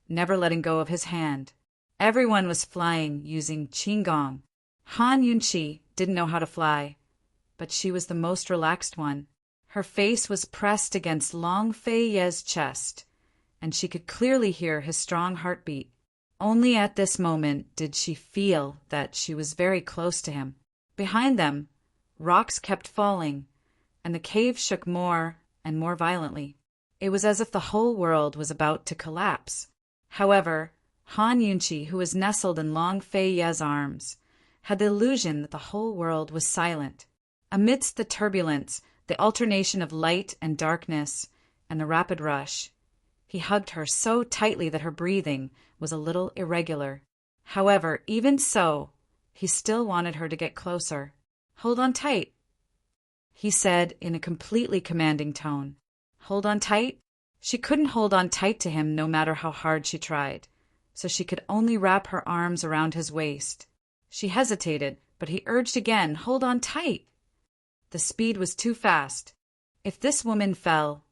never letting go of his hand. Everyone was flying using qigong. Han Yunqi didn't know how to fly, but she was the most relaxed one. Her face was pressed against Long Fei Yi's chest, and she could clearly hear his strong heartbeat. Only at this moment did she feel that she was very close to him. Behind them, rocks kept falling, and the cave shook more and more violently. It was as if the whole world was about to collapse. However, Han Yunqi, who was nestled in Long Fei Yi's arms, had the illusion that the whole world was silent. Amidst the turbulence, the alternation of light and darkness, and the rapid rush, he hugged her so tightly that her breathing was a little irregular. However, even so, he still wanted her to get closer. "Hold on tight," he said in a completely commanding tone. Hold on tight? She couldn't hold on tight to him no matter how hard she tried, so she could only wrap her arms around his waist. She hesitated, but he urged again, "Hold on tight." The speed was too fast. If this woman fell,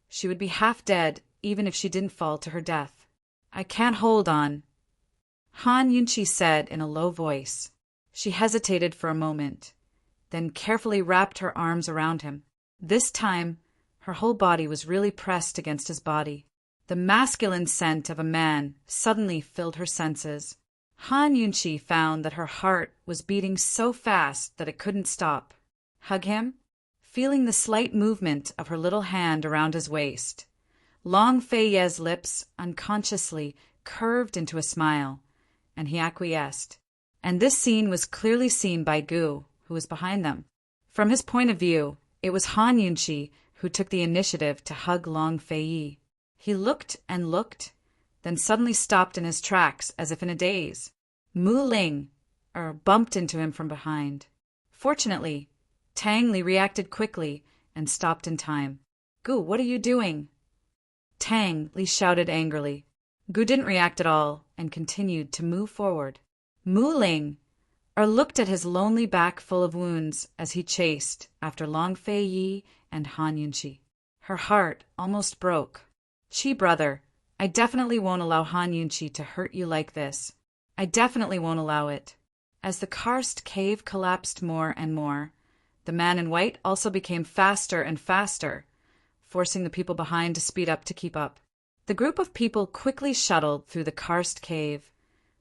she would be half dead even if she didn't fall to her death. "I can't hold on," Han Yunqi said in a low voice. She hesitated for a moment, then carefully wrapped her arms around him. This time, her whole body was really pressed against his body. The masculine scent of a man suddenly filled her senses. Han Yunqi found that her heart was beating so fast that it couldn't stop. Hug him? Feeling the slight movement of her little hand around his waist, Long Fei Ye's lips unconsciously curved into a smile, and he acquiesced. And this scene was clearly seen by Gu, who was behind them. From his point of view, it was Han Yunqi who took the initiative to hug Long Fei Yi. He looked and looked, then suddenly stopped in his tracks as if in a daze. Mu Ling bumped into him from behind. Fortunately, Tang Li reacted quickly and stopped in time. "Gu, what are you doing?" Tang, Li shouted angrily. Gu didn't react at all and continued to move forward. Mu Ling looked at his lonely back full of wounds as he chased after Long Fei Yi and Han Yunqi. Her heart almost broke. Qi brother, I definitely won't allow Han Yunqi to hurt you like this. I definitely won't allow it. As the karst cave collapsed more and more, the man in white also became faster and faster, forcing the people behind to speed up to keep up. The group of people quickly shuttled through the karst cave,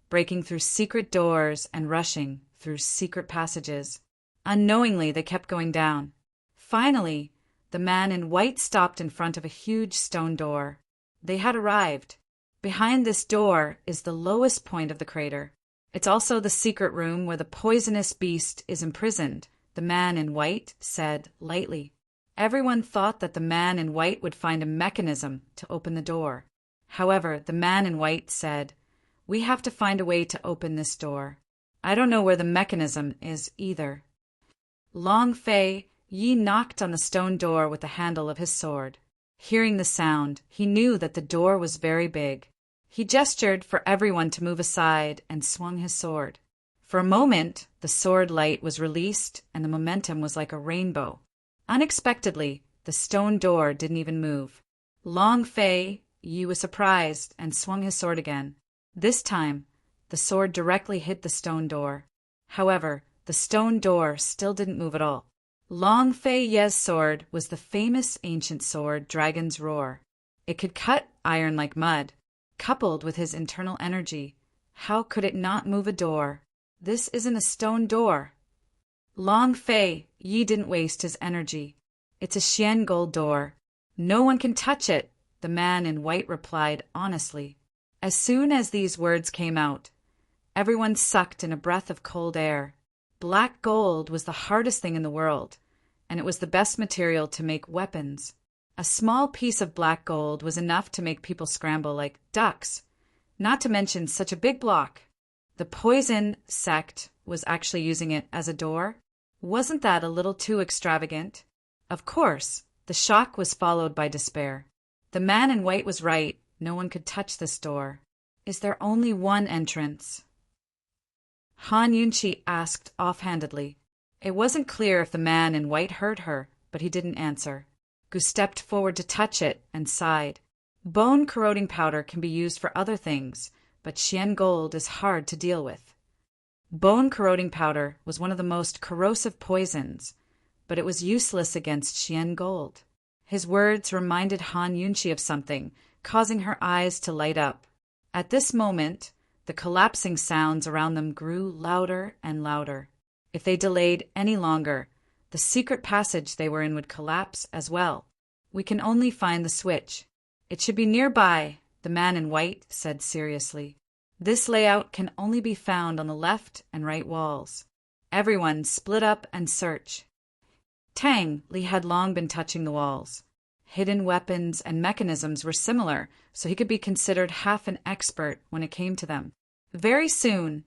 breaking through secret doors and rushing through secret passages. Unknowingly, they kept going down. Finally, the man in white stopped in front of a huge stone door. They had arrived. Behind this door is the lowest point of the crater. It's also the secret room where the poisonous beast is imprisoned, the man in white said lightly. Everyone thought that the man in white would find a mechanism to open the door. However, the man in white said, "We have to find a way to open this door. I don't know where the mechanism is either." Long Fei Yi knocked on the stone door with the handle of his sword. Hearing the sound, he knew that the door was very big. He gestured for everyone to move aside and swung his sword. For a moment, the sword light was released and the momentum was like a rainbow. Unexpectedly, the stone door didn't even move. Long Fei Yi was surprised and swung his sword again. This time, the sword directly hit the stone door. However, the stone door still didn't move at all. Long Fei Ye's sword was the famous ancient sword Dragon's Roar. It could cut iron like mud. Coupled with his internal energy, how could it not move a door? This isn't a stone door. Long Fei Yi didn't waste his energy. It's a Xian gold door. No one can touch it, the man in white replied honestly. As soon as these words came out, everyone sucked in a breath of cold air. Black gold was the hardest thing in the world, and it was the best material to make weapons. A small piece of black gold was enough to make people scramble like ducks, not to mention such a big block. The poison sect was actually using it as a door. Wasn't that a little too extravagant? Of course, the shock was followed by despair. The man in white was right. No one could touch this door. Is there only one entrance? Han Yunqi asked offhandedly. It wasn't clear if the man in white heard her, but he didn't answer. Gu stepped forward to touch it and sighed. Bone corroding powder can be used for other things, but Xian gold is hard to deal with. Bone corroding powder was one of the most corrosive poisons, but it was useless against Xian gold. His words reminded Han Yunqi of something, causing her eyes to light up. At this moment, the collapsing sounds around them grew louder and louder. If they delayed any longer, the secret passage they were in would collapse as well. We can only find the switch. It should be nearby, the man in white said seriously. This layout can only be found on the left and right walls. Everyone split up and search. Tang Li had long been touching the walls. Hidden weapons and mechanisms were similar, so he could be considered half an expert when it came to them. Very soon,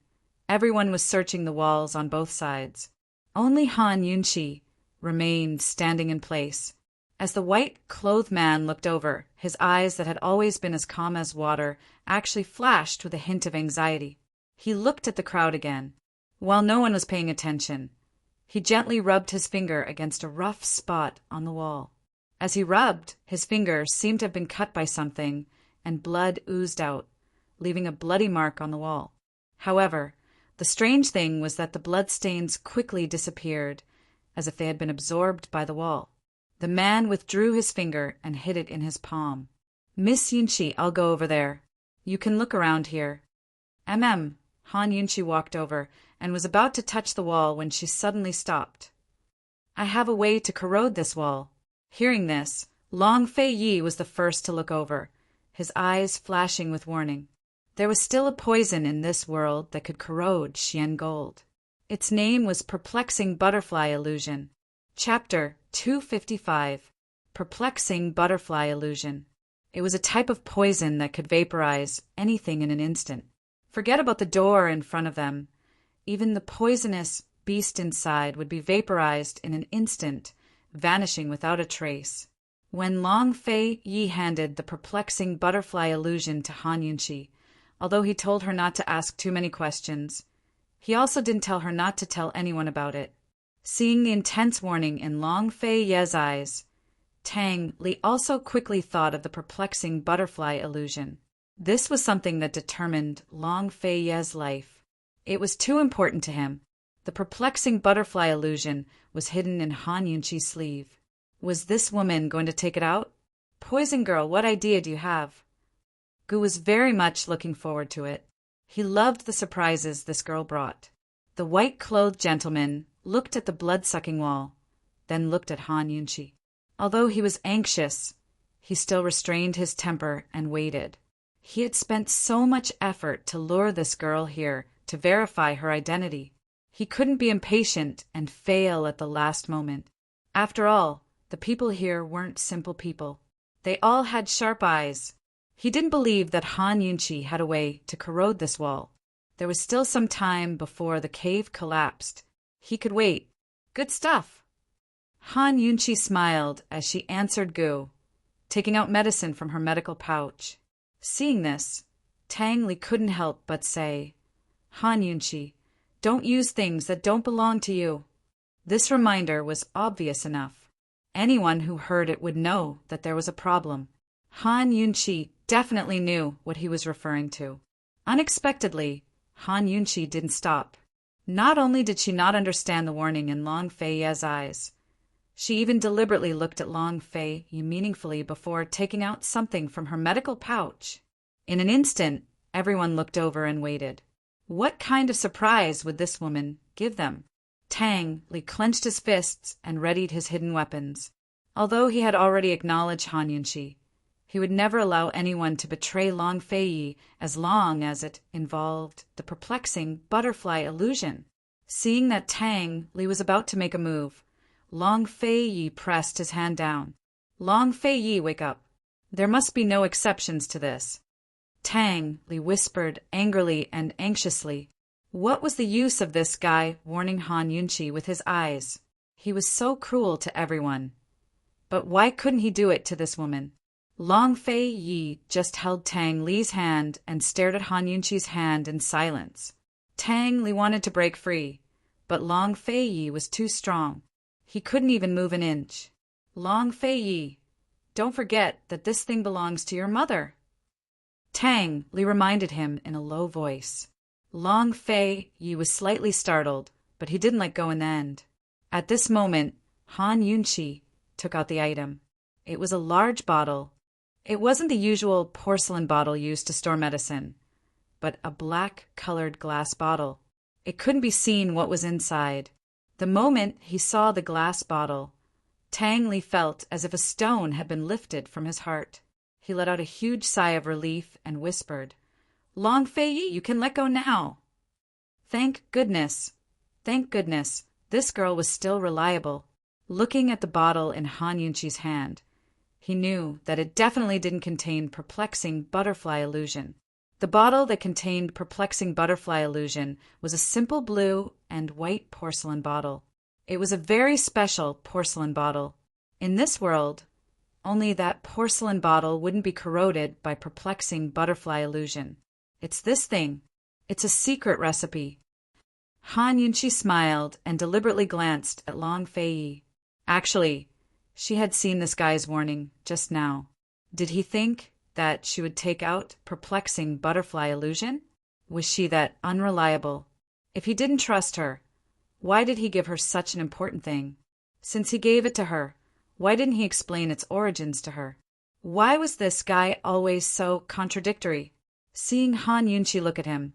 everyone was searching the walls on both sides. Only Han Yunqi remained standing in place. As the white-clothed man looked over, his eyes that had always been as calm as water actually flashed with a hint of anxiety. He looked at the crowd again. While no one was paying attention, he gently rubbed his finger against a rough spot on the wall. As he rubbed, his finger seemed to have been cut by something, and blood oozed out, leaving a bloody mark on the wall. However, the strange thing was that the bloodstains quickly disappeared, as if they had been absorbed by the wall. The man withdrew his finger and hid it in his palm. "Miss Yunqi, I'll go over there. You can look around here." Han Yunqi walked over and was about to touch the wall when she suddenly stopped. "I have a way to corrode this wall." Hearing this, Long Fei Yi was the first to look over, his eyes flashing with warning. There was still a poison in this world that could corrode Xian gold. Its name was Perplexing Butterfly Illusion. Chapter 255. Perplexing Butterfly Illusion. It was a type of poison that could vaporize anything in an instant. Forget about the door in front of them. Even the poisonous beast inside would be vaporized in an instant, vanishing without a trace. When Long Fei Yi handed the perplexing butterfly illusion to Han Yunqi, although he told her not to ask too many questions, he also didn't tell her not to tell anyone about it. Seeing the intense warning in Long Fei Ye's eyes, Tang Li also quickly thought of the perplexing butterfly illusion. This was something that determined Long Fei Ye's life. It was too important to him. The perplexing butterfly illusion was hidden in Han Yunqi's sleeve. Was this woman going to take it out? Poison Girl, what idea do you have? Gu was very much looking forward to it. He loved the surprises this girl brought. The white-clothed gentleman looked at the blood-sucking wall, then looked at Han Yunqi. Although he was anxious, he still restrained his temper and waited. He had spent so much effort to lure this girl here to verify her identity. He couldn't be impatient and fail at the last moment. After all, the people here weren't simple people. They all had sharp eyes. He didn't believe that Han Yunqi had a way to corrode this wall. There was still some time before the cave collapsed. He could wait. Good stuff. Han Yunqi smiled as she answered Gu, taking out medicine from her medical pouch. Seeing this, Tang Li couldn't help but say, Han Yunqi, don't use things that don't belong to you. This reminder was obvious enough. Anyone who heard it would know that there was a problem. Han Yunqi definitely knew what he was referring to. Unexpectedly, Han Yunqi didn't stop. Not only did she not understand the warning in Long Fei Ye's eyes, she even deliberately looked at Long Fei Ye meaningfully before taking out something from her medical pouch. In an instant, everyone looked over and waited. What kind of surprise would this woman give them? Tang Li clenched his fists and readied his hidden weapons. Although he had already acknowledged Han Yunqi, he would never allow anyone to betray Long Fei Yi as long as it involved the perplexing butterfly illusion. Seeing that Tang Li was about to make a move, Long Fei Yi pressed his hand down. Long Fei Yi, wake up. There must be no exceptions to this. Tang Li whispered angrily and anxiously. What was the use of this guy warning Han Yunqi with his eyes? He was so cruel to everyone. But why couldn't he do it to this woman? Long Fei Yi just held Tang Li's hand and stared at Han Yunqi's hand in silence. Tang Li wanted to break free, but Long Fei Yi was too strong. He couldn't even move an inch. Long Fei Yi, don't forget that this thing belongs to your mother. Tang Li reminded him in a low voice. Long Fei Yi was slightly startled, but he didn't let go in the end. At this moment, Han Yunqi took out the item. It was a large bottle. It wasn't the usual porcelain bottle used to store medicine, but a black-colored glass bottle. It couldn't be seen what was inside. The moment he saw the glass bottle, Tang Li felt as if a stone had been lifted from his heart. He let out a huge sigh of relief and whispered, Long Fei Yi, you can let go now. Thank goodness. Thank goodness. This girl was still reliable. Looking at the bottle in Han Yunqi's hand, he knew that it definitely didn't contain perplexing butterfly illusion. The bottle that contained perplexing butterfly illusion was a simple blue and white porcelain bottle. It was a very special porcelain bottle. In this world, only that porcelain bottle wouldn't be corroded by perplexing butterfly illusion. It's this thing. It's a secret recipe. Han Yunqi smiled and deliberately glanced at Long Fei Yi. Actually, she had seen this guy's warning just now. Did he think that she would take out perplexing butterfly illusion? Was she that unreliable? If he didn't trust her, why did he give her such an important thing? Since he gave it to her, why didn't he explain its origins to her? Why was this guy always so contradictory? Seeing Han Yunqi look at him,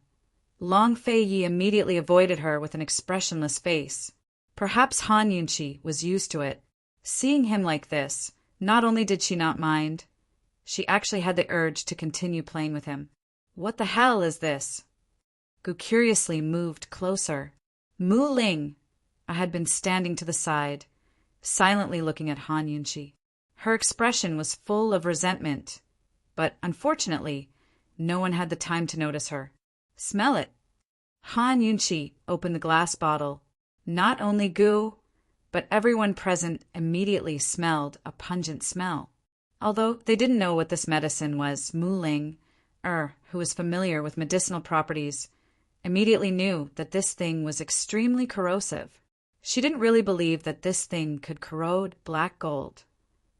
Long Fei Yi immediately avoided her with an expressionless face. Perhaps Han Yunqi was used to it. Seeing him like this, not only did she not mind, she actually had the urge to continue playing with him. What the hell is this? Gu curiously moved closer. Mu Ling had been standing to the side, silently looking at Han Yunqi. Her expression was full of resentment, but unfortunately, no one had the time to notice her. Smell it. Han Yunqi opened the glass bottle. Not only Gu, but everyone present immediately smelled a pungent smell. Although they didn't know what this medicine was, Mu Ling, who was familiar with medicinal properties, immediately knew that this thing was extremely corrosive. She didn't really believe that this thing could corrode black gold,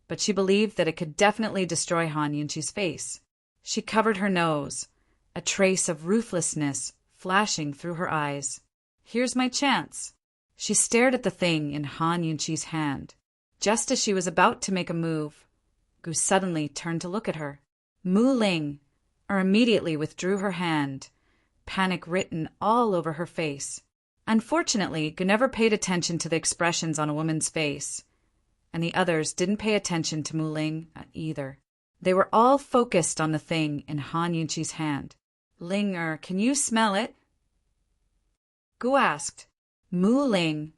but she believed that it could definitely destroy Han Yunqi's face. She covered her nose, a trace of ruthlessness flashing through her eyes. Here's my chance. She stared at the thing in Han Yunqi's hand. Just as she was about to make a move, Gu suddenly turned to look at her. Mu Ling immediately withdrew her hand, panic written all over her face. Unfortunately, Gu never paid attention to the expressions on a woman's face, and the others didn't pay attention to Mu Ling either. They were all focused on the thing in Han Yunqi's hand. Ling, can you smell it? Gu asked. Mu Ling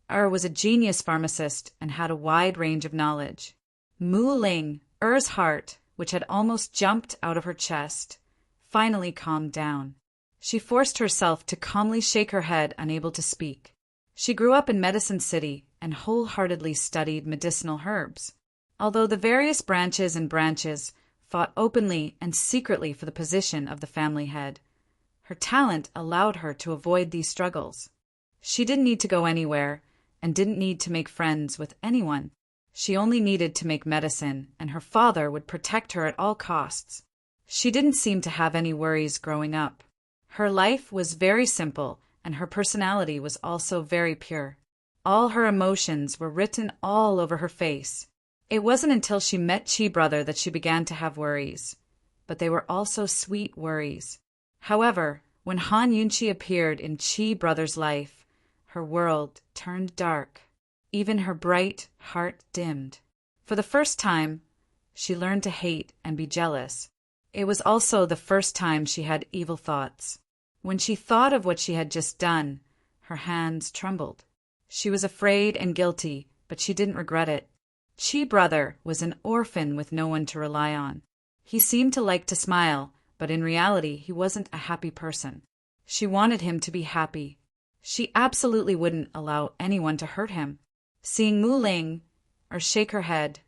was a genius pharmacist and had a wide range of knowledge. Mu Ling's heart, which had almost jumped out of her chest, finally calmed down. She forced herself to calmly shake her head, unable to speak. She grew up in Medicine City and wholeheartedly studied medicinal herbs. Although the various branches fought openly and secretly for the position of the family head, her talent allowed her to avoid these struggles. She didn't need to go anywhere and didn't need to make friends with anyone. She only needed to make medicine, and her father would protect her at all costs. She didn't seem to have any worries growing up. Her life was very simple, and her personality was also very pure. All her emotions were written all over her face. It wasn't until she met Chi Brother that she began to have worries, but they were also sweet worries. However, when Han Yunqi appeared in Chi Brother's life, her world turned dark. Even her bright heart dimmed. For the first time, she learned to hate and be jealous. It was also the first time she had evil thoughts. When she thought of what she had just done, her hands trembled. She was afraid and guilty, but she didn't regret it. Chi Brother was an orphan with no one to rely on. He seemed to like to smile, but in reality he wasn't a happy person. She wanted him to be happy. She absolutely wouldn't allow anyone to hurt him. Seeing Mu Ling shake her head,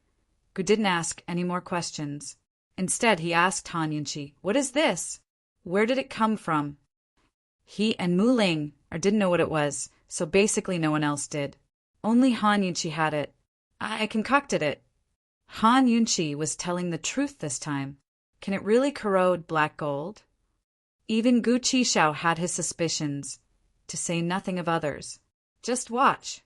Gu didn't ask any more questions. Instead, he asked Han Yunqi, "What is this? Where did it come from?" He and Mu Ling didn't know what it was, so basically no one else did. Only Han Yunqi had it. "I concocted it." Han Yunqi was telling the truth this time. Can it really corrode black gold? Even Gu Qishao had his suspicions, to say nothing of others. Just watch.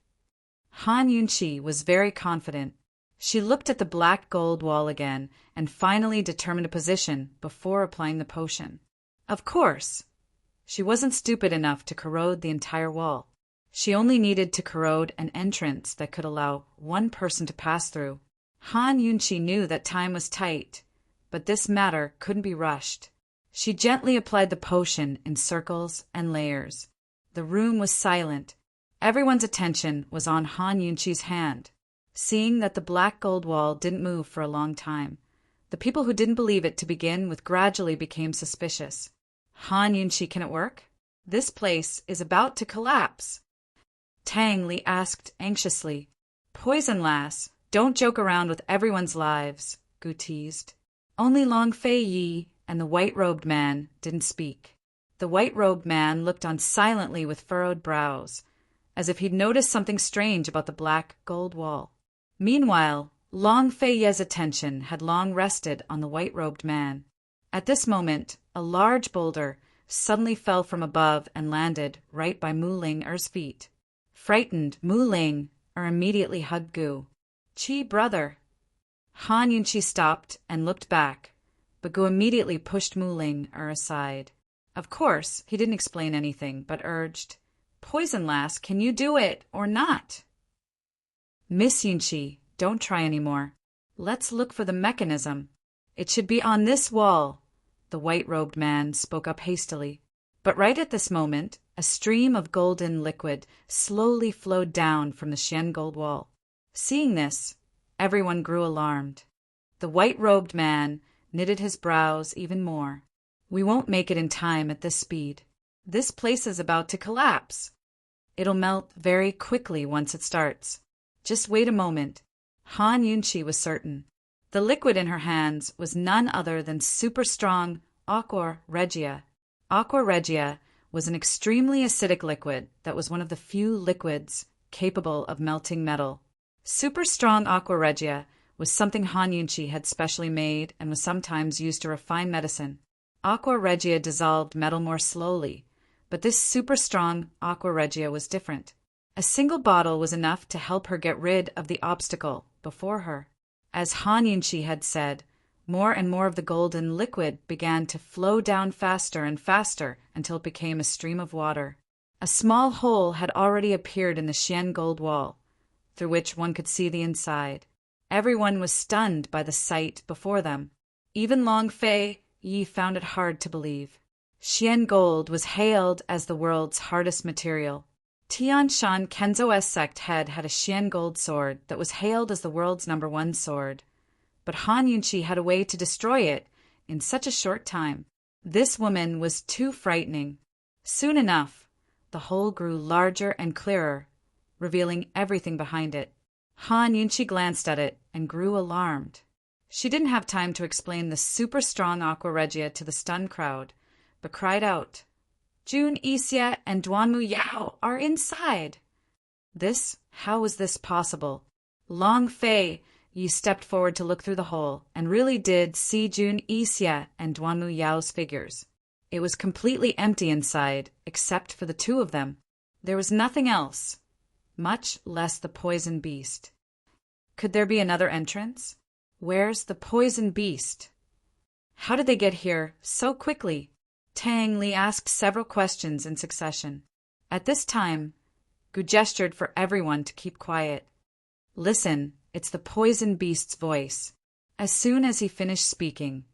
Han Yunqi was very confident. She looked at the black gold wall again and finally determined a position before applying the potion. Of course, she wasn't stupid enough to corrode the entire wall. She only needed to corrode an entrance that could allow one person to pass through. Han Yunqi knew that time was tight, but this matter couldn't be rushed. She gently applied the potion in circles and layers. The room was silent. Everyone's attention was on Han Yunqi's hand. Seeing that the black gold wall didn't move for a long time, the people who didn't believe it to begin with gradually became suspicious. Han Yunqi, can it work? This place is about to collapse. Tang Li asked anxiously. Poison, lass. Don't joke around with everyone's lives, Gu teased. Only Long Fei Yi and the white-robed man didn't speak. The white-robed man looked on silently with furrowed brows, as if he'd noticed something strange about the black gold wall. Meanwhile, Long Fei Ye's attention had long rested on the white-robed man. At this moment, a large boulder suddenly fell from above and landed right by Mu Ling's feet. Frightened, Mu Ling immediately hugged Gu. Chi Brother. Han Yunqi stopped and looked back, but Gu immediately pushed Mu Ling aside. Of course, he didn't explain anything, but urged, Poison, lass, can you do it or not? Miss Yunqi, don't try anymore. Let's look for the mechanism. It should be on this wall, the white-robed man spoke up hastily. But right at this moment, a stream of golden liquid slowly flowed down from the Xian gold wall. Seeing this, everyone grew alarmed. The white-robed man knitted his brows even more. We won't make it in time at this speed. This place is about to collapse. It'll melt very quickly once it starts. Just wait a moment. Han Yunchi was certain. The liquid in her hands was none other than super strong aqua regia. Aqua regia was an extremely acidic liquid that was one of the few liquids capable of melting metal. Super strong aqua regia was something Han Yunchi had specially made and was sometimes used to refine medicine. Aqua regia dissolved metal more slowly, but this super strong aqua regia was different. A single bottle was enough to help her get rid of the obstacle before her. As Han Yunchi had said, more and more of the golden liquid began to flow down faster and faster until it became a stream of water. A small hole had already appeared in the Xian gold wall, through which one could see the inside. Everyone was stunned by the sight before them. Even Long Fei Yi found it hard to believe. Xian gold was hailed as the world's hardest material. Tian Shan Kenzo's sect head had a Xian gold sword that was hailed as the world's #1 sword. But Han Yunchi had a way to destroy it in such a short time. This woman was too frightening. Soon enough, the hole grew larger and clearer, revealing everything behind it. Han Yunchi glanced at it and grew alarmed. She didn't have time to explain the super strong aqua regia to the stunned crowd, but cried out, "Jun Yixia and Duanmu Yao are inside!" How was this possible? Long Fei Yi stepped forward to look through the hole and really did see Jun Yixia and Duanmu Yao's figures. It was completely empty inside, except for the two of them. There was nothing else, much less the poison beast. Could there be another entrance? Where's the poison beast? How did they get here so quickly? Tang Li asked several questions in succession. At this time, Gu gestured for everyone to keep quiet. Listen, it's the poison beast's voice. As soon as he finished speaking,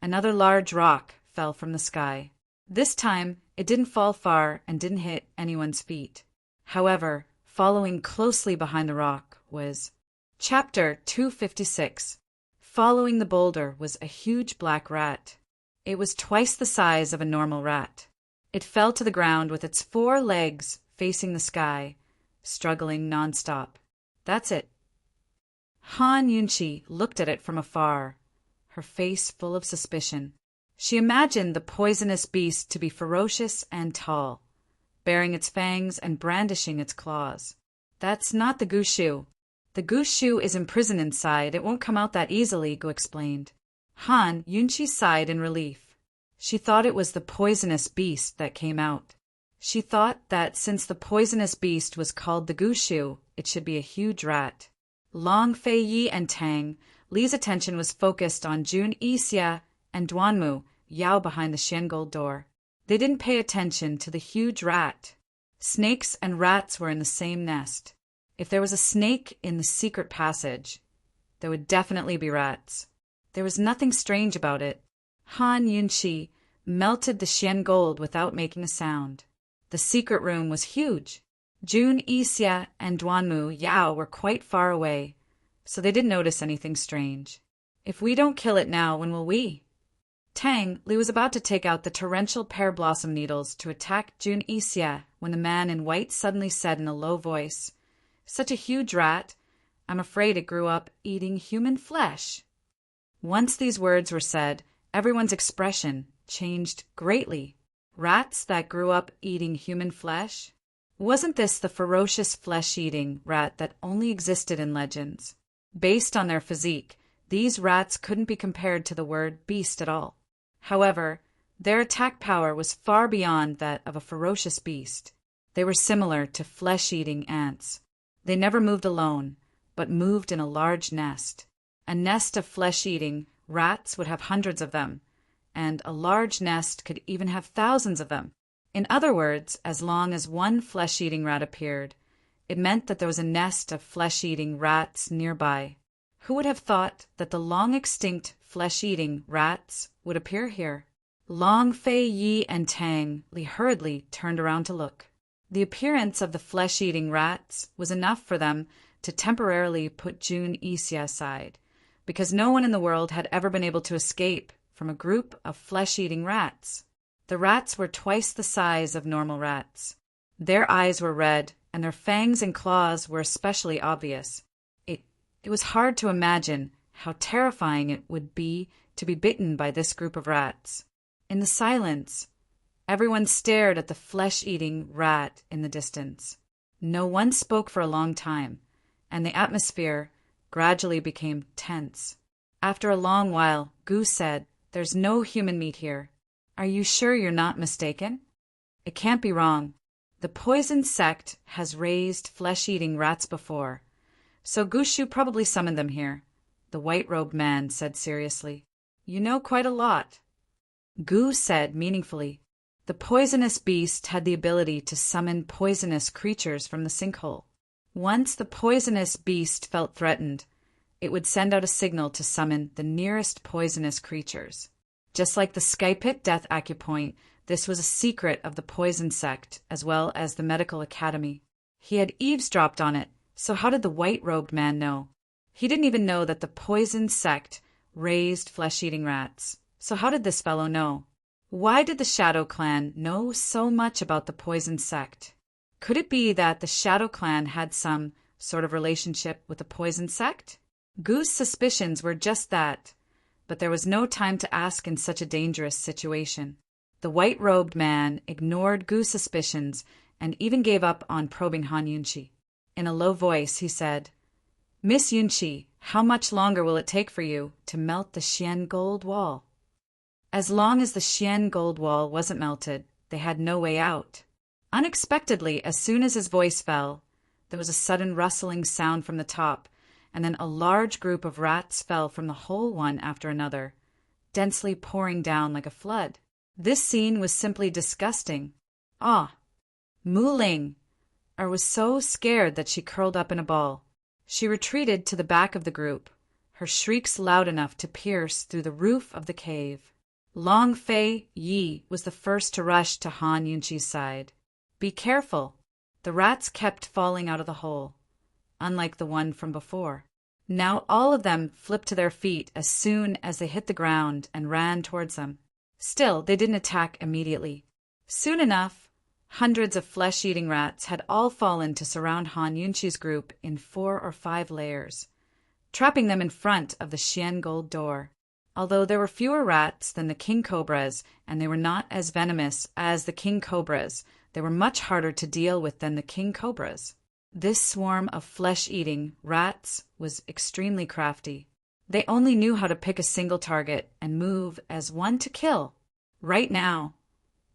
another large rock fell from the sky. This time, it didn't fall far and didn't hit anyone's feet. However, following closely behind the rock was Chapter 256. Following the boulder was a huge black rat. It was twice the size of a normal rat. It fell to the ground with its 4 legs facing the sky, struggling nonstop. That's it. Han Yunchi looked at it from afar, her face full of suspicion. She imagined the poisonous beast to be ferocious and tall, baring its fangs and brandishing its claws. That's not the Gushu. The Gushu is imprisoned inside. It won't come out that easily, Gu explained. Han Yunchi sighed in relief. She thought it was the poisonous beast that came out. She thought that since the poisonous beast was called the Gushu, it should be a huge rat. Long Fei Yi and Tang Li's attention was focused on Jun Yixia and Duanmu Yao behind the Xian gold door. They didn't pay attention to the huge rat. Snakes and rats were in the same nest. If there was a snake in the secret passage, there would definitely be rats. There was nothing strange about it. Han Yunchi melted the Xian gold without making a sound. The secret room was huge. Jun Yixia and Duanmu Yao were quite far away, so they didn't notice anything strange. If we don't kill it now, when will we? Tang Li was about to take out the torrential pear blossom needles to attack Jun Yixia when the man in white suddenly said in a low voice, "Such a huge rat. I'm afraid it grew up eating human flesh." Once these words were said, everyone's expression changed greatly. Rats that grew up eating human flesh? Wasn't this the ferocious flesh-eating rat that only existed in legends? Based on their physique, these rats couldn't be compared to the word beast at all. However, their attack power was far beyond that of a ferocious beast. They were similar to flesh-eating ants. They never moved alone, but moved in a large nest. A nest of flesh-eating rats would have hundreds of them, and a large nest could even have thousands of them. In other words, as long as one flesh-eating rat appeared, it meant that there was a nest of flesh-eating rats nearby. Who would have thought that the long-extinct flesh-eating rats would appear here? Long Fei Yi and Tang Li hurriedly turned around to look. The appearance of the flesh-eating rats was enough for them to temporarily put Jun Yixia aside, because no one in the world had ever been able to escape from a group of flesh-eating rats. The rats were twice the size of normal rats. Their eyes were red, and their fangs and claws were especially obvious. It was hard to imagine how terrifying it would be to be bitten by this group of rats. In the silence, everyone stared at the flesh-eating rat in the distance. No one spoke for a long time, and the atmosphere gradually became tense. After a long while, Goose said, "There's no human meat here. Are you sure you're not mistaken? It can't be wrong. The poison sect has raised flesh-eating rats before, so Gushu probably summoned them here," the white-robed man said seriously. "You know quite a lot." Gu said meaningfully, "The poisonous beast had the ability to summon poisonous creatures from the sinkhole. Once the poisonous beast felt threatened, it would send out a signal to summon the nearest poisonous creatures. Just like the Skypit death acupoint, this was a secret of the poison sect as well as the medical academy. He had eavesdropped on it, so how did the white-robed man know? He didn't even know that the poison sect raised flesh-eating rats. So how did this fellow know? Why did the Shadow Clan know so much about the poison sect? Could it be that the Shadow Clan had some sort of relationship with the poison sect? Goose's suspicions were just that, but there was no time to ask in such a dangerous situation. The white-robed man ignored Goose's suspicions and even gave up on probing Han Yunqi. In a low voice, he said, "Miss Yunqi, how much longer will it take for you to melt the Xian gold wall?" As long as the Xian gold wall wasn't melted, they had no way out. Unexpectedly, as soon as his voice fell, there was a sudden rustling sound from the top, and then a large group of rats fell from the hole one after another, densely pouring down like a flood. This scene was simply disgusting. Mu Ling was so scared that she curled up in a ball. She retreated to the back of the group, her shrieks loud enough to pierce through the roof of the cave. Long Fei Yi was the first to rush to Han Yunqi's side. "Be careful." The rats kept falling out of the hole, unlike the one from before. Now all of them flipped to their feet as soon as they hit the ground and ran towards them. Still, they didn't attack immediately. Soon enough, hundreds of flesh-eating rats had all fallen to surround Han Yunqi's group in 4 or 5 layers, trapping them in front of the Xian gold door. Although there were fewer rats than the king cobras, and they were not as venomous as the king cobras, they were much harder to deal with than the king cobras. This swarm of flesh-eating rats was extremely crafty. They only knew how to pick a single target and move as one to kill. Right now,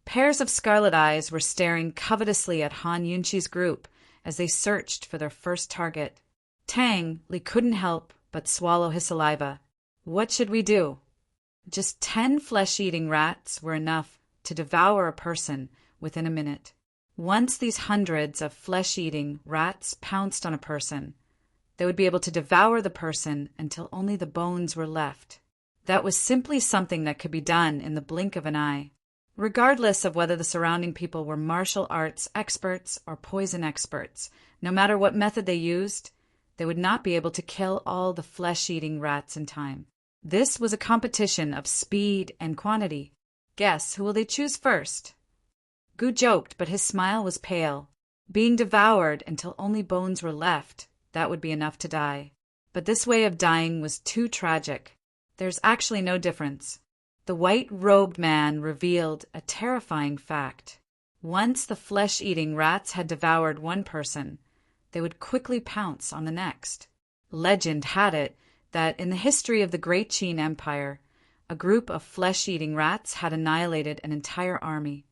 pairs of scarlet eyes were staring covetously at Han Yunqi's group as they searched for their first target. Tang Li couldn't help but swallow his saliva. What should we do? Just 10 flesh-eating rats were enough to devour a person within a minute. Once these hundreds of flesh-eating rats pounced on a person, they would be able to devour the person until only the bones were left. That was simply something that could be done in the blink of an eye. Regardless of whether the surrounding people were martial arts experts or poison experts, no matter what method they used, they would not be able to kill all the flesh-eating rats in time. This was a competition of speed and quantity. Guess who will they choose first? Gu joked, but his smile was pale. Being devoured until only bones were left, that would be enough to die. But this way of dying was too tragic. There's actually no difference. The white-robed man revealed a terrifying fact. Once the flesh-eating rats had devoured one person, they would quickly pounce on the next. Legend had it that in the history of the Great Qin Empire, a group of flesh-eating rats had annihilated an entire army.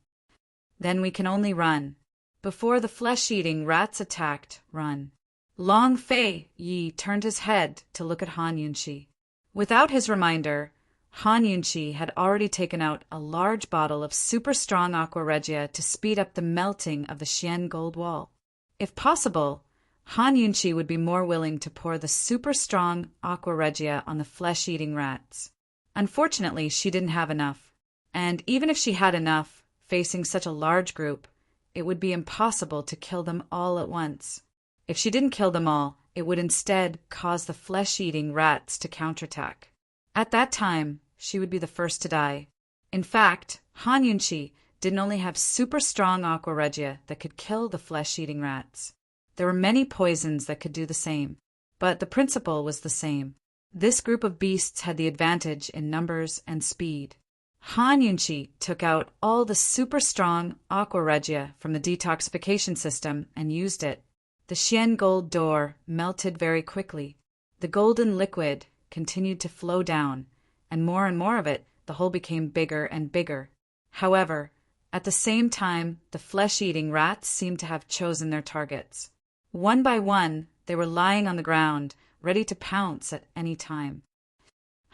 Then we can only run. Before the flesh-eating rats attacked, run. Long Fei Yi turned his head to look at Han Yunqi. Without his reminder, Han Yunqi had already taken out a large bottle of super-strong aqua regia to speed up the melting of the Xian gold wall. If possible, Han Yunqi would be more willing to pour the super-strong aqua regia on the flesh-eating rats. Unfortunately, she didn't have enough. And even if she had enough, facing such a large group, it would be impossible to kill them all at once. If she didn't kill them all, it would instead cause the flesh-eating rats to counterattack. At that time, she would be the first to die. In fact, Han Yunqi didn't only have super strong aqua regia that could kill the flesh-eating rats. There were many poisons that could do the same, but the principle was the same. This group of beasts had the advantage in numbers and speed. Han Yunqi took out all the super strong aqua regia from the detoxification system and used it. The Xian gold door melted very quickly. The golden liquid continued to flow down, and more of it, the hole became bigger and bigger. However, at the same time, the flesh-eating rats seemed to have chosen their targets. One by one, they were lying on the ground, ready to pounce at any time.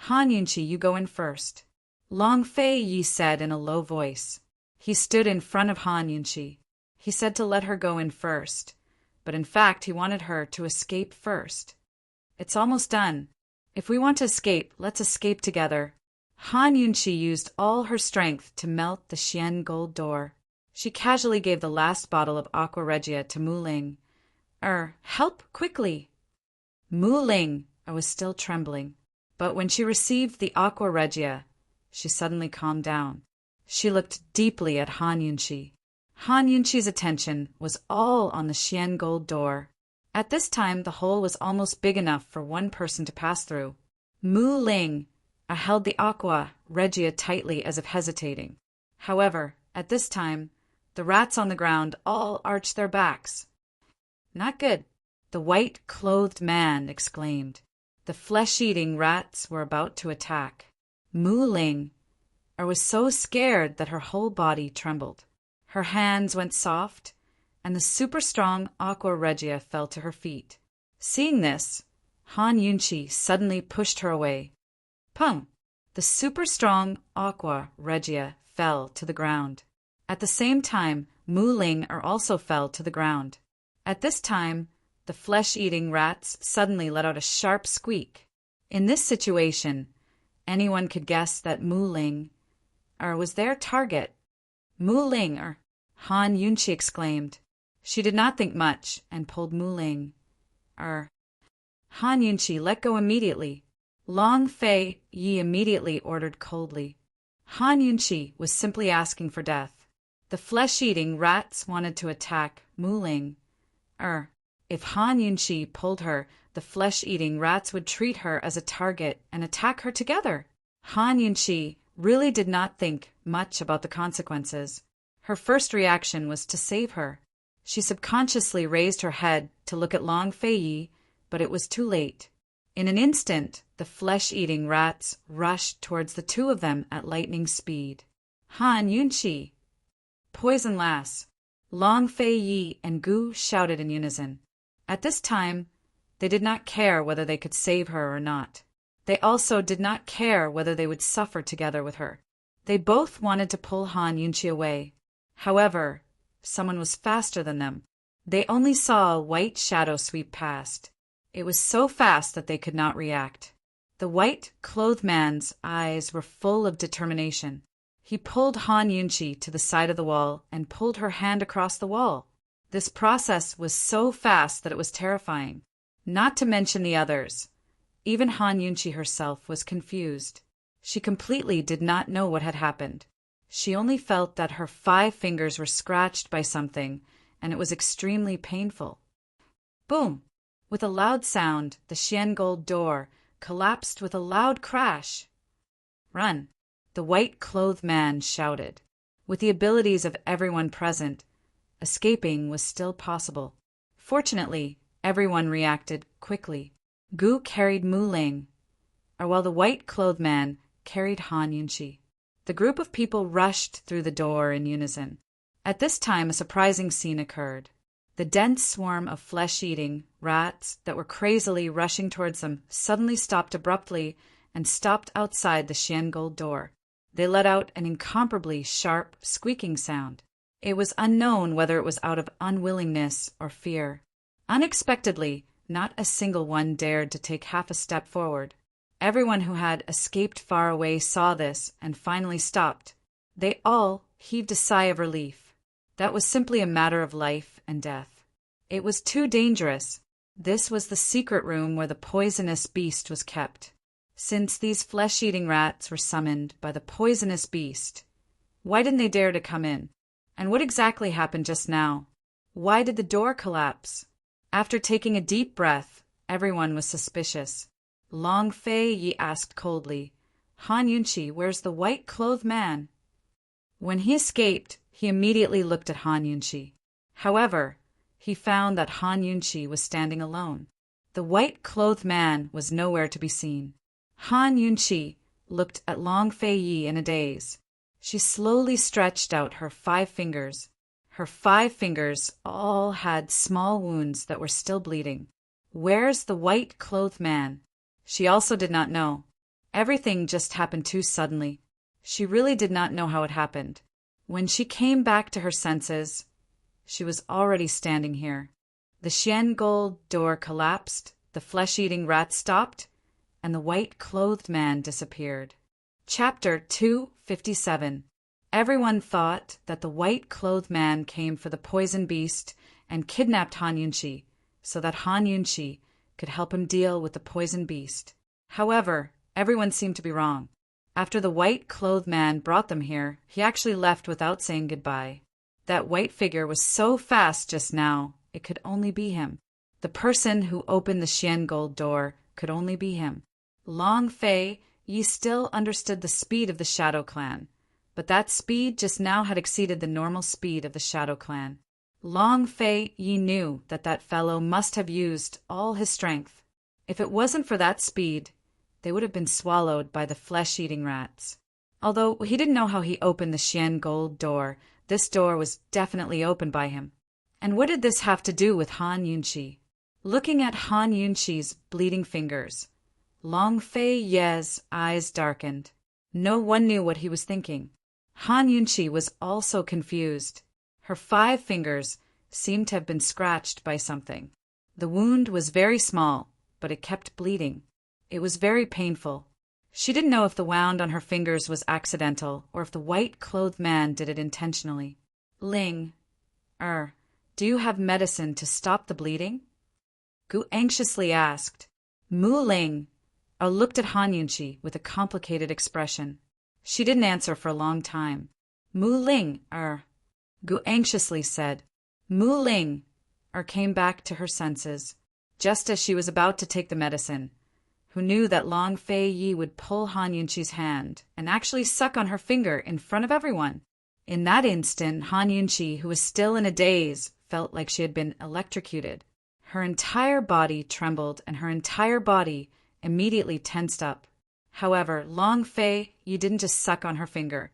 Han Yunqi, you go in first. Long Fei Yi said in a low voice. He stood in front of Han Yunqi. He said to let her go in first, but in fact he wanted her to escape first. It's almost done. If we want to escape, let's escape together. Han Yunqi used all her strength to melt the Xian gold door. She casually gave the last bottle of aqua regia to Mu Ling. Help quickly. Mu Ling was still trembling, but when she received the aqua regia, she suddenly calmed down. She looked deeply at Han Yunqi. Han Yunqi's attention was all on the Xian gold door. At this time, the hole was almost big enough for one person to pass through. Mu Ling held the aqua regia tightly as if hesitating. However, at this time, the rats on the ground all arched their backs. Not good, the white-clothed man exclaimed. The flesh-eating rats were about to attack. Mu Ling was so scared that her whole body trembled. Her hands went soft, and the super-strong aqua regia fell to her feet. Seeing this, Han Yunqi suddenly pushed her away. Pum! The super-strong aqua regia fell to the ground. At the same time, Mu Ling also fell to the ground. At this time, the flesh-eating rats suddenly let out a sharp squeak. In this situation, anyone could guess that Mu Ling was their target. Mu Ling Han Yunqi exclaimed. She did not think much and pulled Mu Ling. Han Yunqi, let go immediately. Long Fei Yi immediately ordered coldly. Han Yunqi was simply asking for death. The flesh-eating rats wanted to attack Mu Ling. If Han Yunqi pulled her, the flesh-eating rats would treat her as a target and attack her together. Han Yunqi really did not think much about the consequences. Her first reaction was to save her. She subconsciously raised her head to look at Long Fei Yi, but it was too late. In an instant, the flesh-eating rats rushed towards the two of them at lightning speed. Han Yunqi! Poison lass! Long Fei Yi and Gu shouted in unison. At this time, they did not care whether they could save her or not. They also did not care whether they would suffer together with her. They both wanted to pull Han Yunqi away. However, someone was faster than them. They only saw a white shadow sweep past. It was so fast that they could not react. The white-clothed man's eyes were full of determination. He pulled Han Yunqi to the side of the wall and pulled her hand across the wall. This process was so fast that it was terrifying. Not to mention the others. Even Han Yunqi herself was confused. She completely did not know what had happened. She only felt that her 5 fingers were scratched by something, and it was extremely painful. Boom! With a loud sound, the Xian gold door collapsed with a loud crash. Run! The white-clothed man shouted. With the abilities of everyone present, escaping was still possible. Fortunately, everyone reacted quickly. Gu carried Mu Ling, while the white-clothed man carried Han Yunqi. The group of people rushed through the door in unison. At this time, a surprising scene occurred. The dense swarm of flesh-eating rats that were crazily rushing towards them suddenly stopped abruptly and stopped outside the Xian gold door. They let out an incomparably sharp, squeaking sound. It was unknown whether it was out of unwillingness or fear. Unexpectedly, not a single one dared to take half a step forward. Everyone who had escaped far away saw this and finally stopped. They all heaved a sigh of relief. That was simply a matter of life and death. It was too dangerous. This was the secret room where the poisonous beast was kept. Since these flesh-eating rats were summoned by the poisonous beast, Why didn't they dare to come in? And what exactly happened just now? Why did the door collapse? After taking a deep breath, everyone was suspicious. Long Fei Yi asked coldly, Han Yunqi, where's the white-clothed man? When he escaped, he immediately looked at Han Yunqi. However, he found that Han Yunqi was standing alone. The white-clothed man was nowhere to be seen. Han Yunqi looked at Long Fei Yi in a daze. She slowly stretched out her 5 fingers. Her 5 fingers all had small wounds that were still bleeding. Where's the white-clothed man? She also did not know. Everything just happened too suddenly. She really did not know how it happened. When she came back to her senses, she was already standing here. The Xian gold door collapsed, the flesh-eating rat stopped, and the white-clothed man disappeared. Chapter 257. Everyone thought that the white-clothed man came for the poison beast and kidnapped Han Yunqi, so that Han Yunqi could help him deal with the poison beast. However, everyone seemed to be wrong. After the white-clothed man brought them here, he actually left without saying goodbye. That white figure was so fast just now, it could only be him. The person who opened the Xian gold door could only be him. Long Fei Yi still understood the speed of the Shadow Clan, but that speed just now had exceeded the normal speed of the Shadow Clan. Long Fei Yi knew that that fellow must have used all his strength. If it wasn't for that speed, they would have been swallowed by the flesh-eating rats. Although he didn't know how he opened the Xian gold door, this door was definitely opened by him. And what did this have to do with Han Yunqi? Looking at Han Yunqi's bleeding fingers, Long Fei Yi's eyes darkened. No one knew what he was thinking. Han Yunqi was also confused. Her 5 fingers seemed to have been scratched by something. The wound was very small, but it kept bleeding. It was very painful. She didn't know if the wound on her fingers was accidental or if the white-clothed man did it intentionally. Ling, do you have medicine to stop the bleeding? Gu anxiously asked. Mu Ling looked at Han Yunqi with a complicated expression. She didn't answer for a long time. Mu Ling, Gu anxiously said. Mu Ling came back to her senses, just as she was about to take the medicine, who knew that Long Fei Yi would pull Han Yunqi's hand and actually suck on her finger in front of everyone. In that instant, Han Yunqi, who was still in a daze, felt like she had been electrocuted. Her entire body trembled and her entire body immediately tensed up. However, Long Fei Yi didn't just suck on her finger.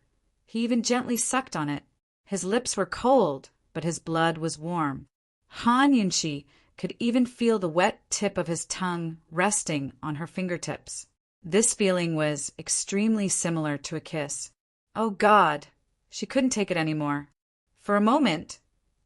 He even gently sucked on it. His lips were cold, but his blood was warm. Han Yunqi could even feel the wet tip of his tongue resting on her fingertips. This feeling was extremely similar to a kiss. Oh God! She couldn't take it anymore. For a moment,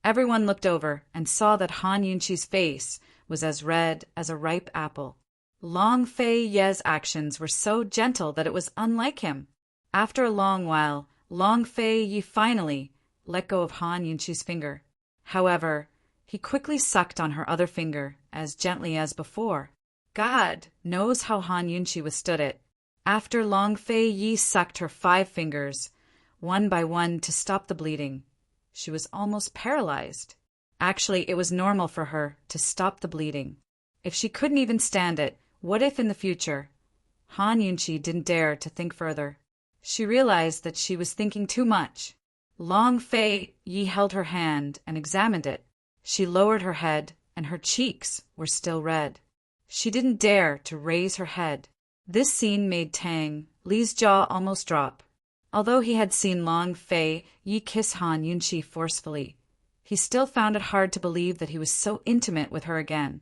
everyone looked over and saw that Han Yunqi's face was as red as a ripe apple. Long Fei Yi's actions were so gentle that it was unlike him. After a long while, Long Fei Yi finally let go of Han Yunqi's finger. However, he quickly sucked on her other finger as gently as before. God knows how Han Yunqi withstood it. After Long Fei Yi sucked her 5 fingers, one by one, to stop the bleeding, she was almost paralyzed. Actually, it was normal for her to stop the bleeding. If she couldn't even stand it, what if in the future? Han Yunqi didn't dare to think further. She realized that she was thinking too much. Long Fei Yi held her hand and examined it. She lowered her head, and her cheeks were still red. She didn't dare to raise her head. This scene made Tang Li's jaw almost drop. Although he had seen Long Fei Yi kiss Han Yunqi forcefully, he still found it hard to believe that he was so intimate with her again.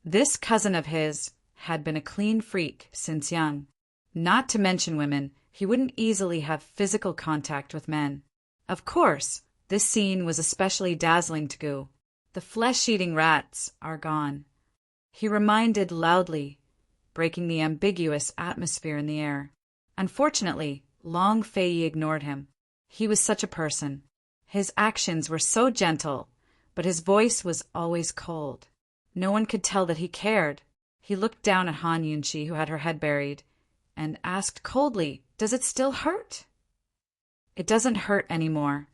This cousin of his had been a clean freak since young. Not to mention women, he wouldn't easily have physical contact with men. Of course, this scene was especially dazzling to Gu. The flesh-eating rats are gone. He reminded loudly, breaking the ambiguous atmosphere in the air. Unfortunately, Long Fei Yi ignored him. He was such a person. His actions were so gentle, but his voice was always cold. No one could tell that he cared. He looked down at Han Yunqi, who had her head buried, and asked coldly, "Does it still hurt?" It doesn't hurt anymore.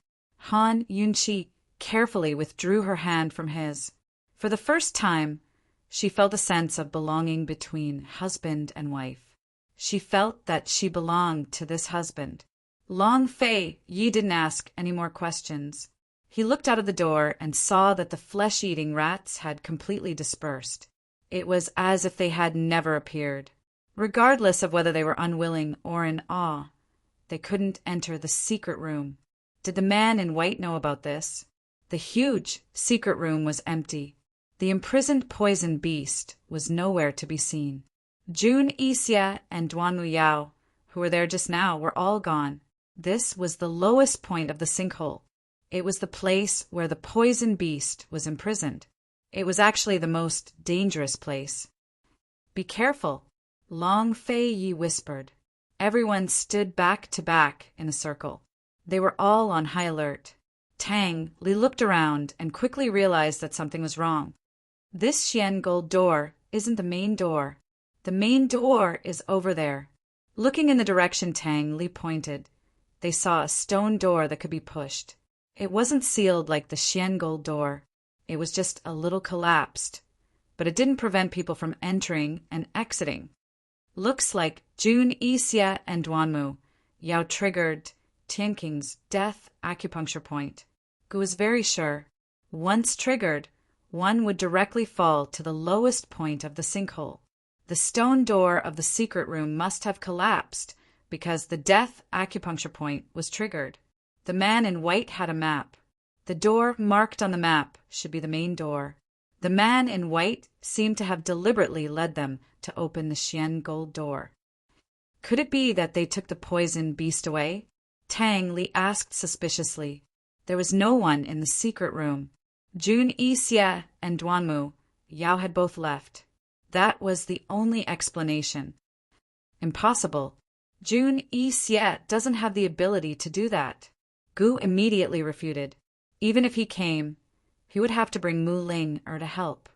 Han Yunqi carefully withdrew her hand from his. For the first time, she felt a sense of belonging between husband and wife. She felt that she belonged to this husband. Long Fei Yi didn't ask any more questions. He looked out of the door and saw that the flesh-eating rats had completely dispersed. It was as if they had never appeared. Regardless of whether they were unwilling or in awe, they couldn't enter the secret room. Did the man in white know about this? The huge secret room was empty. The imprisoned poison beast was nowhere to be seen. Jun Yixie and Duanmu Yao, who were there just now, were all gone. This was the lowest point of the sinkhole. It was the place where the poison beast was imprisoned. It was actually the most dangerous place. "Be careful," Long Fei Yi whispered. Everyone stood back to back in a circle. They were all on high alert. Tang Li looked around and quickly realized that something was wrong. This Xian gold door isn't the main door. The main door is over there. Looking in the direction Tang Li pointed, they saw a stone door that could be pushed. It wasn't sealed like the Xian gold door. It was just a little collapsed, but it didn't prevent people from entering and exiting. Looks like Jun Yixie and Duanmu Yao triggered Tianqing's death acupuncture point. Gu was very sure. Once triggered, one would directly fall to the lowest point of the sinkhole. The stone door of the secret room must have collapsed because the death acupuncture point was triggered. The man in white had a map. The door marked on the map should be the main door. The man in white seemed to have deliberately led them to open the Xian gold door. Could it be that they took the poison beast away? Tang Li asked suspiciously. There was no one in the secret room. Jun Yixie and Duanmu Yao had both left. That was the only explanation. Impossible. Jun Yixie doesn't have the ability to do that. Gu immediately refuted. Even if he came, he would have to bring Mu Ling to help.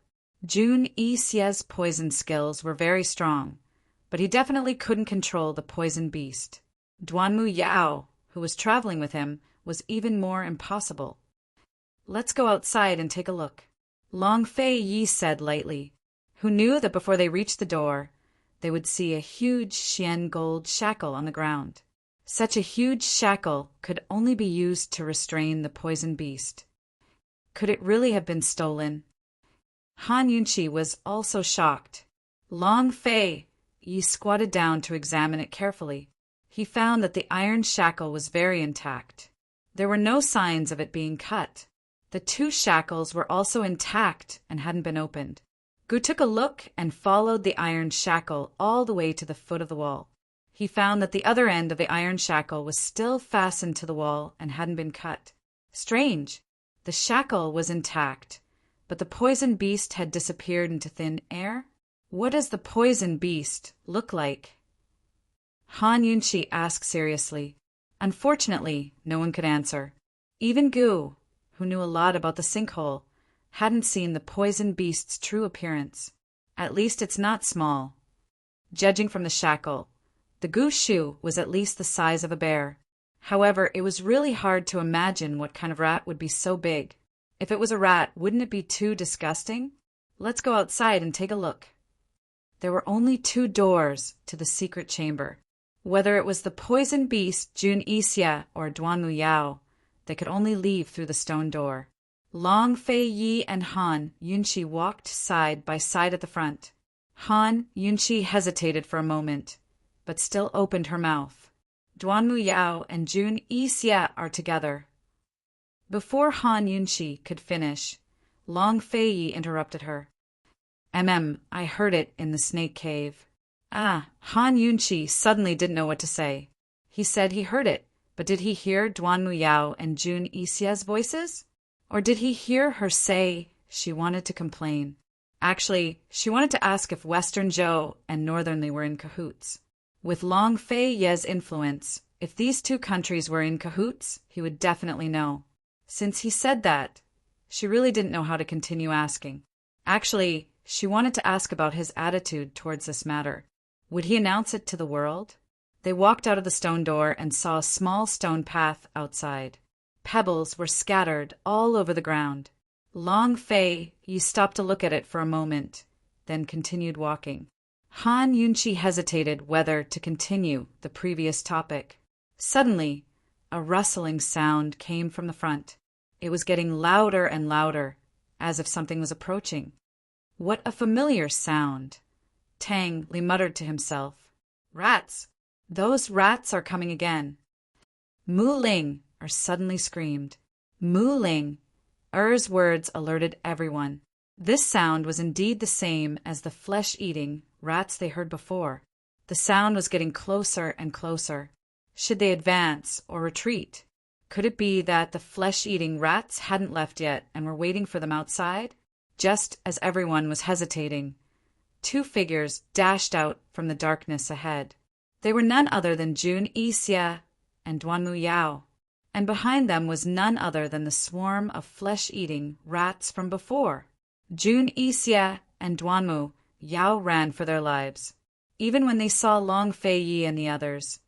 Jun Yixie's poison skills were very strong, but he definitely couldn't control the poison beast. Duanmu Yao, who was traveling with him, was even more impossible. "Let's go outside and take a look," Long Fei Yi said lightly, who knew that before they reached the door, they would see a huge Xian gold shackle on the ground. Such a huge shackle could only be used to restrain the poison beast. Could it really have been stolen? Han Yunqi was also shocked. Long Fei Yi squatted down to examine it carefully. He found that the iron shackle was very intact. There were no signs of it being cut. The two shackles were also intact and hadn't been opened. Gu took a look and followed the iron shackle all the way to the foot of the wall. He found that the other end of the iron shackle was still fastened to the wall and hadn't been cut. Strange. The shackle was intact, but the poison beast had disappeared into thin air. What does the poison beast look like? Han Yunqi asked seriously. Unfortunately, no one could answer. Even Gu, who knew a lot about the sinkhole, hadn't seen the poison beast's true appearance. At least it's not small. Judging from the shackle, the Gu shoe was at least the size of a bear. However, it was really hard to imagine what kind of rat would be so big. If it was a rat, wouldn't it be too disgusting? Let's go outside and take a look. There were only two doors to the secret chamber. Whether it was the poison beast Jun Yixie or Duanmu Yao, they could only leave through the stone door. Long Fei Yi and Han Yunqi walked side by side at the front. Han Yunqi hesitated for a moment, but still opened her mouth. Duanmu Yao and Jun Yixie are together. Before Han Yunqi could finish, Long Fei Yi interrupted her. I heard it in the snake cave. Han Yunqi suddenly didn't know what to say. He said he heard it, but did he hear Duanmu Yao and Jun Yixie's voices? Or did he hear her say she wanted to complain? Actually, she wanted to ask if Western Zhou and Northern Li were in cahoots. With Long Fei Ye's influence, if these two countries were in cahoots, he would definitely know. Since he said that, she really didn't know how to continue asking. Actually, she wanted to ask about his attitude towards this matter. Would he announce it to the world? They walked out of the stone door and saw a small stone path outside. Pebbles were scattered all over the ground. Long Fei Yi stopped to look at it for a moment, then continued walking. Han Yunqi hesitated whether to continue the previous topic. Suddenly, a rustling sound came from the front. It was getting louder and louder, as if something was approaching. What a familiar sound! Tang Li muttered to himself. Rats! Those rats are coming again. Mu Ling suddenly screamed. Mu Ling! Er's words alerted everyone. This sound was indeed the same as the flesh-eating rats they heard before. The sound was getting closer and closer. Should they advance or retreat? Could it be that the flesh-eating rats hadn't left yet and were waiting for them outside? Just as everyone was hesitating, two figures dashed out from the darkness ahead. They were none other than Jun Yixia and Duanmu Yao, and behind them was none other than the swarm of flesh-eating rats from before. Jun Yixia and Duanmu Yao ran for their lives. Even when they saw Long Fei Yi and the others,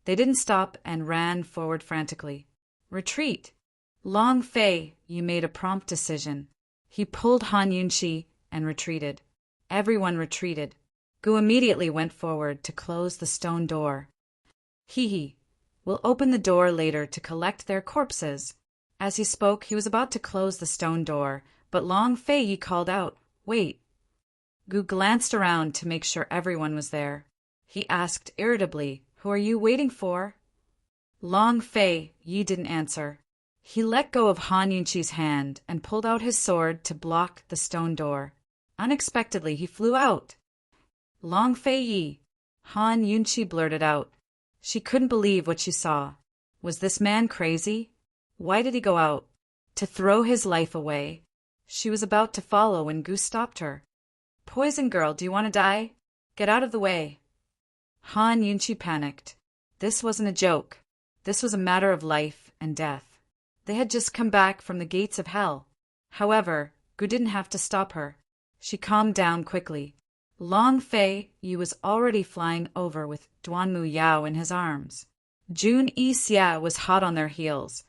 they didn't stop and ran forward frantically. Retreat! Long Fei Yi made a prompt decision. He pulled Han Yunqi and retreated. Everyone retreated. Gu immediately went forward to close the stone door. He will open the door later to collect their corpses. As he spoke, he was about to close the stone door, but Long Fei Yi called out, Wait! Gu glanced around to make sure everyone was there. He asked irritably, Who are you waiting for? Long Fei Yi didn't answer. He let go of Han Yunqi's hand and pulled out his sword to block the stone door. Unexpectedly, he flew out. Long Fei Yi, Han Yunqi blurted out. She couldn't believe what she saw. Was this man crazy? Why did he go out? To throw his life away. She was about to follow when Gu stopped her. Poison girl, do you want to die? Get out of the way. Han Yunqi panicked. This wasn't a joke. This was a matter of life and death. They had just come back from the gates of hell. However, Gu didn't have to stop her. She calmed down quickly. Long Fei Yi was already flying over with Duanmu Yao in his arms. Jun Yixia was hot on their heels,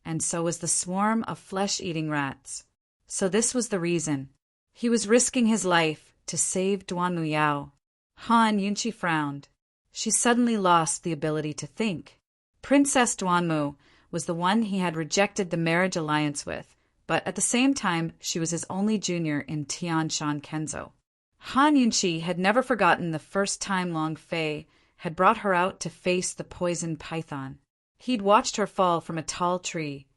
and so was the swarm of flesh-eating rats. So this was the reason. He was risking his life to save Duanmu Yao. Han Yunqi frowned. She suddenly lost the ability to think. Princess Duanmu was the one he had rejected the marriage alliance with, but at the same time she was his only junior in Tianshan Kenzo. Han Yunqi had never forgotten the first time Long Fei had brought her out to face the poison python. He'd watched her fall from a tall tree,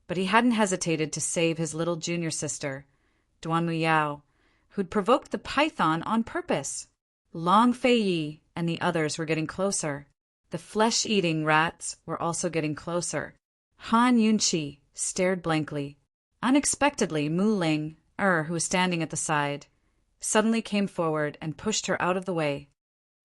but he hadn't hesitated to save his little junior sister, Duanmu Yao, who'd provoked the python on purpose. Long Fei Yi and the others were getting closer. The flesh-eating rats were also getting closer. Han Yunqi stared blankly. Unexpectedly, Mu Ling, who was standing at the side, suddenly came forward and pushed her out of the way.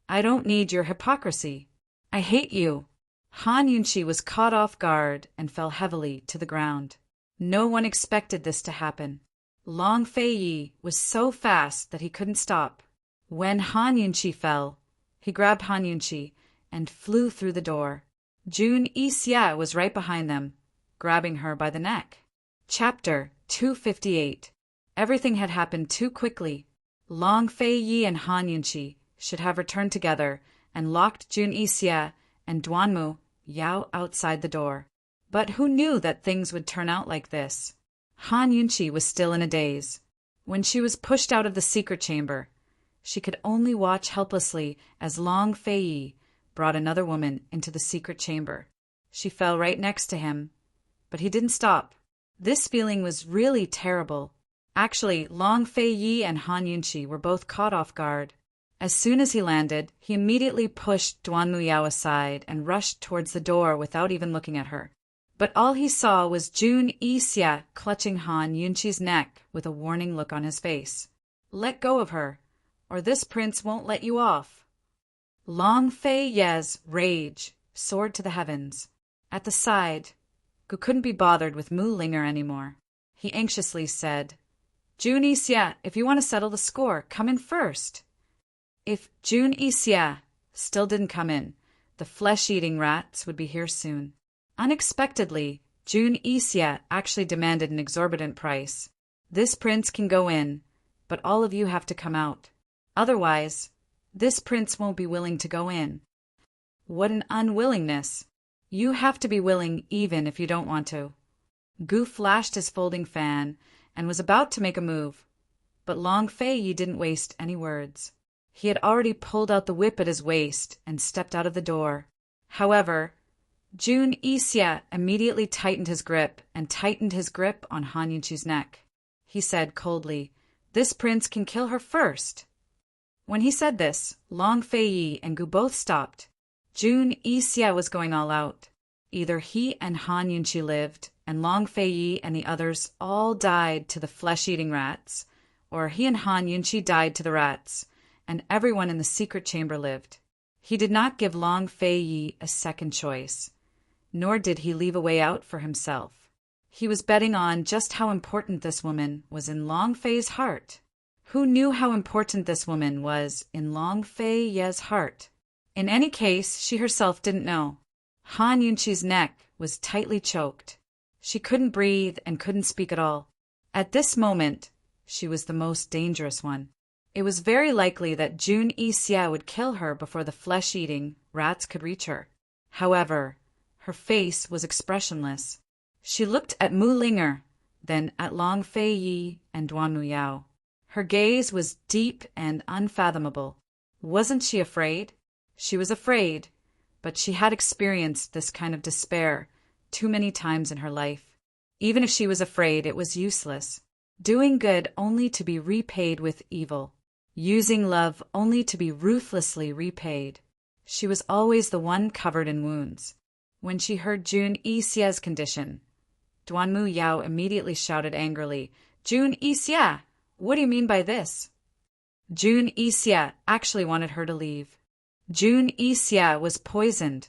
I don't need your hypocrisy. I hate you. Han Yunqi was caught off guard and fell heavily to the ground. No one expected this to happen. Long Fei Yi was so fast that he couldn't stop. When Han Yunqi fell, he grabbed Han Yunqi and flew through the door. Jun Yixia was right behind them, grabbing her by the neck. Chapter 258. Everything had happened too quickly. Long Fei Yi and Han Yunqi should have returned together and locked Jun Yixia and Duanmu Yao outside the door. But who knew that things would turn out like this? Han Yunqi was still in a daze. When she was pushed out of the secret chamber, she could only watch helplessly as Long Fei Yi brought another woman into the secret chamber. She fell right next to him, but he didn't stop. This feeling was really terrible. Actually, Long Fei Yi and Han Yunqi were both caught off guard. As soon as he landed, he immediately pushed Duanmu Yao aside and rushed towards the door without even looking at her. But all he saw was Jun Yixia clutching Han Yunqi's neck with a warning look on his face. Let go of her, or this prince won't let you off. Long Fei Yi's rage soared to the heavens. At the side, Gu couldn't be bothered with Mu Linger anymore. He anxiously said, Jun Yixia, if you want to settle the score, come in first. If Jun Yixia still didn't come in, The flesh-eating rats would be here soon. Unexpectedly, June Isia actually demanded an exorbitant price. This prince can go in, but all of you have to come out. Otherwise, this prince won't be willing to go in. What an unwillingness! You have to be willing even if you don't want to. Gu flashed his folding fan and was about to make a move, but Long Fei Yi didn't waste any words. He had already pulled out the whip at his waist and stepped out of the door. However, June Isia immediately tightened his grip on Han Yunqi's neck. He said coldly, "This prince can kill her first." When he said this, Long Fei Yi and Gu both stopped. June Isia was going all out. Either he and Han Yunqi lived, and Long Fei Yi and the others all died to the flesh-eating rats, or he and Han Yunqi died to the rats, and everyone in the secret chamber lived. He did not give Long Fei Yi a second choice, nor did he leave a way out for himself. He was betting on just how important this woman was in Long Fei's heart. Who knew how important this woman was in Long Fei Ye's heart? In any case, she herself didn't know. Han Yunqi's neck was tightly choked. She couldn't breathe and couldn't speak at all. At this moment, she was the most dangerous one. It was very likely that June Isia would kill her before the flesh-eating rats could reach her. However, her face was expressionless. She looked at Mu Linger, then at Long Fei Yi and Duanmu Yao. Her gaze was deep and unfathomable. Wasn't she afraid? She was afraid, but she had experienced this kind of despair too many times in her life. Even if she was afraid, it was useless. Doing good only to be repaid with evil. Using love only to be ruthlessly repaid. She was always the one covered in wounds. When she heard June Isia's condition, Duanmu Yao immediately shouted angrily, "June Isia! What do you mean by this?" June Isia actually wanted her to leave. June Isia was poisoned,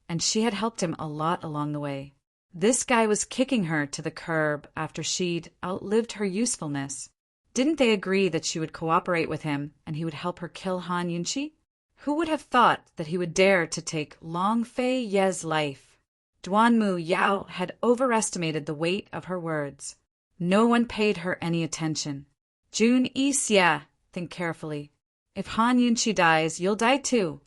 and she had helped him a lot along the way. This guy was kicking her to the curb after she'd outlived her usefulness. Didn't they agree that she would cooperate with him and he would help her kill Han Yunqi? Who would have thought that he would dare to take Long Fei Ye's life? Duanmu Yao had overestimated the weight of her words. No one paid her any attention. June Isia, think carefully. If Han Yunqi dies, you'll die too.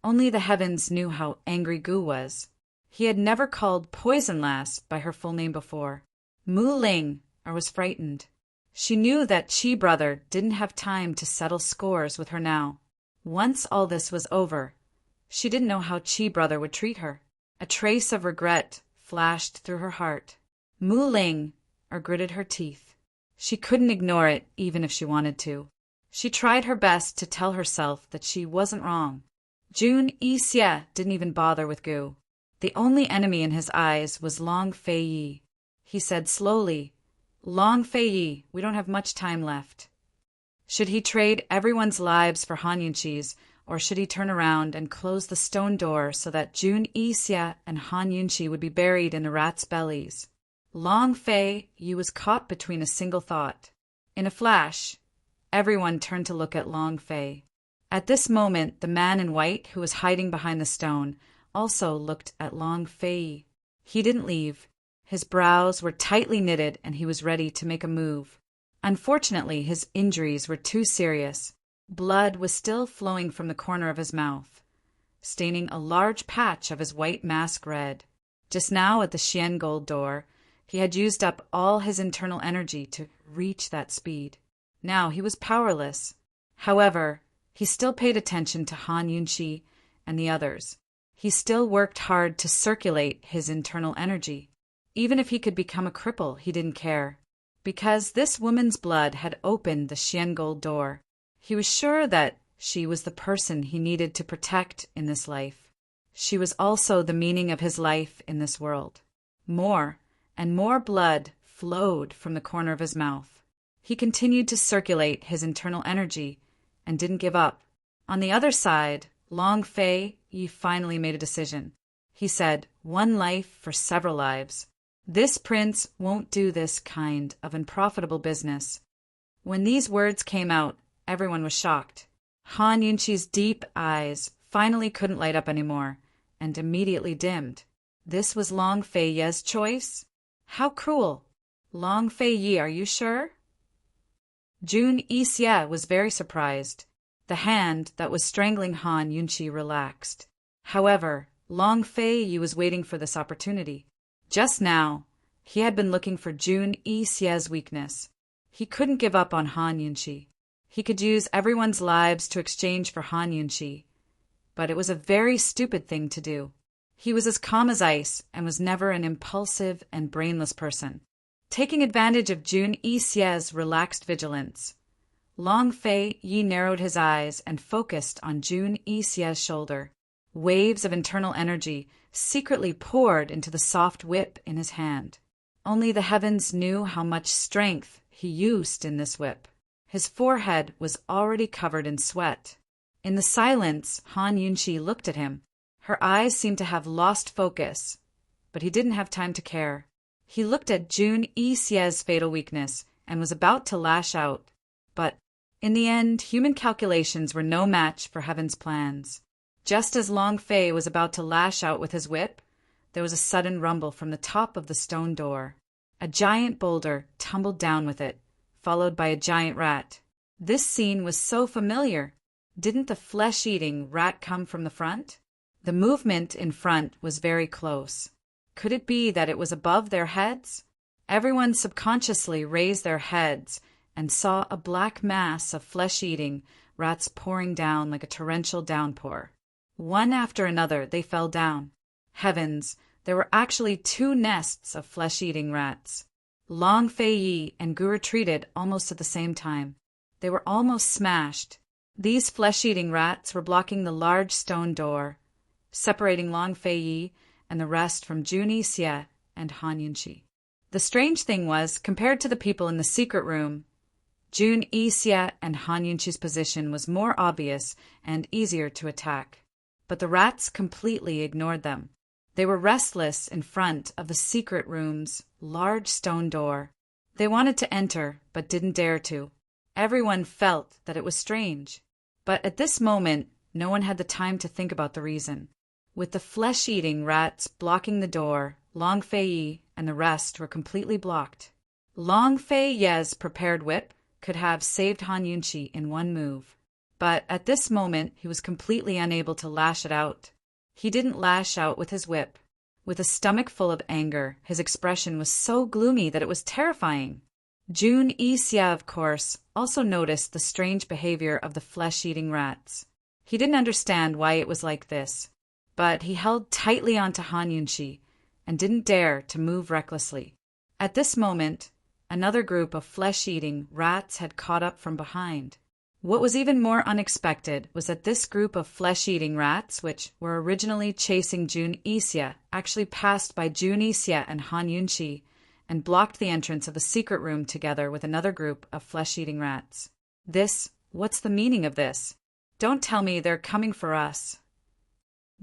Only the heavens knew how angry Gu was. He had never called Poison Lass by her full name before. Mu Ling was frightened. She knew that Chi brother didn't have time to settle scores with her now. Once all this was over, she didn't know how Chi brother would treat her. A trace of regret flashed through her heart. Mu Ling gritted her teeth. She couldn't ignore it even if she wanted to. She tried her best to tell herself that she wasn't wrong. June Isia didn't even bother with Gu. The only enemy in his eyes was Long Fei Yi. He said slowly, "Long Fei Yi, we don't have much time left." Should he trade everyone's lives for Han Yunqi's, or should he turn around and close the stone door so that June Isia and Han Yunqi would be buried in the rats' bellies? Long Fei Yi was caught between a single thought. In a flash, everyone turned to look at Long Fei. At this moment, the man in white who was hiding behind the stone also looked at Long Fei Yi. He didn't leave. His brows were tightly knitted and he was ready to make a move. Unfortunately, his injuries were too serious. Blood was still flowing from the corner of his mouth, staining a large patch of his white mask red. Just now at the Xian Gold door, he had used up all his internal energy to reach that speed. Now he was powerless. However, he still paid attention to Han Yunqi and the others. He still worked hard to circulate his internal energy. Even if he could become a cripple, he didn't care. Because this woman's blood had opened the Xian Gold door, he was sure that she was the person he needed to protect in this life. She was also the meaning of his life in this world. More and more blood flowed from the corner of his mouth. He continued to circulate his internal energy and didn't give up. On the other side, Long Fei Yi finally made a decision. He said, "One life for several lives. This prince won't do this kind of unprofitable business." When these words came out, everyone was shocked. Han Yunqi's deep eyes finally couldn't light up anymore, and immediately dimmed. This was Long Fei Ye's choice? How cruel! Long Fei Yi, are you sure? Jun Yixie was very surprised. The hand that was strangling Han Yunqi relaxed. However, Long Fei Yi was waiting for this opportunity. Just now, he had been looking for Jun Yixie's weakness. He couldn't give up on Han Yunqi. He could use everyone's lives to exchange for Han Yunqi. But it was a very stupid thing to do. He was as calm as ice and was never an impulsive and brainless person. Taking advantage of Jun Yixie's relaxed vigilance, Long Fei Yi narrowed his eyes and focused on Jun Yixie's shoulder. Waves of internal energy secretly poured into the soft whip in his hand. Only the heavens knew how much strength he used in this whip. His forehead was already covered in sweat. In the silence, Han Yunqi looked at him. Her eyes seemed to have lost focus, but he didn't have time to care. He looked at Jun Yixie's fatal weakness and was about to lash out. But, in the end, human calculations were no match for heaven's plans. Just as Long Fei was about to lash out with his whip, there was a sudden rumble from the top of the stone door. A giant boulder tumbled down with it, followed by a giant rat. This scene was so familiar. Didn't the flesh-eating rat come from the front? The movement in front was very close. Could it be that it was above their heads? Everyone subconsciously raised their heads and saw a black mass of flesh-eating rats pouring down like a torrential downpour. One after another, they fell down. Heavens, there were actually 2 nests of flesh-eating rats. Long Fei Yi and Gu retreated almost at the same time. They were almost smashed. These flesh-eating rats were blocking the large stone door, separating Long Fei Yi and the rest from Jun Yixie and Han Yunqi. The strange thing was, compared to the people in the secret room, Jun Yixie and Han Yunqi's position was more obvious and easier to attack. But the rats completely ignored them. They were restless in front of the secret room's large stone door. They wanted to enter, but didn't dare to. Everyone felt that it was strange. But at this moment, no one had the time to think about the reason. With the flesh-eating rats blocking the door, Long Fei Yi and the rest were completely blocked. Long Fei Ye's prepared whip could have saved Han Yunqi in one move. But at this moment, he was completely unable to lash it out. He didn't lash out with his whip. With a stomach full of anger, his expression was so gloomy that it was terrifying. Jun Yixie, of course, also noticed the strange behavior of the flesh-eating rats. He didn't understand why it was like this, but he held tightly onto Han Yunqi and didn't dare to move recklessly. At this moment, another group of flesh-eating rats had caught up from behind. What was even more unexpected was that this group of flesh-eating rats, which were originally chasing Jun Yixie, actually passed by Jun Yixie and Han Yunqi and blocked the entrance of the secret room together with another group of flesh-eating rats. What's the meaning of this? Don't tell me they're coming for us.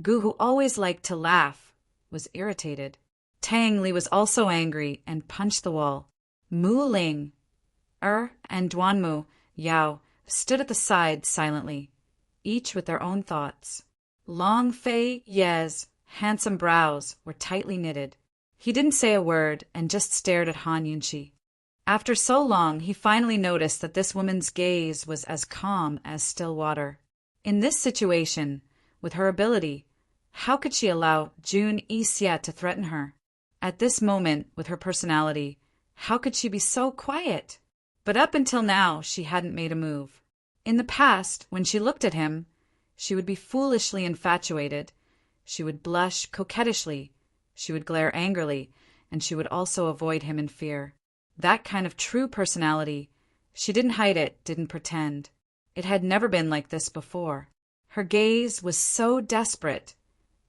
Gu, who always liked to laugh, was irritated. Tang Li was also angry and punched the wall. Mu Ling, and Duanmu, Yao, stood at the side silently, each with their own thoughts. Long Fei Ye's handsome brows were tightly knitted. He didn't say a word and just stared at Han Yunqi. After so long, he finally noticed that this woman's gaze was as calm as still water. In this situation, with her ability, how could she allow Jun Yixie to threaten her? At this moment, with her personality, how could she be so quiet? But up until now, she hadn't made a move. In the past, when she looked at him, she would be foolishly infatuated. She would blush coquettishly. She would glare angrily, and she would also avoid him in fear. That kind of true personality. She didn't hide it, didn't pretend. It had never been like this before. Her gaze was so desperate,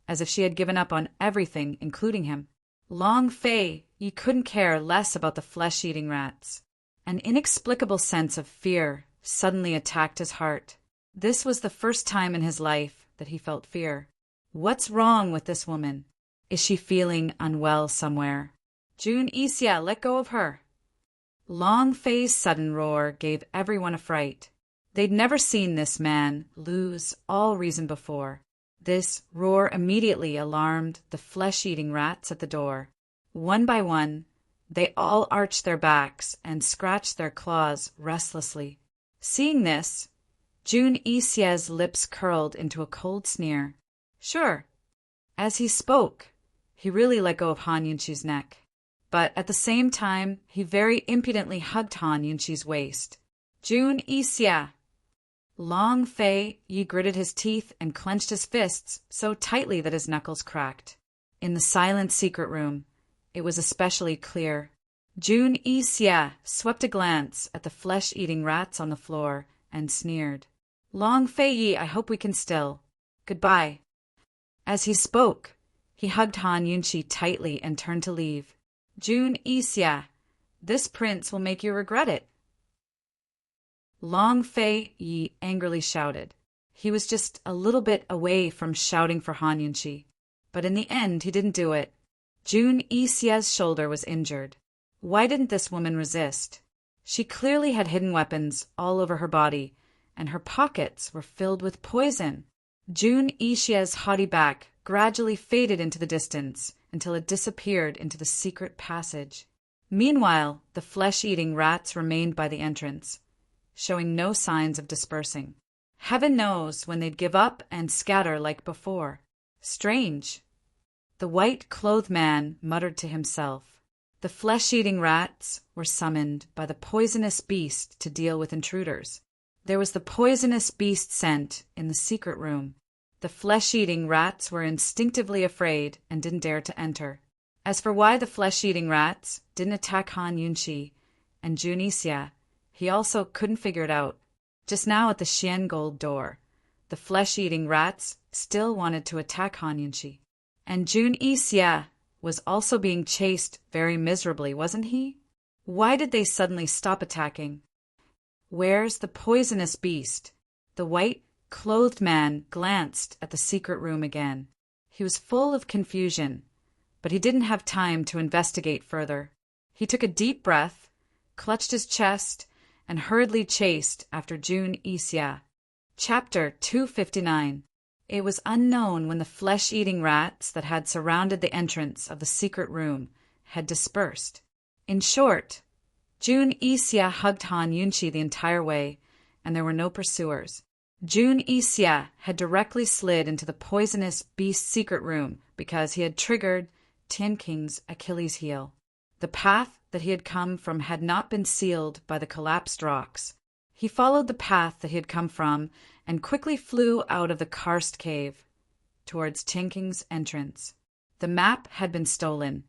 as if she had given up on everything, including him. Long Fei Yi couldn't care less about the flesh-eating rats. An inexplicable sense of fear suddenly attacked his heart. This was the first time in his life that he felt fear. What's wrong with this woman? Is she feeling unwell somewhere? Jun Yixie, let go of her. Long Fei's sudden roar gave everyone a fright. They'd never seen this man lose all reason before. This roar immediately alarmed the flesh-eating rats at the door. One by one, they all arched their backs and scratched their claws restlessly. Seeing this, Jun Yixie's lips curled into a cold sneer. Sure. As he spoke, he really let go of Han Yunqi's neck. But at the same time, he very impudently hugged Han Yunqi's waist. Jun Yixie! Long Fei Yi gritted his teeth and clenched his fists so tightly that his knuckles cracked. In the silent secret room, it was especially clear. Jun Yixie swept a glance at the flesh-eating rats on the floor and sneered. Long Fei Yi, I hope we can still. Goodbye. As he spoke, he hugged Han Yunqi tightly and turned to leave. Jun Yixie, this prince will make you regret it. Long Fei Yi angrily shouted. He was just a little bit away from shouting for Han Yunqi, but in the end he didn't do it. Jun Yixie's shoulder was injured. Why didn't this woman resist? She clearly had hidden weapons all over her body, and her pockets were filled with poison. Jun Yixie's haughty back gradually faded into the distance until it disappeared into the secret passage. Meanwhile, the flesh-eating rats remained by the entrance, showing no signs of dispersing. Heaven knows when they'd give up and scatter like before. Strange. The white-clothed man muttered to himself. The flesh-eating rats were summoned by the poisonous beast to deal with intruders. There was the poisonous beast scent in the secret room. The flesh-eating rats were instinctively afraid and didn't dare to enter. As for why the flesh-eating rats didn't attack Han Yunqi and Jun Yixie, he also couldn't figure it out. Just now at the Xian Gold door, the flesh-eating rats still wanted to attack Han Yunqi. And Jun Yixie was also being chased very miserably, wasn't he? Why did they suddenly stop attacking? Where's the poisonous beast? The white-clothed man glanced at the secret room again. He was full of confusion, but he didn't have time to investigate further. He took a deep breath, clutched his chest, and hurriedly chased after Jun Yixie. Chapter 259. It was unknown when the flesh-eating rats that had surrounded the entrance of the secret room had dispersed. In short, Jun Yixie hugged Han Yunqi the entire way, and there were no pursuers. Jun Yixie had directly slid into the poisonous beast secret room because he had triggered Tianking's Achilles heel. The path that he had come from had not been sealed by the collapsed rocks. He followed the path that he had come from and quickly flew out of the karst cave towards Tianking's entrance. The map had been stolen,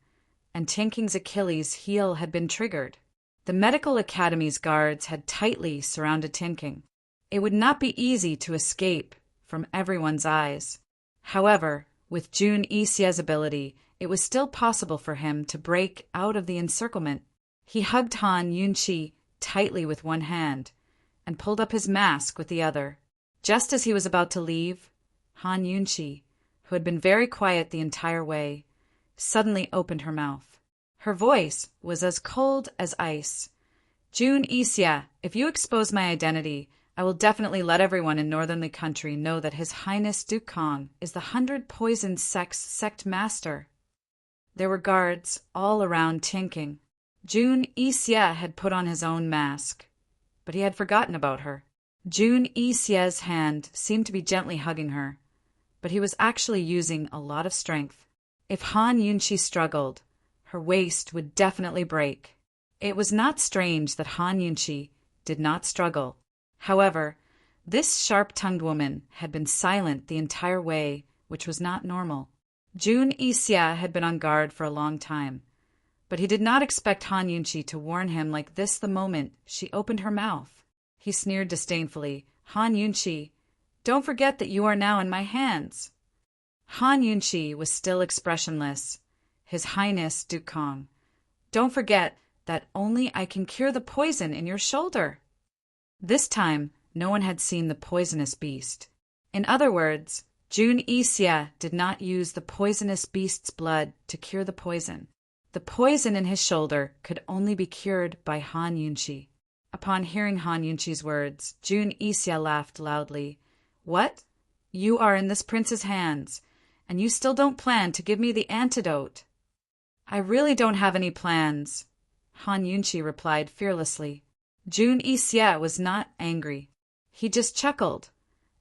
and Tianking's Achilles heel had been triggered. The medical academy's guards had tightly surrounded Tianking. It would not be easy to escape from everyone's eyes. However, with Jun Yixie's ability, it was still possible for him to break out of the encirclement. He hugged Han Yunqi tightly with one hand and pulled up his mask with the other. Just as he was about to leave, Han Yunqi, who had been very quiet the entire way, suddenly opened her mouth. Her voice was as cold as ice. Jun Yixie, if you expose my identity, I will definitely let everyone in northern country know that His Highness Duke Kong is the 100 Poison Sect's sect master. There were guards all around Tianking. Jun Yixie had put on his own mask, but he had forgotten about her. Jun Yixie's hand seemed to be gently hugging her, but he was actually using a lot of strength. If Han Yunqi struggled, her waist would definitely break. It was not strange that Han Yunqi did not struggle. However, this sharp-tongued woman had been silent the entire way, which was not normal. Jun Yixie had been on guard for a long time, but he did not expect Han Yunqi to warn him like this the moment she opened her mouth. He sneered disdainfully. Han Yunqi, don't forget that you are now in my hands. Han Yunqi was still expressionless. His Highness Duke Kong, don't forget that only I can cure the poison in your shoulder. This time, no one had seen the poisonous beast. In other words, Jun Yixie did not use the poisonous beast's blood to cure the poison. The poison in his shoulder could only be cured by Han Yunqi. Upon hearing Han Yunqi's words, Jun Yixie laughed loudly. What? You are in this prince's hands, and you still don't plan to give me the antidote." "I really don't have any plans," Han Yunchi replied fearlessly. Jun Yixie was not angry. He just chuckled,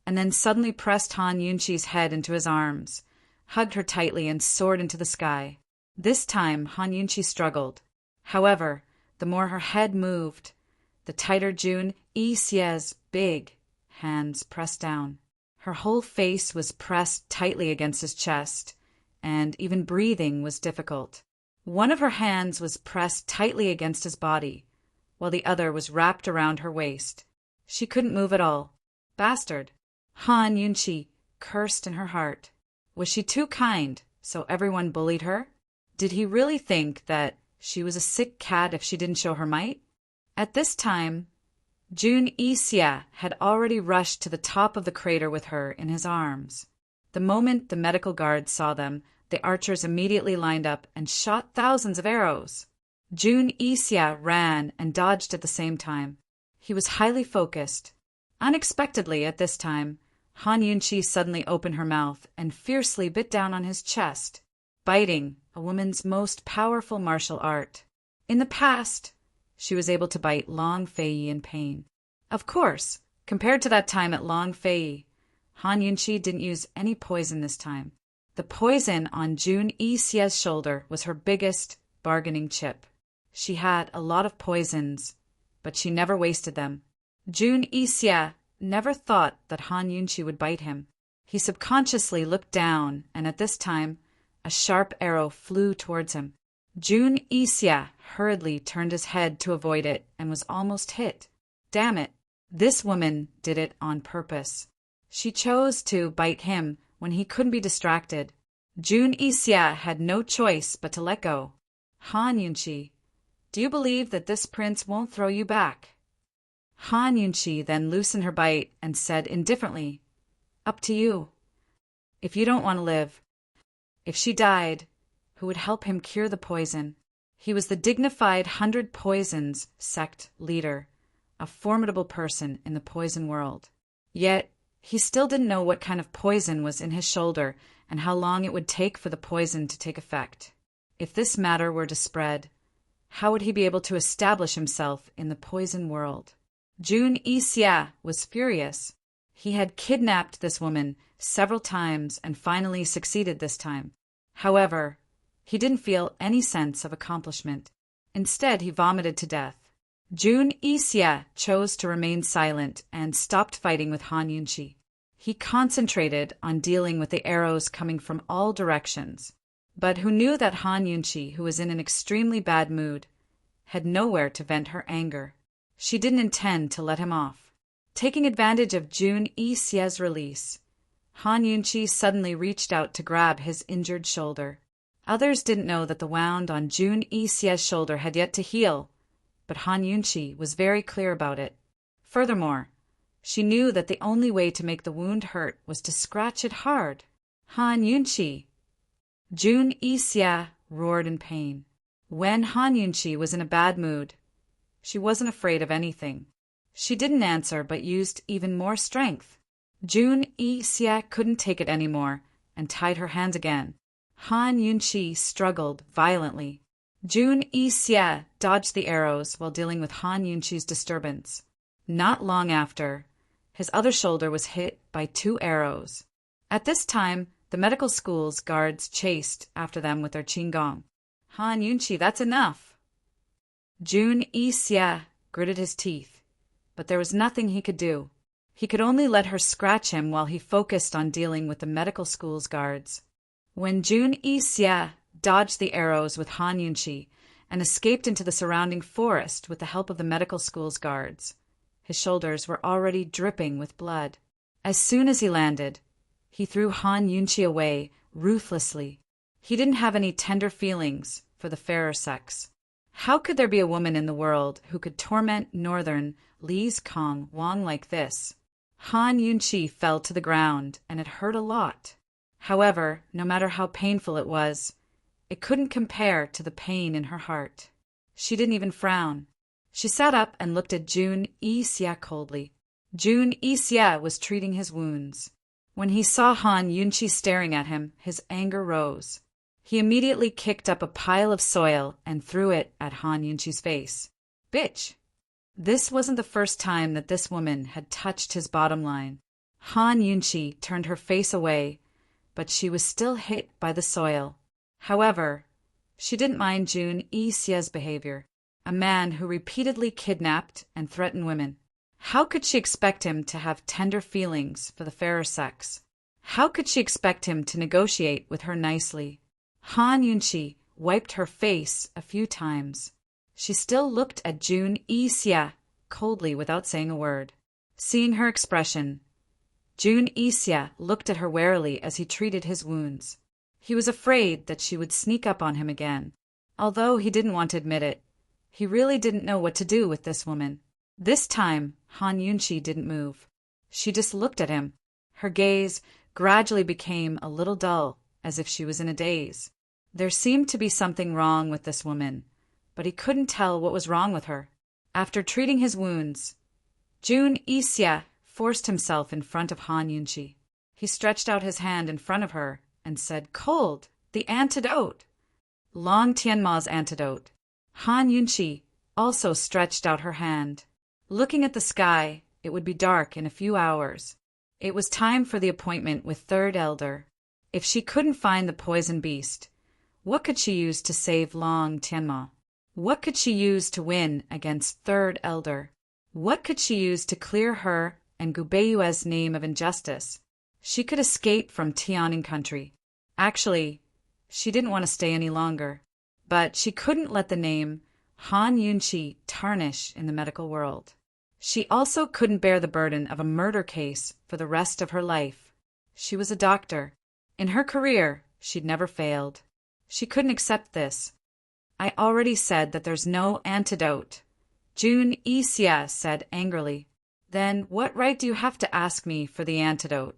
and then suddenly pressed Han Yunchi's head into his arms, hugged her tightly, and soared into the sky. This time Han Yunchi struggled. However, the more her head moved, the tighter Jun Yixie's big hands pressed down. Her whole face was pressed tightly against his chest, and even breathing was difficult. One of her hands was pressed tightly against his body, while the other was wrapped around her waist. She couldn't move at all. Bastard! Han Yunchi cursed in her heart. Was she too kind, so everyone bullied her? Did he really think that she was a sick cat if she didn't show her might? At this time, Jun Yixie had already rushed to the top of the crater with her in his arms. The moment the medical guards saw them, the archers immediately lined up and shot thousands of arrows. Jun Yixie ran and dodged at the same time. He was highly focused. Unexpectedly at this time, Han Yunchi suddenly opened her mouth and fiercely bit down on his chest, biting, a woman's most powerful martial art. In the past, she was able to bite Long Fei in pain. Of course, compared to that time at Long Fei, Han Yunchi didn't use any poison this time. The poison on Jun Yixie's shoulder was her biggest bargaining chip. She had a lot of poisons, but she never wasted them. Jun Yixie never thought that Han Yunchi would bite him. He subconsciously looked down, and at this time, a sharp arrow flew towards him. Jun Yixie hurriedly turned his head to avoid it and was almost hit. Damn it! This woman did it on purpose. She chose to bite him when he couldn't be distracted. Jun Yixie had no choice but to let go. Han Yunchi, do you believe that this prince won't throw you back? Han Yunchi then loosened her bite and said indifferently, "Up to you. If you don't want to live." If she died, who would help him cure the poison? He was the dignified 100 Poisons sect leader, a formidable person in the poison world. Yet, he still didn't know what kind of poison was in his shoulder and how long it would take for the poison to take effect. If this matter were to spread, how would he be able to establish himself in the poison world? Jun Yixie was furious. He had kidnapped this woman several times and finally succeeded this time. However, he didn't feel any sense of accomplishment. Instead, he vomited to death. Jun Yixie chose to remain silent and stopped fighting with Han Yunchi. He concentrated on dealing with the arrows coming from all directions, but who knew that Han Yunchi, who was in an extremely bad mood, had nowhere to vent her anger. She didn't intend to let him off. Taking advantage of Jun Yixie's release, Han Yunchi suddenly reached out to grab his injured shoulder. Others didn't know that the wound on Jun Yixie's shoulder had yet to heal, but Han Yunchi was very clear about it. Furthermore, she knew that the only way to make the wound hurt was to scratch it hard. Han Yunchi! Jun Yixie roared in pain. When Han Yunchi was in a bad mood, she wasn't afraid of anything. She didn't answer but used even more strength. Jun Yixie couldn't take it anymore and tied her hands again. Han Yunchi struggled violently. Jun Yixie dodged the arrows while dealing with Han Yunchi's disturbance. Not long after, his other shoulder was hit by 2 arrows. At this time, the medical school's guards chased after them with their qinggong. Han Yunchi, that's enough! Jun Yixie gritted his teeth, but there was nothing he could do. He could only let her scratch him while he focused on dealing with the medical school's guards. When Jun Yixie dodged the arrows with Han Yunchi and escaped into the surrounding forest with the help of the medical school's guards, his shoulders were already dripping with blood. As soon as he landed, he threw Han Yunchi away ruthlessly. He didn't have any tender feelings for the fairer sex. How could there be a woman in the world who could torment Northern Li's Kong Wang like this? Han Yunchi fell to the ground, and it hurt a lot. However, no matter how painful it was, it couldn't compare to the pain in her heart. She didn't even frown. She sat up and looked at Jun Yixie coldly. Jun Yixie was treating his wounds. When he saw Han Yunqi staring at him, his anger rose. He immediately kicked up a pile of soil and threw it at Han Yunqi's face. Bitch! This wasn't the first time that this woman had touched his bottom line. Han Yunqi turned her face away, but she was still hit by the soil. However, she didn't mind Jun Yixie's behavior, a man who repeatedly kidnapped and threatened women. How could she expect him to have tender feelings for the fairer sex? How could she expect him to negotiate with her nicely? Han Yunqi wiped her face a few times. She still looked at Jun Yixie coldly without saying a word. Seeing her expression, Jun Yixie looked at her warily as he treated his wounds. He was afraid that she would sneak up on him again. Although he didn't want to admit it, he really didn't know what to do with this woman. This time, Han Yunqi didn't move. She just looked at him. Her gaze gradually became a little dull, as if she was in a daze. There seemed to be something wrong with this woman, but he couldn't tell what was wrong with her. After treating his wounds, Jun Yixie forced himself in front of Han Yunqi. He stretched out his hand in front of her and said, "Cold, the antidote." Long Tianma's antidote. Han Yunqi also stretched out her hand. Looking at the sky, it would be dark in a few hours. It was time for the appointment with Third Elder. If she couldn't find the poison beast, what could she use to save Long Tianma? What could she use to win against Third Elder? What could she use to clear her and Gu Beiyue's name of injustice? She could escape from Tianing country. Actually, she didn't want to stay any longer, but she couldn't let the name Han Yunqi tarnish in the medical world. She also couldn't bear the burden of a murder case for the rest of her life. She was a doctor. In her career, she'd never failed. She couldn't accept this. "I already said that there's no antidote," Jun Yixie said angrily. "Then what right do you have to ask me for the antidote?"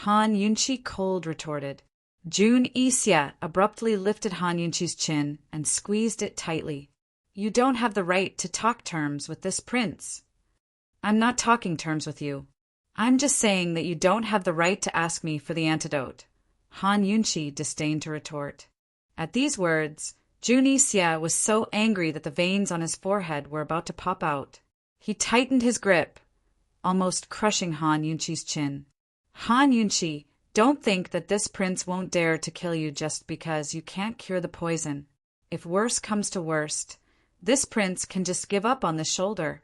Han Yunqi cold retorted. Jun Yixie abruptly lifted Han Yunqi's chin and squeezed it tightly. "You don't have the right to talk terms with this prince." "I'm not talking terms with you. I'm just saying that you don't have the right to ask me for the antidote," Han Yunqi disdained to retort. At these words, Jun Yixie was so angry that the veins on his forehead were about to pop out. He tightened his grip, almost crushing Han Yunqi's chin. "Han Yunqi, don't think that this prince won't dare to kill you just because you can't cure the poison. If worse comes to worst, this prince can just give up on the shoulder."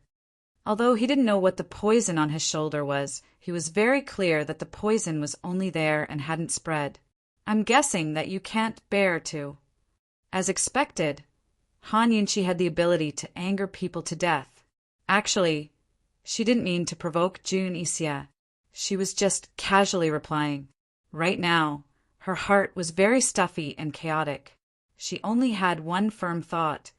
Although he didn't know what the poison on his shoulder was, he was very clear that the poison was only there and hadn't spread. "I'm guessing that you can't bear to." As expected, Han Yunqi had the ability to anger people to death. Actually, she didn't mean to provoke Jun Yixie. She was just casually replying. Right now, her heart was very stuffy and chaotic. She only had one firm thought,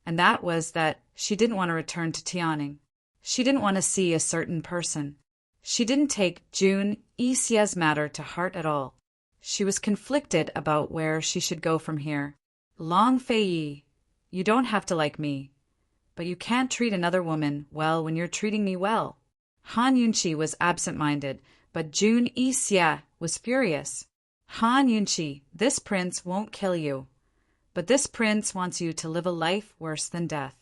and that was that she didn't want to return to Tianing. She didn't want to see a certain person. She didn't take Jun Yixie's matter to heart at all. She was conflicted about where she should go from here. "Long Fei, you don't have to like me, but you can't treat another woman well when you're treating me well." Han Yunqi was absent-minded, but Jun Yixie was furious. "Han Yunqi, this prince won't kill you, but this prince wants you to live a life worse than death."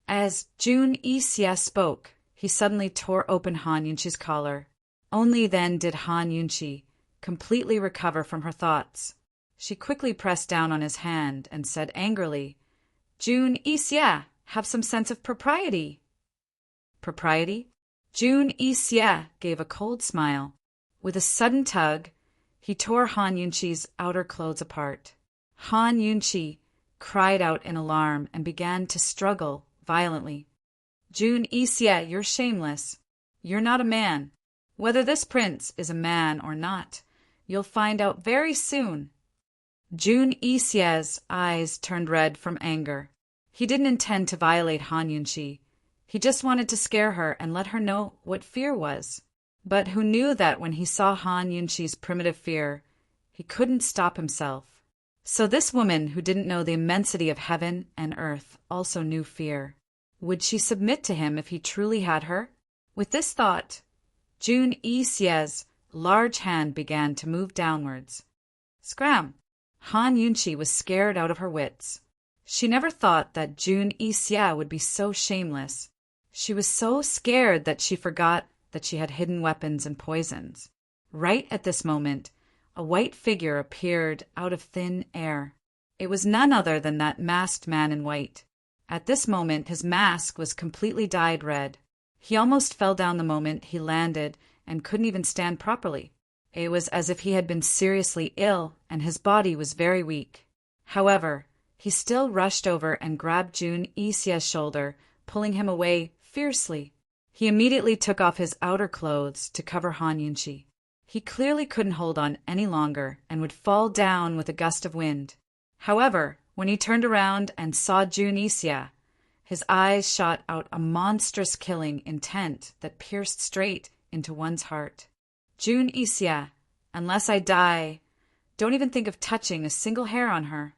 As Jun Yixie spoke, he suddenly tore open Han Yunqi's collar. Only then did Han Yunqi completely recover from her thoughts. She quickly pressed down on his hand and said angrily, "Jun Yixie, have some sense of propriety." "Propriety?" Jun Yixie gave a cold smile. With a sudden tug, he tore Han Yunqi's outer clothes apart. Han Yunqi cried out in alarm and began to struggle violently. "Jun Yixie, you're shameless. You're not a man. Whether this prince is a man or not, you'll find out very soon." Jun Yixie's eyes turned red from anger. He didn't intend to violate Han Yunqi. He just wanted to scare her and let her know what fear was. But who knew that when he saw Han Yunqi's primitive fear, he couldn't stop himself. So this woman who didn't know the immensity of heaven and earth also knew fear. Would she submit to him if he truly had her? With this thought, Jun Yixie's a large hand began to move downwards. Scram! Han Yunchi was scared out of her wits. She never thought that Jun Yixia would be so shameless. She was so scared that she forgot that she had hidden weapons and poisons. Right at this moment, a white figure appeared out of thin air. It was none other than that masked man in white. At this moment, his mask was completely dyed red. He almost fell down the moment he landed and couldn't even stand properly. It was as if he had been seriously ill and his body was very weak. However, he still rushed over and grabbed Jun Yixia's shoulder, pulling him away fiercely. He immediately took off his outer clothes to cover Han Yunchi. He clearly couldn't hold on any longer and would fall down with a gust of wind. However, when he turned around and saw Jun Yixia, his eyes shot out a monstrous killing intent that pierced straight into one's heart. Jun Yixia, unless I die, don't even think of touching a single hair on her.